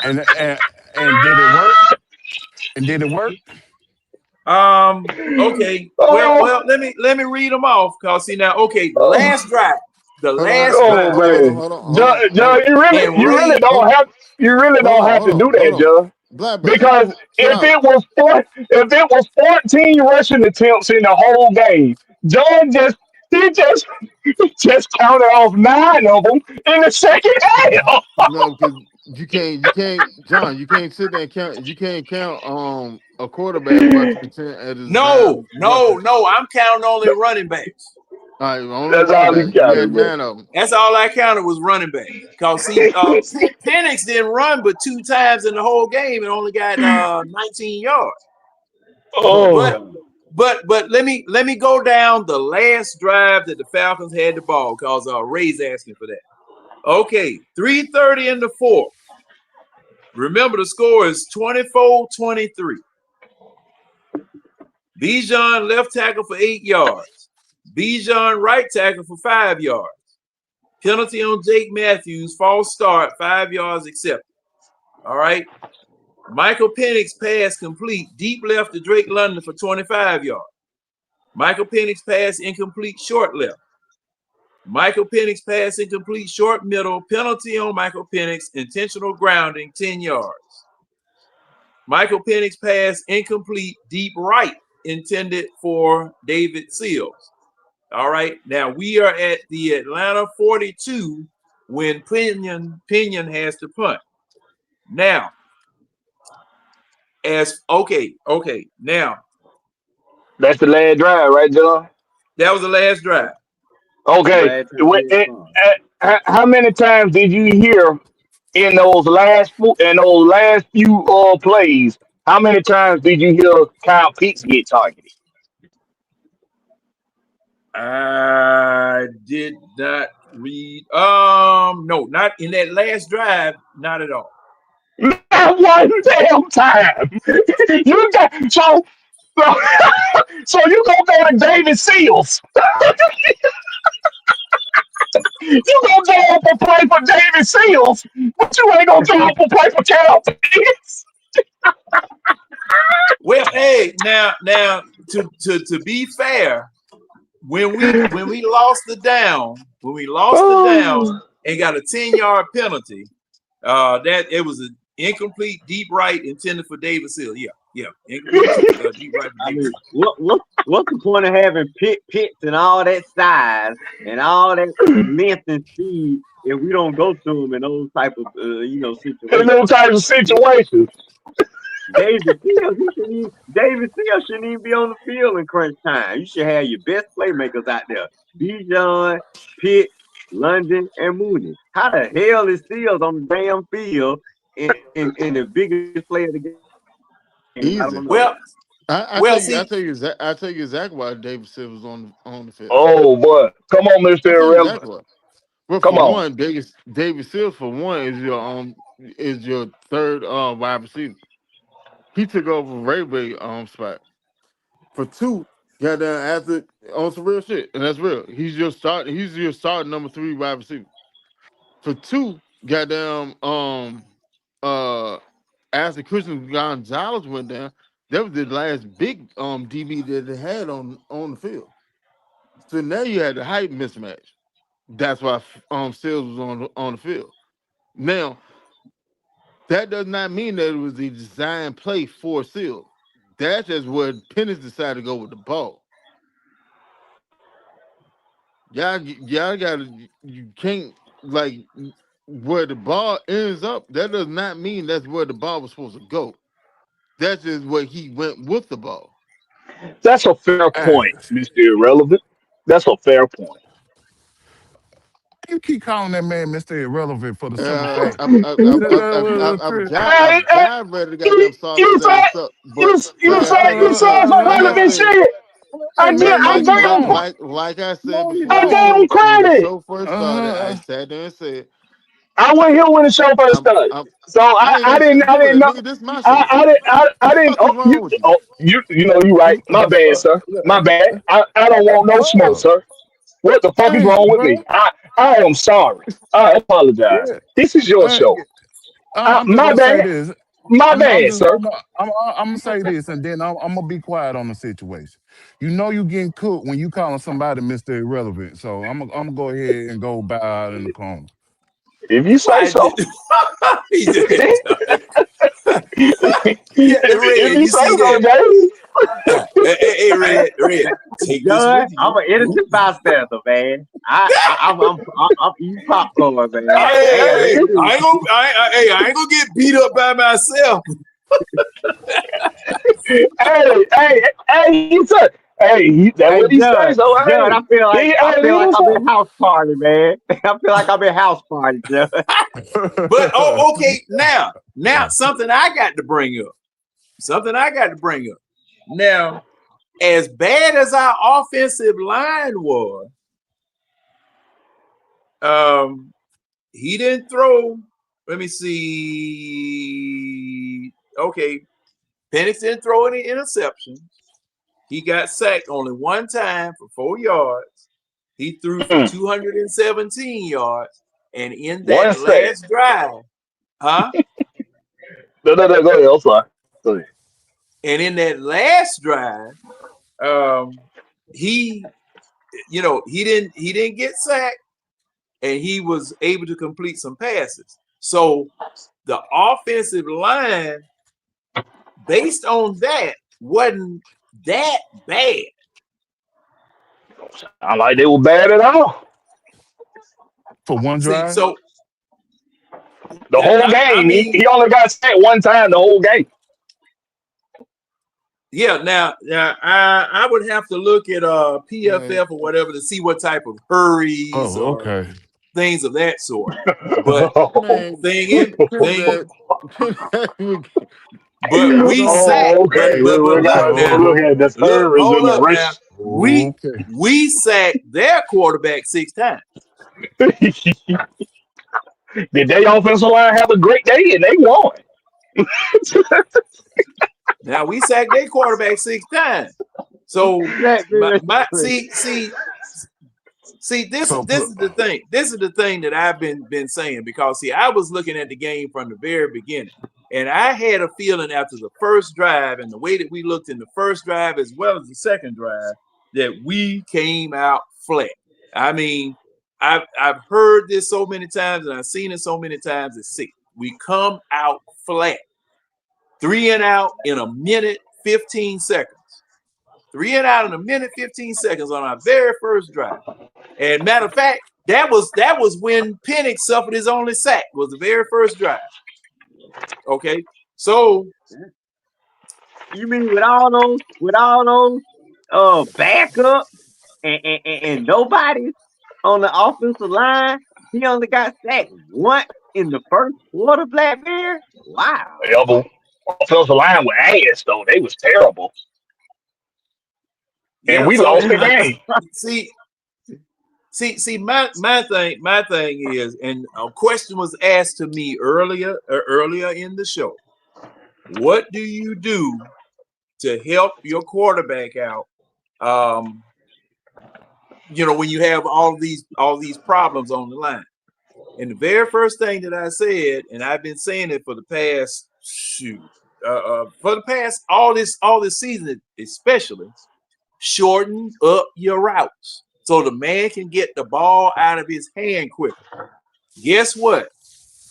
And and and did it work? And did it work? Okay. Oh, Well. Let me read them off. Cause see now. Okay. The oh, last drive. The Hold on, last oh, drive. man. John, And you really Ray. hold don't on, have hold to on, do hold that, on. John. Blackberry, Because chill out. if it was 14 rushing attempts in the whole game, John he just counted off 9 of them in the second half. No, because John, you can't sit there and count. You can't count a quarterback rushing at his No. 9 rushing. I'm counting only running backs. All right, only That's running all he back. You counted, had man. 9 of them. That's all I counted was running backs. Cause see, Penix didn't run but 2 times in the whole game and only got 19 yards. So Oh, But let me go down the last drive that the Falcons had the ball. Cause Ray's asking for that. Okay, 3:30 in the fourth. Remember the score is 24-23. Bijan left tackle for 8 yards. Bijan right tackle for 5 yards. Penalty on Jake Matthews, false start, 5 yards accepted. All right. Michael Penix pass complete, deep left to Drake London for 25 yards. Michael Penix pass incomplete, short left. Michael Penix pass incomplete, short middle, penalty on Michael Penix, intentional grounding, 10 yards. Michael Penix pass incomplete, deep right, intended for David Seals. All right. Now we are at the Atlanta 42 when Pinion has to punt. Now, now that's the last drive, right, John? that was the last drive. The Okay. last time he had fun. How many times did you hear in those last few plays? How many times did you hear Kyle Pitts get targeted? I did not read. No, not in that last drive. Not at all. Not one damn time. you got so, so you gonna go to David Seals. You gonna throw up a play for David Seals, but you ain't gonna throw up a play for Cal Pitts. Well, hey, now to be fair, when we lost the down, Oh, and got a 10-yard penalty, that it was an incomplete deep right intended for David Seal. Yeah, incomplete deep right for I David mean, Seal. what's the point of having pits and all that size and all that length and speed if we don't go to them in those type of in situations? those types of situations. David Seals shouldn't even be on the field in crunch time. You should have your best playmakers out there. Bijan, Pitt, London, and Mooney. How the hell is Seals on the damn field in the biggest play of the game? I don't Easy. know. Well, I well, tell you, see, I tell you exactly why David Silver's on the field. Oh boy, come on, Mister I tell you Irrelevant. exactly why. Well, Come for on. one, David Sills for one is your third wide receiver. He took over Ray spot. For two, goddamn after on some real shit, and that's real. He's your starting number 3 wide receiver. For two, goddamn after Christian Gonzalez went down, that was the last big DB that they had on the field. So now you had the height mismatch. That's why Sills was on the field. Now that does not mean that it was a design play for Sills. That's just where Pennis decided to go with the ball. Y'all gotta, you can't, like, where the ball ends up, that does not mean that's where the ball was supposed to go. That's just where he went with the ball. That's a fair point, Ass. Mister Irrelevant. That's a fair point. You keep calling that man Mr. Irrelevant for the simple Uh, fact. I'm I'm I'm I'm I'm I'm, I'm, Chris. jive, Hey, I'm hey, jive ready to you, goddamn start you his say ass up, but you say you say like some like I relevant said, shit. Hey man, no I you gave him don't. like I said No you I before, gave don't. him when the credit. show first started, I Uh, sat there and said, I wasn't here when the show first I'm started, I'm so I ain't got shit to I do with didn't that, know. nigga. This is my show. I The didn't. fuck is wrong with you? You know you right. My the bad, fuck. sir. My bad. I don't want no smoke, Bro. sir. What the fuck is Hey, wrong with bro. me? I am sorry. I apologize. Yeah. This is your Uh, show. I'm just My gonna say bad. this. My I'm bad, just sir. I'm gonna say this, and then I'm gonna be quiet on the situation. You know you getting cooked when you calling somebody Mr. Irrelevant. So I'm gonna go ahead and go bow out in the corner. If you say why did so. he did? Yeah, If Red, you you say see so, that? James. Hey, Red, take this John, with I'm you. an innocent bystander, man. I'm eating popcorn, man. I ain't got nothing Hey, to do with it. I ain't gonna get beat up by myself. He said, that Hey, what he say. So John, hey, I feel like he I'm in so. house party, man. I feel like I'm in house party, John. But okay, now something I got to bring up. Now, as bad as our offensive line was, he didn't throw. Let me see. Okay, Penix didn't throw any interceptions. He got sacked only one time for 4 yards. He threw for 217 yards. And in One that set. last drive, huh? No, go ahead. I'm sorry. Go ahead. And in that last drive, he, he didn't get sacked, and he was able to complete some passes. So the offensive line, based on that, wasn't that bad. I like they were bad at all. For one See, drive? so The whole I game. mean, He only got sacked one time the whole game. yeah. Now I would have to look at Man, PFF or whatever to see what type of hurries Oh, or okay. things of that sort. But man, thing in Penny thing, that but hold we on. sacked. Oh, But okay. but We but look got now, look Oh, at the look, hold terrorism and up now. race. okay. We sacked their quarterback 6 times. Did they offensive line have a great day and they won? Now we sacked their quarterback 6 times. So That man, my crazy. See, this So this is the thing. This is the thing that I've been saying, because see, I was looking at the game from the very beginning, and I had a feeling after the first drive and the way that we looked in the first drive as well as the second drive that we came out flat. I mean, I've heard this so many times and I've seen it so many times. It's sick. We come out flat. 3 and out in a minute 15 seconds. 3 and out in a minute 15 seconds on our very first drive. And matter of fact, that was when Penix suffered his only sack, was the very first drive. Okay, so You mean with all those backups and nobody on the offensive line, he only got sacked once in the first quarter, Black Bear? Wow. Elbow. Offensive line with ass though. They was terrible. And yeah, we so lost the game. see, my thing is, and a question was asked to me earlier in the show. What do you do to help your quarterback out? When you have all these problems on the line. And the very first thing that I said, and I've been saying it for the past all this season, especially, shorten up your routes so the man can get the ball out of his hand quicker. Guess what?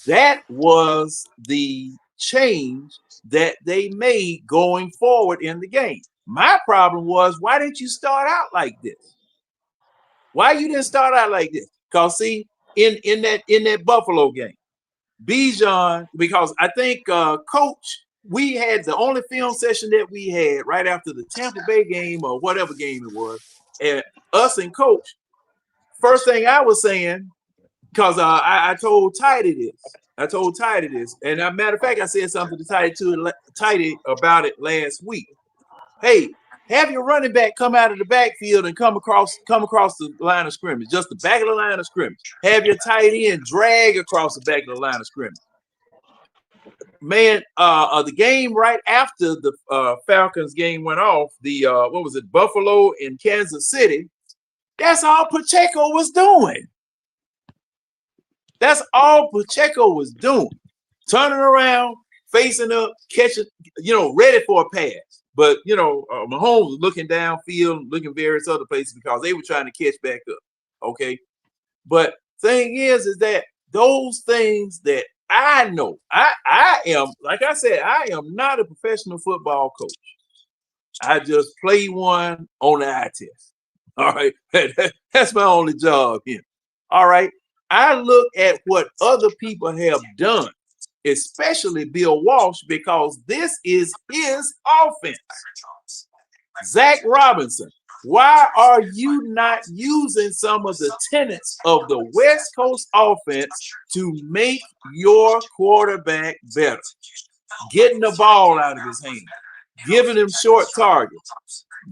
That was the change that they made going forward in the game. My problem was, why didn't you start out like this? Why you didn't start out like this? Because see, in that Buffalo game, Bijan, because I think Coach, we had the only film session that we had right after the Tampa Bay game or whatever game it was, and us and Coach. First thing I was saying, because I told Tidy this. And as a matter of fact, I said something to Tidy about it last week. Hey, have your running back come out of the backfield and come across the line of scrimmage, just the back of the line of scrimmage. Have your tight end drag across the back of the line of scrimmage. Man, the game right after the Falcons game went off, the Buffalo and Kansas City, that's all Pacheco was doing. That's all Pacheco was doing. Turning around, facing up, catching, ready for a pass. But, Mahomes was looking downfield, looking various other places because they were trying to catch back up. Okay. But thing is that those things that I know, I am, like I said, I am not a professional football coach. I just play one on the eye test. All right. That's my only job here. All right. I look at what other people have done, especially Bill Walsh, because this is his offense. Zach Robinson, why are you not using some of the tenets of the West Coast offense to make your quarterback better? Getting the ball out of his hand, giving him short targets,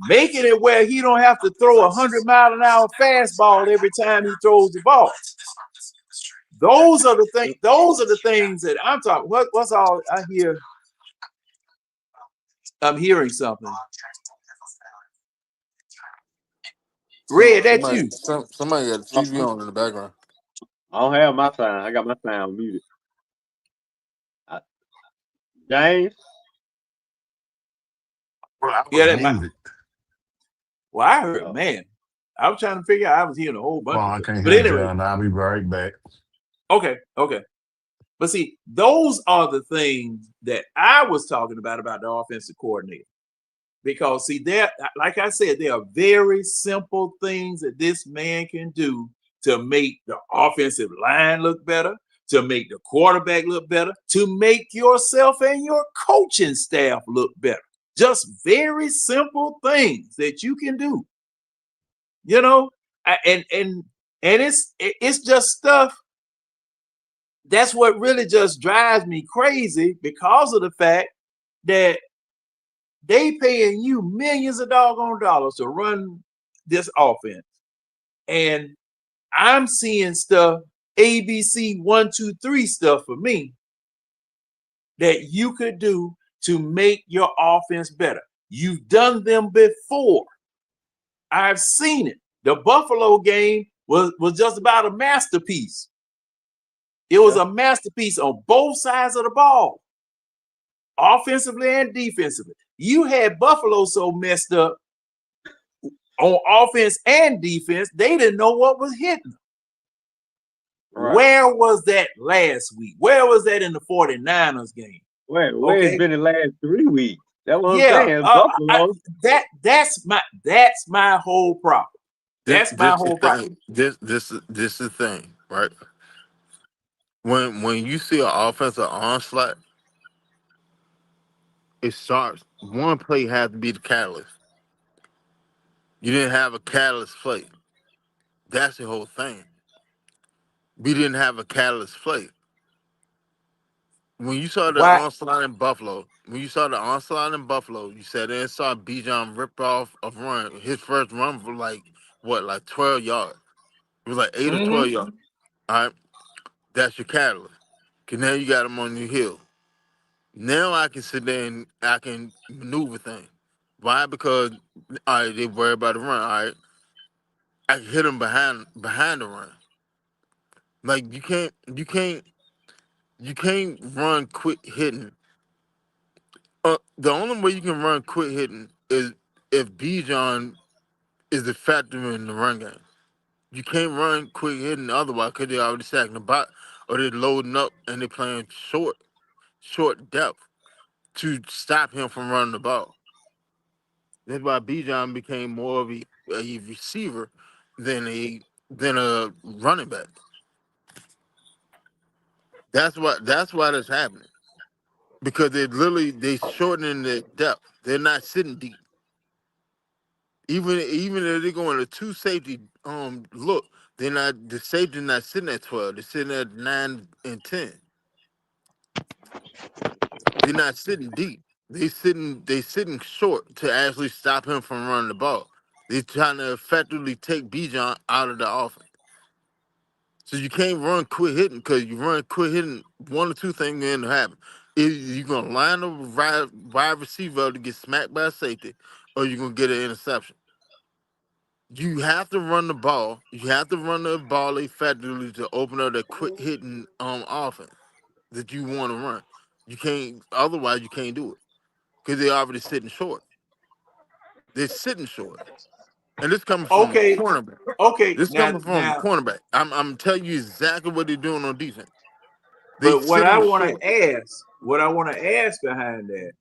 making it where he don't have to throw 100-mile-an-hour fastball every time he throws the ball. Those are the things. Those are the things that I'm talking. What's all I hear? I'm hearing something. Red, that's you. Somebody got a TV on in the background. I don't have my sound. I got my sound muted. James? Yeah, well, I heard, man. I was trying to figure out. I was hearing a whole bunch. Well, I can't but hear anyway, John. I'll be right back. Okay. But see, those are the things that I was talking about the offensive coordinator. Because see, like I said, there are very simple things that this man can do to make the offensive line look better, to make the quarterback look better, to make yourself and your coaching staff look better. Just very simple things that you can do. And it's just stuff. That's what really just drives me crazy, because of the fact that they paying you millions of doggone dollars to run this offense. And I'm seeing stuff, ABC 1, 2, 3 stuff for me that you could do to make your offense better. You've done them before. I've seen it. The Buffalo game, was just about a masterpiece. It was a masterpiece on both sides of the ball, offensively and defensively. You had Buffalo so messed up on offense and defense, they didn't know what was hitting. Right. Where was that last week? Where was that in the 49ers game? Where it's been the last 3 weeks? That's what I'm saying. Buffalo. That's my whole problem. That's my whole problem. This is the thing, right? When you see an offensive onslaught, it starts. One play has to be the catalyst. You didn't have a catalyst play. That's the whole thing. We didn't have a catalyst play. When you saw the onslaught in Buffalo, you said and saw Bijan rip off a run. His first run was like 12 yards. It was like 8 or 12 yards. All right, that's your catalyst. Cause now you got him on your heel. Now I can sit there and I can maneuver things. Why? Because they worry about the run. All right, I can hit him behind the run. Like you can't run quick hitting. The only way you can run quick hitting is if Bijan is the factor in the run game. You can't run quick hitting otherwise because they're already sacking the bot or they're loading up and they're playing short depth to stop him from running the ball. That's why Bijan became more of a receiver than a running back. That's why that's happening. Because they shortening the depth. They're not sitting deep. Even if they're going to two safety look, the safety not sitting at 12. They're sitting at 9 and 10. They're not sitting deep. They sitting short to actually stop him from running the ball. They're trying to effectively take Bijan out of the offense. So you can't run quick hitting because you run quick hitting, one or two things going to happen. Either you're going to line up wide receiver to get smacked by a safety, or you're going to get an interception. You have to run the ball. You have to run the ball effectively to open up that quick hitting offense that you want to run. You can't, otherwise you can't do it because they're already sitting short. They're sitting short. And this coming from cornerback. This coming from cornerback. I'm telling you exactly what they're doing on defense. But what I want to ask behind that,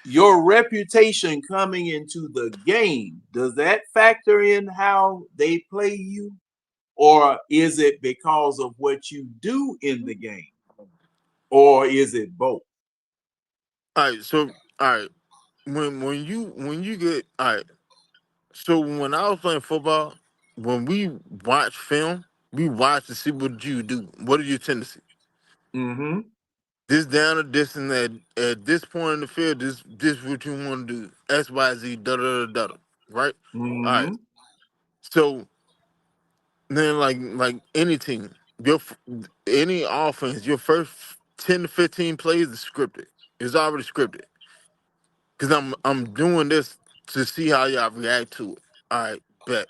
your reputation coming into the game, does that factor in how they play you? Or is it because of what you do in the game? Or is it both? All right. When you get all right. So when I was playing football, when we watch film, we watch to see what you do. What are your tendencies? Mm-hmm. This down or this and that. At this point in the field, this what you want to do. X, Y, Z, da da da da. Right? Mm-hmm. All right. So then, like any team, any offense, your first 10 to 15 plays is scripted. It's already scripted. Cause I'm doing this to see how y'all react to it. All right, bet.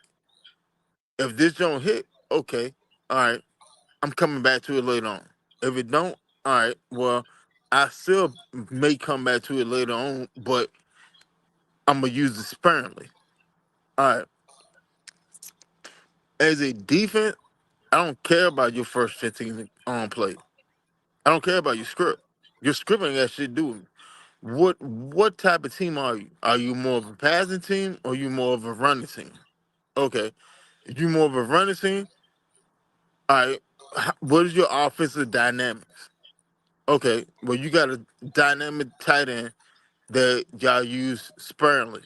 If this don't hit, okay, all right, I'm coming back to it later on. If it don't, all right, well, I still may come back to it later on, but I'm gonna use it sparingly. All right. As a defense, I don't care about your first 15 on play. I don't care about your script. Your script ain't got shit to do with me. What type of team are you? Are you more of a passing team or you more of a running team? Okay. If you more of a running team, all right, what is your offensive dynamics? Okay, well, you got a dynamic tight end that y'all use sparingly.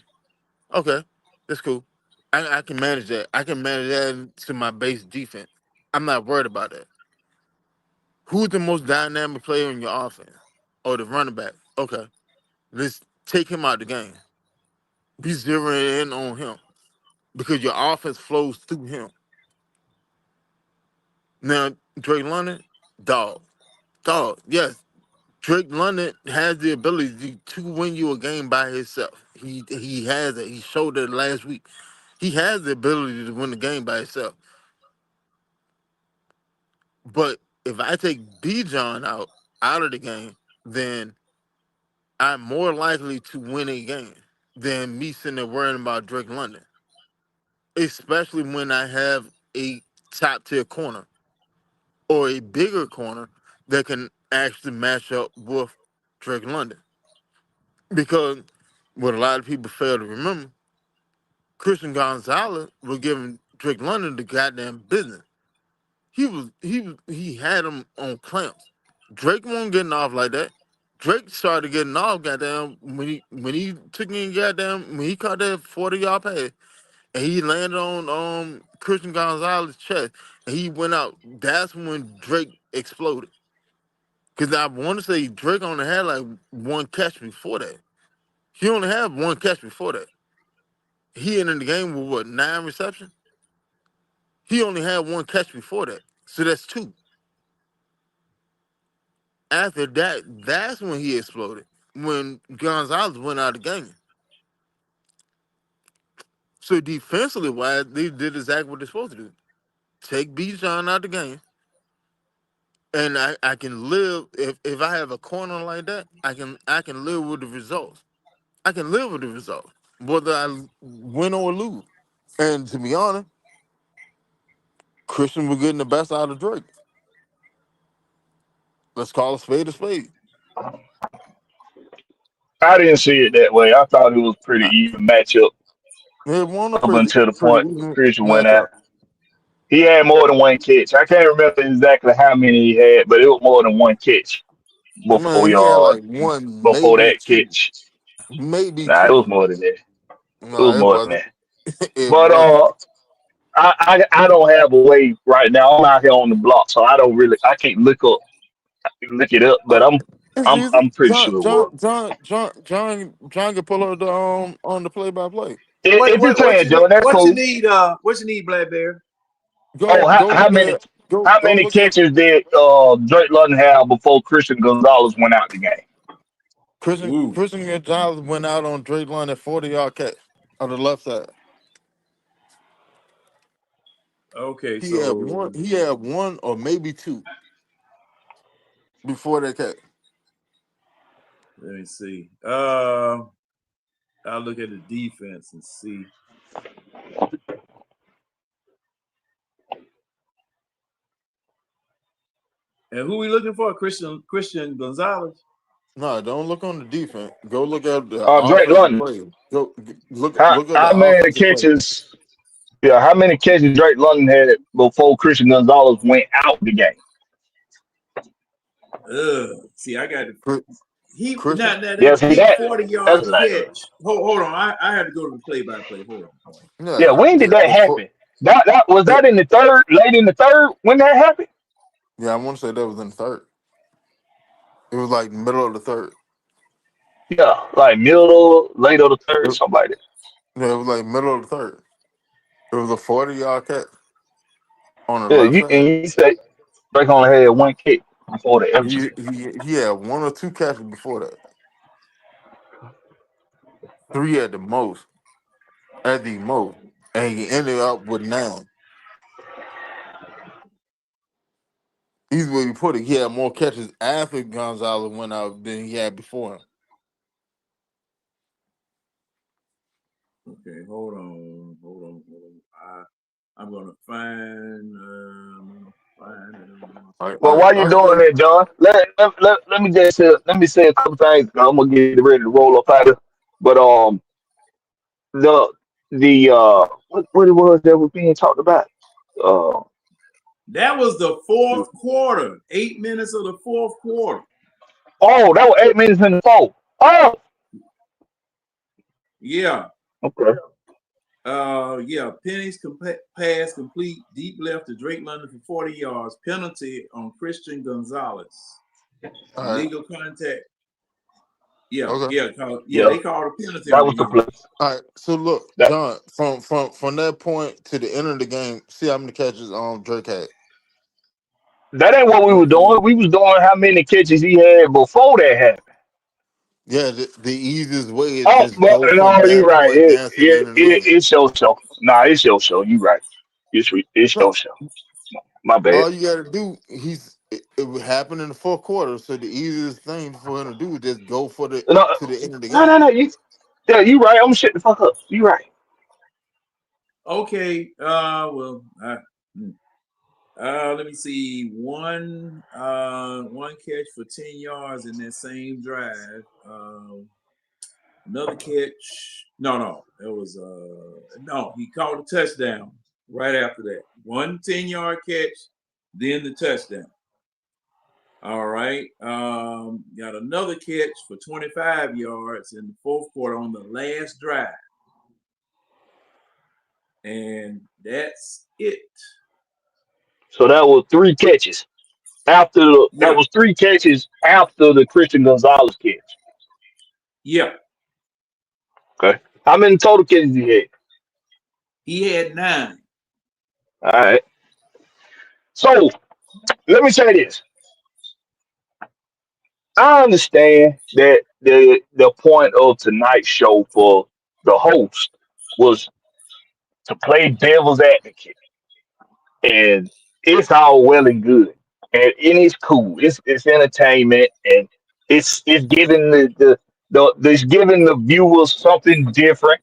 Okay, that's cool. I can manage that. I can manage that into my base defense. I'm not worried about that. Who's the most dynamic player in your offense? Oh, the running back. Okay, let's take him out of the game. Be zeroing in on him because your offense flows through him. Now, Drake London, dog. Yes, Drake London has the ability to win you a game by himself. He has it. He showed it last week. He has the ability to win the game by himself. But if I take B John out of the game, then I'm more likely to win a game than me sitting there worrying about Drake London. Especially when I have a top tier corner or a bigger corner that can actually match up with Drake London. Because what a lot of people fail to remember, Christian Gonzalez was giving Drake London the goddamn business. He had him on clamps. Drake wasn't getting off like that. Drake started getting off goddamn when he took in goddamn when he caught that 40-yard pass and he landed on Christian Gonzalez's chest and he went out. That's when Drake exploded. Cause I want to say Drake only had like one catch before that. He only had one catch before that. He ended the game with what, 9 receptions? He only had one catch before that. So that's 2. After that, that's when he exploded. When Gonzalez went out of the game. So defensively wise, they did exactly what they're supposed to do. Take Bijan out of the game. And I can live if I have a corner like that, I can live with the results. I can live with the results. Whether I win or lose. And to be honest, Christian was getting the best out of Drake. Let's call a spade a spade. I didn't see it that way. I thought it was pretty I, even matchup they won a up pretty until the pretty point even Christian went out. matchup. He had more than one catch. I can't remember exactly how many he had, but it was more than one catch before Man, he had y'all like one, before maybe that two. catch. Maybe Nah, it was two. more than that. It No, was it more than wasn't. that. It But wasn't. I don't have a way right now. I'm out here on the block, so I don't really I can't look it up, but Oh, it's easy. I'm pretty sure it was. John can pull up the on the play by play. What If you what what can, you need? Joe, that's What you cool. need? What you need, Blackberry? Go Oh, go look at how go many look at catches did Drake London have before Christian Gonzalez went out the game? Ooh. Christian Gonzalez went out on Drake London 40-yard catch on the left side. Okay, He had one. so He had one or maybe two before that catch. let me see. I'll look at the defense and see. And who we looking for? Christian Gonzalez. No, don't look on the defense. Go look at the Drake offensive London. play. Look at the How many offensive play. catches? Yeah, how many catches Drake London had before Christian Gonzalez went out the game? See, I got to. He Christian. now Yeah, that see big that 40-yard that's like catch. Hold on, I had to go to the play-by-play. Hold on. yeah. Yeah, When did that before. happen? That was Yeah, that in the third, late in the third when that happened. yeah, I want to say that was in the third. It was like middle of the third. Yeah, like middle, late of the third, It, something like that. yeah, it was like middle of the third. It was a 40-yard catch on the Yeah, left side. you say Drake only had one kick before the ever. He had one or two catches before that. 3 at the most, and he ended up with 9. Either way you put it, he had more catches after Gonzalez went out than he had before him. Okay, hold on. I'm gonna find. Well, while you're I can doing do. that, John, let me just let me say a couple things. I'm gonna get ready to roll up out of. But the what it was that was being talked about? Uh, That was the fourth quarter. 8 minutes of the fourth quarter. oh, that was 8 minutes in the fourth. Oh, Yeah. okay. Yeah. Penny's pass complete deep left to Drake London for 40 yards. Penalty on Christian Gonzalez. All right. Illegal contact. Yeah, Okay. they Yeah, called a penalty that on was the him. play. All right. So look, That John, from that point to the end of the game, see how many catches Drake had. that ain't what we were Okay. doing. We was doing how many catches he had before that happened. Yeah, the easiest way is Oh, just but go from no, you're that right. point down to the end of the game. It shows so. Nah, it's your show. You right. It's No, your show. My bad. all you gotta do, it would happen in the fourth quarter. So the easiest thing for him to do is just go for the No, to the end of the no, game. no, no. Yeah, you right. I'm gonna shut the fuck up. You right. Okay. Well. Hmm. Let me see. One catch for 10 yards in that same drive. Another catch. No. It was no. He caught a touchdown right after that. 1 10-yard catch, then the touchdown. All right. Got another catch for 25 yards in the fourth quarter on the last drive. And that's it. So that was 3 catches that Yeah. was 3 catches after the Christian Gonzalez catch. Yeah. Okay. How many total catches he had? He had 9. All right. So let me say this. I understand that the point of tonight's show for the host was to play devil's advocate, and it's all well and good, and it's cool. It's entertainment, and it's giving it's giving the viewers something different,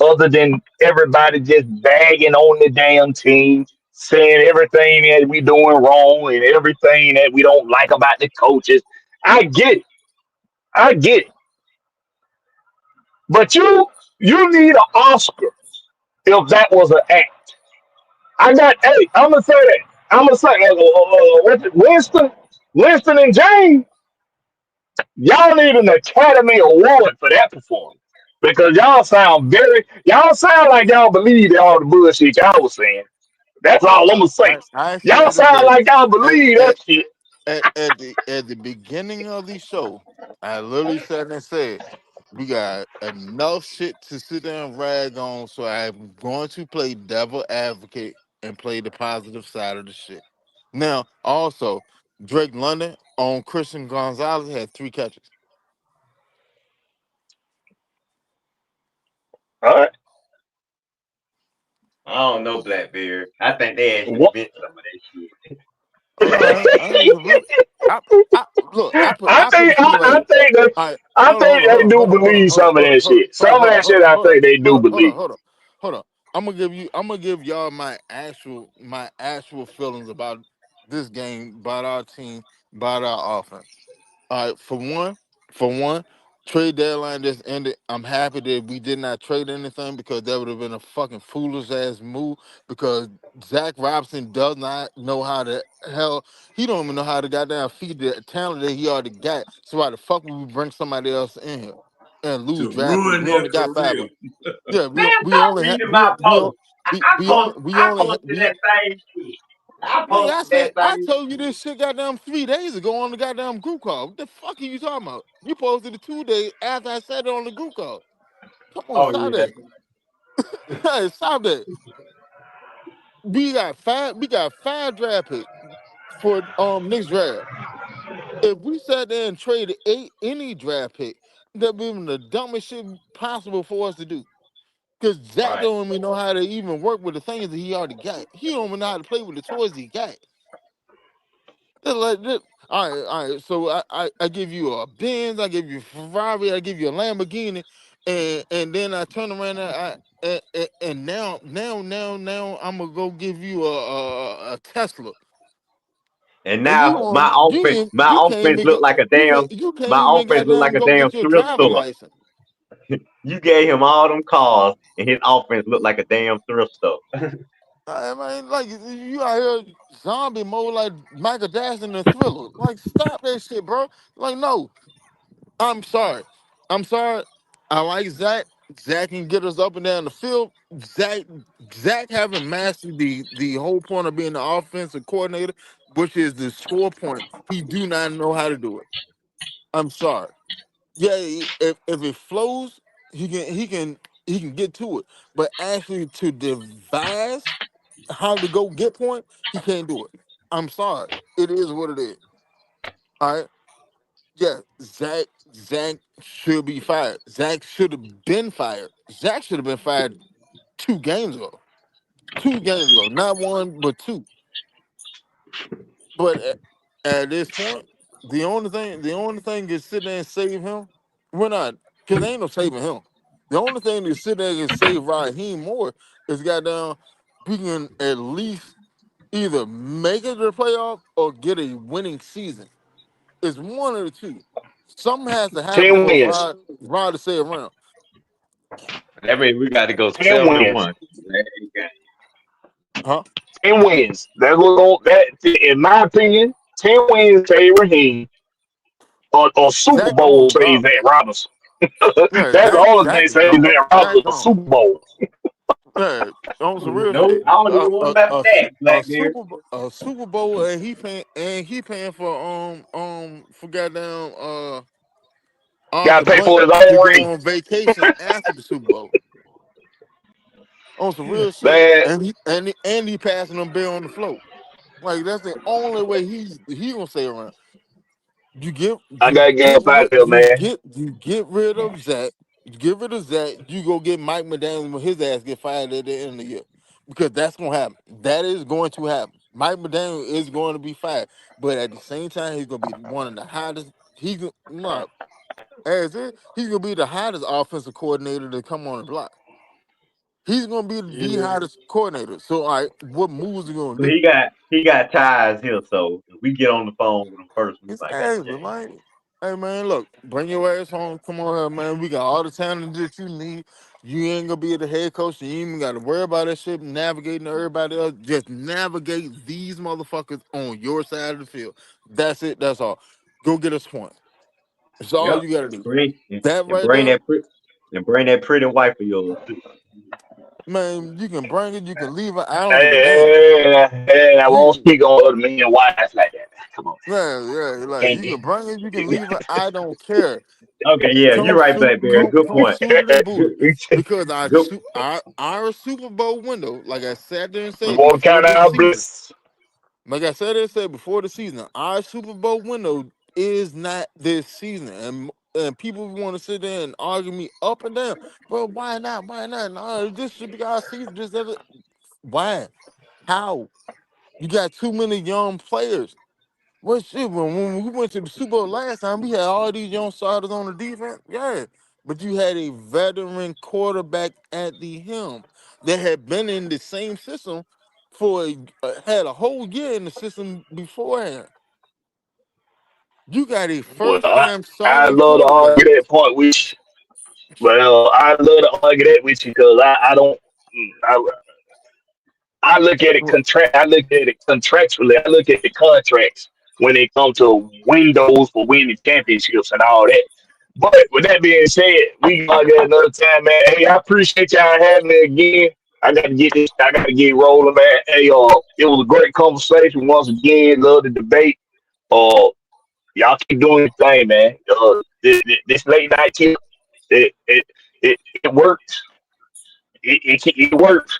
other than everybody just bagging on the damn team, saying everything that we doing wrong and everything that we don't like about the coaches. I get it. I get it. But you need an Oscar if that was an act. Hey, I'm gonna say that. I'm gonna say Winston and James. Y'all need an Academy Award for that performance because y'all sound like y'all believe all the bullshit y'all was saying. That's all I'm gonna say. I Y'all said it sound that like y'all at, believe that at, shit. at the beginning of the show, I literally sat and said, we got enough shit to sit there and rag on, so I'm going to play devil advocate and play the positive side of the shit. Now, also, Drake London on Christian Gonzalez had 3 catches. All right. I don't know, Blackbeard. I think they actually What? bit some of that shit. I ain't even really. I, I look. I I put think it to you like this. I All right, I think they do believe some of that shit. Some of that shit I think they do believe. hold on. I'm gonna give y'all my actual feelings about this game, about our team, about our offense. All right, for one, trade deadline just ended. I'm happy that we did not trade anything because that would have been a fucking foolish ass move. Because Zach Robinson does not know how to hell. He don't even know how to goddamn feed the talent that he already got. So why the fuck would we bring somebody else in here and lose To draft picks? ruin We their only got 5 career. of them. Yeah, Man, we stop only have reading my post. we I only posted we that same shit. I Nigga, posted that I same told you this shit goddamn 3 days ago on the goddamn group call. What the fuck are you talking about? You posted it 2 days after I said it on the group call. Come on, Oh stop yeah. that. Hey, stop that. We got five draft picks for next draft. If we sat there and traded any draft pick, that'd be the dumbest shit possible for us to do. Cause Zach Right. don't even know how to even work with the things that he already got. He don't even know how to play with the toys he got. They're like this. All right. So I give you a Benz, I give you a Ferrari, I give you a Lamborghini, and then I turn around and now I'm gonna go give you a Tesla, And and you now don't my you can't offense even look get like a damn you can't my even offense look like goddamn a go damn get your thrift driver store. license. You gave him all them cars, and his offense looked like a damn thrift store. I mean, like you out here zombie mode like Michael Jackson and Thriller. Like, stop that shit, bro. Like, no. I'm sorry. I'm sorry. I like Zach. Zach can get us up and down the field. Zach haven't mastered the whole point of being the offensive coordinator, which is the score point. He do not know how to do it. I'm sorry. Yeah, if it flows, he can get to it. But actually to devise how to go get point, he can't do it. I'm sorry. It is what it is. All right. Yeah, Zach should be fired. Zach should have been fired. Zach should have been fired 2 games ago. 2 games ago, not 1 but 2. But at this point, the only thing is sit there and save him. We're not, because ain't no saving him. The only thing to sit there and save Raheem Moore is goddamn we can at least either make it to the playoff or get a winning season. It's one of the two. Something has to happen 10 for wins. Rod to stay around. That means we got to go 10 wins. 7-1. Huh? 10 wins. That's what in my opinion, 10 wins save Raheem or Super Zach Bowl almost save gone. Van Robinson. Yeah, That's the only Zach thing is saving gone. Van Zach Robinson, a gone. Super Bowl. Yeah, on some real Nope, shit. I don't even want about that, Blackbeard. A Super Bowl, and he paying for goddamn Got Arthur to pay Blank for his to own go ring. on vacation after the Super Bowl. On some real shit, Man, and he passing them bill on the float. Like that's the only way he gonna stay around. I got to get up out there, man. You get rid of Zach. You get rid of Zach. You go get Mike McDaniel when his ass get fired at the end of the year, because that's gonna happen. That is going to happen. Mike McDaniel is going to be fired, but at the same time, he's gonna be one of the hottest. He's gonna be the hottest offensive coordinator to come on the block. He's gonna be the Yeah. hottest coordinator. So, all right, what moves are you gonna But do? he got ties here, so if we get on the phone with him first, we It's like, God Angela, damn. man. Hey man, look, bring your ass home. Come on here, man. We got all the talent that you need. You ain't gonna be the head coach. You ain't even gotta worry about that shit navigating everybody else. Just navigate these motherfuckers on your side of the field. That's it. That's all. Go get us points. That's all Yep. you gotta And do. bring That and right bring there, that pretty wife of yours too. man. You can bring it. You can leave it. I don't give a damn. Hey, I won't You, speak on other men wives like that. Come on. yeah. Like Can't you can bring it. You can leave it. I don't care. Okay, yeah, you're right, Blackbeard. Good Come point. suited and booted, Good, because good. our Super Bowl window, like I sat there and we said won't before count the our season, bliss. before the season, our Super Bowl window is not this season, and people want to sit there and argue me up and down. Well, why not? Why not? No, this should be our season. Why? How? You got too many young players. Well, shit, when we went to the Super Bowl last time, we had all these young starters on the defense. Yeah. But you had a veteran quarterback at the helm that had been in the same system had a whole year in the system beforehand. You got a Well, first time I starting love to quarterback. argue that point with you. Well, I love to argue that with you because I don't. I, I look at it Well, contract. I look at it contractually. I look at the contracts when it comes to windows for winning championships and all that. But with that being said, we gonna get another time, man. Hey, I appreciate y'all having me again. I gotta get this. I gotta get rolling, man. Hey, it was a great conversation once again. Love the debate. Y'all keep doing your thing, man. This late night tip, it works. It works.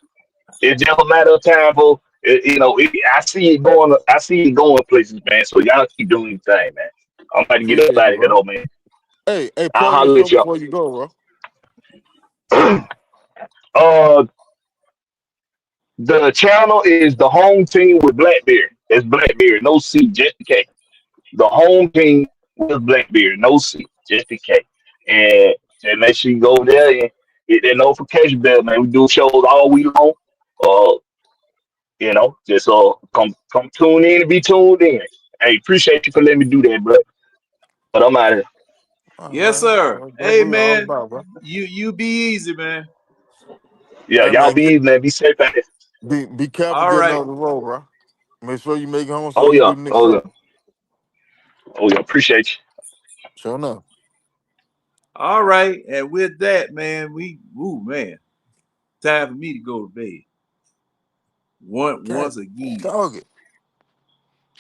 It's just a matter of time for I see it going. I see it going places, man. So y'all keep doing your thing, man. I'm about to get up appreciate out you, of here, bro. though, man. Hey, I'll plug your holler show at y'all. before you go, bro. uh, the channel is the home team with Blackbeard. It's Blackbeard, no C, just in case. The home team with Blackbeard, no C, just in case. And just make sure you go over there and hit that notification bell, man. We do shows all week long. Uh, just come tune in and be tuned in. Hey, appreciate you for letting me do that, bro. But I'm out of here. All right, Yes, man. sir. That's Hey, what we all man, about, bro. you be easy, man. Yeah, Hey, y'all man, be easy, man. Be safe out there. be careful All getting right. on the road, bro. Make sure you make it home so Oh you can yeah, do the next oh yeah, show. oh yeah. Appreciate you. Sure enough. All right. And with that, man, man, time for me to go to bed. God Once again. dog it.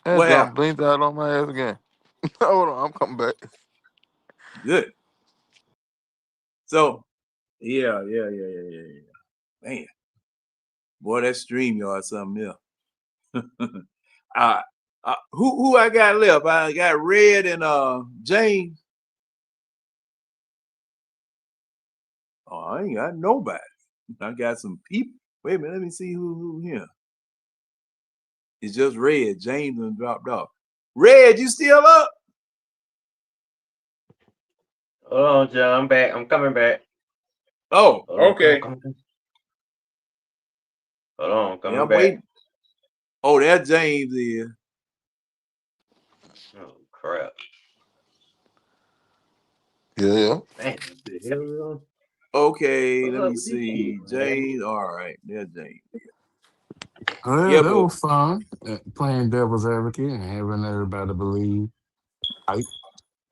That What John happened? blinked out on my ass again. Hold on, I'm coming back. Good. So, yeah. Man, boy, that StreamYard something else. uh, who I got left? I got Red and James. Oh, I ain't got nobody. I got some people. Wait a minute, let me see who here. It's just Red. James done dropped off. Red, you still up? Oh, John, I'm back. I'm coming back. Oh, Hold on, okay. Hold on, I'm coming I'm back. waiting. Oh, that James is. Oh crap. Yeah. Man, what the hell? Okay, What's let up me with these see. kids, man? James. All right, there's James. Well, Yeah, that but was fun. Playing devil's advocate and having everybody believe.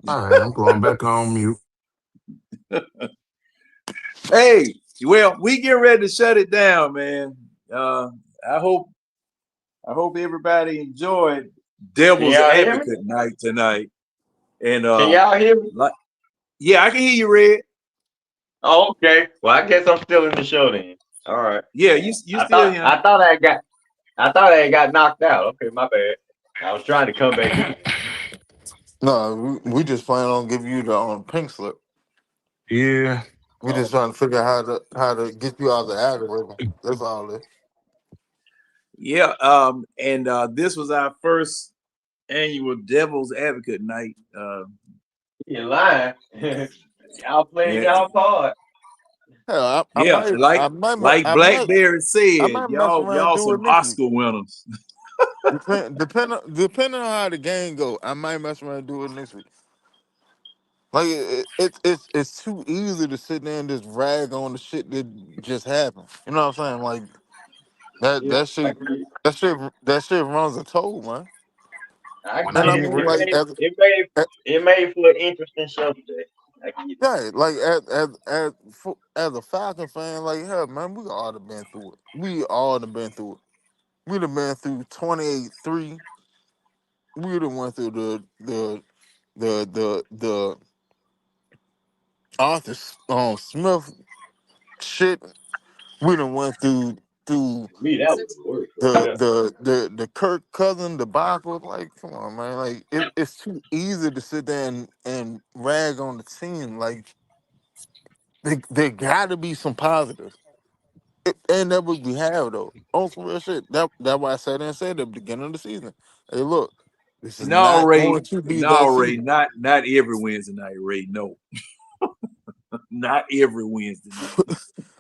All right, I'm going back on mute. hey, well, we get ready to shut it down, man. I hope everybody enjoyed Can Devil's y'all hear me? Advocate night tonight. And Can y'all hear me? like, yeah, I can hear you, Red. Oh, okay. Well, I guess I'm still in the show then. All right. Yeah, you still here. I thought I had got knocked out. Okay, my bad. I was trying to come back in. No, we just plan on giving you the pink slip. Yeah. We just trying to figure out how to get you out of the algorithm. That's all it. Yeah, and this was our first annual Devil's Advocate night. You lying? Y'all played And y'all part. Hell, yeah, like Blackberry I said, might mess around and y'all do some it next week. Oscar winners. Depending on how the game go, I might mess around and do it next week. Like it's too easy to sit there and just rag on the shit that just happened. You know what I'm saying? Like that Yeah, that I shit get it. that shit runs a toll, man. I When I And get I it. get mean, ready. like It made for an interesting show today. I get it. yeah, like as a Falcon fan, like hell, man, we all have been through it. We all have been through it. We'd have been through 28-3. We'd have went through the Arthur Smith shit. We done went through To me, that was the worst right the there. the the the Kirk Cousin debacle. Like, come on, man. Like, it's too easy to sit there and rag on the team. Like, there got to be some positives. And that what we have though. On some real shit. That why I sat there and said at the beginning of the season. Hey, look, this is No, not Ray. going to be No, that Ray. season. Not every Wednesday night, Ray. No, not every Wednesday night.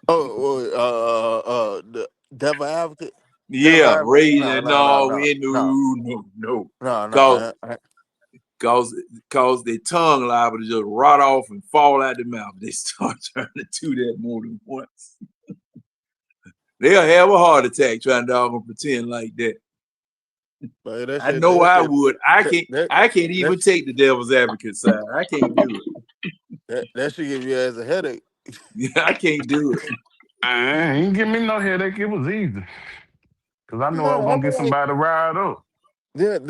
The devil advocate. Devil Yeah, advocate. Ray. No, no, no, No, no, we no, no. no, Cause no. cause cause their tongue liable to just rot off and fall out the mouth. They start trying to do that more than once. They'll have a heart attack trying to dog pretend like that. But that I shit, know that I shit, would. that I can't even that take the devil's advocate side. I can't do it. that should give you as a headache. Yeah, I can't do it. He didn't give me no headache. It was easy. Because I knew I was No, I going to get mean like somebody to ride up. there's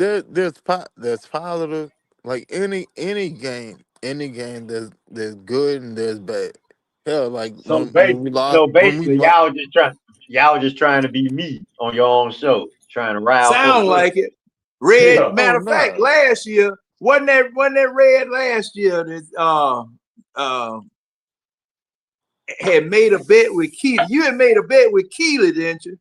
positive. Like any game there's good and there's bad. Hell, like So when we basically, lost. y'all just trying to be me on your own show, trying to rile Sound folks up. like it. Red. Yeah. Matter Oh of fact, no, last year wasn't that Red last year that uh had made a bet with Keely. You had made a bet with Keely, didn't you?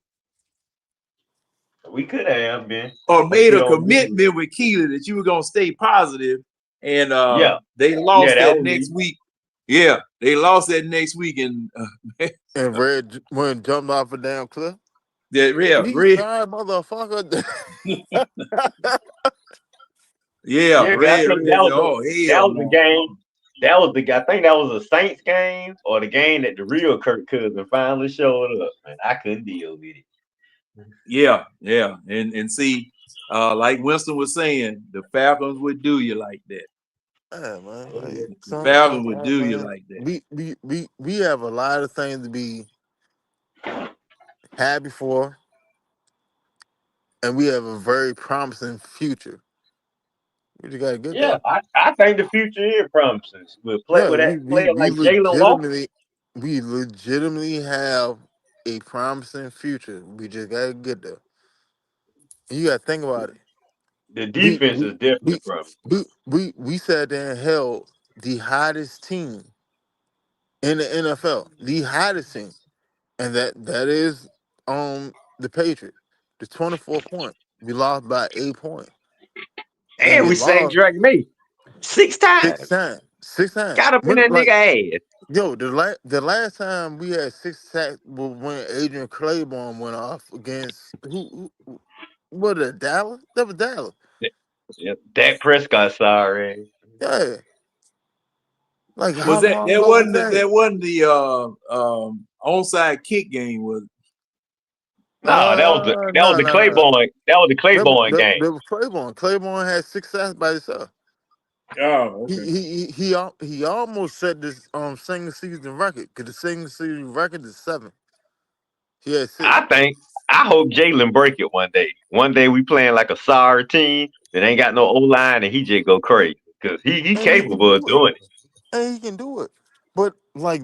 We could have been, Or but made you a don't remember. commitment with Keely that you were gonna stay positive, and Yeah, they yeah, lost that that was me. next week. Yeah, they lost that next week, and and Red when jumped off a damn cliff. that yeah, He Red, tried, motherfucker. yeah, Yeah, 'cause I Red, think Red. Oh that hell was the no. game. That was the I think that was a Saints game or the game that the real Kirk Cousin finally showed up, and I couldn't deal with it. Yeah, yeah, and see, like Winston was saying, the Falcons would do you like that. Yeah, man. Oh yeah. Like The Falcons would sometimes, do you man, like that. we have a lot of things to be happy for, and we have a very promising future. We just gotta get Yeah, there. I think the future is promising. With Yeah, that player we like Jalen Walker. legitimately have a promising future. We just gotta get there. And you gotta think about it. The We defense we is definitely we promising. we sat there and held the hottest team in the NFL, the hottest team, and that is the Patriots. The 24 point. We lost by 8 points. And And we we sang lost Drake May 6 times. 6 times. 6 times. Got up in that Like, nigga ass. yo, the last time we had 6 sacks was when Adrian Claiborne went off against who what was it, Dallas? That was Dallas. Yep. Dak Prescott, sorry. Yeah. Like Was how that long that ago was wasn't that? that wasn't the onside kick game, was it? No, that was No, the no, no. Claiborne. That was the Claiborne game. That was Claiborne. Claiborne had 6 sacks by himself. Oh, He okay. he almost set this single season record because the single season record is 7. He had 6. I hope Jalen break it one day. One day we playing like a sorry team that ain't got no O line and he just go crazy because he And he can capable of do it. doing it. And he can do it. But like,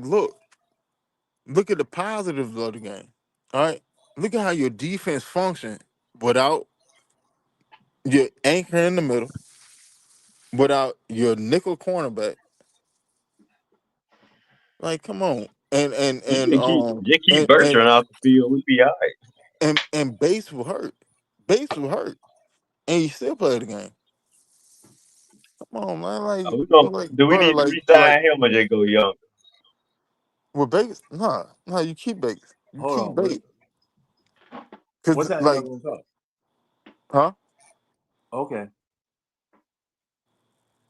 look at the positives of the game. All right, look at how your defense function without your anchor in the middle, without your nickel cornerback. Like, come on, Just keep Bertrand off the field. We be all right. and Bates will hurt. Bates will hurt, and you still play the game. Come on, man. Do we Bro, need to resign him or just go young? with Bates, nah, you keep Bates. You Hold keep on. Bates. What Cause time y'all gonna talk? huh? Okay.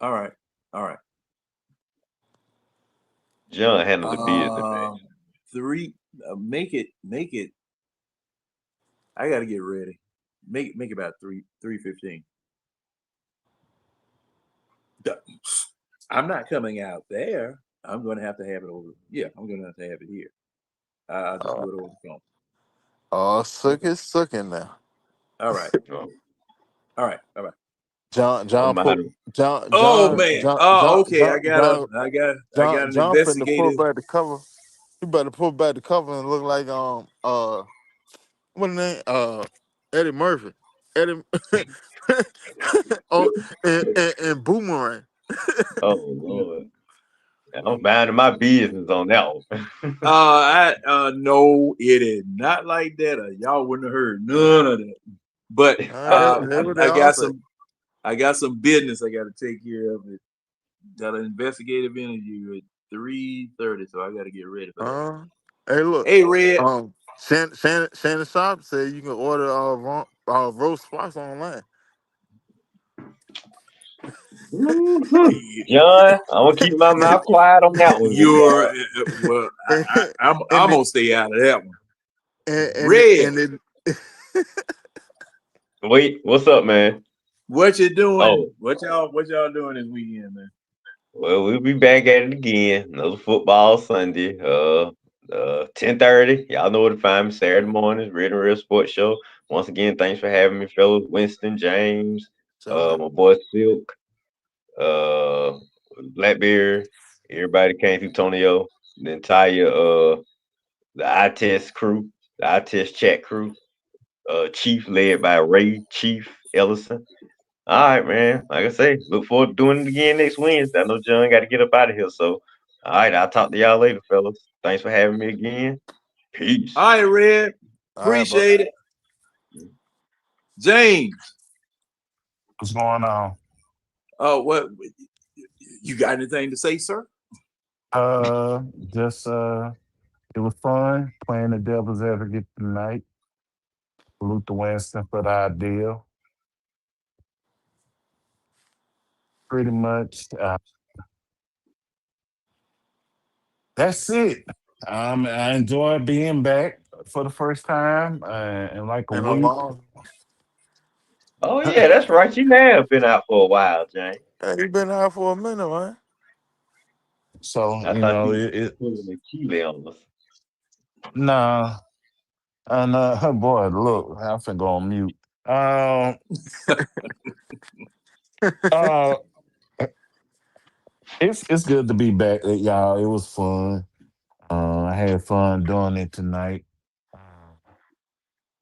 All right. All right. John handled the business, man. 3. Make it. I gotta get ready. Make it about 3:15. I'm not coming out there. I'm gonna have to have it over. Yeah, I'm gonna have to have it here. I'll just do it over the phone. Suck Okay. is sucking now. All right. All right. All right. John I'm put behind him. Oh man. Okay. I got an John finna pull investigative. back the cover. You better pull back the cover and look like what the name? Eddie Murphy. Eddie oh and Boomerang. Oh Lord. I'm minding my business on that one. No, it is not like that. Y'all wouldn't have heard none of that. But That's what they I all got say. some business I got to take care of. It got an investigative interview at 3:30, so I got to get ready for that. Hey, look. Hey, Red. Shannon Sharp said you can order roast squash online. John, I'm gonna keep my mouth quiet on that one, big You're dog. well. I'm And gonna stay out of that one. Red, and Wait, what's up, man? what you doing? Oh, What y'all doing this weekend, man? well, we'll be back at it again. Another football Sunday. 10:30. Y'all know where to find me Saturday mornings, Red and Real Sports Show. Once again, thanks for having me, fellas. Winston, James, my boy Silk, uh, Blackbeard, everybody came through Tonyo, the entire the eye test crew, the eye test chat crew, Chief led by Ray Chief Ellison. All right, man. Like I say, look forward to doing it again next Wednesday. I know John got to get up out of here, so all right, I'll talk to y'all later, fellas. Thanks for having me again. Peace. All right, Red. all right, bro. Appreciate it. James. What's going on? What you got anything to say, sir? Just it was fun playing the devil's advocate tonight. Salute to Winston for the idea. Pretty much, that's it. I enjoyed being back for the first time in like a And a week. long. Oh yeah, that's right. You have been out for a while, James. Hey, you been out for a minute, man. So I you thought know you it pulling the key on us. nah. And boy, look, I'm finna go on mute. Uh, it's good to be back, y'all. It was fun. I had fun doing it tonight. Uh,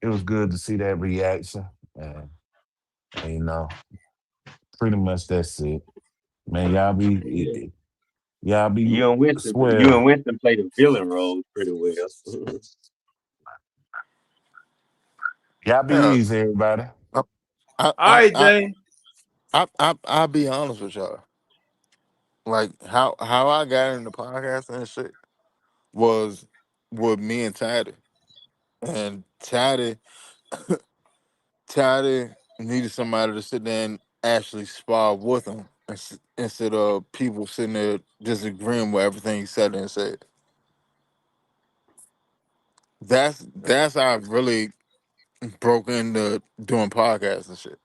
it was good to see that reaction. And, pretty much that's it. Man, Yeah. y'all be You swear. and Winston play the villain role pretty well. Y'all be Yeah. easy, everybody. I, I, All I, right, I, Jane. I'll be honest with y'all. Like how I got into podcasting and shit was with me and Taddy. And Taddy needed somebody to sit there and actually spar with him instead of people sitting there disagreeing with everything he said and said. That's how I really broke into doing podcasts and shit.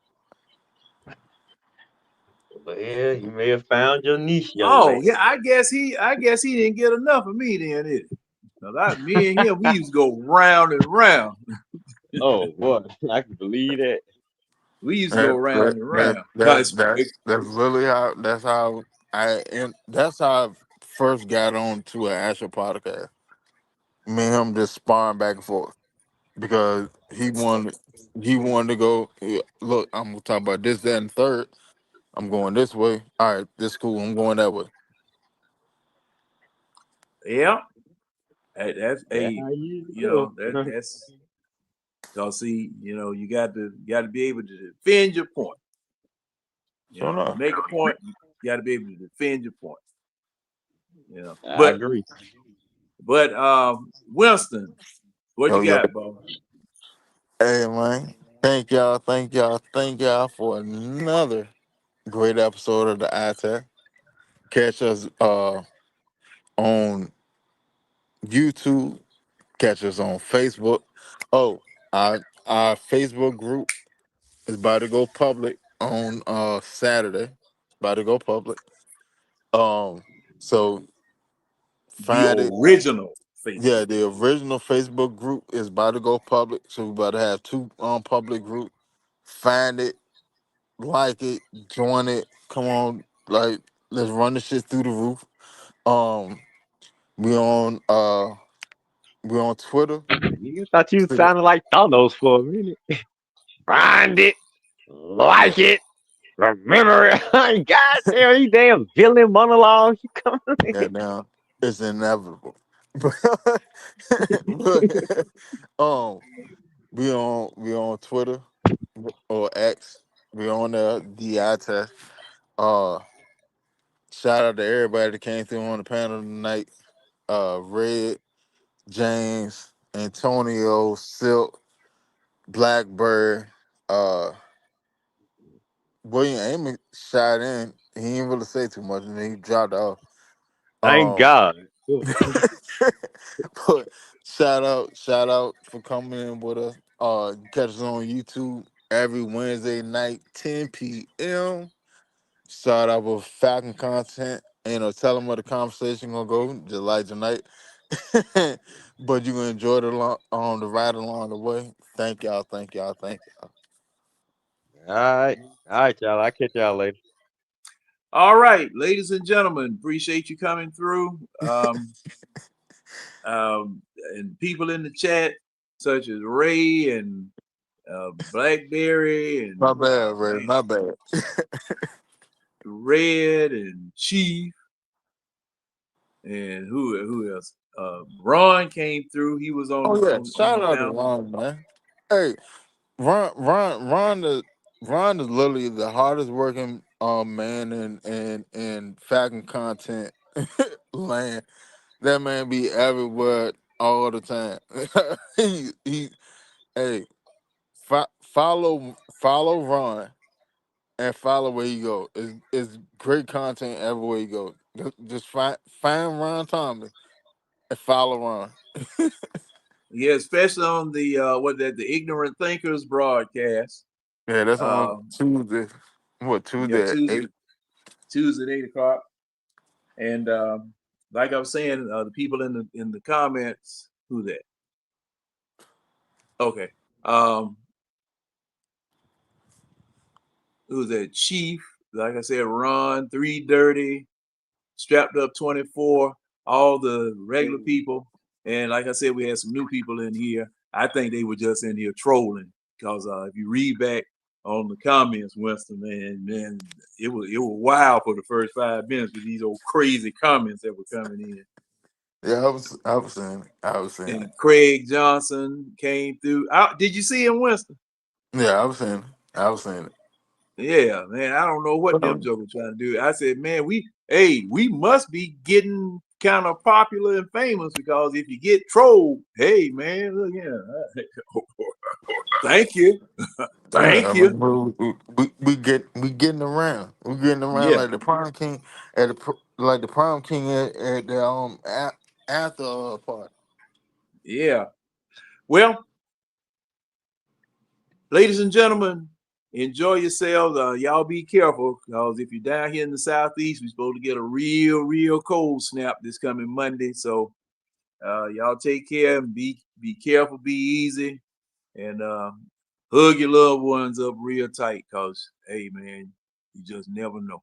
But yeah, you may have found your niche, young Oh lady. yeah, I guess he didn't get enough of me then. Did he? 'Cause me and him, we used to go round and round. Oh boy, I can believe that. We used to go round and round. That's really that's how I first got on to an actual podcast. Me and him just sparring back and forth because he wanted to go. "Yeah, look, I'm gonna talk about this, that, and third. I'm going this way. All right, this cool. I'm going that way. Yeah, that's That's a how you you live. know that's because see you got to be able to defend your point. So You no, make a point, you got to be able to defend your point. I But agree. Winston, what yo you yo. got, bro? Hey man, thank y'all for another great episode of the iTech. Catch us on YouTube. Catch us on Facebook. Oh, our Facebook group is about to go public on Saturday. It's about to go public. Um, so The find it. original Yeah, Facebook. the original Facebook group is about to go public. So we about to have two public group. Find it, like it, join it. Come on, like let's run the shit through the roof. Um, we on uh we on Twitter. You thought you sounded like Thanos for a minute. Find it, like it, remember it. God damn, you damn villain monologue. You come. Yeah, now it's inevitable. But, um, we on Twitter or X. We on there. DI test. Uh, Shout out to everybody that came through on the panel tonight. Red, James, Antonio, Silk, Blackbird, uh, William Amy shot in. He didn't really say too much, and then he dropped off. Thank Um, God. but shout out for coming in with us. Catch us on YouTube every Wednesday night, 10 p.m. Start out with Falcon content. Tell them where the conversation gonna go. Just like tonight. But you gonna enjoy the ride along the way. Thank y'all. All right, y'all. I'll catch y'all later. All right, ladies and gentlemen, appreciate you coming through. And people in the chat, such as Ray and Blackberry My and bad, Ray. My bad. Red and Chief and who else? Ron came through. He was on Oh yeah, on shout the out to panel. Ron, man. Hey, Ron is literally the hardest working man in Falcon content land. That man be everywhere all the time. he hey follow Ron and follow where you go. It's great content everywhere you go. Just find Ron Thomas and follow Ron. Yeah, especially on the the Ignorant Thinkers broadcast. Yeah, that's on Um, Tuesday. What yeah, Tuesday at Tuesday 8? Tuesday at 8 o'clock. And like I was saying, the people in the comments, who that? Okay. Who's that? Chief, like I said, Ron, Three Dirty, Strapped Up 24, all the regular people. And like I said, we had some new people in here. I think they were just in here trolling because if you read back on the comments, Winston, man, it was wild for the first 5 minutes with these old crazy comments that were coming in. Yeah, I was saying it. I was saying it. And Craig Johnson came through. Did you see him, Winston? Yeah, I was saying it. I was saying it. Yeah, man. I don't know what them jokers trying to do. I said, man, we must be getting kind of popular and famous, because if you get trolled, hey man, look, yeah. Thank you. Yeah, Thank I you. mean, we getting around. We getting around Yeah, like the prom king at like the prom king at the after party. yeah. Well, ladies and gentlemen, enjoy yourselves. Y'all be careful, because if you're down here in the southeast, we're supposed to get a real cold snap this coming Monday. So y'all take care and be careful, be easy, and hug your loved ones up real tight, because hey man, you just never know.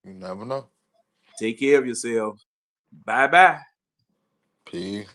You never know. Take care of yourselves. Bye bye. Peace.